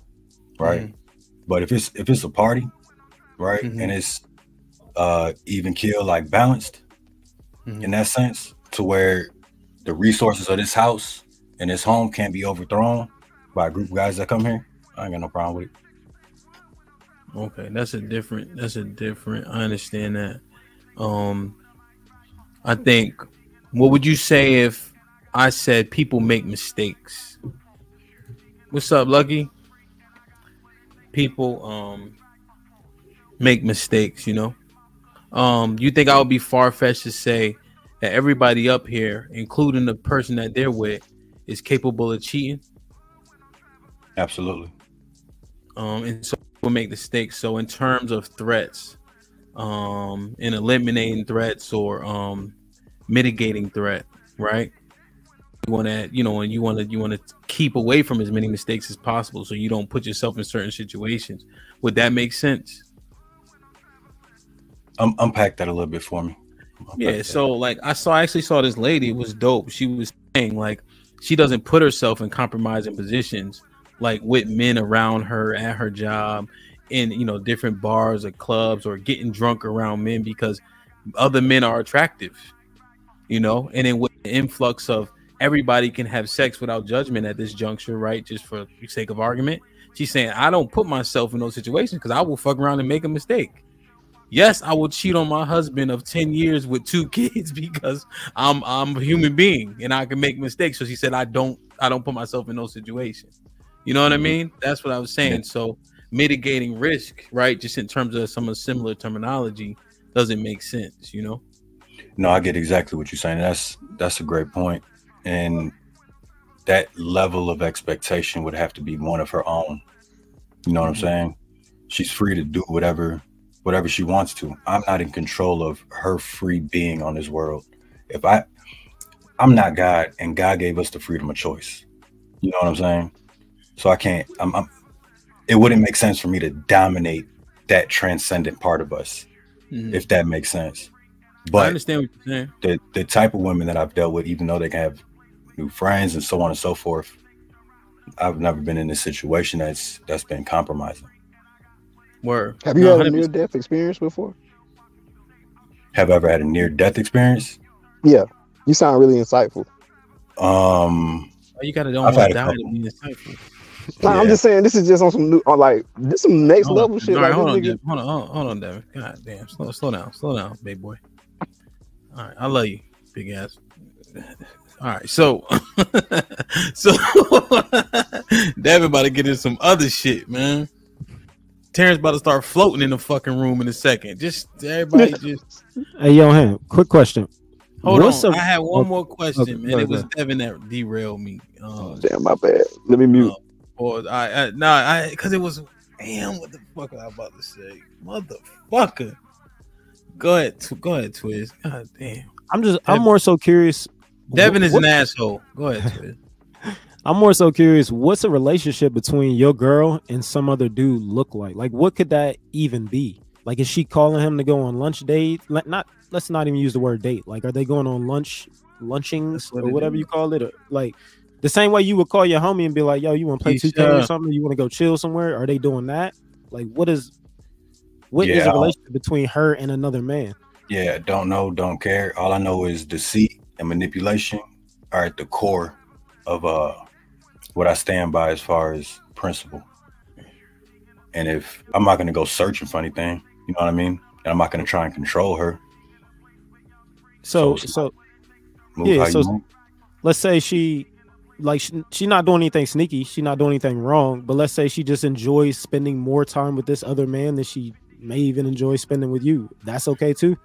right? Mm-hmm. But if it's a party, right, and it's even keel, like balanced in that sense, to where the resources of this house and this home can't be overthrown by a group of guys that come here, I ain't got no problem with it. Okay, that's a different. I understand that. I think. What would you say if I said people make mistakes? What's up, Lucky? People make mistakes, you know. You think I would be far-fetched to say that everybody up here, including the person that they're with, is capable of cheating? Absolutely. And so we'll make mistakes. So in terms of threats, in eliminating threats or mitigating threat, right? want to, you know, and you want to keep away from as many mistakes as possible, so you don't put yourself in certain situations. Would that make sense? Unpack that a little bit for me. Yeah, so like I actually saw this lady. It was dope. She was saying like she doesn't put herself in compromising positions, like with men around her at her job, in, you know, different bars or clubs, or getting drunk around men because other men are attractive, you know. And then with the influx of everybody can have sex without judgment at this juncture, right? Just for the sake of argument, she's saying I don't put myself in those situations because I will fuck around and make a mistake. Yes, I will cheat on my husband of 10 years with 2 kids because I'm a human being and I can make mistakes. So she said, I don't put myself in those situations. You know what I mean? That's what I was saying. So mitigating risk, right? Just in terms of some of similar terminology doesn't make sense, you know? No, I get exactly what you're saying. That's a great point. And that level of expectation would have to be one of her own. You know what I'm saying? She's free to do whatever she wants to. I'm not in control of her free being on this world. If I'm not God, and God gave us the freedom of choice. You know what I'm saying? So I can't, it wouldn't make sense for me to dominate that transcendent part of us, if that makes sense. But I understand what you're saying. The type of women that I've dealt with, even though they can have new friends and so on and so forth, I've never been in a situation that's been compromising. Word. Have you had a near-death experience before? Have I ever had a near-death experience? Yeah, you sound really insightful. You gotta almost die to be insightful. Nah, yeah. I'm just saying this is just on some new, this some next level shit. All right, like hold on, Devin. God damn, slow down, big boy. All right, I love you, big ass. All right, so Devin about to get into some other shit, man. Terrence about to start floating in the fucking room in a second. Just everybody, just. Hey, yo, Ham, quick question. Hold on, I had one more question, man. It was Devin that derailed me. Damn, my bad. Let me mute. Because it was. Damn, what the fuck was I about to say, motherfucker? Go ahead, Twiz. God damn. I'm more so curious. Devin is an asshole. Go ahead, Twiz. I'm more so curious, what's a relationship between your girl and some other dude look like? Like, what could that even be? Like, is she calling him to go on lunch date? Let's not even use the word date. Like, are they going on lunchings or whatever you call it? Or, like, the same way you would call your homie and be like, yo, you want to play 2K or something? You want to go chill somewhere? Are they doing that? Like, what is a relationship between her and another man? Yeah, don't know, don't care. All I know is deceit and manipulation are at the core of what I stand by as far as principle. And if I'm not going to go searching for anything, you know what I mean? And I'm not going to try and control her. So let's say she's not doing anything sneaky. She's not doing anything wrong. But let's say she just enjoys spending more time with this other man than she may even enjoy spending with you. That's okay too?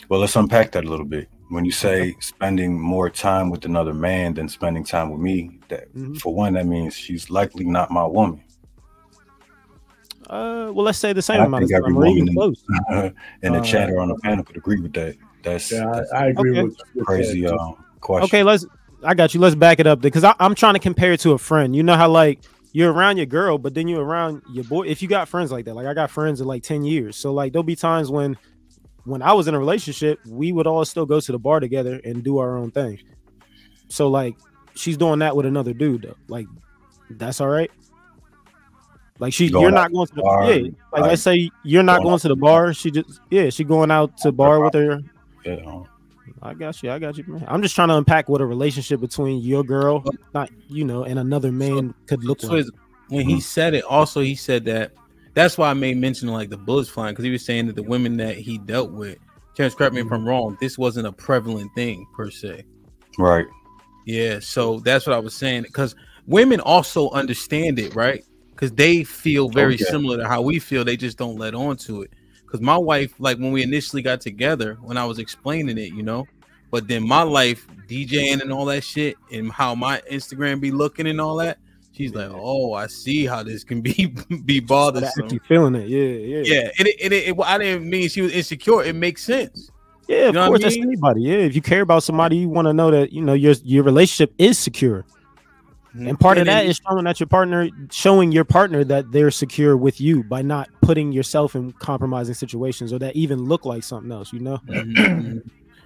Well, let's unpack that a little bit. When you say spending more time with another man than spending time with me, that for one, that means she's likely not my woman. Well, let's say the same amount of time. Every woman in the chat or on the panel could agree with that. That's I agree with crazy question. Okay, I got you. Let's back it up because I'm trying to compare it to a friend. You know how like you're around your girl, but then you're around your boy. If you got friends like that, like I got friends in like 10 years. So like there'll be times when I was in a relationship, we would all still go to the bar together and do our own thing. So like she's doing that with another dude though. Like that's all right. Like you're not going to the bar. Yeah. Like let's say you're not going to the bar. She going out to bar with her. Yeah. I got you, man. I'm just trying to unpack what a relationship between your girl, not and another man could look like. When he said it, also he said that's why I made mention of like the bullets flying, because he was saying that the women that he dealt with, Terrence, correct me if I'm wrong, this wasn't a prevalent thing per se. Right. Yeah, so that's what I was saying, because women also understand it, right? Because they feel very similar to how we feel. They just don't let on to it. Because my wife, like when we initially got together, when I was explaining it, but then my life, DJing and all that shit, and how my Instagram be looking and all that, she's like, oh, I see how this can be bothersome. Actually feeling it, yeah. I didn't mean she was insecure. It makes sense. Yeah, of You know course, what I that's mean? anybody. Yeah, if you care about somebody, you want to know that your relationship is secure. And part of that is showing your partner that they're secure with you by not putting yourself in compromising situations or that even look like something else,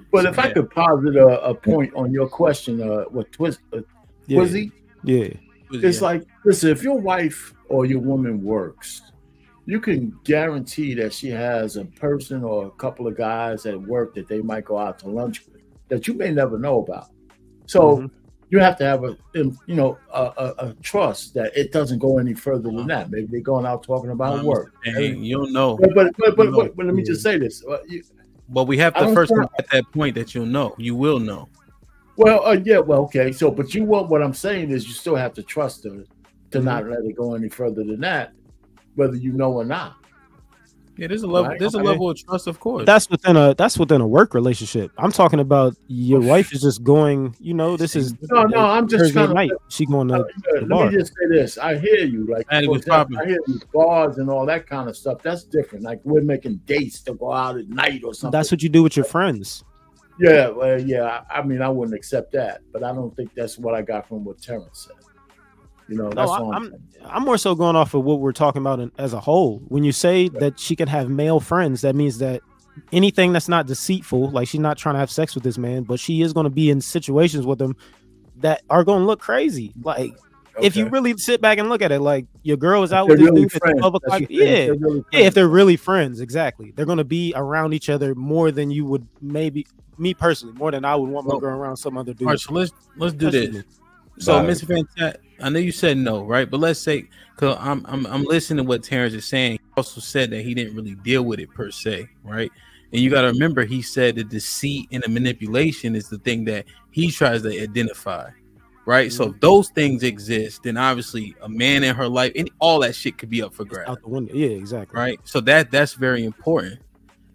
But if I could posit a point on your question, Twizzy, yeah, it's like, listen, if your wife or your woman works, you can guarantee that she has a person or a couple of guys at work that they might go out to lunch with that you may never know about. So you have to have a trust that it doesn't go any further than that. Maybe they're going out talking about work. You'll know. But let me just say this. But we have to first at that point that you'll know. You will know. Well, okay. So, but what I'm saying is you still have to trust her to not let it go any further than that, whether you know or not. Yeah, there's a level. There's a level of trust, of course. That's within a work relationship. I'm talking about your wife is just going. This is no. I'm just Thursday night. She going to the bar. Let me just say this. I hear you. Like, for example, I hear you bars and all that kind of stuff. That's different. Like, we're making dates to go out at night or something. That's what you do with your friends. Yeah, well, yeah. I mean, I wouldn't accept that, but I don't think that's what I got from what Terrence said. That's I'm more so going off of what we're talking about as a whole. When you say that she can have male friends, that means that anything that's not deceitful, like she's not trying to have sex with this man, but she is going to be in situations with him that are going to look crazy. Like, if you really sit back and look at it, like your girl is out with this dude at 12 o'clock. Yeah, if they're really friends, exactly. They're going to be around each other more than you would maybe, me personally, more than I would want my girl around some other dude. All right, so let's do this. So, Mr. Fantastic, I know you said no, right? But let's say, because I'm listening to what Terrence is saying. He also said that he didn't really deal with it per se, right? And you got to remember, he said the deceit and the manipulation is the thing that he tries to identify, right? So if those things exist, then obviously a man in her life, and all that shit could be up for grabs. Out the window, yeah, exactly. Right. So that's very important.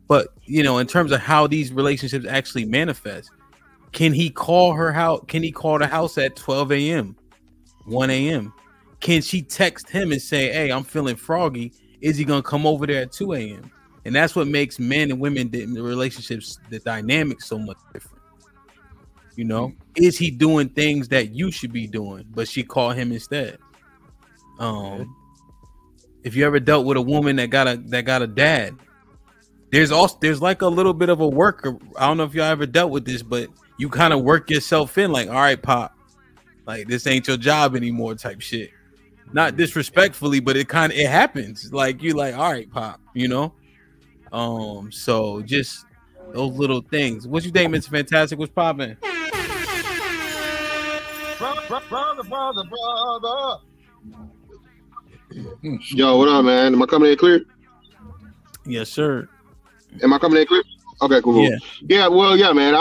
But in terms of how these relationships actually manifest, can he call her house? Can he call the house at 12 a.m., 1 a.m.? Can she text him and say, "Hey, I'm feeling froggy"? Is he gonna come over there at 2 a.m.? And that's what makes men and women in the relationships, the dynamic, so much different. Is he doing things that you should be doing, but she called him instead? If you ever dealt with a woman that got a dad, there's like a little bit of a worker. I don't know if y'all ever dealt with this, but you kind of work yourself in, like, all right, Pop, like, this ain't your job anymore type shit. Not disrespectfully, but it happens. Like, you like, all right, Pop, so just those little things. What you think, Mr. Fantastic? What's popping? Brother. Yo, what up, man? Am I coming in clear? Yes, sir. Am I coming in clear? Okay, cool. Yeah. Well, yeah, man.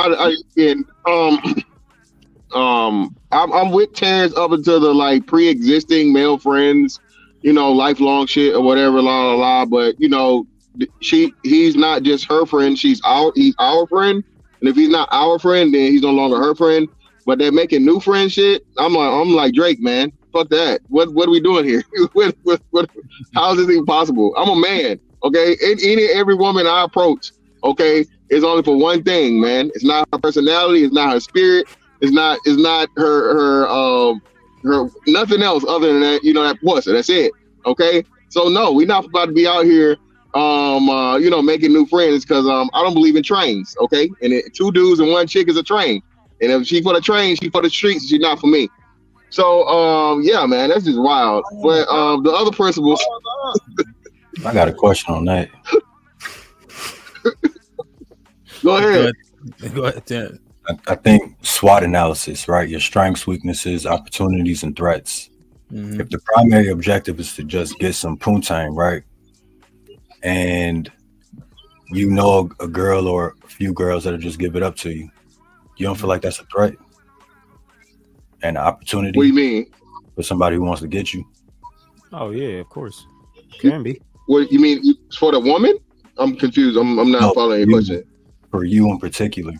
I'm with Terrence up until the like pre-existing male friends, lifelong shit or whatever, la la la. But he's not just her friend. He's our friend. And if he's not our friend, then he's no longer her friend. But they're making new friend shit. I'm like Drake, man. Fuck that. What are we doing here? How is this even possible? I'm a man. Okay, every woman I approach, okay, is only for one thing, man. It's not her personality. It's not her spirit. It's not her nothing else other than that. That pussy. That's it. Okay. So no, we're not about to be out here, making new friends because I don't believe in trains. Okay, and 2 dudes and 1 chick is a train. And if she for the train, she for the streets. She's not for me. So yeah, man, that's just wild. But the other principles. I got a question on that. Go ahead. Go ahead, Terrence. I think SWOT analysis, right? Your strengths, weaknesses, opportunities, and threats. If the primary objective is to just get some poontang, right? And a girl or a few girls that'll just give it up to you. You don't feel like that's a threat? An opportunity? What do you mean? For somebody who wants to get you? Oh, yeah, of course. Can be. What you mean for the woman? I'm confused. I'm not following your question. For you in particular.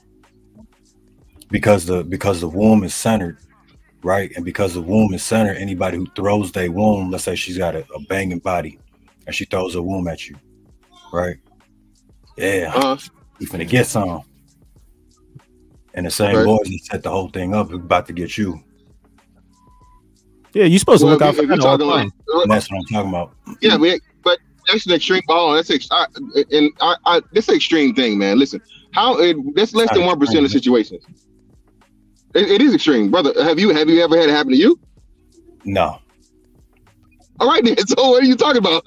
Because the womb is centered, right? And because the womb is centered, anybody who throws their womb, let's say she's got a banging body and she throws her womb at you, right? Yeah, you finna get some. And the same boys that set the whole thing up are about to get you. Yeah, you're supposed to look out for if you're that all the talking time. like, That's what I'm talking about. yeah, but that's an extreme. Oh, that's this extreme thing, man. Listen, that's less than 1% of situations. It is extreme, brother. Have you ever had it happen to you? No. All right, then. So what are you talking about?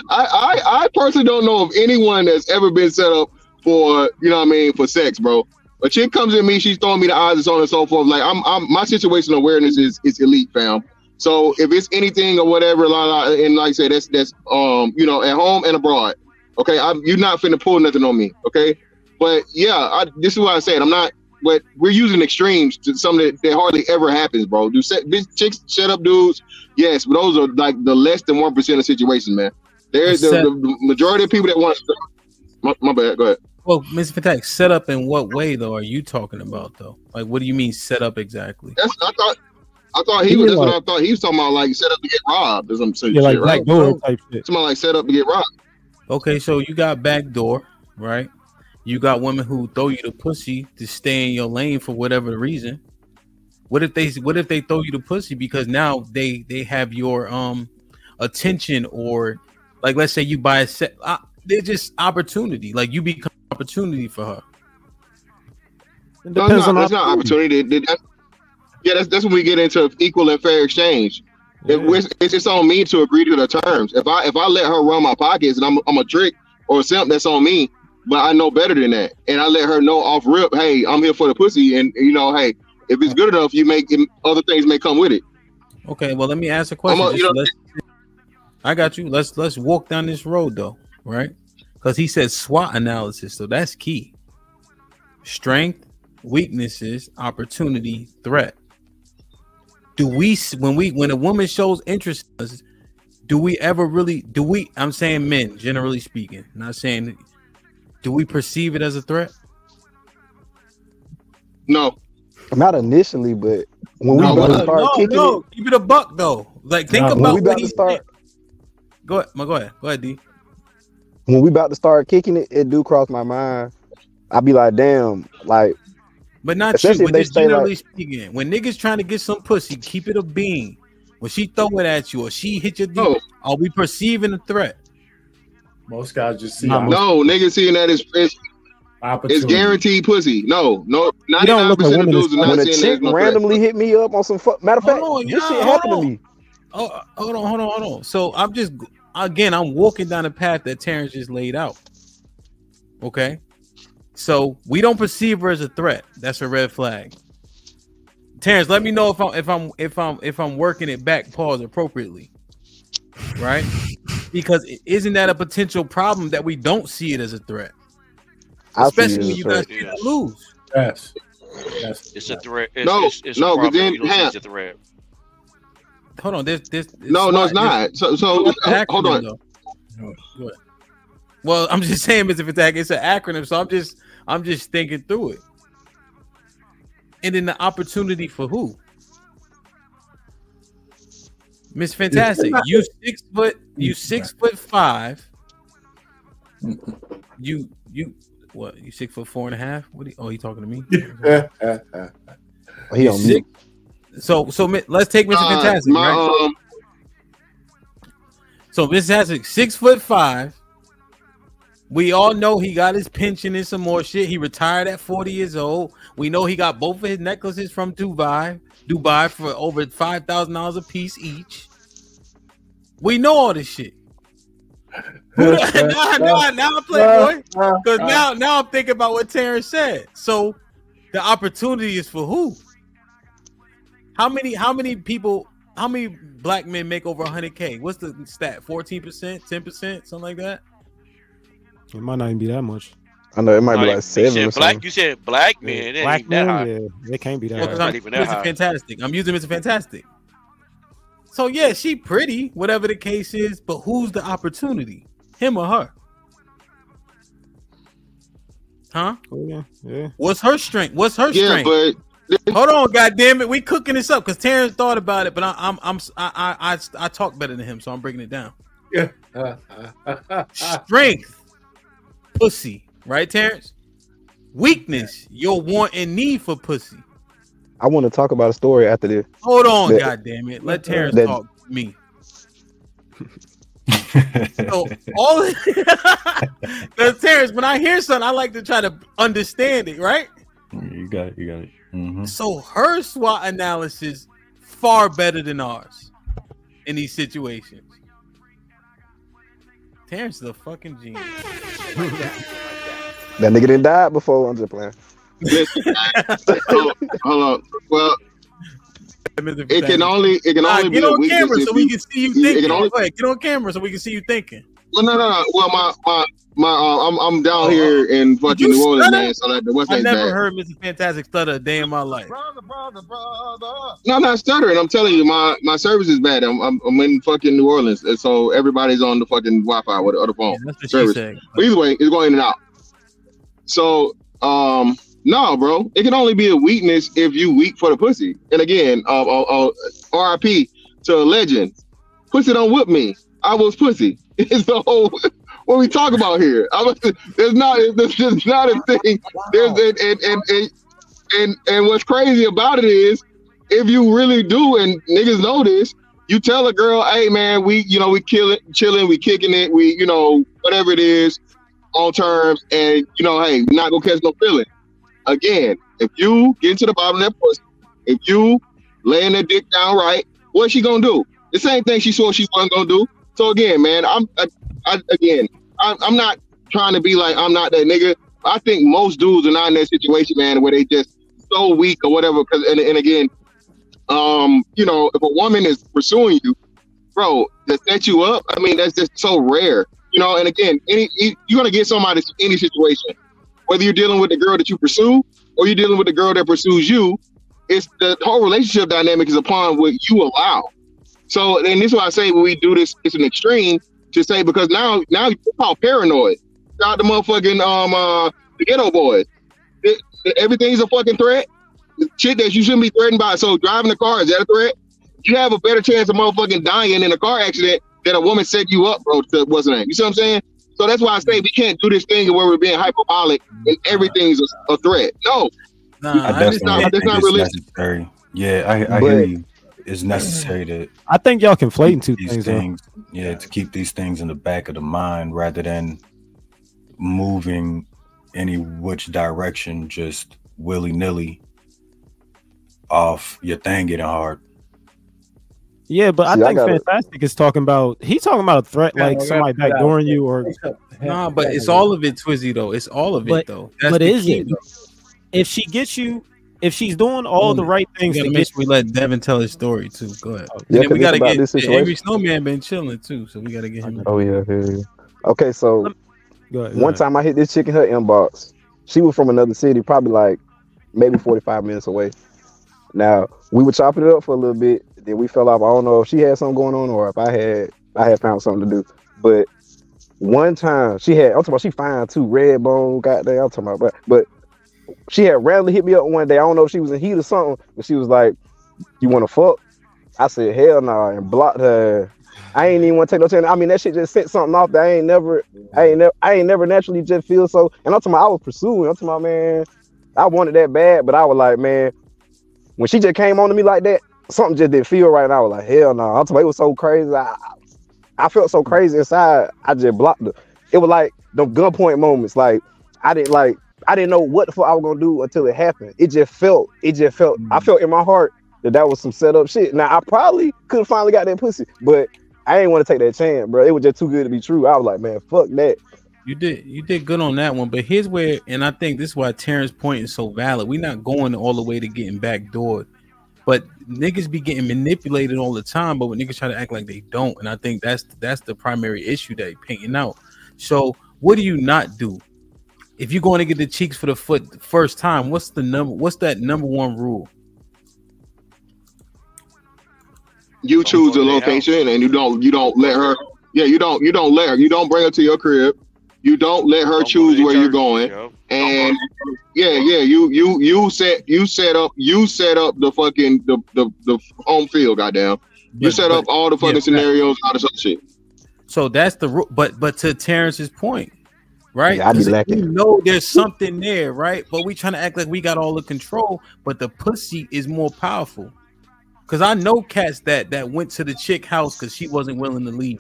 I personally don't know of anyone that's ever been set up for, you know what I mean, for sex, bro. A chick comes at me, she's throwing me the eyes and so on and so forth. Like my situational awareness is elite, fam. So if it's anything or whatever, and like I said, that's you know, at home and abroad. Okay, you're not finna pull nothing on me. Okay, but yeah, this is what I said. I'm not. But we're using extremes to something that hardly ever happens, bro. Chicks set up dudes? Yes, but those are like the less than 1% of situations, man. There's the majority of people that want to. My bad. Go ahead. Well, Mr. Patek, set up in what way though? Are you talking about though? Like, what do you mean set up exactly? I thought he was. That's what I thought he was talking about. Like set up to get robbed or some shit, like right? backdoor type shit. Somebody like set up to get robbed. Okay, so you got backdoor, right? You got women who throw you the pussy to stay in your lane for whatever the reason. What if they throw you the pussy because now they have your attention, or like let's say you buy a set, they're just opportunity. Like you become opportunity for her. No, that's not opportunity. That's when we get into equal and fair exchange. Yeah. It's on me to agree to the terms. If I let her run my pockets and I'm a trick or a simp, that's on me. But I know better than that, and I let her know off rip, hey, I'm here for the pussy, and you know, hey, if it's good enough, other things may come with it. Okay, well, let me ask a question. I got you. Let's walk down this road though, right? Because he said SWOT analysis, so that's key. Strength, weaknesses, opportunity, threat. When a woman shows interest in us, I'm saying men, generally speaking, not saying. Do we perceive it as a threat? No. Not initially, but when we about to start kicking it. Keep it a buck though. Like think about we about to start. Go ahead, D. When we about to start kicking it, it do cross my mind. I be like, damn, like. But not you. But just generally speaking, when niggas trying to get some pussy, keep it a bean. When she throw it at you or she hit your dick, are we perceiving a threat? Most guys just see. No, niggas seeing that it's guaranteed pussy. No, 99% of dudes are not when a seeing chick that. Randomly hit me up on some matter of fact, this shit happened to me. Oh, hold on. So I'm walking down the path that Terrence just laid out. Okay, so we don't perceive her as a threat. That's a red flag. Terrence, let me know if I'm working it back, pause appropriately, right? Because isn't that a potential problem that we don't see it as a threat, especially when you guys get to lose? Yes, it's a threat. It's a threat. Hold on, this no, it's not. So hold on. Go ahead. Well, I'm just saying, Mr. Fatag, it's an acronym, so I'm just thinking through it. And then the opportunity for who? Miss Fantastic, you 6'5". You what? You 6'4.5"? What? He talking to me? He on mute. So let's take Mr. Fantastic, right? So Mr. Fantastic, 6'5". We all know he got his pension and some more shit. He retired at 40 years old. We know he got both of his necklaces from Dubai for over $5,000 a piece each. We know all this shit. now I'm Playboy, because now I'm thinking about what Terrence said. So the opportunity is for who? How many black men make over 100K? What's the stat? 14%, 10%, something like that. It might not even be that much. I know it might be like 7 or something. You said black men. Black ain't that high. men, yeah, it can't be that Well, high. Mr. Fantastic. I'm using Mr. Fantastic. So yeah, she pretty, whatever the case is, but who's the opportunity? Him or her? Huh? Oh, yeah. What's her strength? What's her strength? But hold on, goddamn it, we cooking this up because Terrence thought about it, but I talk better than him, so I'm breaking it down. Yeah. Strength, pussy, right, Terrence? weakness, your want and need for pussy. I want to talk about a story after this. Hold on, goddamn it. Let Terrence talk to me. So all because Terrence, when I hear something, I like to try to understand it, right? You got it. Mm-hmm. So her SWOT analysis far better than ours in these situations. Terrence is a fucking genius. That nigga didn't die before. I'm just playing. Hold on. Well, it can only get be on camera so we can see you thinking. Go ahead, get on camera so we can see you thinking. Well, no. Well, I'm down here in fucking New Orleans, man. So that what's I that? never heard Mr. Fantastic stutter a day in my life. No, I'm not stuttering. I'm telling you, my service is bad. I'm in fucking New Orleans, and so everybody's on the fucking Wi-Fi with the other phone. Yeah, that's what service. she said. But either way, it's going in and out. So, no, bro, it can only be a weakness if you weak for the pussy. And again, RIP to a legend. Pussy don't whip me. I was pussy. So what we talk about here? There's just not a thing. And what's crazy about it is, if you really do, and niggas know this, you tell a girl, hey man, we chilling, we kicking it, we whatever it is, on terms, and hey, not gonna catch no feeling. Again, if you get to the bottom of that pussy, if you laying that dick down right, what's she gonna do? The same thing she swore she wasn't gonna do. So again, man, I'm not trying to be like I'm not that nigga. I think most dudes are not in that situation, man, where they just so weak or whatever. Cause and again, if a woman is pursuing you, bro, to set you up, I mean, that's just so rare. And again, you're gonna get somebody in any situation, whether you're dealing with the girl that you pursue or you're dealing with the girl that pursues you. It's the whole relationship dynamic is upon what you allow. So, and this is why I say when we do this, it's an extreme to say, because now you're called paranoid. Shout out the motherfucking the ghetto boys. Everything's a fucking threat. Shit that you shouldn't be threatened by. So driving a car, is that a threat? You have a better chance of motherfucking dying in a car accident than a woman set you up, bro. What's her name? You see what I'm saying? So that's why I say we can't do this thing where we're being hyperbolic and everything's a threat. No, that's not realistic. Necessary. Yeah, I hear you. It's necessary to. I think y'all conflating two things. Yeah, to keep these things in the back of the mind rather than moving any which direction just willy nilly off your thing getting hard. Yeah, but I think Fantastic is talking about. He's talking about a threat, like somebody backdooring you or. No, but it's all of it, Twizzy. Though it's all of it, though. But is it? If she gets you. If she's doing all the right things, to make sure we let Devin tell his story too. Go ahead. Yeah, we gotta get Angry Snowman been chilling too, so we gotta get him. Oh yeah. Okay, so one time I hit this chick in her inbox. She was from another city, probably like maybe 45 minutes away. Now we were chopping it up for a little bit. Then we fell off. I don't know if she had something going on or if I had found something to do. But one time I'm talking about she fine too, red bone, goddamn. I'm talking about, but she had randomly hit me up one day. I don't know if she was in heat or something, but she was like, "You want to fuck?" I said, "Hell no," nah, and blocked her. I ain't even want to take no chance. I mean, that shit just set something off that I ain't never naturally just feel so. And I'm talking about I was pursuing. I'm talking about, man, I wanted that bad, but I was like, man, when she just came on to me like that, something just didn't feel right. And I was like, hell no. I'm talking about, it was so crazy. I felt so crazy inside. I just blocked her. It was like the gunpoint moments. Like I didn't know what the fuck I was gonna do until it happened. It just felt. I felt in my heart that was some set up shit. Now I probably could have finally got that pussy, but I ain't want to take that chance, bro. It was just too good to be true. I was like, man, fuck that. You did good on that one, but here's where, and I think this is why Terrence's point is so valid. We're not going all the way to getting backdoored, but niggas be getting manipulated all the time. But when niggas try to act like they don't, and I think that's the primary issue that you're painting out. So what do you not do? If you're going to get the cheeks for the first time, what's that number one rule? You choose a location and you don't let her. Yeah, you don't let her. You don't bring her to your crib. You don't let her choose where you're going. And you set up the fucking the home field. Goddamn, you set up all the fucking scenarios, all this other shit. So that's the rule. But to Terrence's point, right? Yeah, I be 'Cause lacking. you know there's something there, right? But we trying to act like we got all the control, but the pussy is more powerful. Cause I know cats that went to the chick house because she wasn't willing to leave.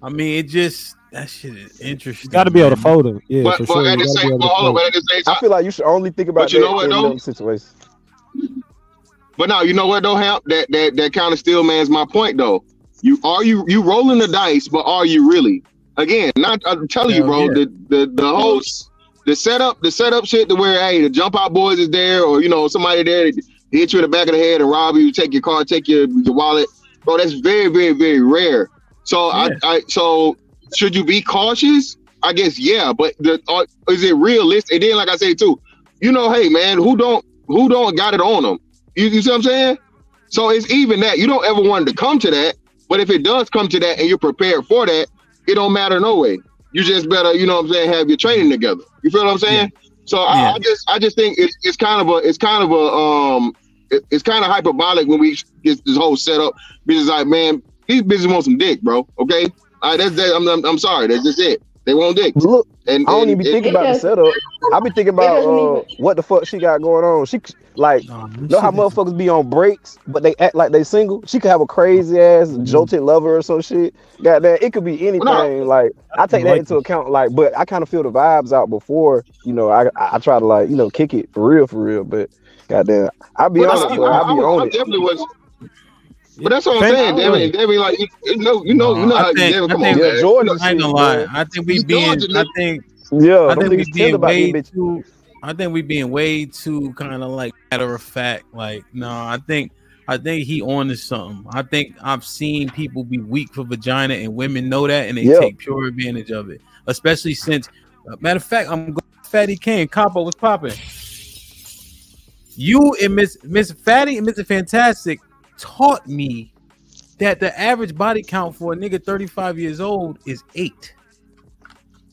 I mean, it just that shit is interesting. Got to be able to fold them, yeah, But, for but sure. at the same, but hold on, but at the same time, I feel like you should only think about but you that know what in though? them situations. But no, you know what though, Hamp? That kind of still man's my point though. You rolling the dice, but are you really? Again, I'm telling you, bro. Yeah. The whole the setup shit to where the jump out boys is there, or somebody there to hit you in the back of the head and rob you, take your car, take your wallet, bro. That's very, very, very rare. So so should you be cautious? I guess yeah, but is it realistic? And then, like I say too, hey man, who don't got it on them? You see what I'm saying? So it's even that you don't ever want it to come to that, but if it does come to that and you're prepared for that, it don't matter no way. You just better, have your training together. You feel what I'm saying? Yeah. So I just think it's kind of hyperbolic when we get this whole setup. Because like, man, these bitches want some dick, bro. Okay, that's that. I'm sorry, that's just it. They want dick. Look, and I don't even be thinking about the setup. I be thinking about what the fuck she got going on. She like know how motherfuckers be on breaks, but they act like they single. She could have a crazy ass jolted lover or some shit. Goddamn, it could be anything. Like I take that into account. Like, but I kind of feel the vibes out before. I try to like kick it for real. But goddamn, I'll be honest. I definitely was. But that's what I'm saying. They be like, how Devin, come on, man. Jordan. I ain't gonna lie. I think we being. I think we being way too. I think we being way too kind of like matter of fact. Like, no, I think he on to something. I think I've seen people be weak for vagina, and women know that, and they take pure advantage of it. Especially since, matter of fact, I'm going Fatty Kane. Capo was popping. You and Miss Fatty and Mr. Fantastic taught me that the average body count for a nigga 35 years old is 8.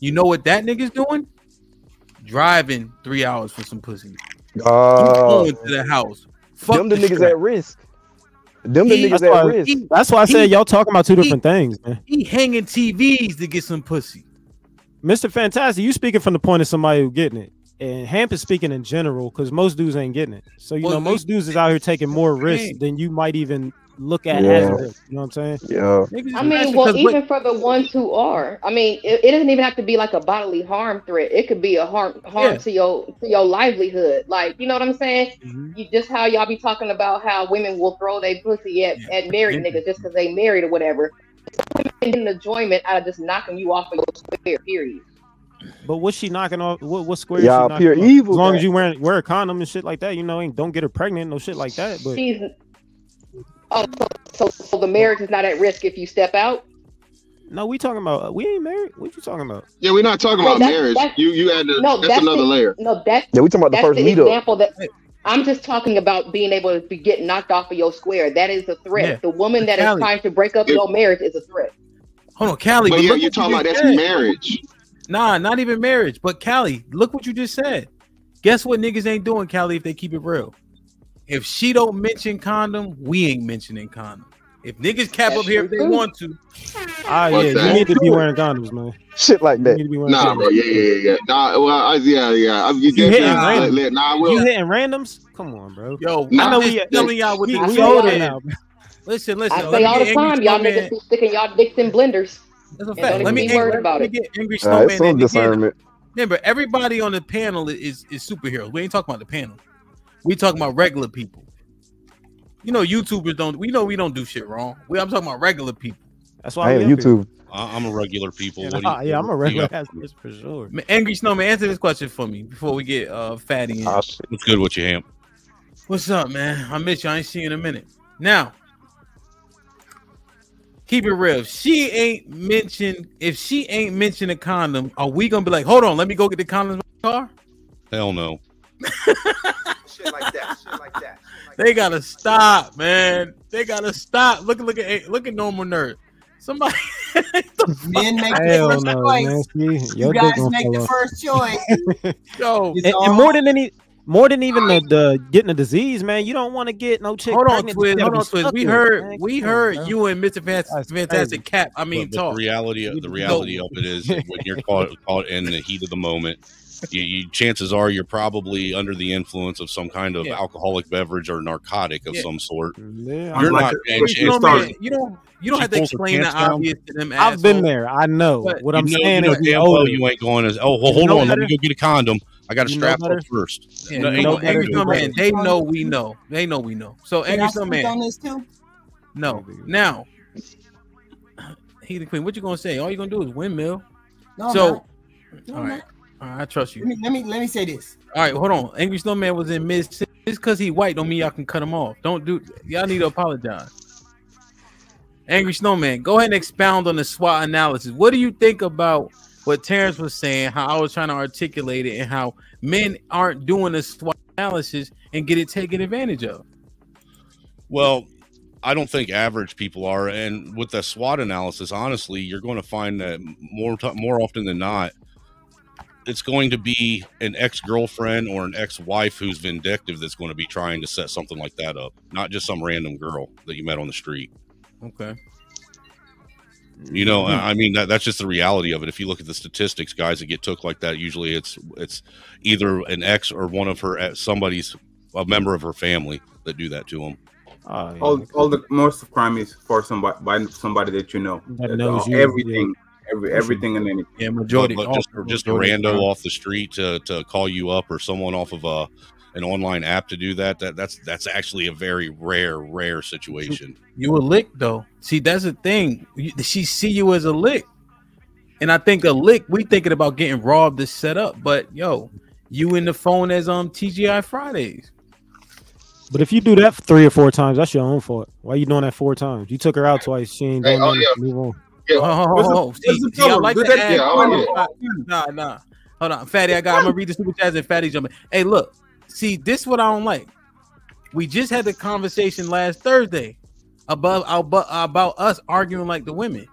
You know what that nigga's doing? Driving 3 hours for some pussy. Going to the house. Fuck them the niggas strap. at risk. Them the niggas at risk. That's why I said y'all talking about two different things, man. He hanging TVs to get some pussy. Mr. Fantastic, you speaking from the point of somebody who getting it. And Hamp is speaking in general because most dudes ain't getting it. So most dudes is out here taking more risks than you might even look at as a risk. You know what I'm saying? Yeah. I mean, well, even for the ones who are, I mean, it doesn't even have to be like a bodily harm threat. It could be a harm to your livelihood. Like, you know what I'm saying? Mm-hmm. You just how y'all be talking about how women will throw their pussy at married niggas just because they married or whatever. Women getting enjoyment out of just knocking you off of your square, period. But what's she knocking off? What square? Y'all pure evil. As long as you wear a condom and shit like that, don't get her pregnant, no shit like that. But so the marriage is not at risk if you step out. No, we talking about we ain't married. What you talking about? Yeah, we're not talking about marriage. You had to. That's another layer. No, that's we talking about the first meetup. Example that I'm just talking about being able to be getting knocked off of your square. That is a threat. Yeah. The woman that is trying to break up your marriage is a threat. Hold on, Callie. But you're talking about that's marriage. Nah, not even marriage. But Callie, look what you just said. Guess what niggas ain't doing, Callie, if they keep it real? If she don't mention condom, we ain't mentioning condom. If niggas cap up here if they want to. You need to be wearing condoms, man. Shit like that. Nah, bro. Yeah. Nah, well, yeah. You hitting randoms? You hitting randoms? Come on, bro. Yo, I know we telling y'all what we older now. Listen. I say all the time, y'all niggas be sticking y'all dicks in blenders. That's a fact. Let me get Angry Snowman. Some discernment. Remember, everybody on the panel is superheroes. We ain't talking about the panel. We talking about regular people. YouTubers we don't do shit wrong. I'm talking about regular people. That's why I'm YouTube. I'm a regular people. I'm a regular ass for sure. Angry Snowman, answer this question for me before we get Fatty in. What's good with you, Hamp? What's up, man? I miss you. I ain't seen you in a minute. Now, keep it real. If she ain't mentioned a condom, are we gonna be like, hold on, let me go get the condoms in my car? Hell no. Shit like that. They gotta stop, man. They gotta stop. Look at normal nerd. Somebody men make the first choice. You guys make the first choice. Yo, and More than even the getting a disease, man. You don't want to get no chick. Hold on, pregnant Twiz. that you Hold gotta on, be Twiz. stuck We with, heard, man. we Come on, heard bro. you and Mr. Fantastic Cap. I But mean, the talk. reality of it is that when you're caught in the heat of the moment, chances are you're probably under the influence of some kind of alcoholic beverage or narcotic of some sort. Yeah, You're not. You don't have to explain the obvious to them. I've been there. I know. But what I'm you know, saying you know is damn well you ain't going as hold on, let me go get a condom. I got to strap up first. Yeah, Angry Snowman, they know we know. They know we know. So Can Angry I speak Snowman, on this too? no. Now, he the queen. What you gonna say? All you gonna do is windmill. No, So, no, all right, I trust you. Let me say this. All right, hold on. Angry Snowman was in mid. Just because he white don't mean y'all can cut him off. Don't do. Y'all need to apologize. Angry Snowman, go ahead and expound on the SWOT analysis. What do you think about what Terrence was saying? How I was trying to articulate it, and how men aren't doing the SWOT analysis and get it taken advantage of. Well, I don't think average people are, and with the SWOT analysis, honestly, you're going to find that more often than not, it's going to be an ex-girlfriend or an ex-wife who's vindictive that's going to be trying to set something like that up, not just some random girl that you met on the street. Okay. You know, I mean, that's just the reality of it. If you look at the statistics, guys that get took like that, usually it's either an ex or one of her, a member of her family that do that to them. All the most of crime is for somebody that you know. That knows you, everything, everything and anything. Yeah, majority. But just a rando off the street to call you up, or someone off of an online app to do that's actually a very rare situation. You a lick though. See, that's the thing. She see you as a lick, and I think a lick. We thinking about getting robbed to set up, but yo, you in the phone as TGI Fridays. But if you do that 3 or 4 times, that's your own fault. Why are you doing that 4 times? You took her out twice. She ain't doing nothing. Move on. See, I like to add. Nah. Hold on, Fatty. I'm gonna read the super chats and Fatty jumping. Hey, look. See, this is what I don't like. We just had the conversation last Thursday about us arguing like the women,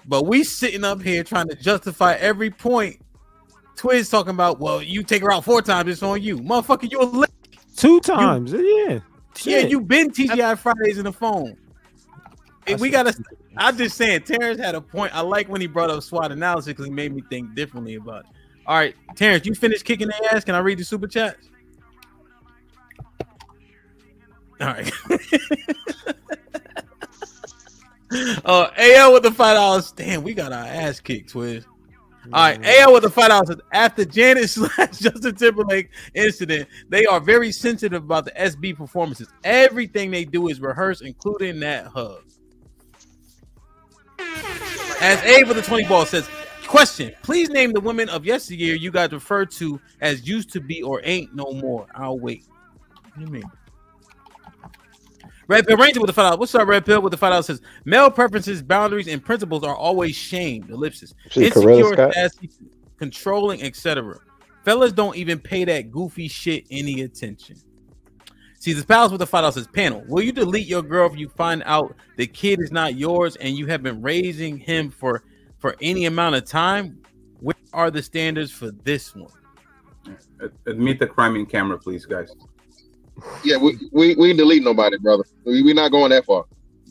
but we sitting up here trying to justify every point. Twiz talking about, well, you take her out 4 times, it's on you, motherfucker. You a lick. 2 times, yeah. You been TGI Fridays in the phone. And we gotta. I'm just saying, Terrence had a point. I like when he brought up SWOT analysis because he made me think differently about it. All right, Terrence, you finished kicking their ass? Can I read the super chats? All right. AL with the $5. Damn, we got our ass kicked, Twiz. All right, AL with the $5. After Janet / Justin Timberlake incident, they are very sensitive about the SB performances. Everything they do is rehearsed, including that hug. As Abe with the 20 ball says, question, please name the women of yesteryear you guys refer to as used to be or ain't no more. I'll wait. What do you mean? Red Pill Ranger with the $5. What's up, Red Pill with the $5 says, male preferences, boundaries, and principles are always shamed. Ellipsis. Insecure, sassy, controlling, etc. Fellas don't even pay that goofy shit any attention. See, this palace with the $5 says, panel, will you delete your girl if you find out the kid is not yours and you have been raising him for any amount of time? Where are the standards for this one? Admit the crime in camera, please, guys. Yeah, we delete nobody, brother. We're not going that far.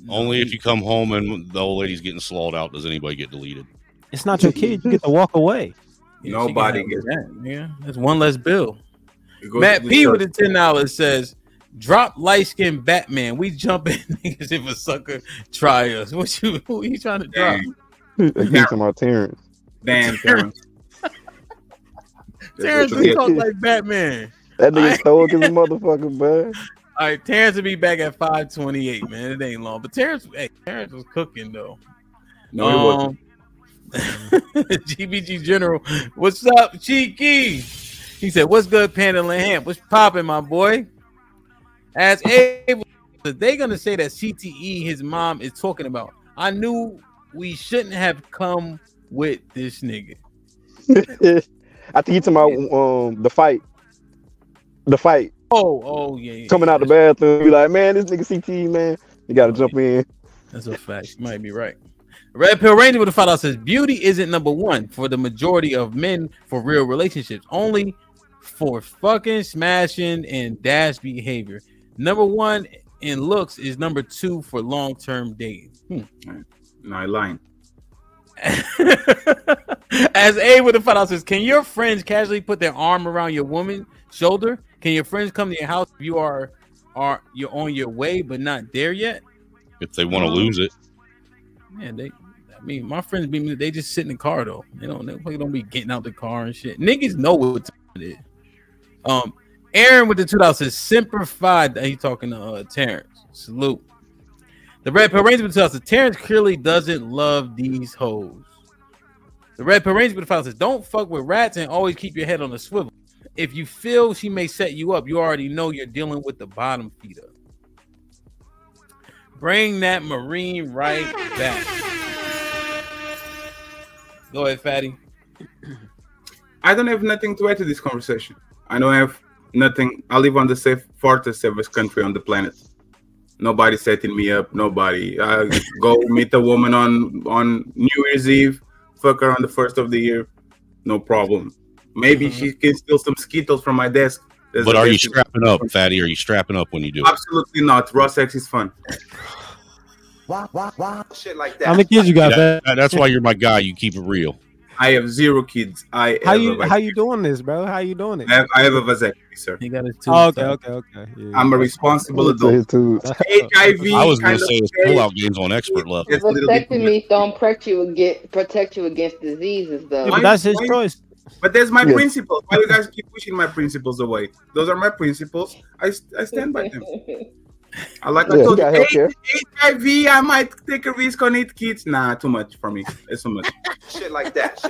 Only if you come home and the old lady's getting slaughtered out does anybody get deleted. It's not your kid. You get to walk away. Nobody gets that. Yeah, that's one less bill. Matt P with the $10 says, drop light skinned Batman. We jump in niggas if a sucker try us. Who are you trying to drop? Talking about Terrence. Damn, Terrence. Terrence, we talk like Batman. That nigga stole his motherfucker, bud. All right, Terrence will be back at 5:28, man. It ain't long. But Terrence was cooking, though. No, he wasn't. GBG General, what's up, Cheeky? He said, what's good, Panda Hand? What's popping, my boy? As Abe, they going to say that CTE his mom is talking about. I knew we shouldn't have come with this nigga. I think he's talking about the fight. The fight. Oh, yeah. Coming out the bathroom, be like, man, this nigga CTE, man. You got to jump in. That's a fact. You might be right. Red Pill Ranger with a $5 says, beauty isn't number one for the majority of men for real relationships. Only for fucking, smashing, and dash behavior. Number 1 in looks is number 2 for long-term dating. No, I lying. As A with the $5 says, can your friends casually put their arm around your woman's shoulder? Can your friends come to your house if you're on your way but not there yet? If they want to lose it. Man, my friends beat me. They just sit in the car though. They don't be getting out the car and shit. Niggas know what time it is. Aaron with the $2 says, simplified. He's talking to Terrence. Salute. The Red Pill Ranger with the $2 says, Terrence clearly doesn't love these hoes. The Red Pill Ranger with the $5 says, don't fuck with rats and always keep your head on a swivel. If you feel she may set you up, you already know you're dealing with the bottom feeder. Bring that Marine right back. Go ahead, Fatty. I don't have nothing to add to this conversation. I don't have nothing. I live on the safest country on the planet. Nobody setting me up. Nobody. I go meet a woman on New Year's Eve. Fuck her on the 1st of the year. No problem. Maybe she can steal some Skittles from my desk. But are you strapping up, Fatty? Are you strapping up when you do it? Absolutely not. Raw sex is fun. Shit like that. How many kids you got? That's why you're my guy. You keep it real. I have 0 kids. How you doing this, bro? How you doing it? I have a vasectomy, sir. He got his okay. Yeah. I'm a responsible adult. HIV. I was going to say it's pull-out games on expert level. Vasectomy don't protect you against diseases, though. Yeah, but that's his choice. But there's my principles. Why you guys keep pushing my principles away? Those are my principles. I stand by them. I told you, HIV, I might take a risk on it, kids. Nah, too much for me. It's too much. Shit like that.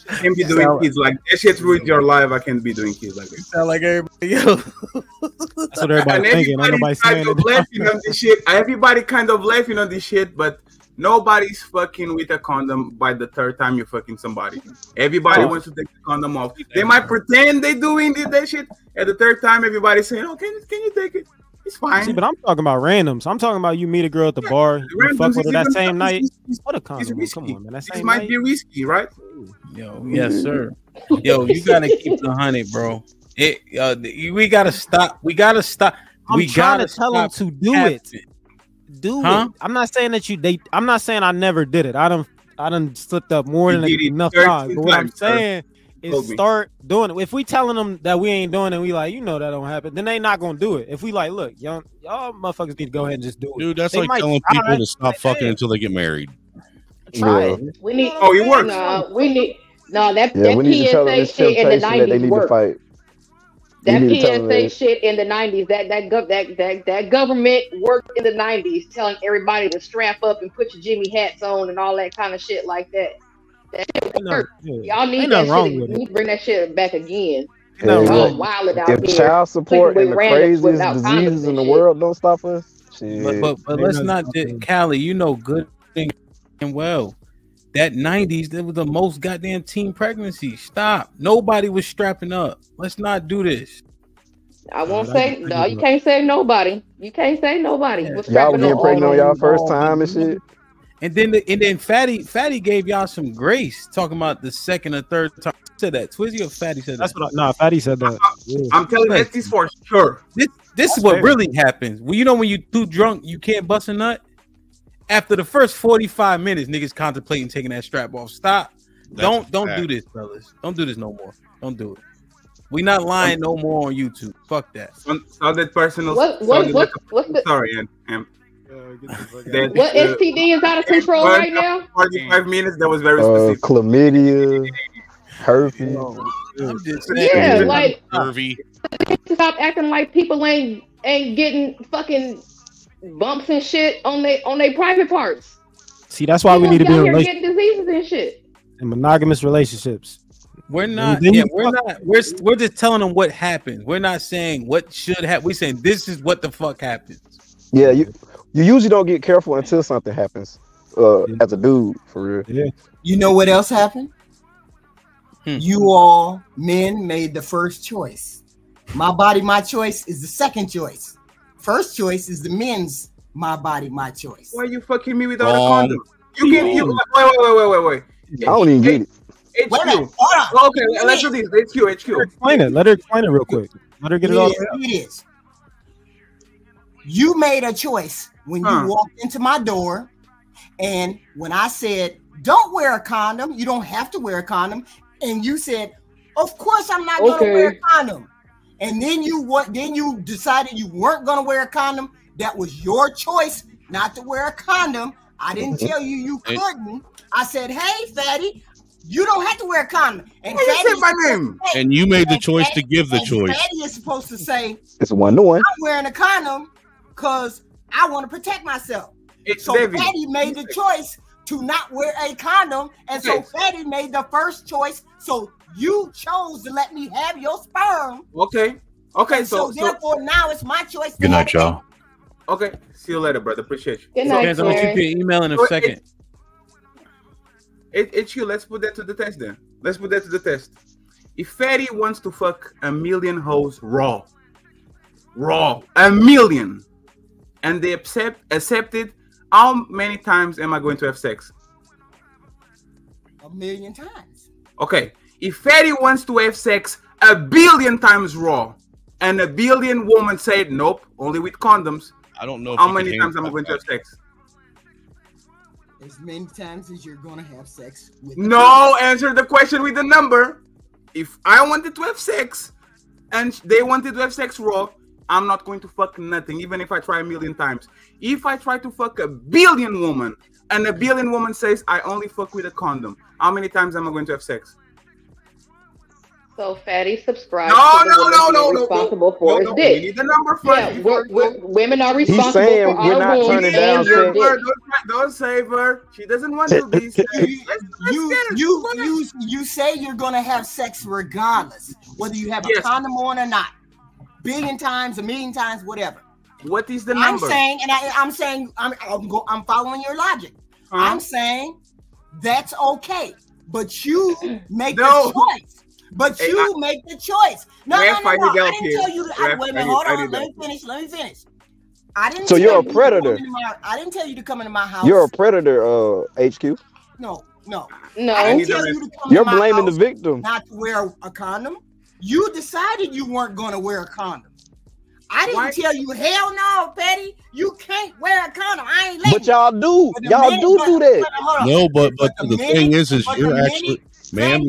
I can't be doing kids like that. Shit ruined your life. I can't be doing kids like that. Sound like everybody else. That's what everybody's thinking. Everybody's saying laughing on this shit. Everybody kind of laughing on this shit, but nobody's fucking with a condom by the 3rd time you're fucking somebody. Everybody wants to take the condom off. They might pretend they doing that shit. At the 3rd time, everybody's saying, "Oh, can you take it?" It's fine. See, but I'm talking about randoms. I'm talking about you meet a girl at the bar, you fuck with her that same night. What a condom? Come on, man. That same might be risky, right? Yo, yes, sir. Yo, you gotta keep the 100, bro. We gotta stop. I'm trying to tell them to do it. Do it. I'm not saying that I'm not saying I never did it. I done slipped up more than enough times. But what I'm saying is start doing it. If we telling them that we ain't doing it, we like, that don't happen, then they not gonna do it. If we like, look, y'all motherfuckers need to go ahead and just do it. Dude, that's like telling people to stop fucking until they get married. Try it. We need. It works. That PSA shit in the 90s worked. That PSA shit in the 90s, that government worked in the 90s, telling everybody to strap up and put your Jimmy hats on and all that kind of shit like that. That shit worked. Y'all need that shit. We need to bring that shit back again. Y'all wild out if here. Child support and the craziest diseases in the world don't stop us, but let's not, Callie. You know good thing and well. That 90s, that was the most goddamn teen pregnancy. Stop. Nobody was strapping up. Let's not do this. I won't say no. You can't say nobody. You can't say nobody. Y'all getting pregnant on y'all first time and shit. And then Fatty gave y'all some grace talking about the 2nd or 3rd time. Said that Twizzy or Fatty said that? That's Fatty said that. I'm telling you this for sure. This is what really happens. Well, when you too drunk, you can't bust a nut. After the first 45 minutes, niggas contemplating taking that strap off. Stop. Don't do this, fellas. Don't do this no more. Don't do it. We not lying no more on YouTube. Fuck that. Sounded personal. Sorry, what STD is out of control right now? 45 minutes. That was very specific. Chlamydia, herpes. Yeah, like herpes. Stop acting like people ain't getting fucking bumps and shit on they private parts. See, that's why we need to be in relationships. Getting diseases and shit. In monogamous relationships. We're not. Yeah, we're not. We're just telling them what happened. We're not saying what should happen. We're saying this is what the fuck happens. Yeah, you usually don't get careful until something happens. As a dude, for real. Yeah. You know what else happened? You all men made the first choice. My body, my choice is the second choice. First choice is the men's my body, my choice. Why are you fucking me without a condom? You can. Wait. I don't even get it. HQ. Wait a minute, hold on. Okay, let's do this. HQ. Explain it. Let her explain it real quick. Let her get it all. It is. You made a choice when you walked into my door, and when I said, "Don't wear a condom," you don't have to wear a condom, and you said, "Of course, I'm not going to wear a condom." And then you decided you weren't going to wear a condom. That was your choice not to wear a condom. I didn't tell you couldn't. I said, "Hey, fatty, you don't have to wear a condom." And Fatty said my name. And you made the choice to give the choice. Fatty is supposed to say, It's 1-1. "I'm wearing a condom because I want to protect myself." So Fatty made the choice to not wear a condom, and so Fatty made the first choice. So you chose to let me have your sperm. Okay. So therefore, now it's my choice. Good night, y'all. Okay. See you later, brother. Appreciate you. Good night, I'm gonna shoot you an email in a second. HQ, let's put that to the test then. Let's put that to the test. If Fatty wants to fuck 1,000,000 hoes raw, 1,000,000, and they accept it, how many times am I going to have sex? 1,000,000 times. Okay. If Fatty wants to have sex 1,000,000,000 times raw, and 1,000,000,000 women said nope, only with condoms, I don't know. How many times am I going to have sex? As many times as you're going to have sex with. No, answer the question with the number. If I wanted to have sex and they wanted to have sex raw, I'm not going to fuck nothing, even if I try 1,000,000 times. If I try to fuck 1,000,000,000 women and 1,000,000,000 women says I only fuck with a condom, how many times am I going to have sex? So Fatty subscribes to the woman responsible for his dick. You need the number first. Yeah, women are responsible saying for we're our not wounds turning down and your sex. dick. Don't save her. She doesn't want to be saved. You say you're gonna have sex regardless, whether you have a condom on or not. 1,000,000,000 times, 1,000,000 times, whatever. What is the number? I'm following your logic. I'm saying that's okay, but you make the choice. Make the choice. No. I didn't tell you. Wait a minute. Hold on. Let me finish. I didn't. So you're a predator. I didn't tell you to come into my house. You're a predator, HQ. No. I didn't tell you to come You're into my blaming the house victim. not to wear a condom. You decided you weren't going to wear a condom. I didn't tell you, hell no, Petty. You can't wear a condom. I ain't letting. But y'all do. Y'all do that. No, but the thing is you're actually, ma'am,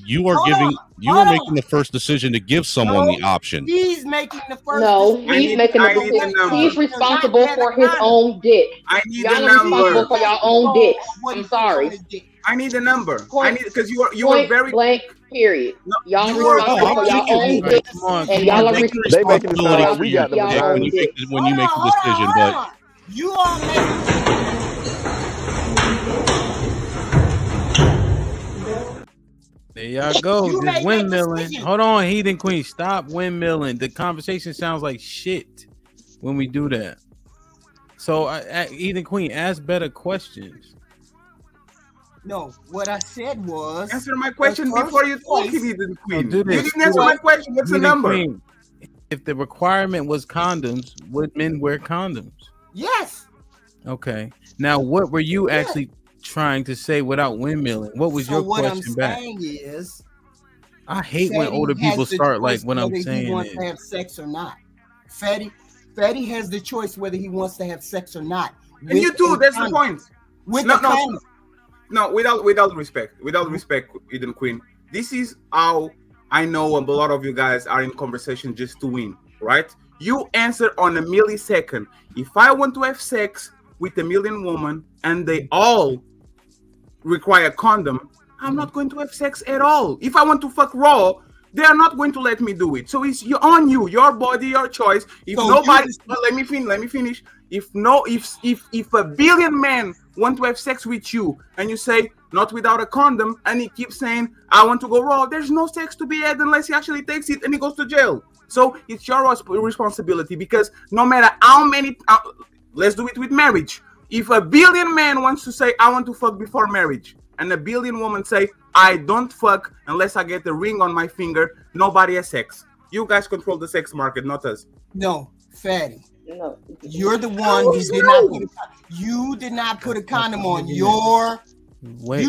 you are making the first decision to give someone the option. He's making the first. No, he's making the decision. He's responsible for his own dick. Y'all are responsible for your own dicks. I'm sorry. I need the number. I need because you are very blank. Period. Y'all are responsible for your own dicks, and y'all are responsible when you make the decision. But you all make. There y'all go. Just windmilling. Hold on, Heathen Queen. Stop windmilling. The conversation sounds like shit when we do that. So, Heathen Queen, ask better questions. No, what I said was answer my question before you talk, Heathen Queen. You didn't answer my question. What's the number? Queen, if the requirement was condoms, would men wear condoms? Yes. Okay. Now, what were you actually trying to say without windmilling? What was your question back? What I'm saying is, I hate when older people start like when I'm saying he wants to have sex or not. Fatty has the choice whether he wants to have sex or not. And you too. That's the point. No, without respect, Eden Queen. This is how I know a lot of you guys are in conversation just to win, right? You answer on a millisecond. If I want to have sex with 1,000,000 women and they all require condom, I'm not going to have sex at all. If I want to fuck raw, they are not going to let me do it. So it's on you, your body, your choice. If let me finish. If 1,000,000,000 men want to have sex with you and you say not without a condom and he keeps saying I want to go raw, there's no sex to be had unless he actually takes it and he goes to jail. So it's your responsibility, because no matter how many let's do it with marriage. If 1,000,000,000 men wants to say I want to fuck before marriage and 1,000,000,000 women say I don't fuck unless I get the ring on my finger, nobody has sex. You guys control the sex market, not us. No, Fatty. No, you're the one who did not put a condom on. You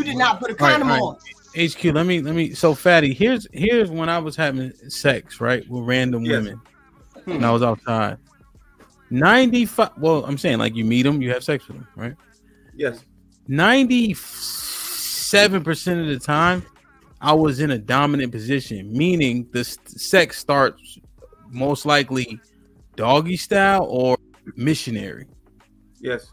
did not put a condom on. HQ, let me. So, Fatty, here's when I was having sex, right, with random women, and I was outside. 95. Well, I'm saying like you meet them, you have sex with them, right? Yes. 97% of the time, I was in a dominant position, meaning the sex starts most likely doggy style or missionary. Yes.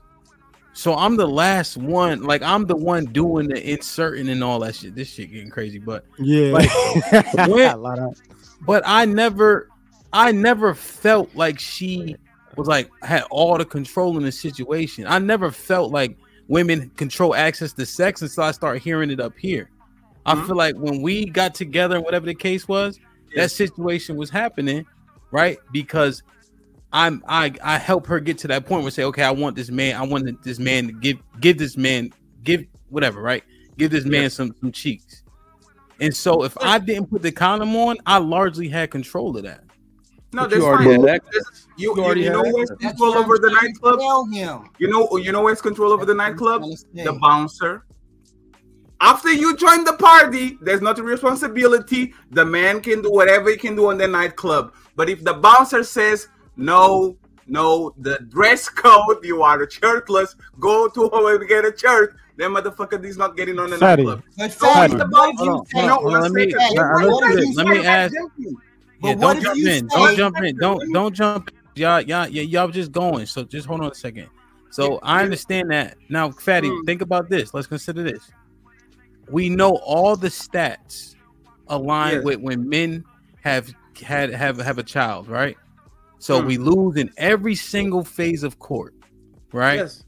So I'm the last one, like I'm the one doing the inserting and all that shit. This shit getting crazy, but yeah. Like, but I never felt like she was like had all the control in the situation. I never felt like women control access to sex until I start hearing it up here. I feel like when we got together, whatever the case was, that situation was happening, right? Because I help her get to that point where say, okay, I want this man to give this man whatever, right? Give this man some cheeks. And so if I didn't put the condom on, I largely had control of that. No, But that's you already fine. had access. You know who has control over the nightclub? You know who has control over the nightclb? The bouncer. After you join the party, there's not a responsibility. The man can do whatever he can do on the nightclub. But if the bouncer says no, the dress code, you are shirtless, go to home and get a shirt, then motherfucker is not getting on the nightclub. Let me ask. Yeah, don't jump in. Don't jump. Y'all just going. So just hold on a second. So I understand that. Now, Fatty, think about this. Let's consider this. We know all the stats align with when men have a child, right? So we lose in every single phase of court, right? Yes.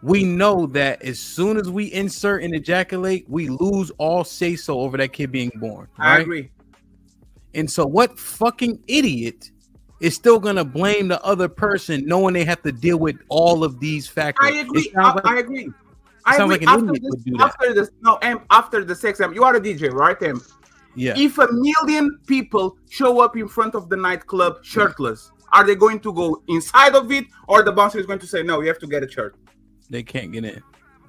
We know that as soon as we insert and ejaculate, we lose all say-so over that kid being born. Right? I agree. And so what fucking idiot is still gonna blame the other person knowing they have to deal with all of these factors? I agree. I agree. I sounds agree. like an idiot would do that. After the sex, you are a DJ, right, Em? Yeah. If 1 million people show up in front of the nightclub shirtless, are they going to go inside of it, or the bouncer is going to say, no, you have to get a shirt? They can't get in.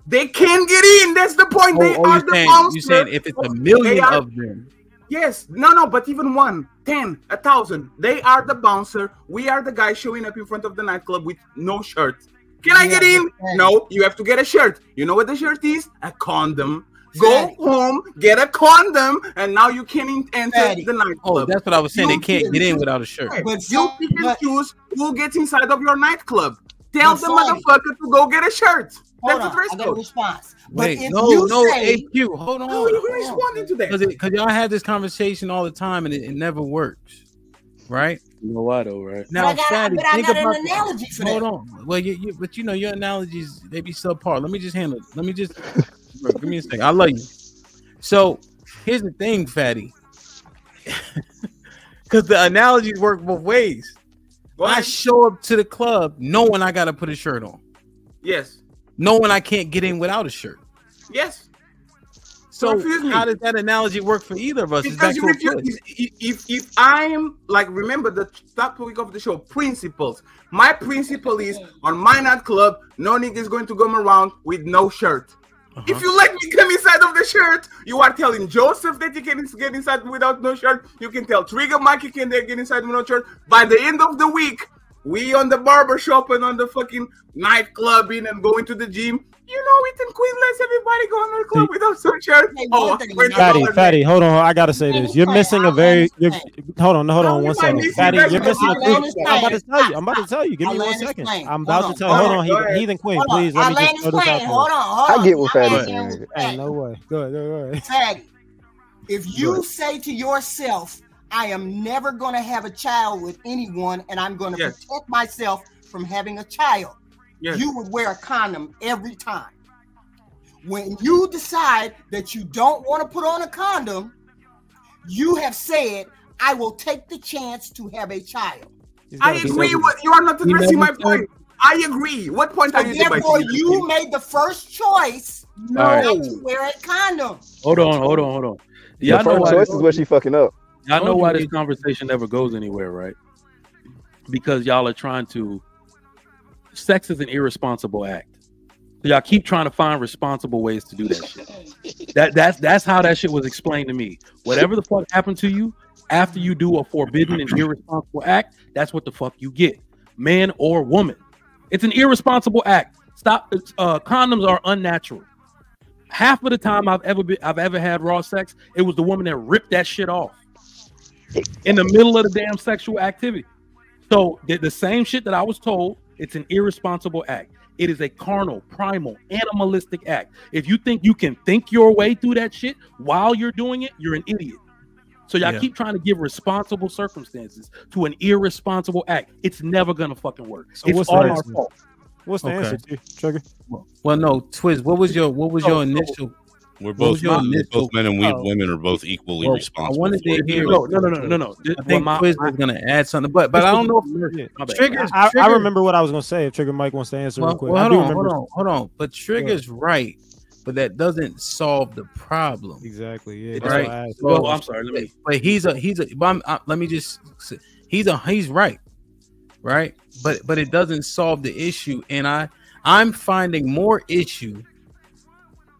They can get in. That's the point. They are the bouncer. You saying if it's 1 million of them? Yes. No. But even 1, 10, 1,000, they are the bouncer. We are the guy showing up in front of the nightclub with no shirt. Can I get in? No, you have to get a shirt. You know what the shirt is? A condom. Go home, get a condom, and now you can enter the nightclub. Oh, that's what I was saying. They can't get in without a shirt. But you pick and choose who gets inside of your nightclub. Tell the motherfucker to go get a shirt. That's the dress code. Response. Wait, but if no, HQ, hold on. How are you responding to that? Because y'all have this conversation all the time, and it never works, right? You know why though, right? Now, Fatty, think about an analogy for that. Hold on. Well, but you know your analogies they be subpar. Let me just handle it. Let me just bro, give me a second. I love you. So here's the thing, Fatty. Because the analogies work both ways. I show up to the club knowing I gotta put a shirt on. Yes. Knowing I can't get in without a shirt. Yes. So how does that analogy work for either of us? Because if I'm like, remember the topic of the show, principles. My principle is on my nightclub, no nigga is going to come around with no shirt. If you let me come inside of the shirt, you are telling Joseph that you can get inside without no shirt. You can tell Trigger Mike you can get inside with no shirt. By the end of the week, we on the barber shop and on the fucking nightclubbing and going to the gym. You know, it and Queen lets everybody go on the club without some shirt. Fatty, hold on. I gotta say this. You're missing a very. Hold on 1 second. Fatty, you're missing a crucial. I'm about to tell you. Give me 1 second. I'm about to tell you. Hold on, Heathen Queen, please let me just throw this out. Hold on. I get what Fatty's saying. Hey, no way. Go ahead. Fatty, if you say to yourself, I am never going to have a child with anyone, and I'm going to protect myself from having a child. You would wear a condom every time. When you decide that you don't want to put on a condom, you have said, I will take the chance to have a child. I agree with you. Are not addressing my point. I agree. What point are you making? Therefore, you made the first choice not to wear a condom. Hold on. Y'all know why choice is where she fucking up. Y'all know why this conversation never goes anywhere, right? Because y'all are trying to. Sex is an irresponsible act. Y'all keep trying to find responsible ways to do that shit. That's how that shit was explained to me. Whatever the fuck happened to you after you do a forbidden and irresponsible act, that's what the fuck you get, man or woman. It's an irresponsible act. Stop. Condoms are unnatural. Half of the time I've ever had raw sex, it was the woman that ripped that shit off in the middle of the damn sexual activity. So the same shit that I was told, it's an irresponsible act. It is a carnal, primal, animalistic act. If you think you can think your way through that shit while you're doing it, you're an idiot. So y'all keep trying to give responsible circumstances to an irresponsible act. It's never gonna fucking work. So it's all our fault. What's the answer, Trigger? Well, no, Twiz. What was your initial? We're both men and women are both equally responsible. I wanted to hear. No. I think Twiz was going to add something, but I don't know. If I remember what I was going to say. If Trigger Mike wants to answer real quick. Hold on. But Trigger's right, but that doesn't solve the problem. Exactly. Yeah. Right. Well, I'm sorry. But he's right. Right. But it doesn't solve the issue, and I'm finding more issue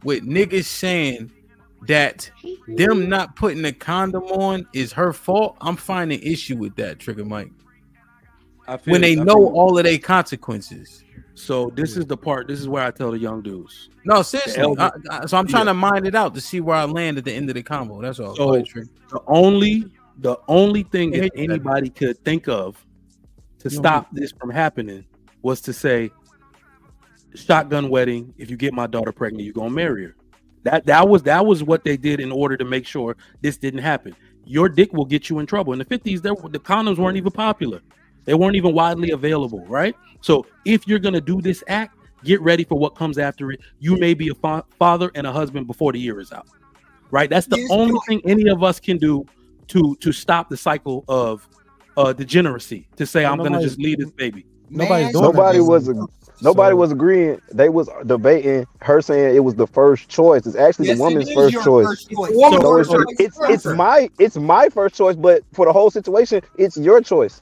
with niggas saying that them not putting a condom on is her fault. I'm finding issue with that, Trigger Mike. When they know all of their consequences. So this is the part. This is where I tell the young dudes. No, seriously. So I'm trying to mind it out to see where I land at the end of the combo. That's all. So the only thing that anybody could think of to stop this from happening was to say, shotgun wedding. If you get my daughter pregnant, you're gonna marry her. That was what they did in order to make sure this didn't happen. Your dick will get you in trouble. In the 50s, the condoms weren't even popular. They weren't even widely available, right? So if you're gonna do this act, get ready for what comes after it. You may be a father and a husband before the year is out, right? That's the only thing any of us can do to stop the cycle of degeneracy. To say I'm gonna just leave this baby. Nobody was agreeing. They was debating her saying it was the first choice. It's actually the woman's first choice. It's my first choice, but for the whole situation, it's your choice.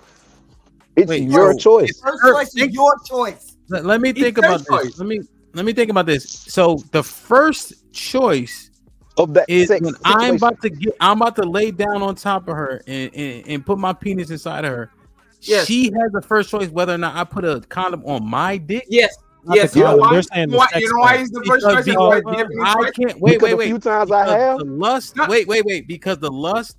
It's your choice. First choice is your choice. Let me think about this. Let me think about this. So the first choice of that is when I'm about to lay down on top of her and put my penis inside of her. Yes. She has the first choice whether or not I put a condom on my dick. Yes. Yes. You know why is the first choice? I can't wait. A few times I have the lust. Wait. Because the lust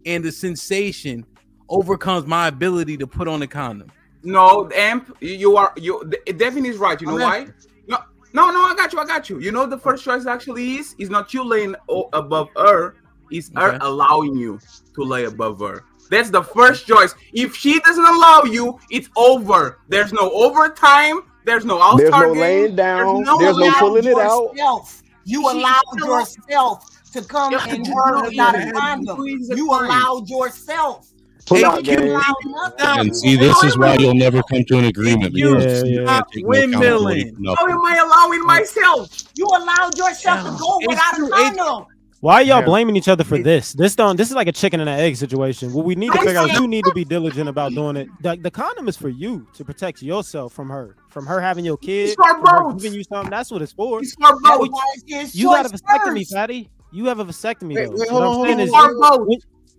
and the sensation overcomes my ability to put on a condom. No, Amp, Devin is right. You know why? No, I got you. You know the first choice actually is not you laying above her, it's her allowing you to lay above her. That's the first choice. If she doesn't allow you, it's over. There's no overtime. There's no all-star There's no game. laying down. There's no pulling it out. You allowed yourself to come and her without a condom. You allowed yourself. And see, this is why you'll never come to an agreement. Windmilling. How am I allowing myself? You allowed yourself to go without a condom. Why are y'all blaming each other for this? This is like a chicken and an egg situation. What we need to figure out is you need to be diligent about doing it. The condom is for you to protect yourself from her having your kid, from her giving you something. That's what it's for. You got a vasectomy, Fatty. You have a vasectomy.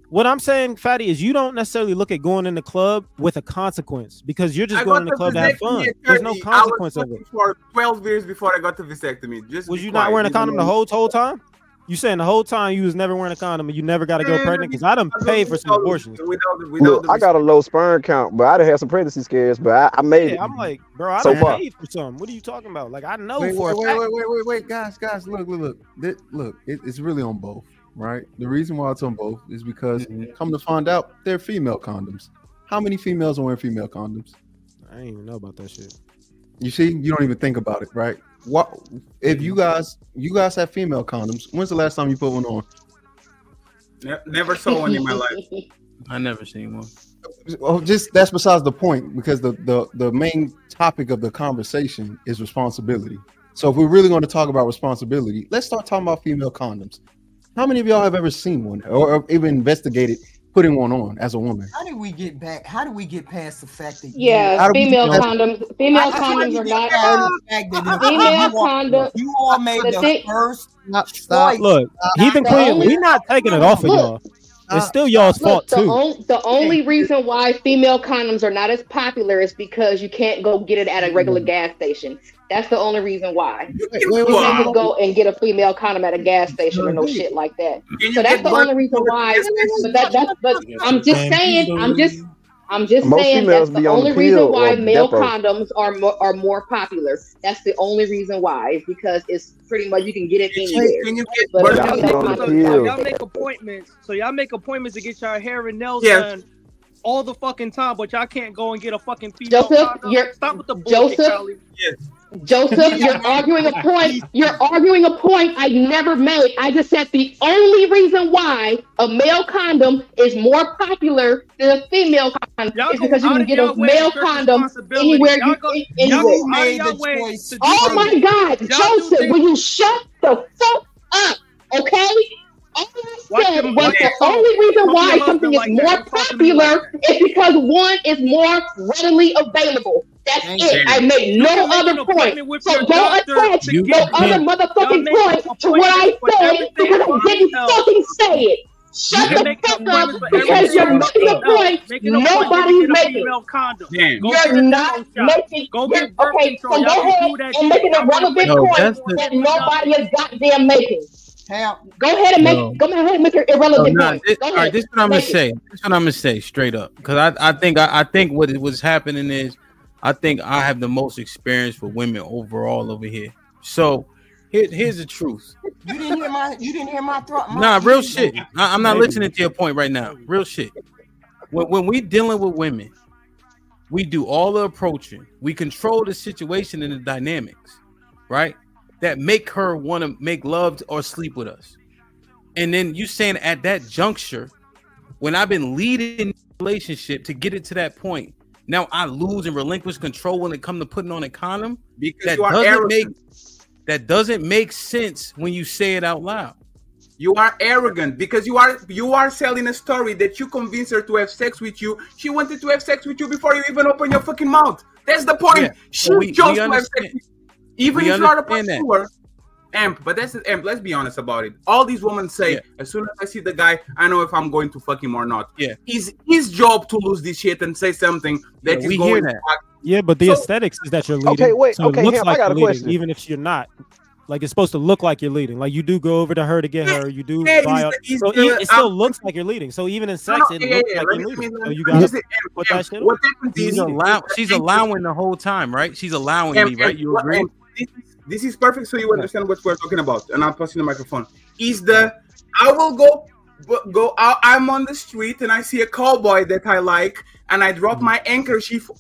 What I'm saying, Fatty, is you don't necessarily look at going in the club with a consequence because you're just going in the club to have fun. There's no consequence of it. For 12 years before I got the vasectomy. Was you not wearing a condom the whole time? You saying the whole time you was never wearing a condom and you never got to go pregnant? Because I done paid for some abortions. Look, I got a low sperm count, but I done had some pregnancy scares, but I made it. I'm like, bro, I done paid for some. What are you talking about? Like, I know for a fact. Wait, guys, look. It's really on both, right? The reason why it's on both is because come to find out, they're female condoms. How many females are wearing female condoms? I didn't even know about that shit. You see, you don't even think about it, right? What if you guys have female condoms? When's the last time you put one on? Never saw one in my life. I never seen one. Oh, just that's besides the point, because the main topic of the conversation is responsibility. So if we're really going to talk about responsibility, let's start talking about female condoms. How many of y'all have ever seen one or even investigated putting one on as a woman. How did we get back? How do we get past the fact that Female condoms are not female condoms. You all made the first Stop. Look, Heathen Queen, we're not taking it off of y'all. It's still y'all's fault too. The only reason why female condoms are not as popular is because you can't go get it at a regular gas station. That's the only reason why. You can't just go and get a female condom at a gas station or no shit like that. So that's the only reason why. But I'm just saying. I'm just saying that's the only reason why male condoms are more popular. That's the only reason why, is because it's pretty much you can get it anywhere. Y'all make appointments. So y'all make appointments to get your hair and nails done all the fucking time, but y'all can't go and get a fucking female condom. Stop with the bullshit, Charlie. Joseph, you're arguing a point. You're arguing a point I never made. I just said the only reason why a male condom is more popular than a female condom is because you can get a male condom anywhere. Oh my God, Joseph, will you shut the fuck up? Okay. All I said was the only reason why something is more popular is because one is more readily available. That's it. I made no other point. So don't attach no other motherfucking point to what I said because I didn't fucking say it. Shut the fuck up because you're making a point nobody's making. You're not making. Okay, so go ahead and make an irrelevant point that nobody is goddamn making. Go ahead and make your irrelevant point. All right, this is what I'm gonna say. This is what I'm gonna say straight up, because I think what was happening is I think I have the most experience with women overall over here. So here's the truth. You didn't hear my thought. Nah, real shit. I'm not listening to your point right now. Real shit. When we dealing with women, we do all the approaching. We control the situation and the dynamics, right? That make her want to make love or sleep with us. And then you saying at that juncture, when I've been leading the relationship to get it to that point, now I lose and relinquish control when it comes to putting on a condom. Because that doesn't make sense when you say it out loud. You are arrogant because you are selling a story that you convinced her to have sex with you. She wanted to have sex with you before you even open your fucking mouth. That's the point. Yeah. She chose to have sex with you. Even if you are a pursuer, but that's the let's be honest about it. All these women say, as soon as I see the guy, I know if I'm going to fuck him or not. Yeah, it's his job to lose this shit and say something that is going to fuck. Yeah, but the aesthetics is that you're leading. Okay, wait. So okay, it looks like I got a leading, question. even if you're not. Like it's supposed to look like you're leading. Like you do go over to her to get her. You do buy up. So it still looks like you're leading. So even in sex, it looks like you're leading. So you got to put that shit on. She's allowing the whole time, right? She's allowing me, right? You agree? This is perfect, so you understand what we're talking about. And I'm passing the microphone. I will go out. I'm on the street and I see a cowboy that I like, and I drop my handkerchief,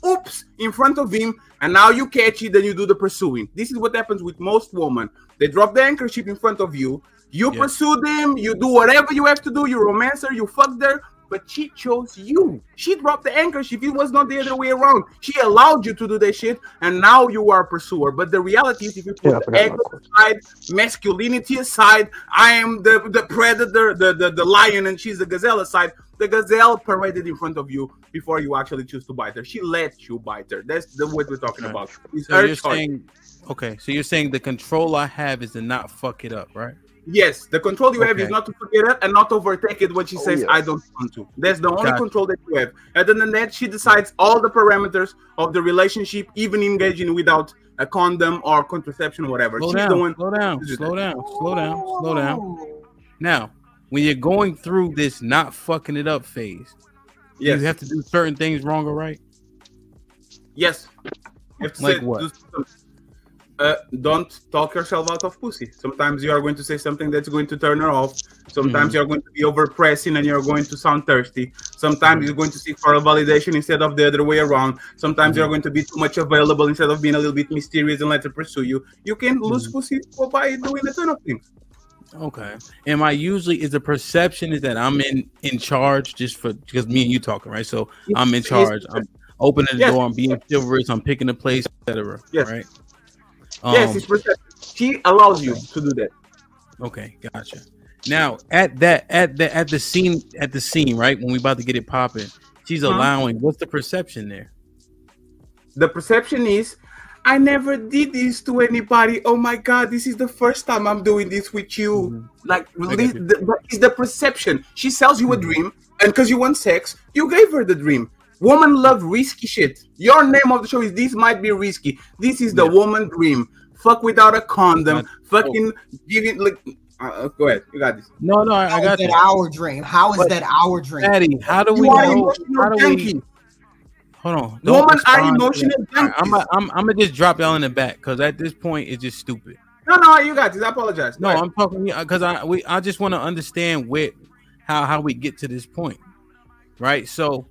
in front of him, and now you catch it, then you do the pursuing. This is what happens with most women. They drop the handkerchief in front of you. You pursue them. You do whatever you have to do. You romance her. You fuck her. But she chose you. She dropped the handkerchief. It was not the other way around. She allowed you to do that shit, and now you are a pursuer. But the reality is, if you put the ego aside, masculinity aside, I am the predator, the lion, and she's the gazelle aside. The gazelle paraded in front of you before you actually choose to bite her. She let you bite her. That's the what we're talking about. So you're saying, so you're saying the control I have is to not fuck it up, right? Yes, the control you have is not to forget it and not overtake it when she says, I don't want to. That's the only control that you have. Other than that, she decides all the parameters of the relationship, even engaging without a condom or contraception or whatever. Slow down. Now, when you're going through this not fucking it up phase, you have to do certain things wrong or right? Yes. You have to like what? Don't talk yourself out of pussy. Sometimes you are going to say something that's going to turn her off. Sometimes you're going to be over pressing and you're going to sound thirsty. Sometimes you're going to seek for a validation instead of the other way around. Sometimes you're going to be too much available instead of being a little bit mysterious and let her pursue you. You can lose pussy by doing a ton of things. Okay. Am I usually, is the perception is that I'm in charge just because me and you talking, right? So I'm in charge. I'm opening the door. I'm being chivalrous. I'm picking the place, etc. Right? Yes, it's perception. She allows you to do that. Okay, gotcha. Now at the scene, right, when we about to get it popping, she's allowing. What's the perception there? The perception is, I never did this to anybody. Oh my God, this is the first time I'm doing this with you. Like, it's the perception. She sells you a dream, and because you want sex, you gave her the dream. Women love risky shit. Your name of the show is This Might Be Risky. This is the woman dream. Fuck without a condom. Fucking giving like. Go ahead, you got this. No, I got that. Our dream. How is that our dream? Patty, how do we know? Hold on. Women are emotional junkies. I'm gonna just drop y'all in the back because at this point it's just stupid. No, you got this. I apologize. No, I'm talking because I just want to understand how we get to this point, right? So,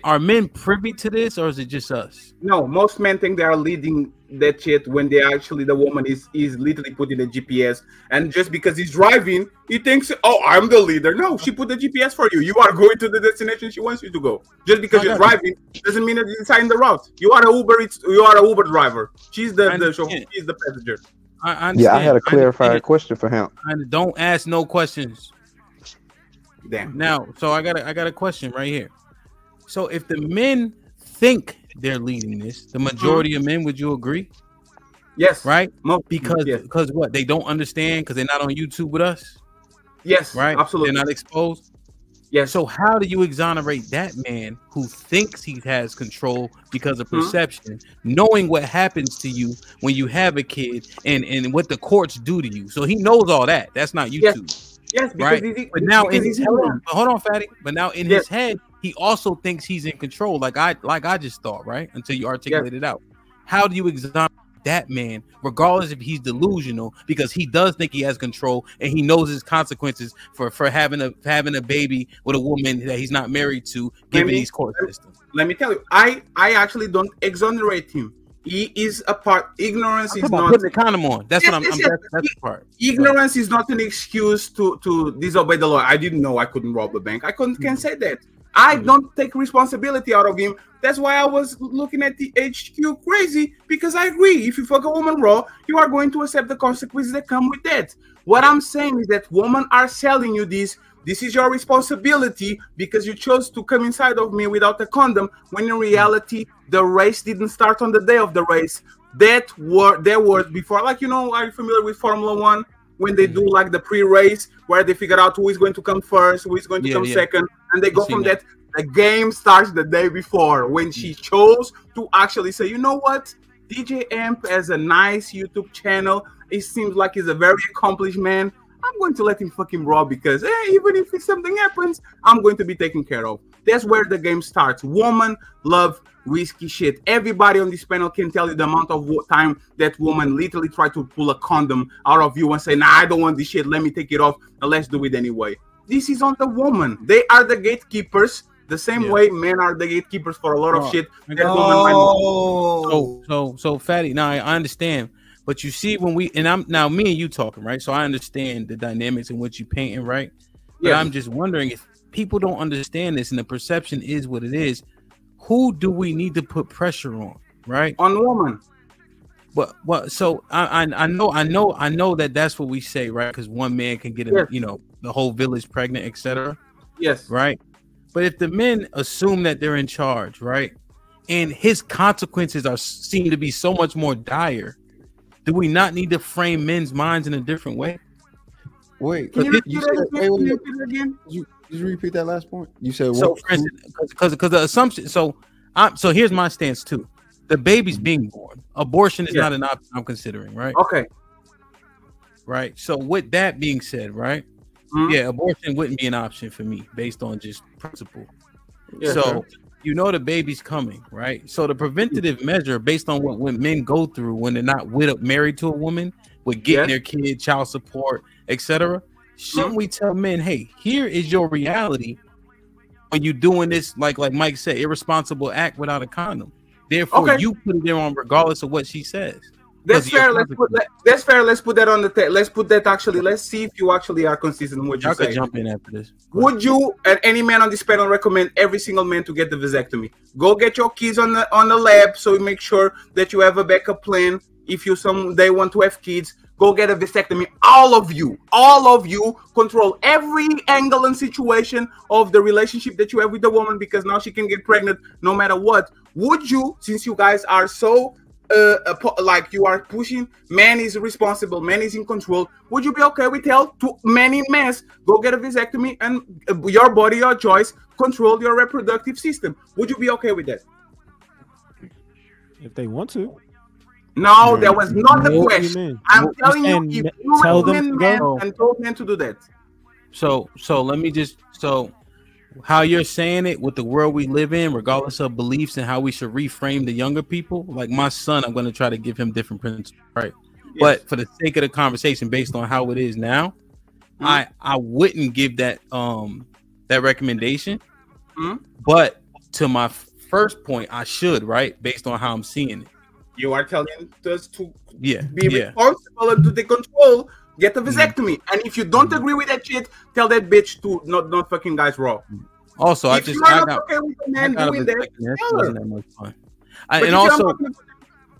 are men privy to this, or is it just us? No, most men think they are leading that shit when they actually the woman is literally putting the GPS, and just because he's driving, he thinks, oh, I'm the leader. No, she put the GPS for you. You are going to the destination she wants you to go. Just because you're driving doesn't mean that you're deciding the route. You are a Uber driver. She's the chauffeur. She's the passenger. I had a clarifying question for him. Don't ask no questions. Damn. Now, so I got a question right here. So if the men think they're leading this, the majority of men, would you agree? Yes. Right? Because what? They don't understand because they're not on YouTube with us? Yes. Right? Absolutely. They're not exposed? Yes. So how do you exonerate that man who thinks he has control because of perception, knowing what happens to you when you have a kid and what the courts do to you? So he knows all that. That's not YouTube. Yes, right. But now in his head, hold on, Fatty. But now in his head, he also thinks he's in control, like I just thought, right? Until you articulate it out. How do you exonerate that man, regardless if he's delusional, because he does think he has control and he knows his consequences for having a baby with a woman that he's not married to, given these court systems? Let me tell you, I actually don't exonerate him. He is a part. Ignorance is not putting the condom on. That's what that's the part. Ignorance is not an excuse to disobey the law. I didn't know I couldn't rob a bank. I can't say that. I don't take responsibility out of him. That's why I was looking at the HQ crazy, because I agree. If you fuck a woman raw, you are going to accept the consequences that come with that. What I'm saying is that women are selling you this. This is your responsibility because you chose to come inside of me without a condom, when in reality, the race didn't start on the day of the race. There was before, like, are you familiar with Formula 1? When they do like the pre-race, where they figure out who is going to come first, who is going to come second, and they go from that. The game starts the day before, when she chose to actually say, you know what? DJ Amp has a nice YouTube channel. It seems like he's a very accomplished man. I'm going to let him fucking raw because even if something happens, I'm going to be taken care of. That's where the game starts. Women love risky shit. Everybody on this panel can tell you the amount of time that woman literally tried to pull a condom out of you and say, nah, I don't want this shit. Let me take it off and let's do it anyway. This is on the woman. They are the gatekeepers. The same way men are the gatekeepers for a lot of shit. That woman might so Fatty, now I understand. But you see, when me and you talking, right? So I understand the dynamics in which you painting, right? But I'm just wondering, if people don't understand this and the perception is what it is, who do we need to put pressure on, right? On woman. But so I know that's what we say, right? Because one man can get the whole village pregnant, etc. Yes. Right. But if the men assume that they're in charge, right, and his consequences seem to be so much more dire, do we not need to frame men's minds in a different way? Wait, can did you repeat that last point? You said so, because the assumption. So here's my stance too. The baby's being born. Abortion is not an option I'm considering, right? Okay. Right. So with that being said, right? Yeah, abortion wouldn't be an option for me based on just principle. Yeah, so the baby's coming, right? So the preventative measure based on what men go through when they're not married to a woman, with getting their kid, child support, etc. Shouldn't we tell men, hey, here is your reality when you're doing this, like Mike said, irresponsible act without a condom. Therefore, you put it there on regardless of what she says. That's fair. That's fair. Let's put that on the let's put that actually. Let's see if you actually are consistent with what you say. Could jump in after this. Would you, and any man on this panel, recommend every single man to get the vasectomy? Go get your kids on the lab, so you make sure that you have a backup plan. If you someday want to have kids, go get a vasectomy. All of you control every angle and situation of the relationship that you have with the woman, because now she can get pregnant no matter what. Would you, since you guys are so like you are pushing, man is responsible, man is in control, would you be okay with tell to many men, go get a vasectomy and your body, your choice, control your reproductive system? Would you be okay with that? If they want to. No, that was not the question. I'm telling you, if you tell were them to men go. and told men to do that. So let me just how you're saying it with the world we live in, regardless of beliefs and how we should reframe the younger people. Like my son, I'm going to try to give him different principles, right? Yes. But for the sake of the conversation, based on how it is now, I wouldn't give that that recommendation. But to my first point, I should, right, based on how I'm seeing it. You are telling us to be responsible and to take control. Get a vasectomy, and if you don't agree with that shit, tell that bitch to not fucking guys raw. Also, if you are not okay with the man doing that, wasn't that much fun. And also,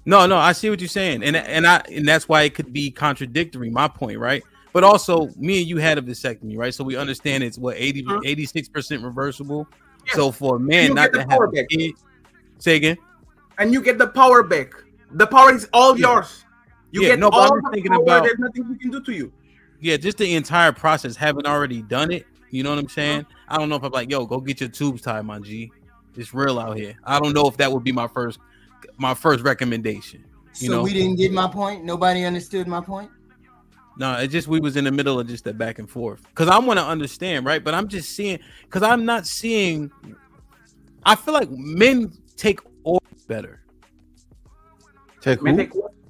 no, I see what you're saying, and that's why it could be contradictory. My point, right? But also, me and you had a vasectomy, right? So we understand it's what 86% reversible. Yes. So for a man not to have a kid, say again, and you get the power back. The power is all yours. You get all the thinking power, about, there's nothing we can do to you. Yeah, just the entire process, having already done it. You know what I'm saying? I don't know if I'm like, yo, go get your tubes tied, my G. It's real out here. I don't know if that would be my first recommendation. So we didn't get my point? Nobody understood my point? No, it's just we was in the middle of just that back and forth. Because I want to understand, right? But I'm just seeing, because I'm not seeing, I feel like men take orders better.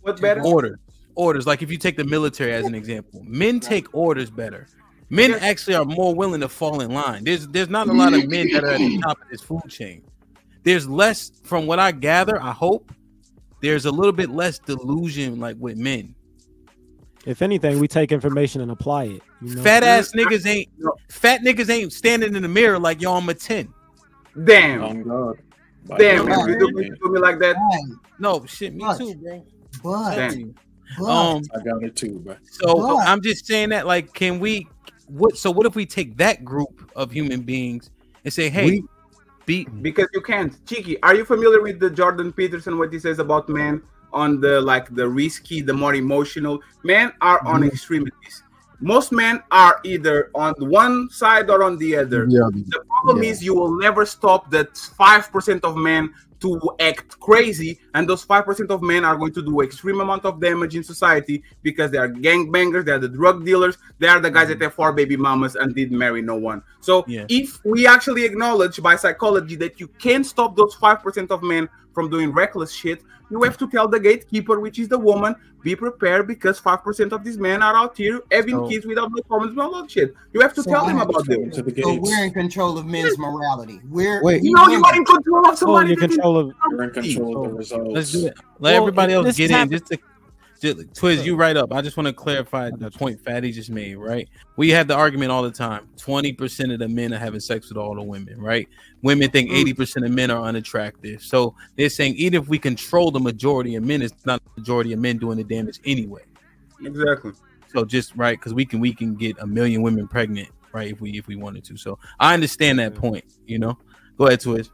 What's better? Orders. Like if you take the military as an example, men take orders better. Men actually are more willing to fall in line. There's not a lot of men that are at the top of this food chain. There's less, from what I gather, I hope, there's a little bit less delusion like with men. If anything, we take information and apply it. You know? Fat niggas ain't standing in the mirror like, yo, I'm a 10. Damn. Oh, God. Damn, if you do me like that. No, shit, me too, bro. But I got it too, bro. So I'm just saying that, like, can we? What if we take that group of human beings and say, hey, because you can't. Cheeky, are you familiar with the Jordan Peterson, what he says about men on the risky, the more emotional? Men are on extremities. Most men are either on one side or on the other. The problem is you will never stop that 5% of men to act crazy, and those 5% of men are going to do extreme amount of damage in society because they are gangbangers, they are the drug dealers, they are the guys that have 4 baby mamas and didn't marry no one. So if we actually acknowledge by psychology that you can't stop those 5% of men from doing reckless shit, you have to tell the gatekeeper, which is the woman, be prepared because 5% of these men are out here having kids without no problems, blah, blah, shit. You have to tell them about them. So we're in control of men's morality. You are in control of somebody. You're in control of the results. Let's do it. Let everybody else get in. Twiz, you right up. I just want to clarify the point Fatty just made, right? We have the argument all the time. 20% of the men are having sex with all the women, right? Women think 80% of men are unattractive. So they're saying even if we control the majority of men, it's not the majority of men doing the damage anyway. Exactly. So just right, because we can get 1 million women pregnant, right? If we wanted to. So I understand that point, you know. Go ahead, Twiz.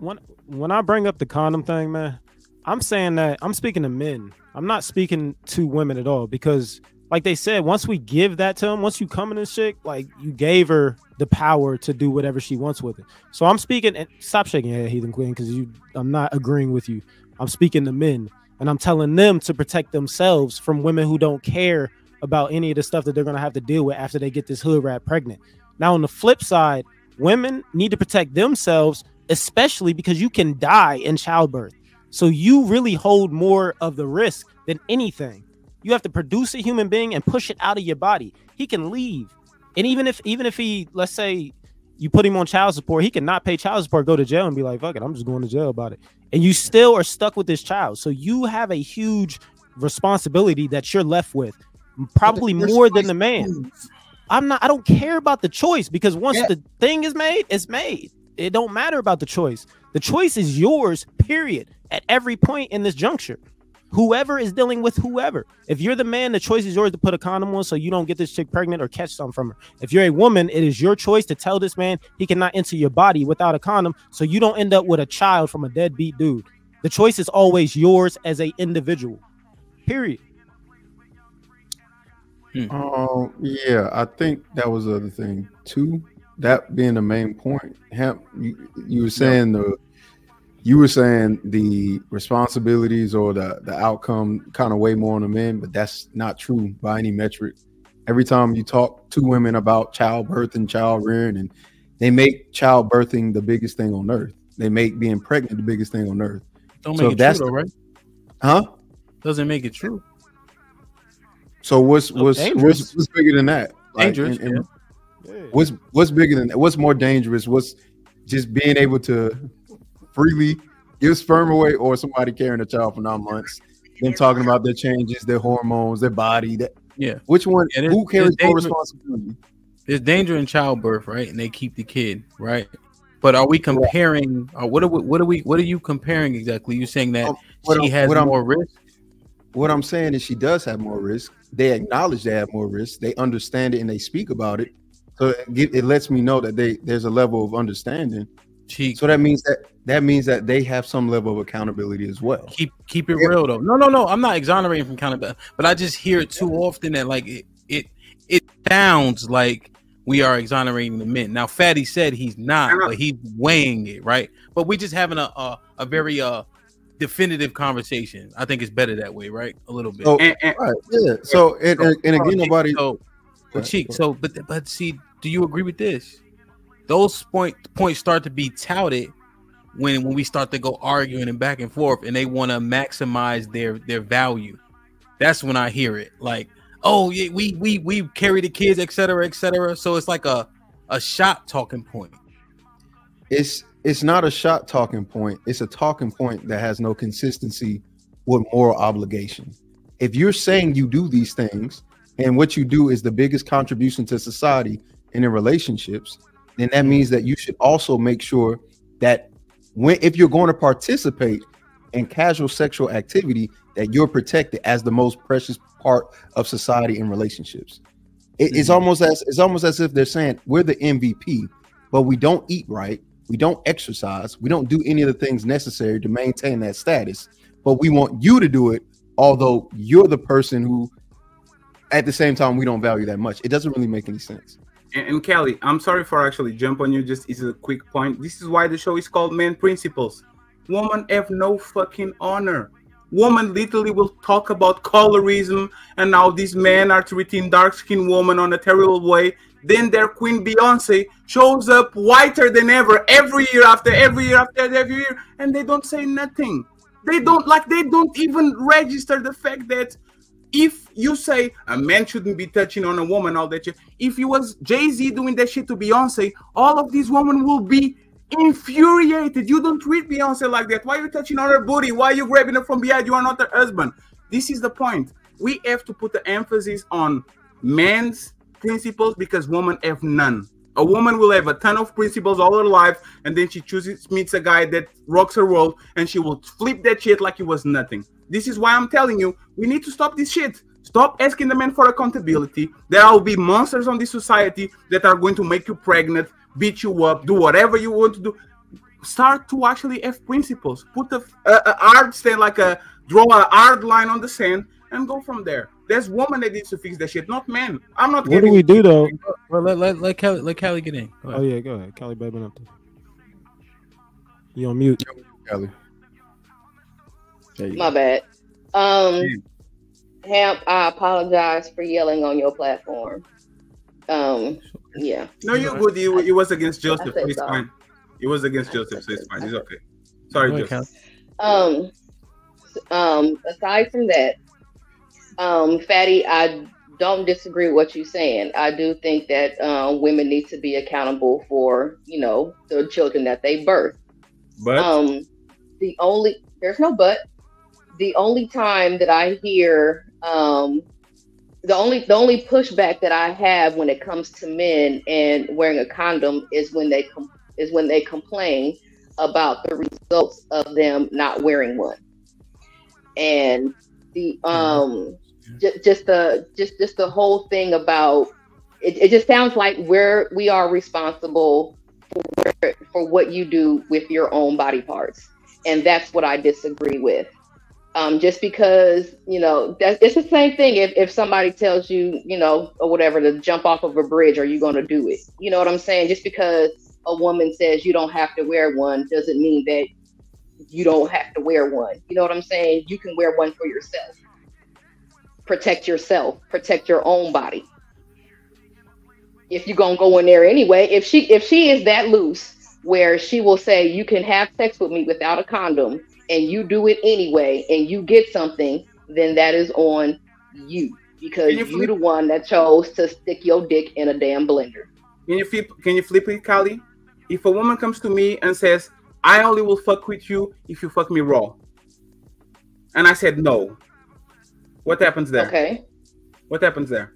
When I bring up the condom thing, man, I'm saying that I'm speaking to men. I'm not speaking to women at all, because like they said, once we give that to them, once you come in this chick, like you gave her the power to do whatever she wants with it. So I'm speaking, and stop shaking your head, Heathen Queen, because I'm not agreeing with you. I'm speaking to men, and I'm telling them to protect themselves from women who don't care about any of the stuff that they're going to have to deal with after they get this hood rat pregnant. Now, on the flip side, women need to protect themselves, especially because you can die in childbirth. So you really hold more of the risk than anything. You have to produce a human being and push it out of your body. He can leave. And even if he, let's say you put him on child support, he can not pay child support, go to jail and be like, fuck it, I'm just going to jail about it. And you still are stuck with this child. So you have a huge responsibility that you're left with, probably more than the man. I don't care about the choice, because once the thing is made, it's made. It don't matter about the choice. The choice is yours, period, at every point in this juncture. Whoever is dealing with whoever. If you're the man, the choice is yours to put a condom on so you don't get this chick pregnant or catch something from her. If you're a woman, it is your choice to tell this man he cannot enter your body without a condom so you don't end up with a child from a deadbeat dude. The choice is always yours as an individual. Period. Yeah, I think that was the other thing too. That being the main point. You were saying the responsibilities or the outcome kind of weigh more on the men, but that's not true by any metric. Every time you talk to women about childbirth and child rearing, and they make childbirthing the biggest thing on earth. They make being pregnant the biggest thing on earth. Don't make it true, though, right? Huh? Doesn't make it true. So what's bigger than that? Dangerous. What's bigger than that? What's more dangerous? What's just being able to freely give sperm away, or somebody carrying a child for 9 months, them talking about their changes, their hormones, their body? Which one? Who carries more responsibility? There's danger in childbirth, right? And they keep the kid, right? But are we comparing? What are you comparing exactly? You're saying that she has more risk. What I'm saying is she does have more risk. They acknowledge they have more risk. They understand it and they speak about it. So it lets me know that there's a level of understanding. So that means that they have some level of accountability as well. Keep it real though. No. I'm not exonerating from accountability, but I just hear it too often that like it sounds like we are exonerating the men. Now Fatty said he's not, but he's weighing it, right? But we just having a very definitive conversation. I think it's better that way, right? A little bit. So again, nobody. But see, do you agree with this? Those points start to be touted when we start to go arguing and back and forth, and they want to maximize their value. That's when I hear it. Like, oh yeah, we carry the kids, etc., etc. So it's like a shot talking point. It's not a shot talking point. It's a talking point that has no consistency with moral obligation. If you're saying you do these things and what you do is the biggest contribution to society and in relationships, then that means that you should also make sure that if you're going to participate in casual sexual activity, that you're protected as the most precious part of society and relationships. It's almost as if they're saying we're the MVP, but we don't eat right. We don't exercise. We don't do any of the things necessary to maintain that status, but we want you to do it, although you're the person who, at the same time, we don't value that much. It doesn't really make any sense. And Kelly, I'm sorry for actually jump on you. Just is a quick point. This is why the show is called Men Principles. Women have no fucking honor. Women literally will talk about colorism and how these men are treating dark-skinned women on a terrible way. Then their queen Beyonce shows up whiter than ever every year after every year, and they don't say nothing. They don't even register the fact that if you say a man shouldn't be touching on a woman, all that shit, if it was Jay-Z doing that shit to Beyonce, all of these women will be infuriated. You don't treat Beyonce like that. Why are you touching on her booty? Why are you grabbing her from behind? You are not her husband. This is the point. We have to put the emphasis on men's principles because women have none. A woman will have a ton of principles all her life, and then she meets a guy that rocks her world, and she will flip that shit like it was nothing. This is why I'm telling you, we need to stop this shit. Stop asking the men for accountability. There will be monsters on this society that are going to make you pregnant, beat you up, do whatever you want to do. Start to actually have principles. Put a hard stand, draw a hard line on the sand, and go from there. There's women that needs to fix that shit, not men. I'm not. What do we do though? Well, let Callie get in. Oh yeah, go ahead, Callie, baby, up there. You on mute, Callie. My bad. Hamp, I apologize for yelling on your platform. Yeah. No, you're good. It was against Joseph. It's fine. It was against Joseph, so it's fine. It's okay. Sorry, Joseph. Aside from that, Fatty, I don't disagree with what you're saying. I do think that women need to be accountable for, the children that they birth. But there's no but. The only time that I hear the only pushback that I have when it comes to men and wearing a condom is when they complain about the results of them not wearing one. and the just the whole thing about it. It just sounds like we are responsible for what you do with your own body parts, and that's what I disagree with. Just because, it's the same thing if somebody tells you, or whatever, to jump off of a bridge, are you going to do it? You know what I'm saying? Just because a woman says you don't have to wear one doesn't mean that you don't have to wear one. You know what I'm saying? You can wear one for yourself. Protect yourself. Protect your own body. If you're going to go in there anyway, if she is that loose where she will say you can have sex with me without a condom, and you do it anyway, and you get something, then that is on you, because you're the one that chose to stick your dick in a damn blender. Can you flip it, Kali? If a woman comes to me and says, I only will fuck with you if you fuck me raw, and I said no, what happens there? Okay. What happens there?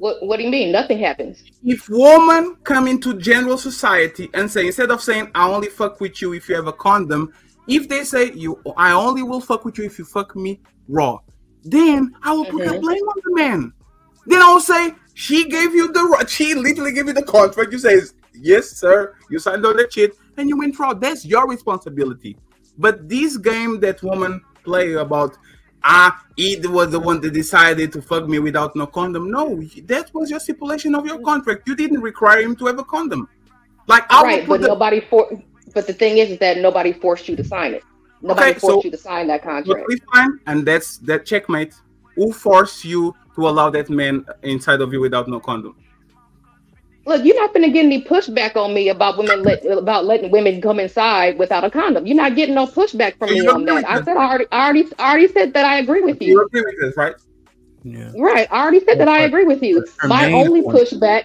What do you mean? Nothing happens. If women come into general society and say, instead of saying I only fuck with you if you have a condom, if they say I only will fuck with you if you fuck me raw, then I will put the blame on the man. Then I will say she literally gave you the contract. You say, yes, sir, you signed all that shit and you went raw. That's your responsibility. But this game that women play about he was the one that decided to fuck me without no condom. No, that was your stipulation of your contract. You didn't require him to have a condom. But the thing is that nobody forced you to sign it. Nobody forced you to sign that contract. And that's that checkmate. Who forced you to allow that man inside of you without no condom? Look, you're not going to get any pushback on me about letting women come inside without a condom. You're not getting no pushback from me on that. I said I already said that I agree with you. You agree with this, right? Yeah. Right. I already said that I agree with you. My only pushback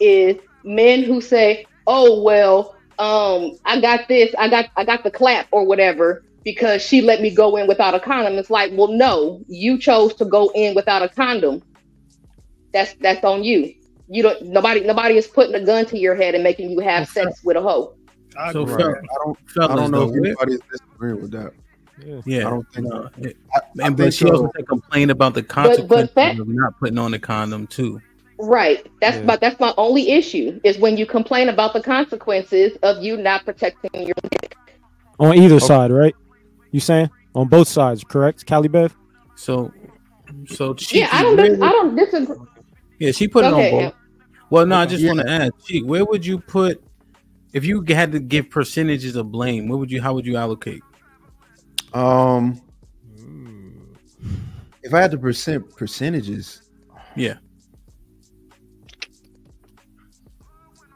is men who say, "Oh well, I got this. I got the clap or whatever because she let me go in without a condom." It's like, well, no, you chose to go in without a condom. That's on you. You don't. Nobody is putting a gun to your head and making you have sex with a hoe. I don't know if anybody is disagreeing with that. Yeah, I don't think. But she also complained about the consequences of not putting on the condom too. Right. That's my only issue is when you complain about the consequences of you not protecting your dick. On either side, right? You saying on both sides, correct, Cali Bev? So I don't disagree. Yeah, she put it on both. Well, no, I just want to ask, Cheek, where would you put if you had to give percentages of blame? How would you allocate? If I had to percentages, yeah,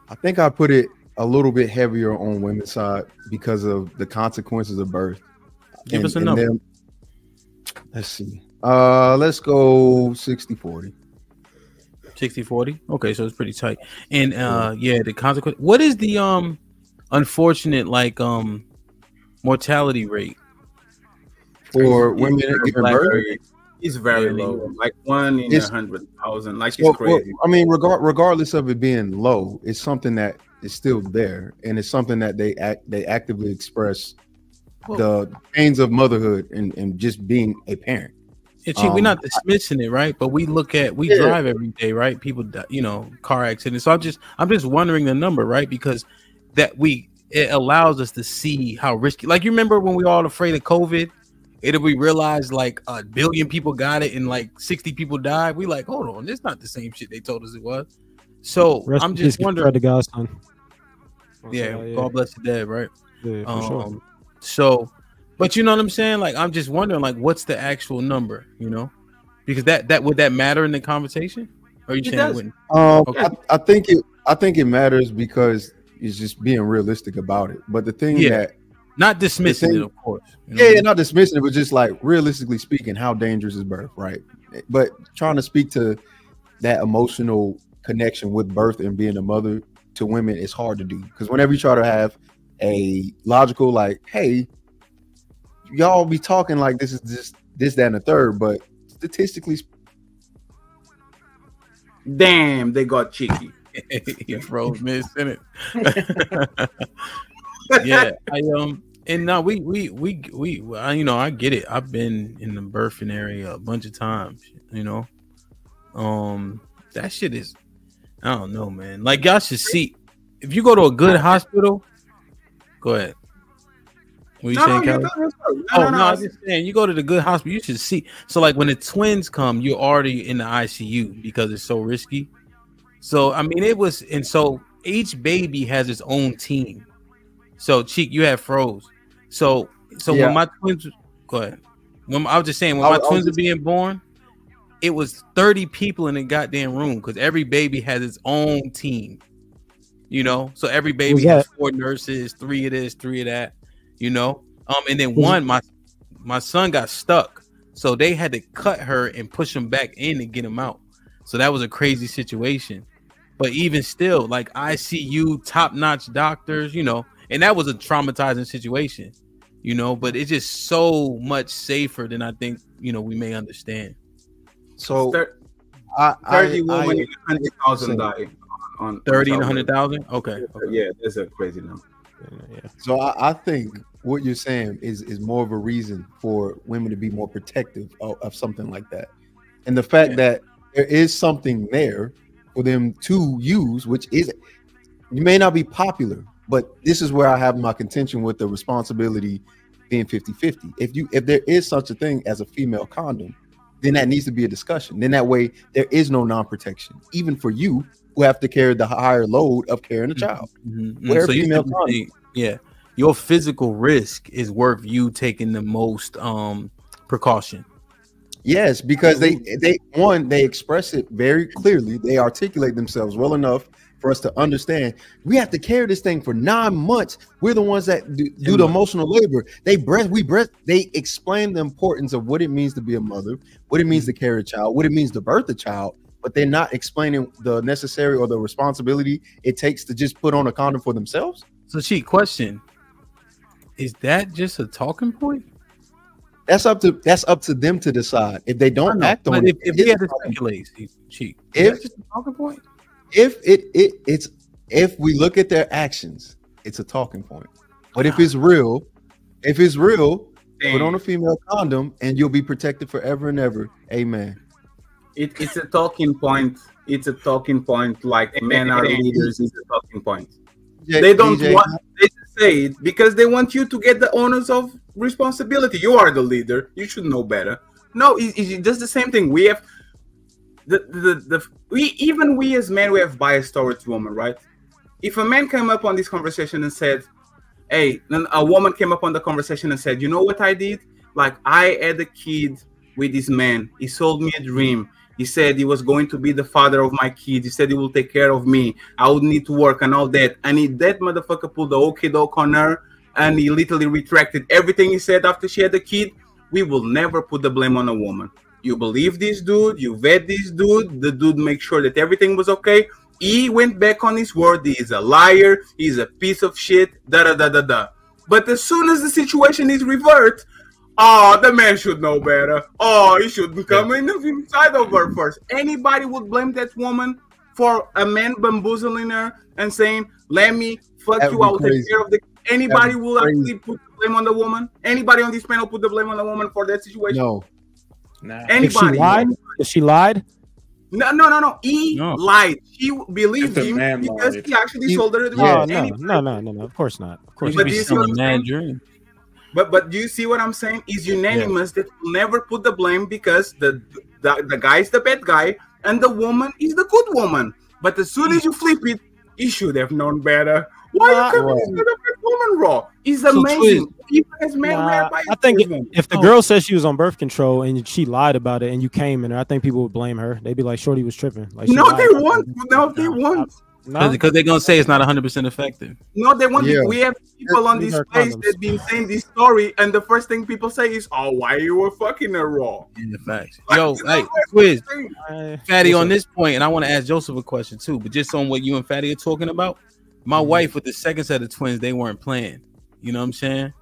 I think I put it a little bit heavier on women's side because of the consequences of birth. Give us a number. Let's see. Let's go 60-40. 60-40. Okay, so it's pretty tight. And the consequence. What is the unfortunate mortality rate for women giving birth? It's very low, like 1 in 100,000. Like it's crazy. I mean, regardless of it being low, it's something that is still there, and it's something that they actively express the pains of motherhood and just being a parent. We're not dismissing it, right? But we drive every day, right? People, car accidents. So I'm just wondering the number, right? Because it allows us to see how risky. Like, you remember when we were all afraid of COVID? We realized like 1 billion people got it and like 60 people died. We like, hold on, it's not the same shit they told us it was. So I'm just wondering. The guy's son. God bless the dead, right? Yeah, for sure. So. But you know what I'm saying? Like, I'm just wondering, like, what's the actual number? Because that would that matter in the conversation? Or are you saying it wouldn't? I think it matters because it's just being realistic about it. But the thing that not dismissing it, of course. Not dismissing it, but just like realistically speaking, how dangerous is birth, right? But trying to speak to that emotional connection with birth and being a mother to women is hard to do because whenever you try to have a logical, like, hey, y'all be talking like this is this, that, and the third, but statistically, damn, they got cheeky. He froze mid-sentence. Yeah, and now we you know, I get it. I've been in the birthing area a bunch of times, you know. That shit is, I don't know, man. Like, y'all should see, if you go to a good hospital, go ahead. What you saying, Kelly? No, I was just saying, you go to the good hospital, you should see. So, like, when the twins come, you're already in the ICU because it's so risky. So, I mean, it was, and so each baby has its own team. So, Cheek, you have froze. So when my twins, go ahead. I was just saying, when my twins were being born, it was 30 people in the goddamn room because every baby has its own team. You know, so every baby has 4 nurses, 3 of this, 3 of that. You know, and then my son got stuck, so they had to cut her and push him back in and get him out. So that was a crazy situation. But even still, like ICU, top-notch doctors, you know, and that was a traumatizing situation, you know. But it's just so much safer than I think, you know, we may understand. So 30 women and 100,000 die on 30 and 100,000. Okay. Yeah, that's a crazy number. Yeah. So I think what you're saying is more of a reason for women to be more protective of something like that, and the fact that there is something there for them to use, which is, you may not be popular, but this is where I have my contention with the responsibility being 50-50. If there is such a thing as a female condom, then that needs to be a discussion. Then that way there is no non-protection, even for you who have to carry the higher load of carrying a child. So your physical risk is worth you taking the most precaution. Yes, because they express it very clearly. They articulate themselves well enough for us to understand. We have to carry this thing for 9 months. We're the ones that do the emotional labor. They explain the importance of what it means to be a mother, what it means to carry a child, what it means to birth a child, but they're not explaining the necessary or the responsibility it takes to just put on a condom for themselves. So, Cheek, question: is that just a talking point? That's up to them to decide. If they don't act on it, if we had to speculate, Cheek, is that just a talking point? If we look at their actions, it's a talking point. But if it's real, put on a female condom and you'll be protected forever and ever. Amen. It's a talking point. It's a talking point. Like men are leaders. It's a talking point. They don't want. They say it because they want you to get the onus of responsibility. You are the leader. You should know better. No, it's just the same thing. We have we as men, we have bias towards women, right? If a man came up on this conversation and said, "Hey," then a woman came up on the conversation and said, "You know what I did? Like, I had a kid with this man. He sold me a dream. He said he was going to be the father of my kids. He said he will take care of me. I would need to work and all that." And that motherfucker pulled the okay doke on her, and he literally retracted everything he said after she had a kid. We will never put the blame on a woman. You believe this dude, you vet this dude, the dude makes sure that everything was okay. He went back on his word. He is a liar. He's a piece of shit. But as soon as the situation is reversed, oh, the man should know better. Oh, he shouldn't come inside of her first. Anybody would blame that woman for a man bamboozling her and saying, "Let me fuck you, I will take care of the." Anybody will actually put the blame on the woman? Anybody on this panel put the blame on the woman for that situation? No. Anybody? If she lied? No. He lied. She believed him because he actually sold her the dream. No. Of course not. Of course. But do you see what I'm saying? But do you see what I'm saying? Is unanimous that will never put the blame because the guy is the bad guy and the woman is the good woman. But as soon as you flip it, he should have known better. Why are you coming to the bad woman raw? He's amazing. I think if the girl says she was on birth control and she lied about it and you came in her, I think people would blame her. They'd be like, "Shorty was tripping." Like, no, they won't. Because they're gonna say it's not 100% effective. No, they want. We have people on this place that been saying this story, and the first thing people say is, "Oh, why you were fucking her raw?" In the facts. Yo, hey, Quiz, Fatty, on this point, and I want to ask Joseph a question too, but just on what you and Fatty are talking about. My wife with the second set of twins, they weren't playing. You know what I'm saying?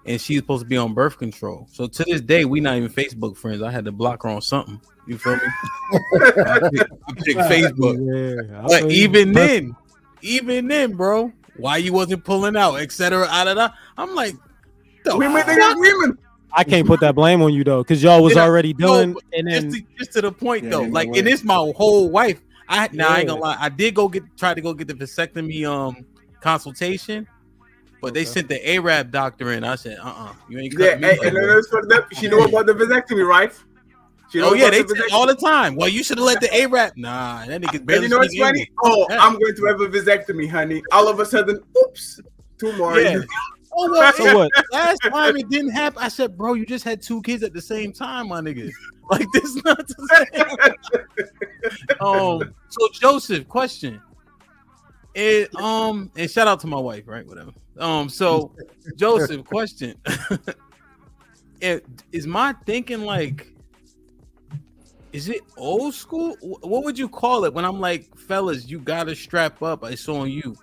And she's supposed to be on birth control. So to this day, we not even Facebook friends. I had to block her on something. You feel me? I picked Facebook. Yeah, but even then, bro, why you wasn't pulling out, etc. I'm like, we made an agreement. I can't put that blame on you though, because y'all was already done. And then just to the point though, like, and it's my whole wife. I ain't gonna lie, I did try to go get the vasectomy consultation, but they sent the Arab doctor in. I said, you ain't. And she know about the vasectomy, right? They say all the time. Well, you should have let the Arab. Nah, that nigga barely. And you know what's funny? I'm going to have a vasectomy, honey. All of a sudden, oops, 2 more. Yeah. So what? Last time it didn't happen. I said, bro, you just had 2 kids at the same time, my nigga. Like, this not the same. So Joseph, question. And shout out to my wife, right? Whatever. So Joseph, question. Is my thinking like, is it old school? What would you call it when I'm like, fellas, you gotta strap up? It's on you.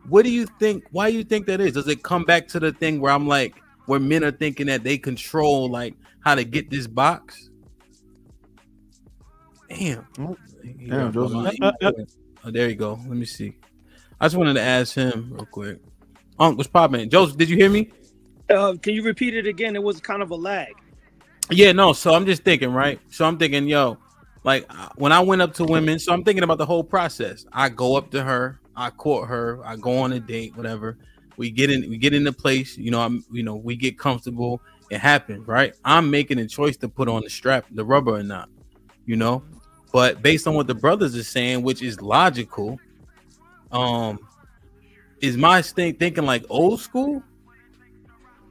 What do you think? Why do you think that is? Does it come back to the thing where I'm like, where men are thinking that they control like how to get this box? Damn. There you go. Let me see. I just wanted to ask him real quick. What's poppin'? Joseph, did you hear me? Can you repeat it again? It was kind of a lag. Yeah, no. So I'm just thinking, right? So I'm thinking, yo, like when I went up to women, so I'm thinking about the whole process. I go up to her, I court her, I go on a date, whatever. We get in the place, we get comfortable. It happens, right? I'm making a choice to put on the strap, the rubber or not, But based on what the brothers are saying, which is logical, is my thinking like old school?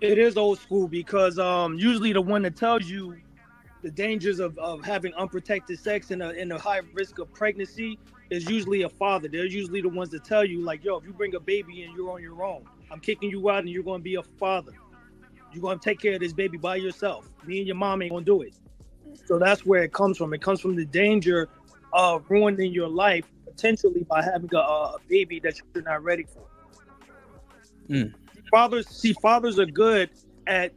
It is old school because usually the one that tells you the dangers of having unprotected sex and a high risk of pregnancy is usually a father. They're usually the ones that tell you, like, yo, if you bring a baby in, you're on your own. I'm kicking you out and you're going to be a father. You're going to take care of this baby by yourself. Me and your mom ain't going to do it. So that's where it comes from. It comes from the danger of ruining your life potentially by having a baby that you're not ready for. Fathers are good at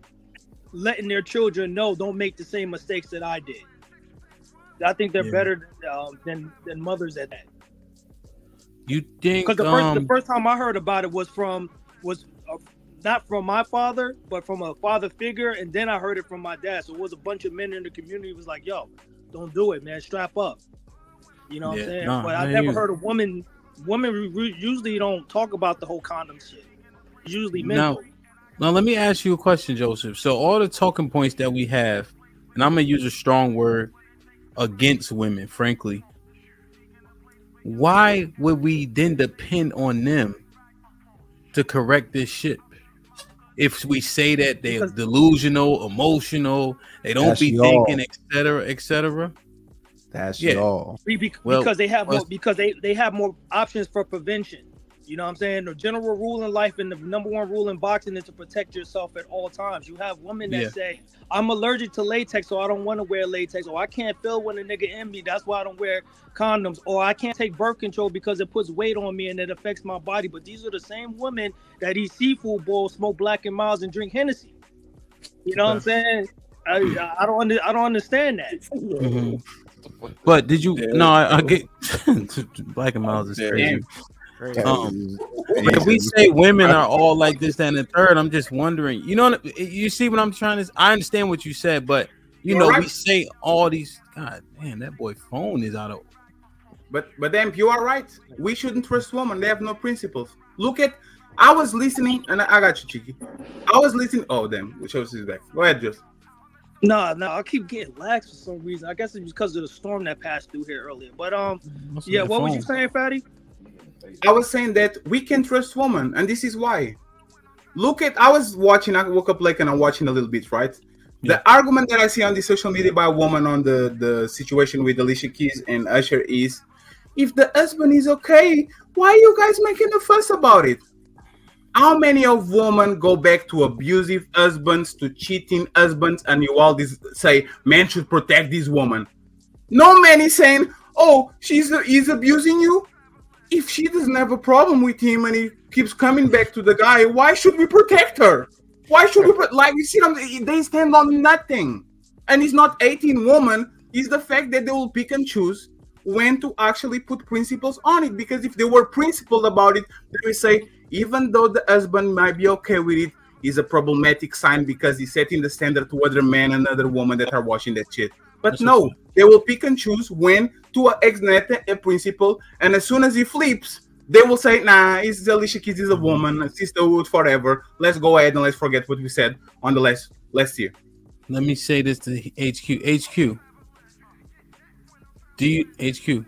letting their children know, don't make the same mistakes that I did. I think they're better than mothers at that. You think? Because the first time I heard about it was not from my father, but from a father figure, and then I heard it from my dad. So it was a bunch of men in the community who was like, "Yo, don't do it, man. Strap up." You know what I'm saying? But I've never heard a woman. Women usually don't talk about the whole condom shit. Usually men. Now let me ask you a question, Joseph. So all the talking points that we have, and I'm gonna use a strong word against women, frankly. Why would we then depend on them to correct this shit? If we say that they're delusional, emotional, they don't be thinking, etc., etc. That's y'all. Because they have more, because they have more options for prevention. You know what I'm saying? The general rule in life and the number one rule in boxing is to protect yourself at all times. You have women that say, I'm allergic to latex, so I don't want to wear latex. Or I can't feel when a nigga in me, that's why I don't wear condoms. Or I can't take birth control because it puts weight on me and it affects my body. But these are the same women that eat seafood bowls, smoke Black and Milds, and drink Hennessy. You know what I'm saying? I don't understand that. Mm-hmm. But did you? No, I get Black and Milds is crazy. If we say women are all like this, that, and the third, I'm just wondering. You see what I'm trying to? I understand what you said, but we say all these. God damn, that boy phone is out of. But then you are right. We shouldn't trust women. They have no principles. Look at. I was listening, and I got you, Cheeky. I was listening. Oh damn, the show is back. Go ahead, Just. No, I keep getting lags for some reason. I guess it's because of the storm that passed through here earlier. But yeah, what was you saying, Fatty? I was saying that we can trust women, and this is why. I was watching, I woke up late and I'm watching a little bit, right? Yeah. The argument that I see on the social media by a woman on the situation with Alicia Keys and Usher is, if the husband is okay, why are you guys making a fuss about it? How many of women go back to abusive husbands, to cheating husbands, and you all say, men should protect this woman? No man is saying, oh, he's abusing you. If she doesn't have a problem with him and he keeps coming back to the guy, why should we protect her? Why should we you see them? They stand on nothing. And it's not 18 women. It's the fact that they will pick and choose when to actually put principles on it. Because if they were principled about it, they will say, even though the husband might be okay with it, is a problematic sign because he's setting the standard to other men and other women that are watching that shit. But no, they will pick and choose when to exnet a principle, and as soon as he flips, they will say, nah, it's Alicia Keys is a woman, sisterhood forever. Let's go ahead and let's forget what we said on the last year. Let me say this to HQ. Do you HQ?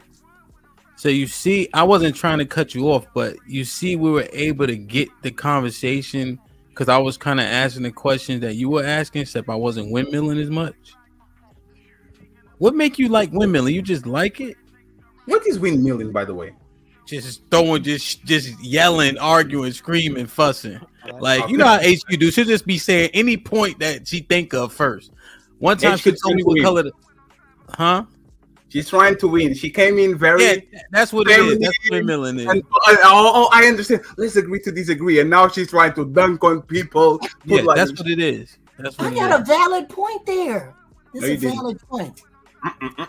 So you see, I wasn't trying to cut you off, but you see, we were able to get the conversation because I was kind of asking the questions that you were asking, except I wasn't windmilling as much. What make you like windmilling? You just like it? What is windmilling, by the way? Just throwing, just yelling, arguing, screaming, fussing. Like, you know how HQ do. She'll just be saying any point that she think of first. One time she told me what color the, She's trying to win. She came in very. Yeah, that's what it is. That's what windmilling is. I understand. Let's agree to disagree. And now she's trying to dunk on people. Yeah, that's what it is. That's what I got a valid point there. It's a valid point.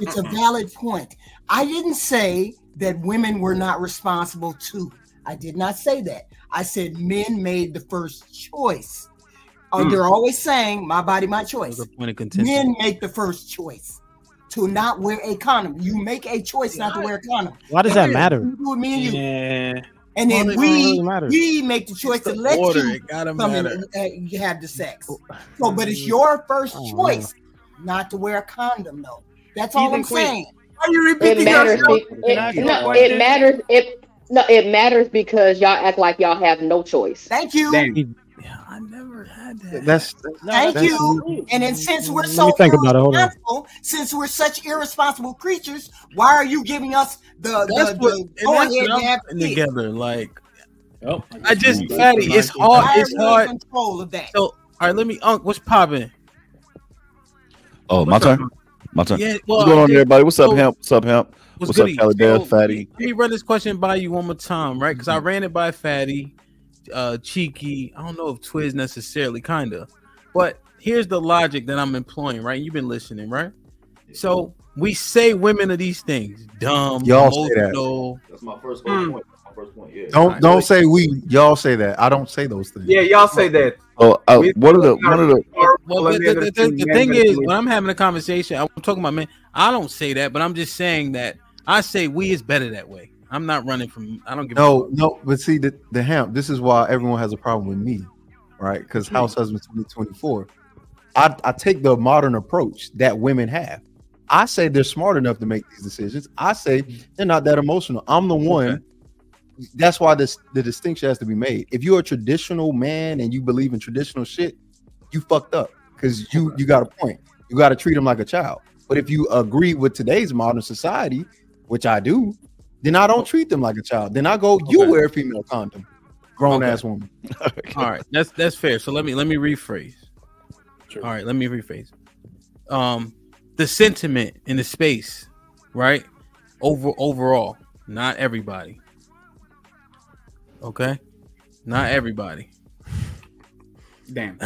It's a valid point. I didn't say that women were not responsible too. I did not say that. I said men made the first choice. They're always saying, my body, my choice. Men make the first choice to not wear a condom. You make a choice not to wear a condom. Why does that matter? You do it, me and you. Yeah. And then Really we make the choice to let you come in and have the sex. So, but it's your first choice not to wear a condom, though. That's all I'm saying. Are you repeating yourself? It matters because y'all act like y'all have no choice. Thank you. I never had that. Thank you. And then since we're so irresponsible, since we're such irresponsible creatures, why are you giving us the together? Like, I just, Fatty, it's hard. It's hard. Control of that. So, all right, let me. What's popping? Oh, my turn. My turn. Yeah, well, what's going on, everybody? What's up, Hemp? What's up, Hemp? What's up, Calabar, Fatty? Let me run this question by you one more time, right? Because I ran it by Fatty, Cheeky. I don't know if Twiz necessarily, kind of. But here's the logic that I'm employing, right? You've been listening, right? So we say women are these things, dumb, y'all say that. That's my first point. Yeah. Don't say we. Y'all say that. I don't say those things. Yeah, y'all say that. Oh, one of the. Well, the thing is, when I'm having a conversation, I'm talking about men. I don't say that, but I'm just saying that I say we is better that way. I'm not running from. I don't give. No. But see, the Hemp. This is why everyone has a problem with me, right? Because House Husband 2024. I take the modern approach that women have. I say they're smart enough to make these decisions. I say they're not that emotional. I'm the one. Okay. That's why the distinction has to be made. If you're a traditional man and you believe in traditional shit, you fucked up because you got a point. You got to treat them like a child. But if you agree with today's modern society, which I do, then I don't treat them like a child. Then I go, you wear a female condom, grown ass woman. All right, that's fair. So let me rephrase. Sure. All right, let me rephrase. The sentiment in the space, right? Overall, not everybody. Okay, not everybody. Damn.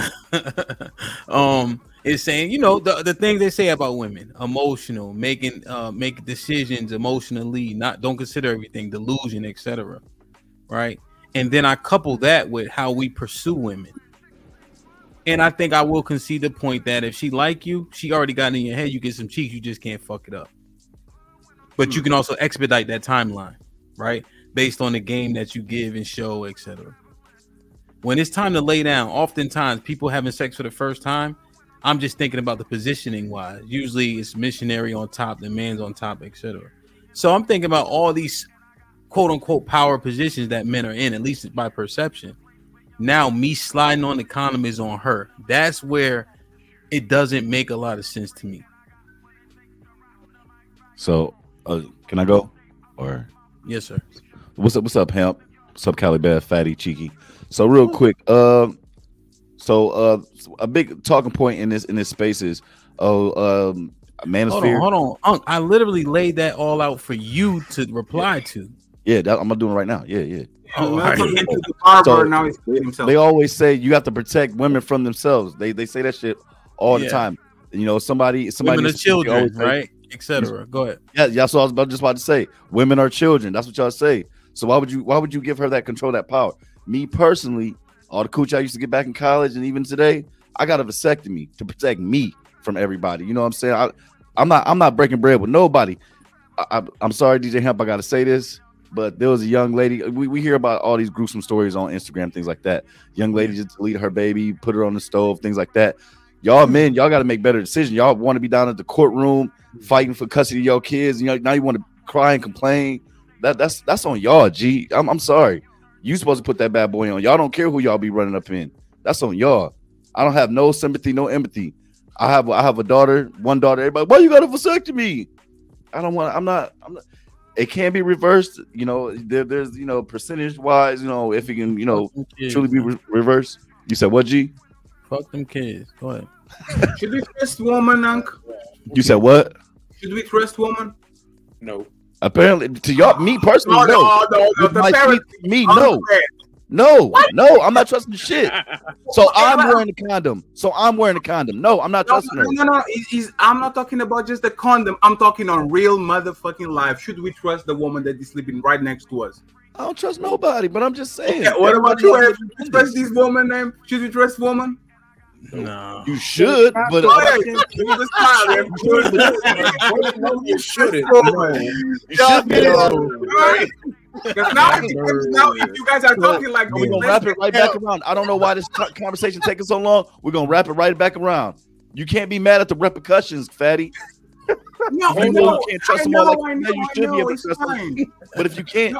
Is saying, you know, the things they say about women, emotional, making decisions emotionally, don't consider everything, delusion, etc. Right? And then I couple that with how we pursue women. And I think I will concede the point that if she like you, she already got in your head, you get some cheeks, you just can't fuck it up. But you can also expedite that timeline, right? Based on the game that you give and show, etc. When it's time to lay down, oftentimes people having sex for the first time, I'm just thinking about the positioning wise. Usually it's missionary on top, the man's on top, etc. So I'm thinking about all these quote unquote power positions that men are in, at least by perception. Now me sliding on the condom is on her. That's where it doesn't make a lot of sense to me. So can I go? Or yes, sir. What's up, Hemp? What's up, Calabar, Fatty, Cheeky? So real quick, a big talking point in this space is manosphere. Hold on. I literally laid that all out for you to reply to. Yeah, I'm doing it right now. Yeah. Oh, right. So, they always say you have to protect women from themselves. They say that shit all the time. You know, somebody women are children, right? etc. Go ahead. Yeah, that's what I was just about to say. Women are children. That's what y'all say. So why would you give her that control, that power? Me personally, all the cooch I used to get back in college and even today, I got a vasectomy to protect me from everybody. You know what I'm saying? I'm not breaking bread with nobody. I'm sorry, DJ Hemp, I gotta say this, but there was a young lady. We hear about all these gruesome stories on Instagram, things like that. Young lady just deleted her baby, put her on the stove, things like that. Y'all men, y'all got to make better decisions. Y'all want to be down at the courtroom fighting for custody of your kids. You know, now you want to cry and complain. That's on y'all, G. I'm sorry. You supposed to put that bad boy on. Y'all don't care who y'all be running up in. That's on y'all. I don't have no sympathy, no empathy. I have a daughter, one daughter. Everybody, why you got a vasectomy? I don't want. I'm not. It can be reversed. You know, there's percentage wise. You know, if it can, truly be reversed. You said what, G? Fuck them kids. Go ahead. Should we trust woman, Unc? You said what? Should we trust woman? No. Apparently, to y'all, me personally, no. Me, no. What? No, I'm not trusting shit. So I'm wearing a condom. No, I'm not trusting her. No. I'm not talking about just the condom. I'm talking on real motherfucking life. Should we trust the woman that is sleeping right next to us? I don't trust nobody, but I'm just saying. Okay, what about you? Should we trust this woman name? Should we trust woman? No. You should, but you shouldn't. Because now, if you guys are talking like we're gonna wrap it right back around. I don't know why this conversation taking so long. We're gonna wrap it right back around. You can't be mad at the repercussions, fatty. No, you can't trust them all like you should be able to trust them. But if you can't,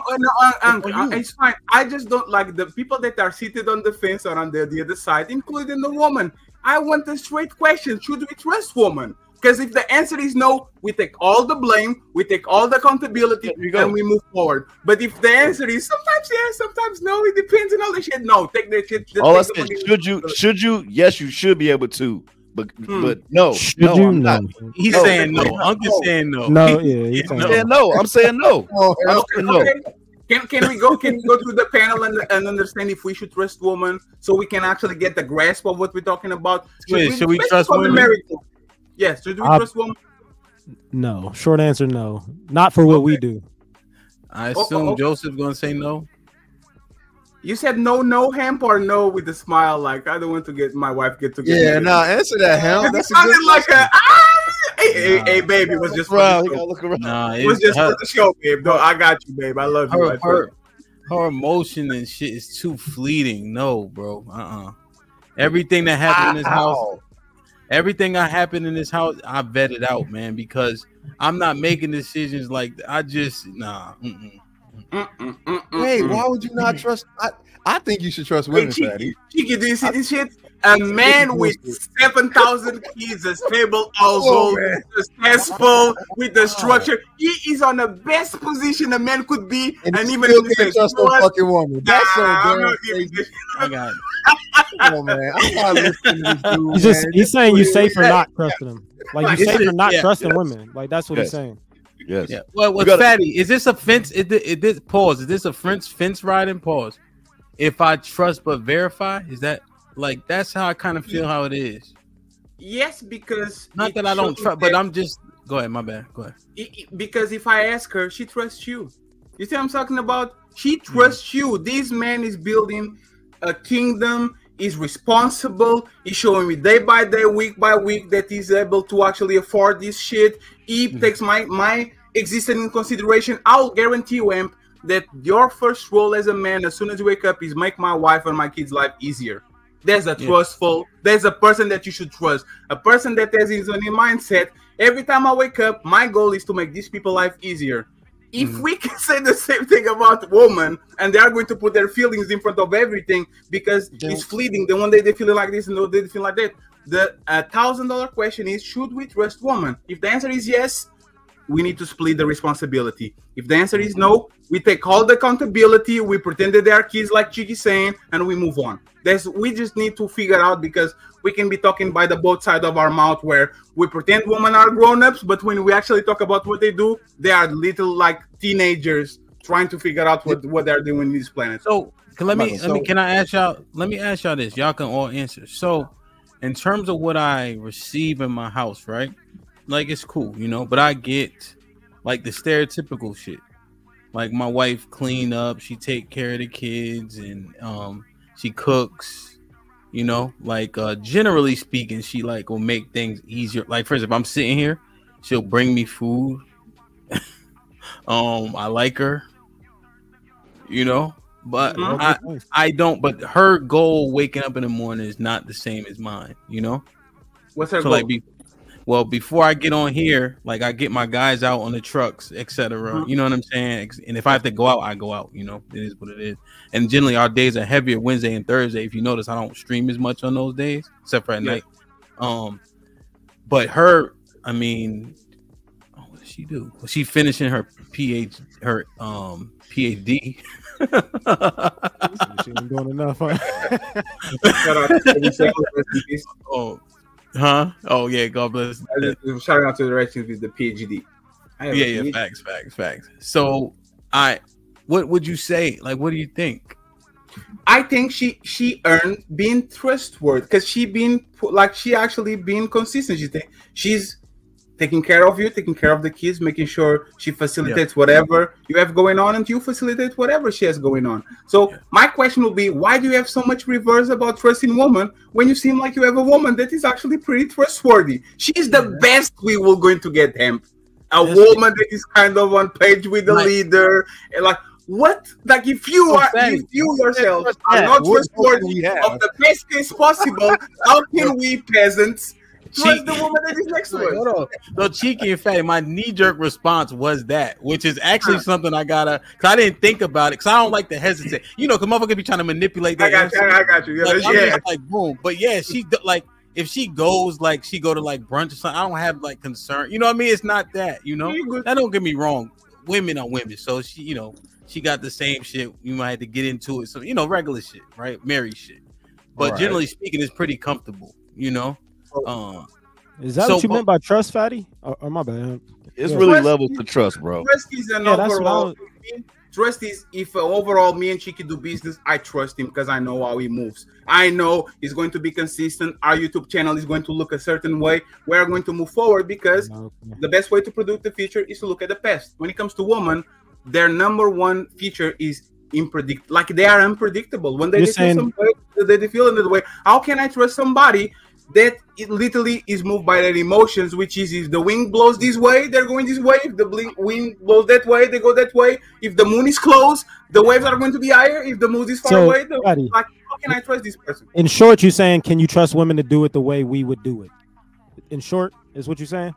it's fine. I just don't like the people that are seated on the fence or on the other side, including the woman. I want a straight question: should we trust woman? Because if the answer is no, we take all the blame, we take all the accountability, and we move forward. But if the answer is sometimes yes, sometimes no, it depends on all the shit. No, take that shit. All I said, should you? Yes, you should be able to. But no, I'm not. He's saying no. I'm just saying no. No, he's saying no. I'm saying no. Okay. Can we go through the panel and understand if we should trust women so we can actually get the grasp of what we're talking about? Should we trust women? Yes. Should we trust women? No. Short answer, no. Not for what we do. I assume Joseph's gonna say no. You said no, Hemp, or no with a smile, like I don't want to get my wife get together. Yeah, no, answer that, Hemp. That's sounded like hey, baby, it was just for the show. Look around. Nah, it was just for the show, babe. No, I got you, babe. I love you. Her emotion and shit is too fleeting. No, bro. Everything that happened in this house, everything that happened in this house, I vetted out, man, because I'm not making decisions like I just Hey, why would you not trust? I think you should trust women, Fatty. Cheeky, do you see this shit? A man with 7,000 kids, a stable household, successful with the structure. He is on the best position a man could be, and even still can't trust no fucking woman. That's so damn crazy. I got it. Come on, man. I'm not listening to this dude. He's saying you safe for not trusting them. Like you safe for not trusting women. Like that's what he's saying. Yes. Yeah. Well, Fatty, is this a fence? Is this pause? Is this a fence riding? Pause. If I trust but verify, is that like that's how I kind of feel how it is? Yes, because not that I don't trust, but I'm just go ahead. My bad. Go ahead. Because if I ask her, she trusts you. You see what I'm talking about? She trusts you. This man is building a kingdom. Is responsible. He's showing me day by day, week by week that he's able to actually afford this shit. He takes my existence in consideration. I'll guarantee you, Amp, that your first role as a man, as soon as you wake up, is make my wife and my kids' life easier. There's a trustful. There's a person that you should trust. A person that has his own mindset. Every time I wake up, my goal is to make these people's life easier. If we can say the same thing about women, and they are going to put their feelings in front of everything because it's fleeting. The one day they feel like this and the other day they feel like that. The $1,000 question is: should we trust women? If the answer is yes, we need to split the responsibility. If the answer is no, we take all the accountability. We pretend that they are kids, like Chiki's saying, and we move on. We just need to figure out because we can be talking by the both sides of our mouth where we pretend women are grown-ups, but when we actually talk about what they do, they are little like teenagers trying to figure out what they're doing in this planet. So can I ask y'all? Let me ask y'all this. Y'all can all answer. So in terms of what I receive in my house, right? like it's cool, you know. But I get like the stereotypical shit. Like my wife clean up, she take care of the kids, and she cooks. You know, like generally speaking, she like will make things easier. Like for instance, if I'm sitting here, she'll bring me food. I like her, you know, but I don't. But her goal waking up in the morning is not the same as mine, you know. What's her so goal? Like, well, before I get on here, like I get my guys out on the trucks, etc. You know what I'm saying? And if I have to go out, I go out. You know, it is what it is. And generally, our days are heavier Wednesday and Thursday. If you notice, I don't stream as much on those days, except for at night. But her, I mean, what does she do? Well, she finishing her PhD. She ain't doing enough. Huh? Oh yeah, God bless. Shout out to the rest of the PhD. Yeah, facts. So what would you say? Like, what do you think? I think she earned being trustworthy because she actually being consistent. She's taking care of you, taking care of the kids, making sure she facilitates whatever you have going on, and you facilitate whatever she has going on. So my question will be, why do you have so much reverse about trusting woman when you seem like you have a woman that is actually pretty trustworthy? She's the best we were going to get, him. A woman that is kind of on page with the leader, and like what? Like if you yourself are not trustworthy of the best case possible, how can we peasants trust the woman that is next to us? So cheeky, in fact, my knee-jerk response was that, which is actually something I gotta, because I didn't think about it, because I don't like to hesitate. You know, because motherfuckers be trying to manipulate that. I got you. Like, I'm just like, boom. But yeah, she like, if she goes, like, she go to like brunch or something, I don't have like concern. You know what I mean? It's not that, you know? That don't get me wrong. Women are women. So she, you know, she got the same shit. You might have to get into it. So, you know, regular shit, right? Married shit. But generally speaking, it's pretty comfortable, you know? Is that what you meant by trust, Fatty? Or my bad? It's really levels to trust, bro. Trust is an overall. Trust is if overall me and Chicky do business, I trust him because I know how he moves. I know he's going to be consistent. Our YouTube channel is going to look a certain way. We're going to move forward because the best way to predict the future is to look at the past. When it comes to women, their number one feature is like they are unpredictable. When they feel some way, they feel another way. How can I trust somebody that it literally is moved by their emotions, which is if the wind blows this way, they're going this way. If the wind blows that way, they go that way. If the moon is close, the waves are going to be higher. If the moon is far away, like, how can I trust this person? In short, you're saying, can you trust women to do it the way we would do it? In short, is what you're saying?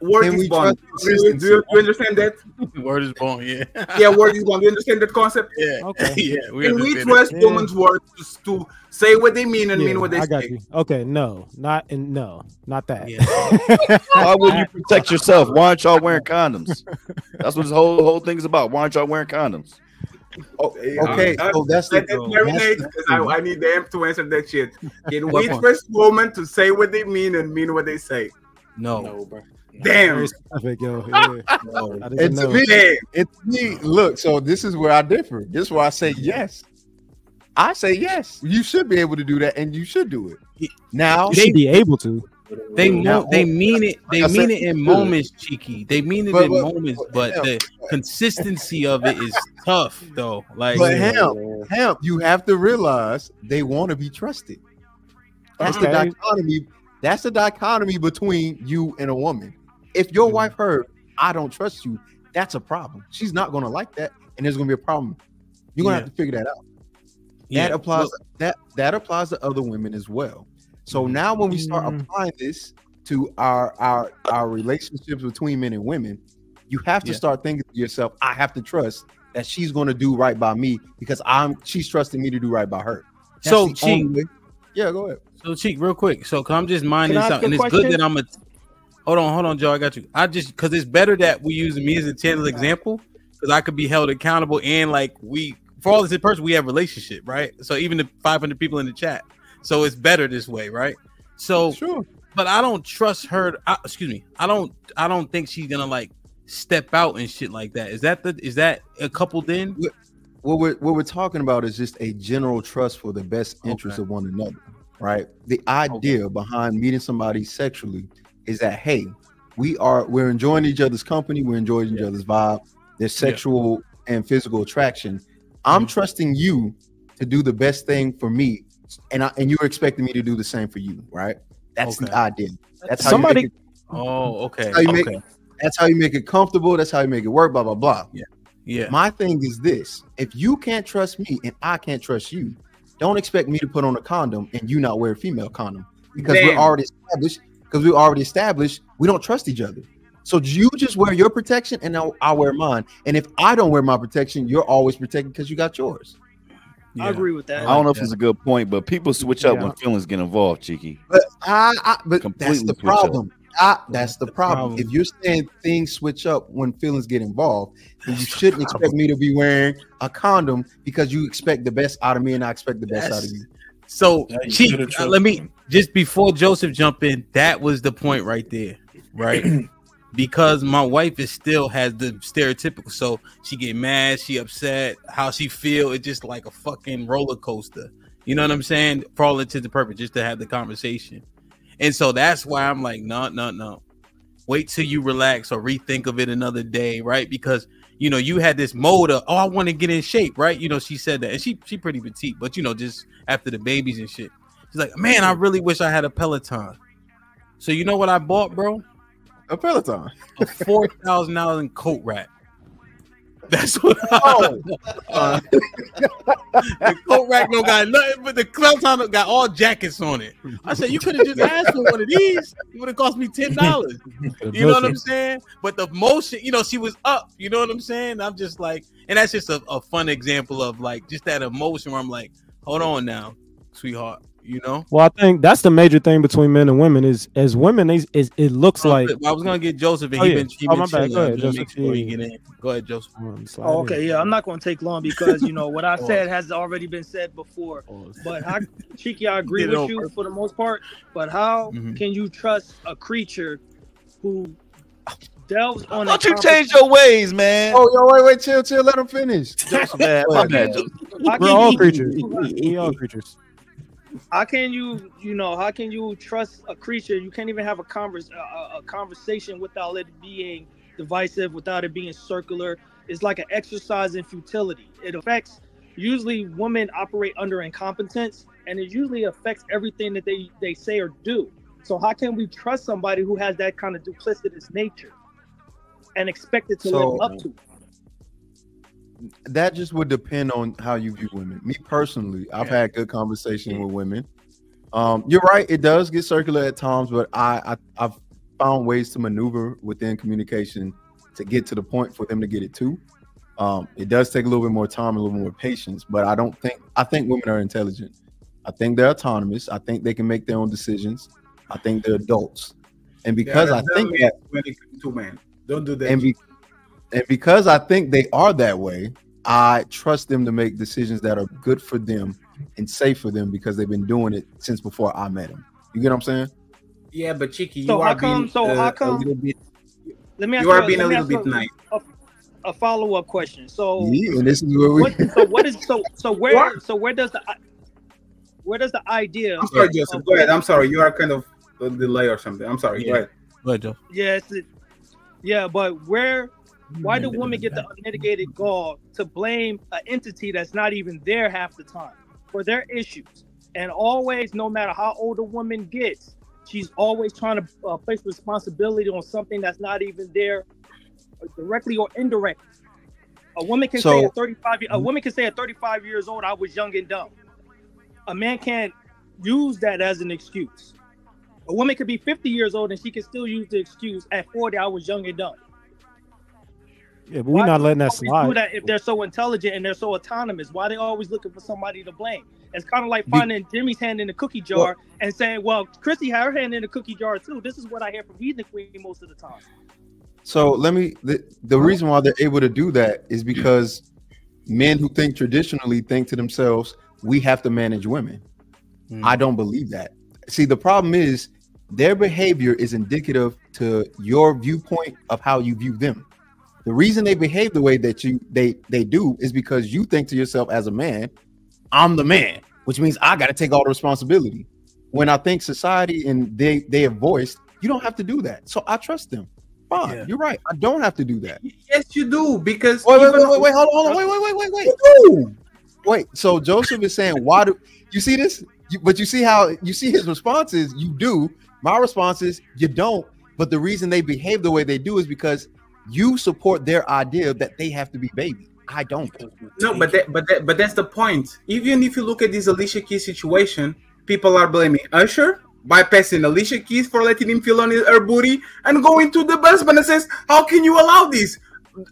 Word is bond. Do you understand that? Word is bond, yeah. Yeah, word is bond. Do you understand that concept? Yeah. Okay. Yeah. Can we trust women's words to say what they mean and mean what they say? I got you. Okay, no, not that. Yeah. Why would you protect yourself? Why aren't y'all wearing condoms? That's what this whole thing is about. Why aren't y'all wearing condoms? Okay, so that's I need them to answer that shit. Can we trust women to say what they mean and mean what they say? No, bro. Damn. And to me, look, so this is where I differ. This is where I say yes. I say yes. You should be able to do that, and you should do it. Now you should be able to. They mean it. They mean it in moments, Cheeky. They mean it in moments, but the consistency of it is tough, though. Like, but Hemp, you have to realize they want to be trusted. That's the dichotomy. That's the dichotomy between you and a woman. If your wife heard, I don't trust you, that's a problem. She's not going to like that, and there's going to be a problem. You're going to have to figure that out. That applies. That applies to other women as well. So now, when we start applying this to our relationships between men and women, you have to start thinking to yourself, I have to trust that she's going to do right by me because she's trusting me to do right by her. That's so, Cheek, yeah, go ahead. So, Cheek, real quick. So, I'm just minding something. And it's good that I'm a. Hold on, Joe. I got you. Because it's better that we use me as a channel example because I could be held accountable and like for all this in person, we have relationship, right? So even the 500 people in the chat. So it's better this way, right? So, sure. But I don't trust her. I don't think she's gonna like step out and shit like that. Is that a couple then? What we're talking about is just a general trust for the best interest of one another, right? The idea behind meeting somebody sexually is that, hey, we're enjoying each other's company, we're enjoying each other's vibe. There's sexual and physical attraction. I'm trusting you to do the best thing for me, and you're expecting me to do the same for you, right? That's the idea. That's how somebody. you make it, okay. That's how you make it comfortable. That's how you make it work. Blah blah blah. Yeah. My thing is this: if you can't trust me and I can't trust you, don't expect me to put on a condom and you not wear a female condom because we're already established. We don't trust each other. So you just wear your protection and I'll wear mine. And if I don't wear my protection, you're always protected because you got yours. I agree with that. I don't know if it's a good point, but people switch up when feelings get involved, Cheeky. But that's the problem. That's the problem. If you're saying things switch up when feelings get involved, then you shouldn't expect me to be wearing a condom because you expect the best out of me and I expect the best out of you. So, Chief, let me just before Joseph jump in, that was the point right there, right? Because my wife still has the stereotypical, so she get mad, she upset, how she feel, it's just like a fucking roller coaster. You know what I'm saying? For all intents and purposes, just to have the conversation. And so that's why I'm like, no. Wait till you relax or rethink of it another day, right? Because you know, you had this mode of, I want to get in shape, right? You know, she said that, and she pretty petite, but you know, just after the babies and shit, she's like, man, I really wish I had a Peloton. So you know what I bought, bro? A Peloton, a $4,000 in coat rack. That's what. The coat rack no got nothing, but the Peloton got all jackets on it. I said, you could have just asked for one of these. It would have cost me $10. You know what I'm saying? But the motion, you know, she was up. You know what I'm saying? I'm just like, and that's just a fun example of like just that emotion where I'm like, hold on now, sweetheart. You know. Well, I think that's the major thing between men and women is as women, it looks like. I was gonna get Joseph, and he been my bad. Go ahead, Joseph. Before you get in. Go ahead, Joseph. Okay, I'm not gonna take long because you know what I said has already been said before. But how, Cheeky, I agree with you for the most part. But how can you trust a creature who delves on? Don't you change your ways, man? Oh, yo, wait, chill, let him finish. Man, my bad. We're all creatures. We all creatures. How can you trust a creature? You can't even have a conversation without it being divisive, without it being circular. It's like an exercise in futility. It affects, usually women operate under incompetence, and it usually affects everything that they say or do. So how can we trust somebody who has that kind of duplicitous nature and expect it to live up to it? That just would depend on how you view women. Me personally, I've had good conversation with women. You're right, it does get circular at times, but I've found ways to maneuver within communication to get to the point for them to get it too. It does take a little bit more time, a little more patience, but I think women are intelligent. I think they're autonomous. I think they can make their own decisions. I think they're adults. And because I think that when it comes to men, don't do that. And because I think they are that way, I trust them to make decisions that are good for them and safe for them because they've been doing it since before I met them. You get what I'm saying? Yeah, but Cheeky, you are being a little bit. Let me ask you a little bit nice. A follow-up question. So, yeah, and this is where we. Where does the idea? I'm sorry, Joseph. Go ahead. I'm sorry. You are kind of a delay or something. I'm sorry. Go ahead. Go ahead, Joe. Yeah, but why do women get the unmitigated gall to blame an entity that's not even there half the time for their issues? And always, no matter how old a woman gets, she's always trying to place responsibility on something that's not even there, directly or indirectly. A woman can say at 35. A woman can say at 35 years old, "I was young and dumb." A man can't use that as an excuse. A woman could be 50 years old and she can still use the excuse at 40, "I was young and dumb." Yeah, but we're not letting that slide. Do that if they're so intelligent and they're so autonomous? Why are they always looking for somebody to blame? It's kind of like finding Jimmy's hand in the cookie jar and saying, "Well, Chrissy had her hand in the cookie jar too." This is what I hear from Heathen Queen most of the time. So the reason why they're able to do that is because men who think traditionally think to themselves, we have to manage women. I don't believe that. See, the problem is their behavior is indicative to your viewpoint of how you view them. The reason they behave the way that they do is because you think to yourself as a man, I'm the man, which means I got to take all the responsibility. When I think society and they have voiced, You don't have to do that. So I trust them. Fine, Yeah. you're right. I don't have to do that. Yes, you do, because Wait, even- hold on, wait. Wait. So Joseph is saying, why do you see this? But you see how you see his response is you do. My response is you don't. But the reason they behave the way they do is because you support their idea that they have to be baby. I don't. No, but that's the point. Even if you look at this Alicia Keys situation, people are blaming Usher, bypassing Alicia Keys for letting him feel on her booty, and going to the husband and says, "How can you allow this?"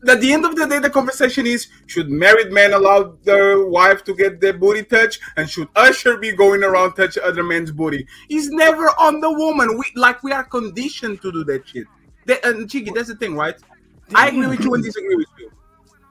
At the end of the day, the conversation is: should married men allow their wife to get their booty touched, and should Usher be going around touch other men's booty? He's never on the woman. We are conditioned to do that shit. And Chiki, that's the thing, right? I agree with you and disagree with you.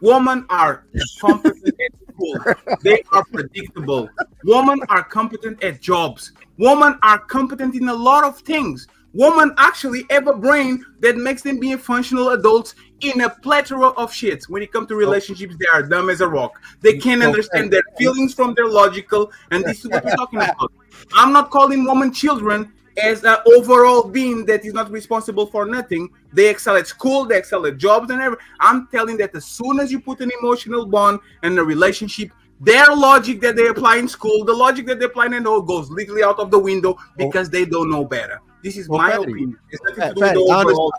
Women are competent at school. They are predictable. Women are competent at jobs. Women are competent in a lot of things. Women actually have a brain that makes them be functional adults in a plethora of shit. When it comes to relationships, they are dumb as a rock. They can't understand their feelings from their logical, and this is what we're talking about. I'm not calling women children as an overall being that is not responsible for nothing. They excel at school, they excel at jobs and everything. I'm telling that as soon as you put an emotional bond and a relationship, their logic that they apply in school, the logic that they apply in hall goes literally out of the window because they don't know better. This is my opinion. It's nothing to do with the overall.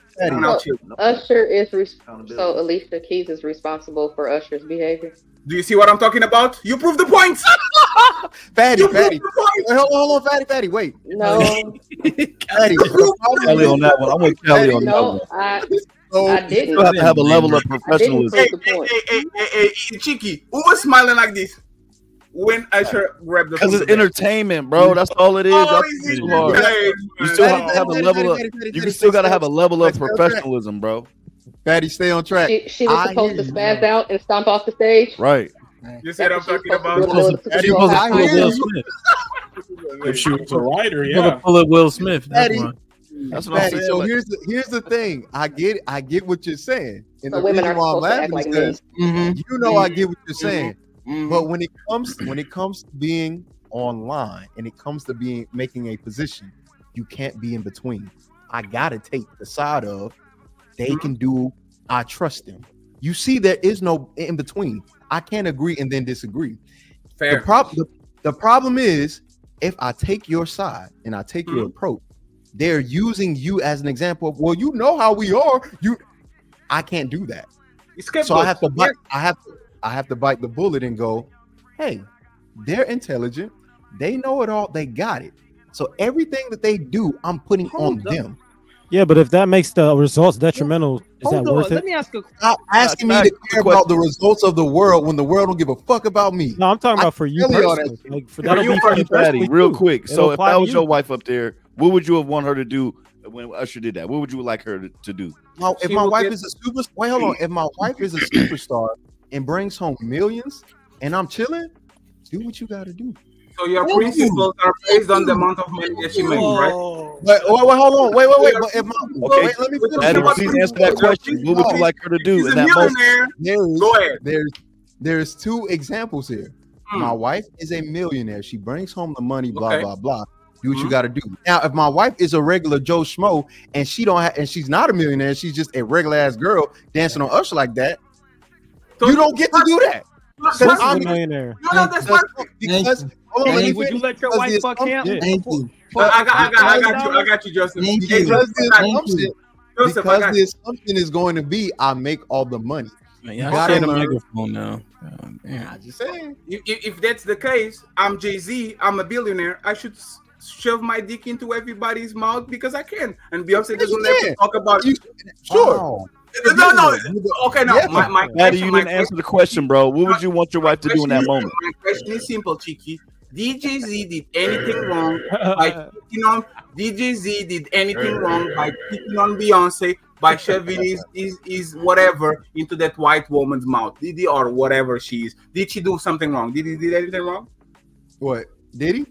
Usher is so Alicia Keys is responsible for Usher's behavior. Do you see what I'm talking about? You prove the point. Fatty. Wait, hold on, Fatty. Wait. No. Fatty. Kelly on that one. I'm with Kelly on that one. I didn't. You have to have a level of professionalism. Hey, Cheeky, who was smiling like this when Usher grabbed the? Because it's entertainment, bro. That's all it is. You still have to have a level of. You still got to have a level of professionalism, bro. Fatty, stay on track. She was supposed to spaz out and stomp off the stage. Right. You said I'm talking about. If she was a writer, You're gonna pull it Will Smith. Fatty, that's what I'm saying. So here's the thing. I get what you're saying. And So the women reason are why I'm supposed to laughing act like is men. because you know I get what you're saying. But when it comes to being online and it comes to being making a position, you can't be in between. I gotta take the side of they can do. I trust them. You see, there is no in between. I can't agree and then disagree. Fair. The problem is if I take your side and I take your approach, they're using you as an example of, well, you know how we are. I can't do that. So I have to bite. I have to bite the bullet and go, hey, they're intelligent. They know it all. They got it. So everything that they do, I'm putting on them. Yeah, but if that makes the results detrimental, is that worth it? Let me ask a Stop asking me to care about the results of the world when the world don't give a fuck about me. No, I'm talking about for you personally. Like, that'll be for you Fatty, personally real too. quick. It'll So if apply that to was you. your wife up there, what would you have want her to do when Usher did that? What would you like her to do? Now, if my wife is a superstar, wait, hold on. If my wife is a superstar and brings home millions and I'm chilling, do what you got to do. So your principles are based on the amount of money that she makes, right? But wait, hold on. Wait. But if wait, let me finish. Please answer that question. What would you like her to do in that moment? There's two examples here. My wife is a millionaire. She brings home the money, blah, blah, blah. Do what you got to do. Now, if my wife is a regular Joe Schmo and she's not a millionaire, she's just a regular ass girl dancing on Usher like that, you don't get to do that. Because I'm a millionaire. No, that's my because would you let your wife fuck him? Thank you. I got you, Justin. Because the assumption is going to be I make all the money. Man, you gotta learn. Microphone now. I'm just saying. If that's the case, I'm Jay-Z, I'm a billionaire. I should shove my dick into everybody's mouth because I can. And Beyonce doesn't have to talk about it. Sure. No. Okay, no. Yeah. My Daddy, you didn't answer the question, bro. What would you want your wife to do in that moment? My question is simple, Cheeky. DJZ did anything wrong by cheating on DJZ did anything wrong by cheating on Beyonce by shoving his whatever into that white woman's mouth? Did he, or whatever she is? Did she do something wrong? Did he do anything wrong? What? Did he?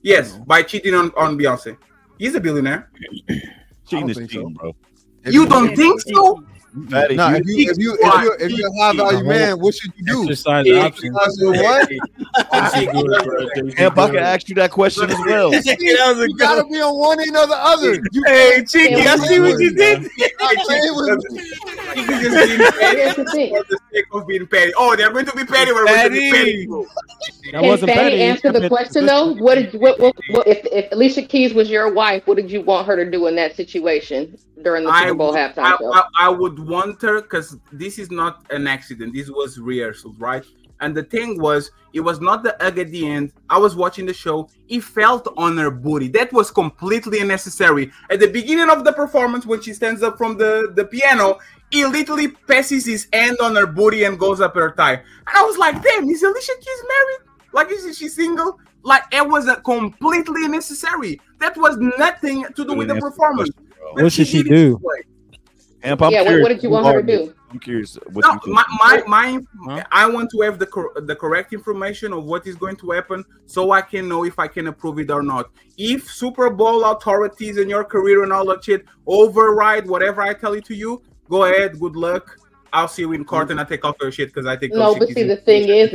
Yes, by cheating on Beyonce. He's a billionaire. Cheating is cheating, bro. You don't think so? Fatty, Nah, if you're a high value man, what should you do? Exercise options. What? If I can ask you that question as well. You gotta be on one end or the other. Hey, Cheeky, I see what you did. Here's the thing. For the sake of being petty. Oh, they're going to be petty. We're going to be petty. Can Fatty answer the question though? What if Alicia Keys was your wife? What did you want her to do in that situation during the Super Bowl halftime show? I would want her, because this is not an accident. This was rehearsals, right? And the thing was, it was not the hug at the end. I was watching the show. It felt on her booty. That was completely unnecessary. At the beginning of the performance, when she stands up from the piano, he literally passes his hand on her booty and goes up her thigh. And I was like, damn, is Alicia Keys married? Like, is she single? Like, it was completely unnecessary. That was nothing to do with the performance. What should she do? What did you want her to do? I'm curious. I want to have the correct information of what is going to happen, so I can know if I can approve it or not. If Super Bowl authorities in your career and all that shit override whatever I tell it to you, go ahead. Good luck. I'll see you in court, and I take off her shit because I think no. But see, the thing is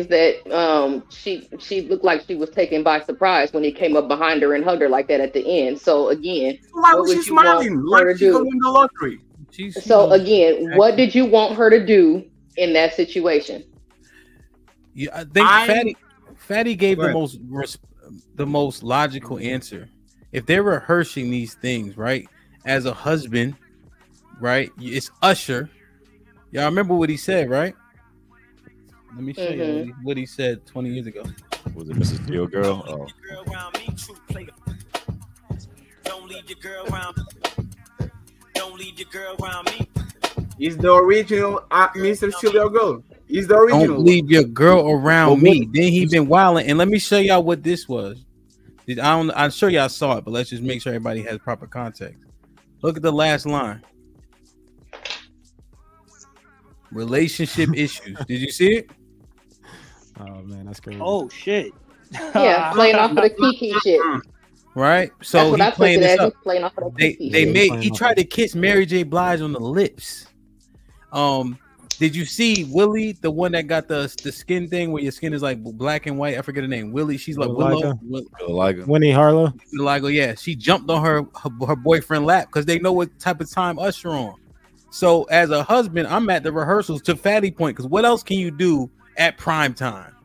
that she looked like she was taken by surprise when he came up behind her and hugged her like that at the end. So again, why was she smiling like she won the lottery? So again, what did you want her to do in that situation? Yeah, I think Fatty gave the most logical answer. If they're rehearsing these things, right, as a husband, right, it's Usher. Y'all remember what he said, right? Let me show you what he said 20 years ago. Was it Mrs. Steel Girl? Oh. Don't leave your girl around me. Don't leave your girl around me. He's the original Mr. Steel Girl. He's the original. Don't leave your girl around me. Then he been wilding. And let me show y'all what this was. I'm sure y'all saw it, but let's just make sure everybody has proper context. Look at the last line. Relationship issues. Did you see it? Oh man, that's crazy. Oh shit. Yeah, playing off of the Kiki shit. Right? So he's playing this up. Playing off of the He tried to kiss Mary J. Blige on the lips. Did you see Willie, the one that got the skin thing where your skin is like black and white? I forget her name. Willie. She's like Willow. Winnie Harlow. Yeah, she jumped on her boyfriend lap because they know what type of time Usher on. So as a husband, I'm at the rehearsals to Fatty point, because what else can you do at prime time?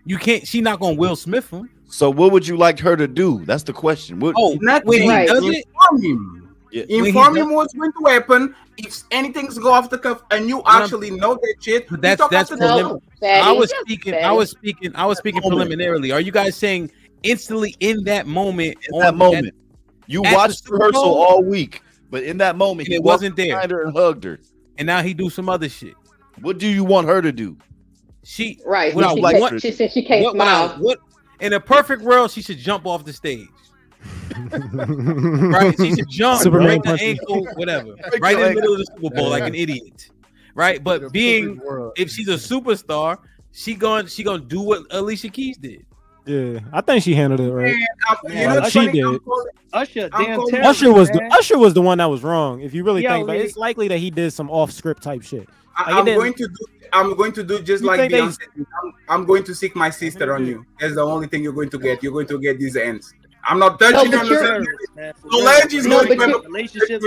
You can't. She not gonna Will Smith him. So what would you like her to do? That's the question. When he does it, inform him. Yeah. Inform him what's going to happen. If anything's go off the cuff and you actually know that shit, that's I was speaking preliminarily. Are you guys saying instantly in that moment? You watched rehearsal all week, but in that moment he wasn't there. Behind her and hugged her, and now he do some other shit. What do you want her to do? She said she can't smile. What in a perfect world she should jump off the stage. Right? She should jump, break the ankle, whatever. Right in the middle of the Super Bowl, like an idiot. Right? But if she's a superstar, she gonna do what Alicia Keys did. Yeah, I think she handled it right. She did. Usher was the one that was wrong. If you really think about it, it's likely that he did some off script type shit. I'm going to do just like Beyonce. I'm going to seek my sister on you. That's the only thing you're going to get. You're going to get these ends. I'm not touching on the legends.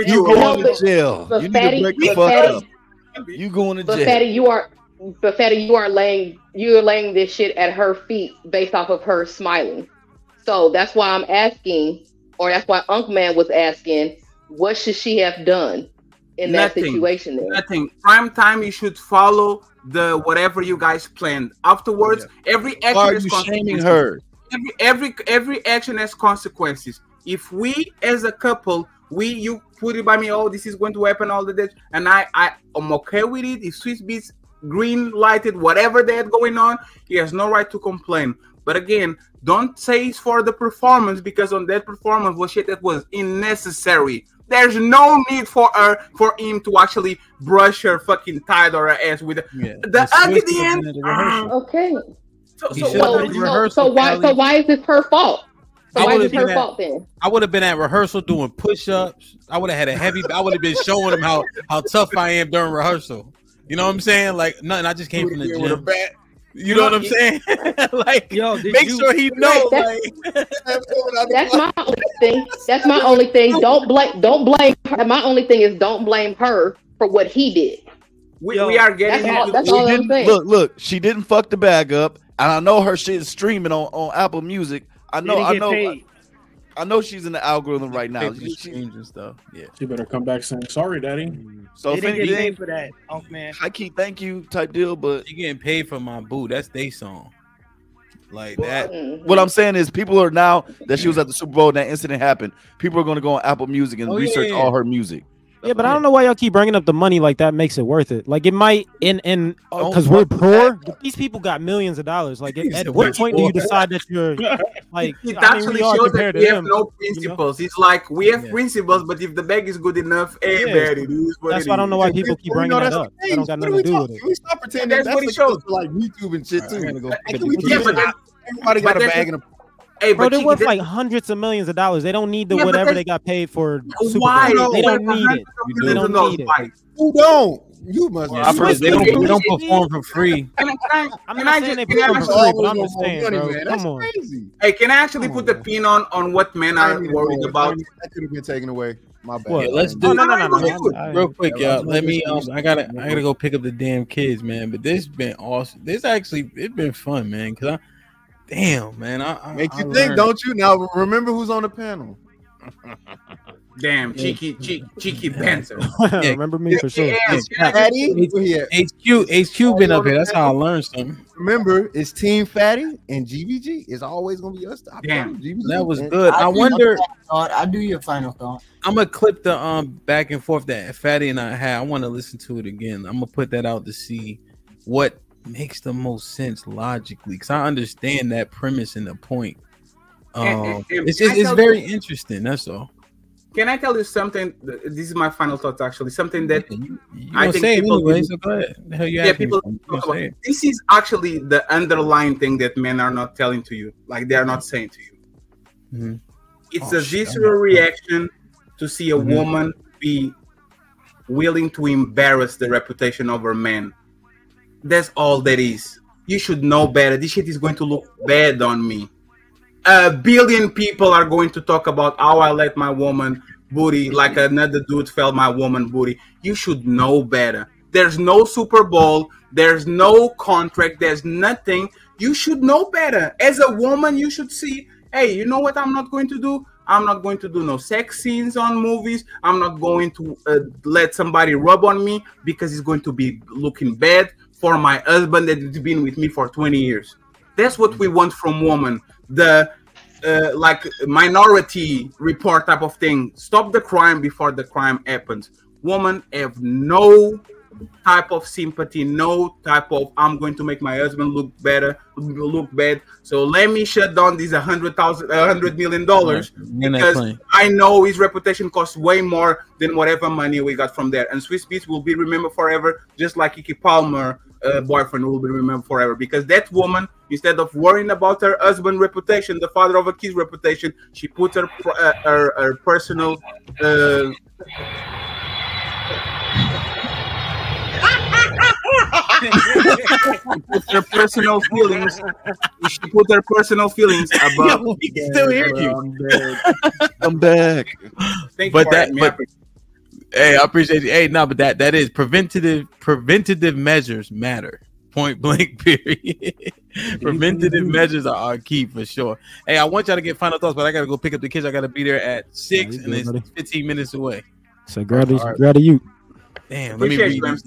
You going to jail. You need to break the fuck up. You going to jail. But Fatty, you're laying this shit at her feet based off of her smiling. So that's why I'm asking, or that's why Unk Man was asking, what should she have done in that situation there? Nothing. Prime time, you should follow the whatever you guys planned. Afterwards, every action is shaming her. Every action has consequences. If we as a couple, you put it by me, oh, this is going to happen, all the day, and I'm okay with it. If Swiss Beats green lighted, whatever they had going on, he has no right to complain. But again, don't say it's for the performance, because on that performance was shit that was unnecessary. There's no need for him to actually brush her fucking tide or her ass with the ugly end. Okay. So why is this her fault? So why is it her fault then? I would have been at rehearsal doing push-ups. I would have had a heavy. I would have been showing him how tough I am during rehearsal. You know what I'm saying? Like nothing. I just came from the gym. With a bat. You know what I'm saying? Like, yo, make sure he knows. That's my only thing. That's my only thing. Don't blame her. My only thing is don't blame her for what he did. We are getting. That's all I'm saying. Look, she didn't fuck the bag up, and I know her shit is streaming on Apple Music. I know she's in the algorithm right now. Streams and stuff. Yeah, she better come back saying sorry, daddy. So they didn't get paid for that, man. I keep thank you type deal, but you getting paid for my boo. That's they song. Like that. What I'm saying is, people are now that she was at the Super Bowl and that incident happened. People are going to go on Apple Music and research all her music. Yeah, but I don't know why y'all keep bringing up the money like that makes it worth it. Like it might, because we're poor. But these people got millions of dollars. Like at what point do you decide that you're like? It actually shows that we have no principles. It's like we have principles, but if the bag is good enough, hey, man, it is what that's why I don't know why people keep bringing that up. That don't got nothing to do with it. We stop pretending that's what it shows. Like YouTube and shit too. Everybody got a bag and a. Hey, bro, they're worth like hundreds of millions of dollars. They don't need the whatever they got paid for. Why? They don't need it. They don't need it. Who don't? You must. They don't perform for free. I'm not saying they perform for free, but I'm just saying, bro. Come on. Hey, can I actually put the pin on what men are worried about? That could have been taken away. My bad. Yeah, let's do it real quick, y'all. Let me. I gotta go pick up the damn kids, man. But this has been awesome. It's been fun, man. Cause damn, man. Make you think, don't you? Now remember who's on the panel. Damn, cheeky Panther. Yeah, remember me for sure. Fatty, HQ been up here. That's how I learned something. Remember, it's Team Fatty and GBG. It's always gonna be us. Damn, that was good. I wonder. I do your final thought. I'm gonna clip the back and forth that Fatty and I had. I want to listen to it again. I'm gonna put that out to see what makes the most sense logically, because I understand that premise and the point. It's very interesting. That's all. Can I tell you something? This is my final thought. Actually, something that I think people. Anyway, so go ahead. People talk about. This is actually the underlying thing that men are not telling to you, like they are not saying to you. Mm-hmm. It's a visceral reaction to see a woman be willing to embarrass the reputation of her man. That's all that is. You should know better. This shit is going to look bad on me. 1 billion people are going to talk about how I let my woman booty like another dude felt my woman booty. You should know better. There's no Super Bowl. There's no contract. There's nothing. You should know better. As a woman, you should see, hey, you know what I'm not going to do? I'm not going to do no sex scenes on movies. I'm not going to let somebody rub on me because it's going to be looking bad for my husband that has been with me for 20 years. That's what we want from women. The like Minority Report type of thing. Stop the crime before the crime happens. Women have no type of sympathy, no type of I'm going to make my husband look bad. So let me shut down these $100 million because I know his reputation costs way more than whatever money we got from there. And Swiss Beats will be remembered forever, just like Kiki Palmer boyfriend will be remembered forever, because that woman, instead of worrying about her husband reputation, the father of her kids reputation, she put her personal her personal feelings. She put her personal feelings above. Yo, we can still hear you. I'm back. Thank but you that, hey, I appreciate you. Hey, no, but that is preventative measures matter. Point blank, period. Preventative measures are key for sure. Hey, I want y'all to get final thoughts, but I gotta go pick up the kids. I gotta be there at 6, and it's 15 minutes away. So grab a you. Damn, let me read this.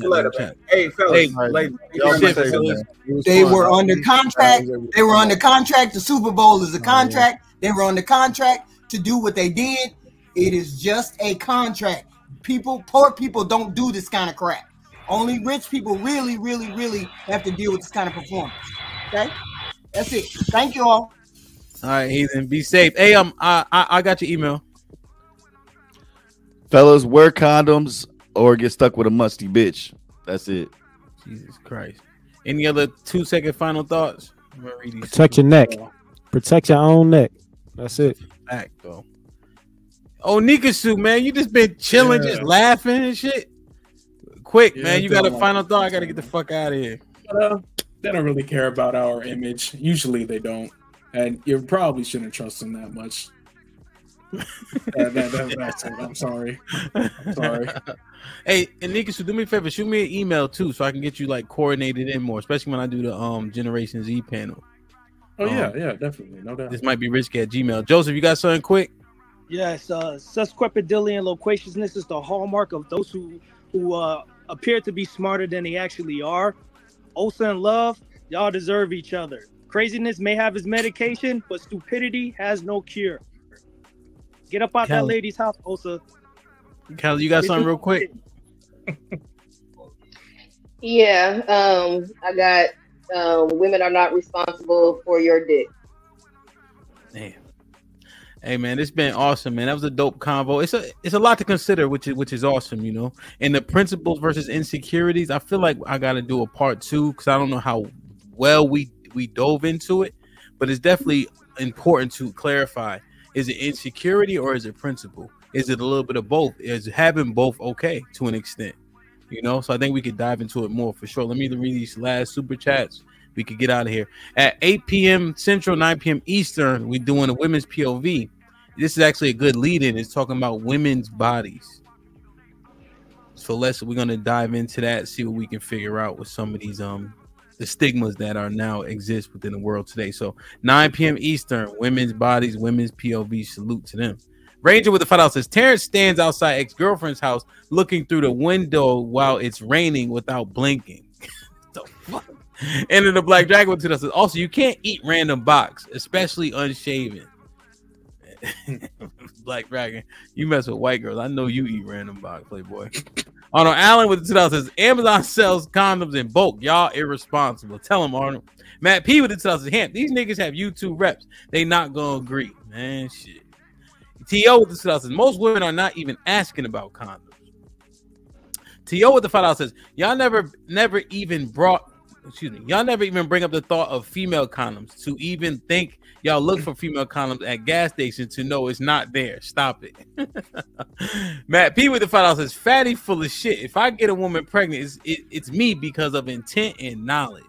Hey, fellas, they were under contract. They were under contract. The Super Bowl is a contract. They were under contract to do what they did. It is just a contract. Poor people don't do this kind of crap. Only rich people really, really, really have to deal with this kind of performance. Okay, that's it. Thank you all. All right, Ethan, be safe. Hey, I got your email. Fellas, wear condoms or get stuck with a musty bitch. That's it. Jesus Christ. Any other 2-second final thoughts? Protect your neck. Protect your own neck. That's it. Fact, though. Oh, Nikasu, man, you just been chilling, just laughing and shit. Quick, man, you got a final thought? I got to get the fuck out of here. They don't really care about our image. Usually they don't. And you probably shouldn't trust them that much. That's it. I'm sorry. Hey, and Nikasu, do me a favor, shoot me an email too, so I can get you like coordinated in more, especially when I do the Generation Z panel. Oh yeah, definitely, no doubt. This might be risky@gmail. Joseph, you got something quick? Yes, susceptibility loquaciousness is the hallmark of those who appear to be smarter than they actually are. Osa and Love, y'all deserve each other. Craziness may have its medication, but stupidity has no cure. Get up out that lady's house, Osa. Kelly, you got something real quick? Yeah, I got women are not responsible for your dick. Damn. Hey man, it's been awesome, man. That was a dope convo. It's a lot to consider, which is awesome, you know. And the principles versus insecurities, I feel like I got to do a part 2 because I don't know how well we dove into it, but it's definitely important to clarify: is it insecurity or is it principle? Is it a little bit of both? Is having both okay to an extent? You know, so I think we could dive into it more for sure. Let me read these last super chats. We could get out of here at 8 p.m. Central, 9 p.m. Eastern. We're doing a women's POV. This is actually a good lead-in. It's talking about women's bodies. So we're gonna dive into that, see what we can figure out with some of these the stigmas that are now exist within the world today. So 9 p.m. Eastern, women's bodies, women's POV. Salute to them. Ranger with the $5 says Terrence stands outside ex-girlfriend's house looking through the window while it's raining without blinking. The fuck? And then the Black Dragon with $2 says also you can't eat random box, especially unshaven. Black Dragon, you mess with white girls. I know you eat random box, Playboy. Arnold Allen with the $2 says Amazon sells condoms in bulk. Y'all irresponsible. Tell him, Arnold. Matt P with the $2 says Hamp, these niggas have YouTube reps. They not gonna agree, man. Shit. T.O. with the $2 says most women are not even asking about condoms. T.O. with the $5 says y'all never even bring up the thought of female condoms to even think y'all look for female condoms at gas stations to know it's not there. Stop it. Matt P with the $5 says fatty full of shit. If I get a woman pregnant, it's me because of intent and knowledge.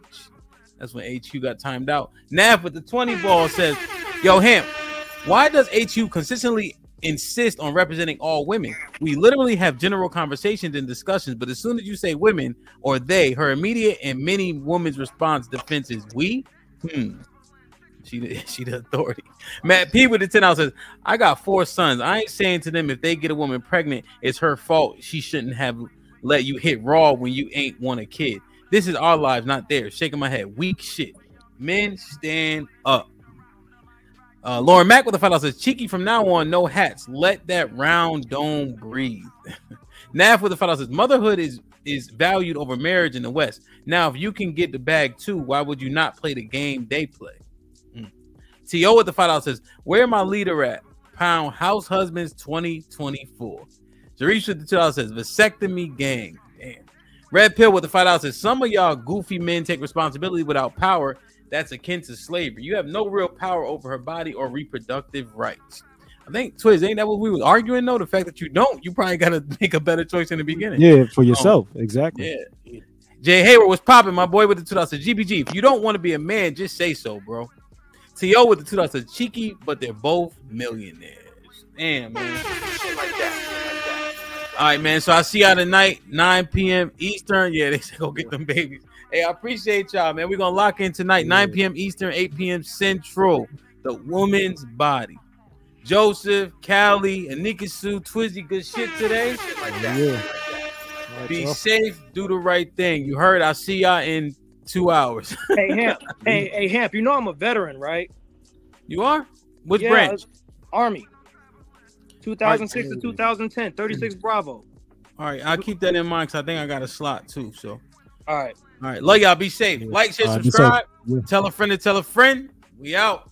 That's when HU got timed out. Nav with the 20 ball says, yo, Hamp, why does HU consistently insist on representing all women? We literally have general conversations and discussions, but as soon as you say women or they, her immediate and many women's response defense is we. She the authority. Matt P with the $10 says, I got 4 sons. I ain't saying to them if they get a woman pregnant, it's her fault. She shouldn't have let you hit raw when you ain't want a kid. This is our lives, not theirs. Shaking my head. Weak shit. Men stand up. Lauren Mack with the $5 says, cheeky from now on, no hats. Let that round dome breathe. Nav with the $5 says, motherhood is valued over marriage in the West. Now, if you can get the bag too, why would you not play the game they play? T.O. with the $5 says, where my leader at? Pound House Husbands 2024. Jarish with the $2 says, vasectomy gang. Damn. Red Pill with the $5 says, some of y'all goofy men take responsibility without power. That's akin to slavery. You have no real power over her body or reproductive rights. I think, Twiz, ain't that what we was arguing, though? The fact that you don't, you probably got to make a better choice in the beginning. Yeah, for yourself. Exactly. Yeah. Jay Hayward was popping. My boy with the $2 says, GBG, if you don't want to be a man, just say so, bro. T.O. with the $2 says, cheeky, but they're both millionaires. Damn, man. Shit like that. All right, man. So I see y'all tonight, 9 p.m. Eastern. Yeah, they say go get them babies. Hey, I appreciate y'all, man. We're going to lock in tonight, 9 p.m. Eastern, 8 p.m. Central. The woman's body. Joseph, Callie, and Nikasu, Twizzy, good shit today. Shit like that. Yeah. Be safe. Do the right thing. You heard. I'll see y'all in 2 hours. Hey, Hamp. Hey, Hamp, you know I'm a veteran, right? You are? Which branch? Army. 2006 to 2010, 36 Bravo. All right, I'll keep that in mind because I think I got a slot too. So, all right. Love y'all. Be safe. Like, share, subscribe. Tell a friend to tell a friend. We out.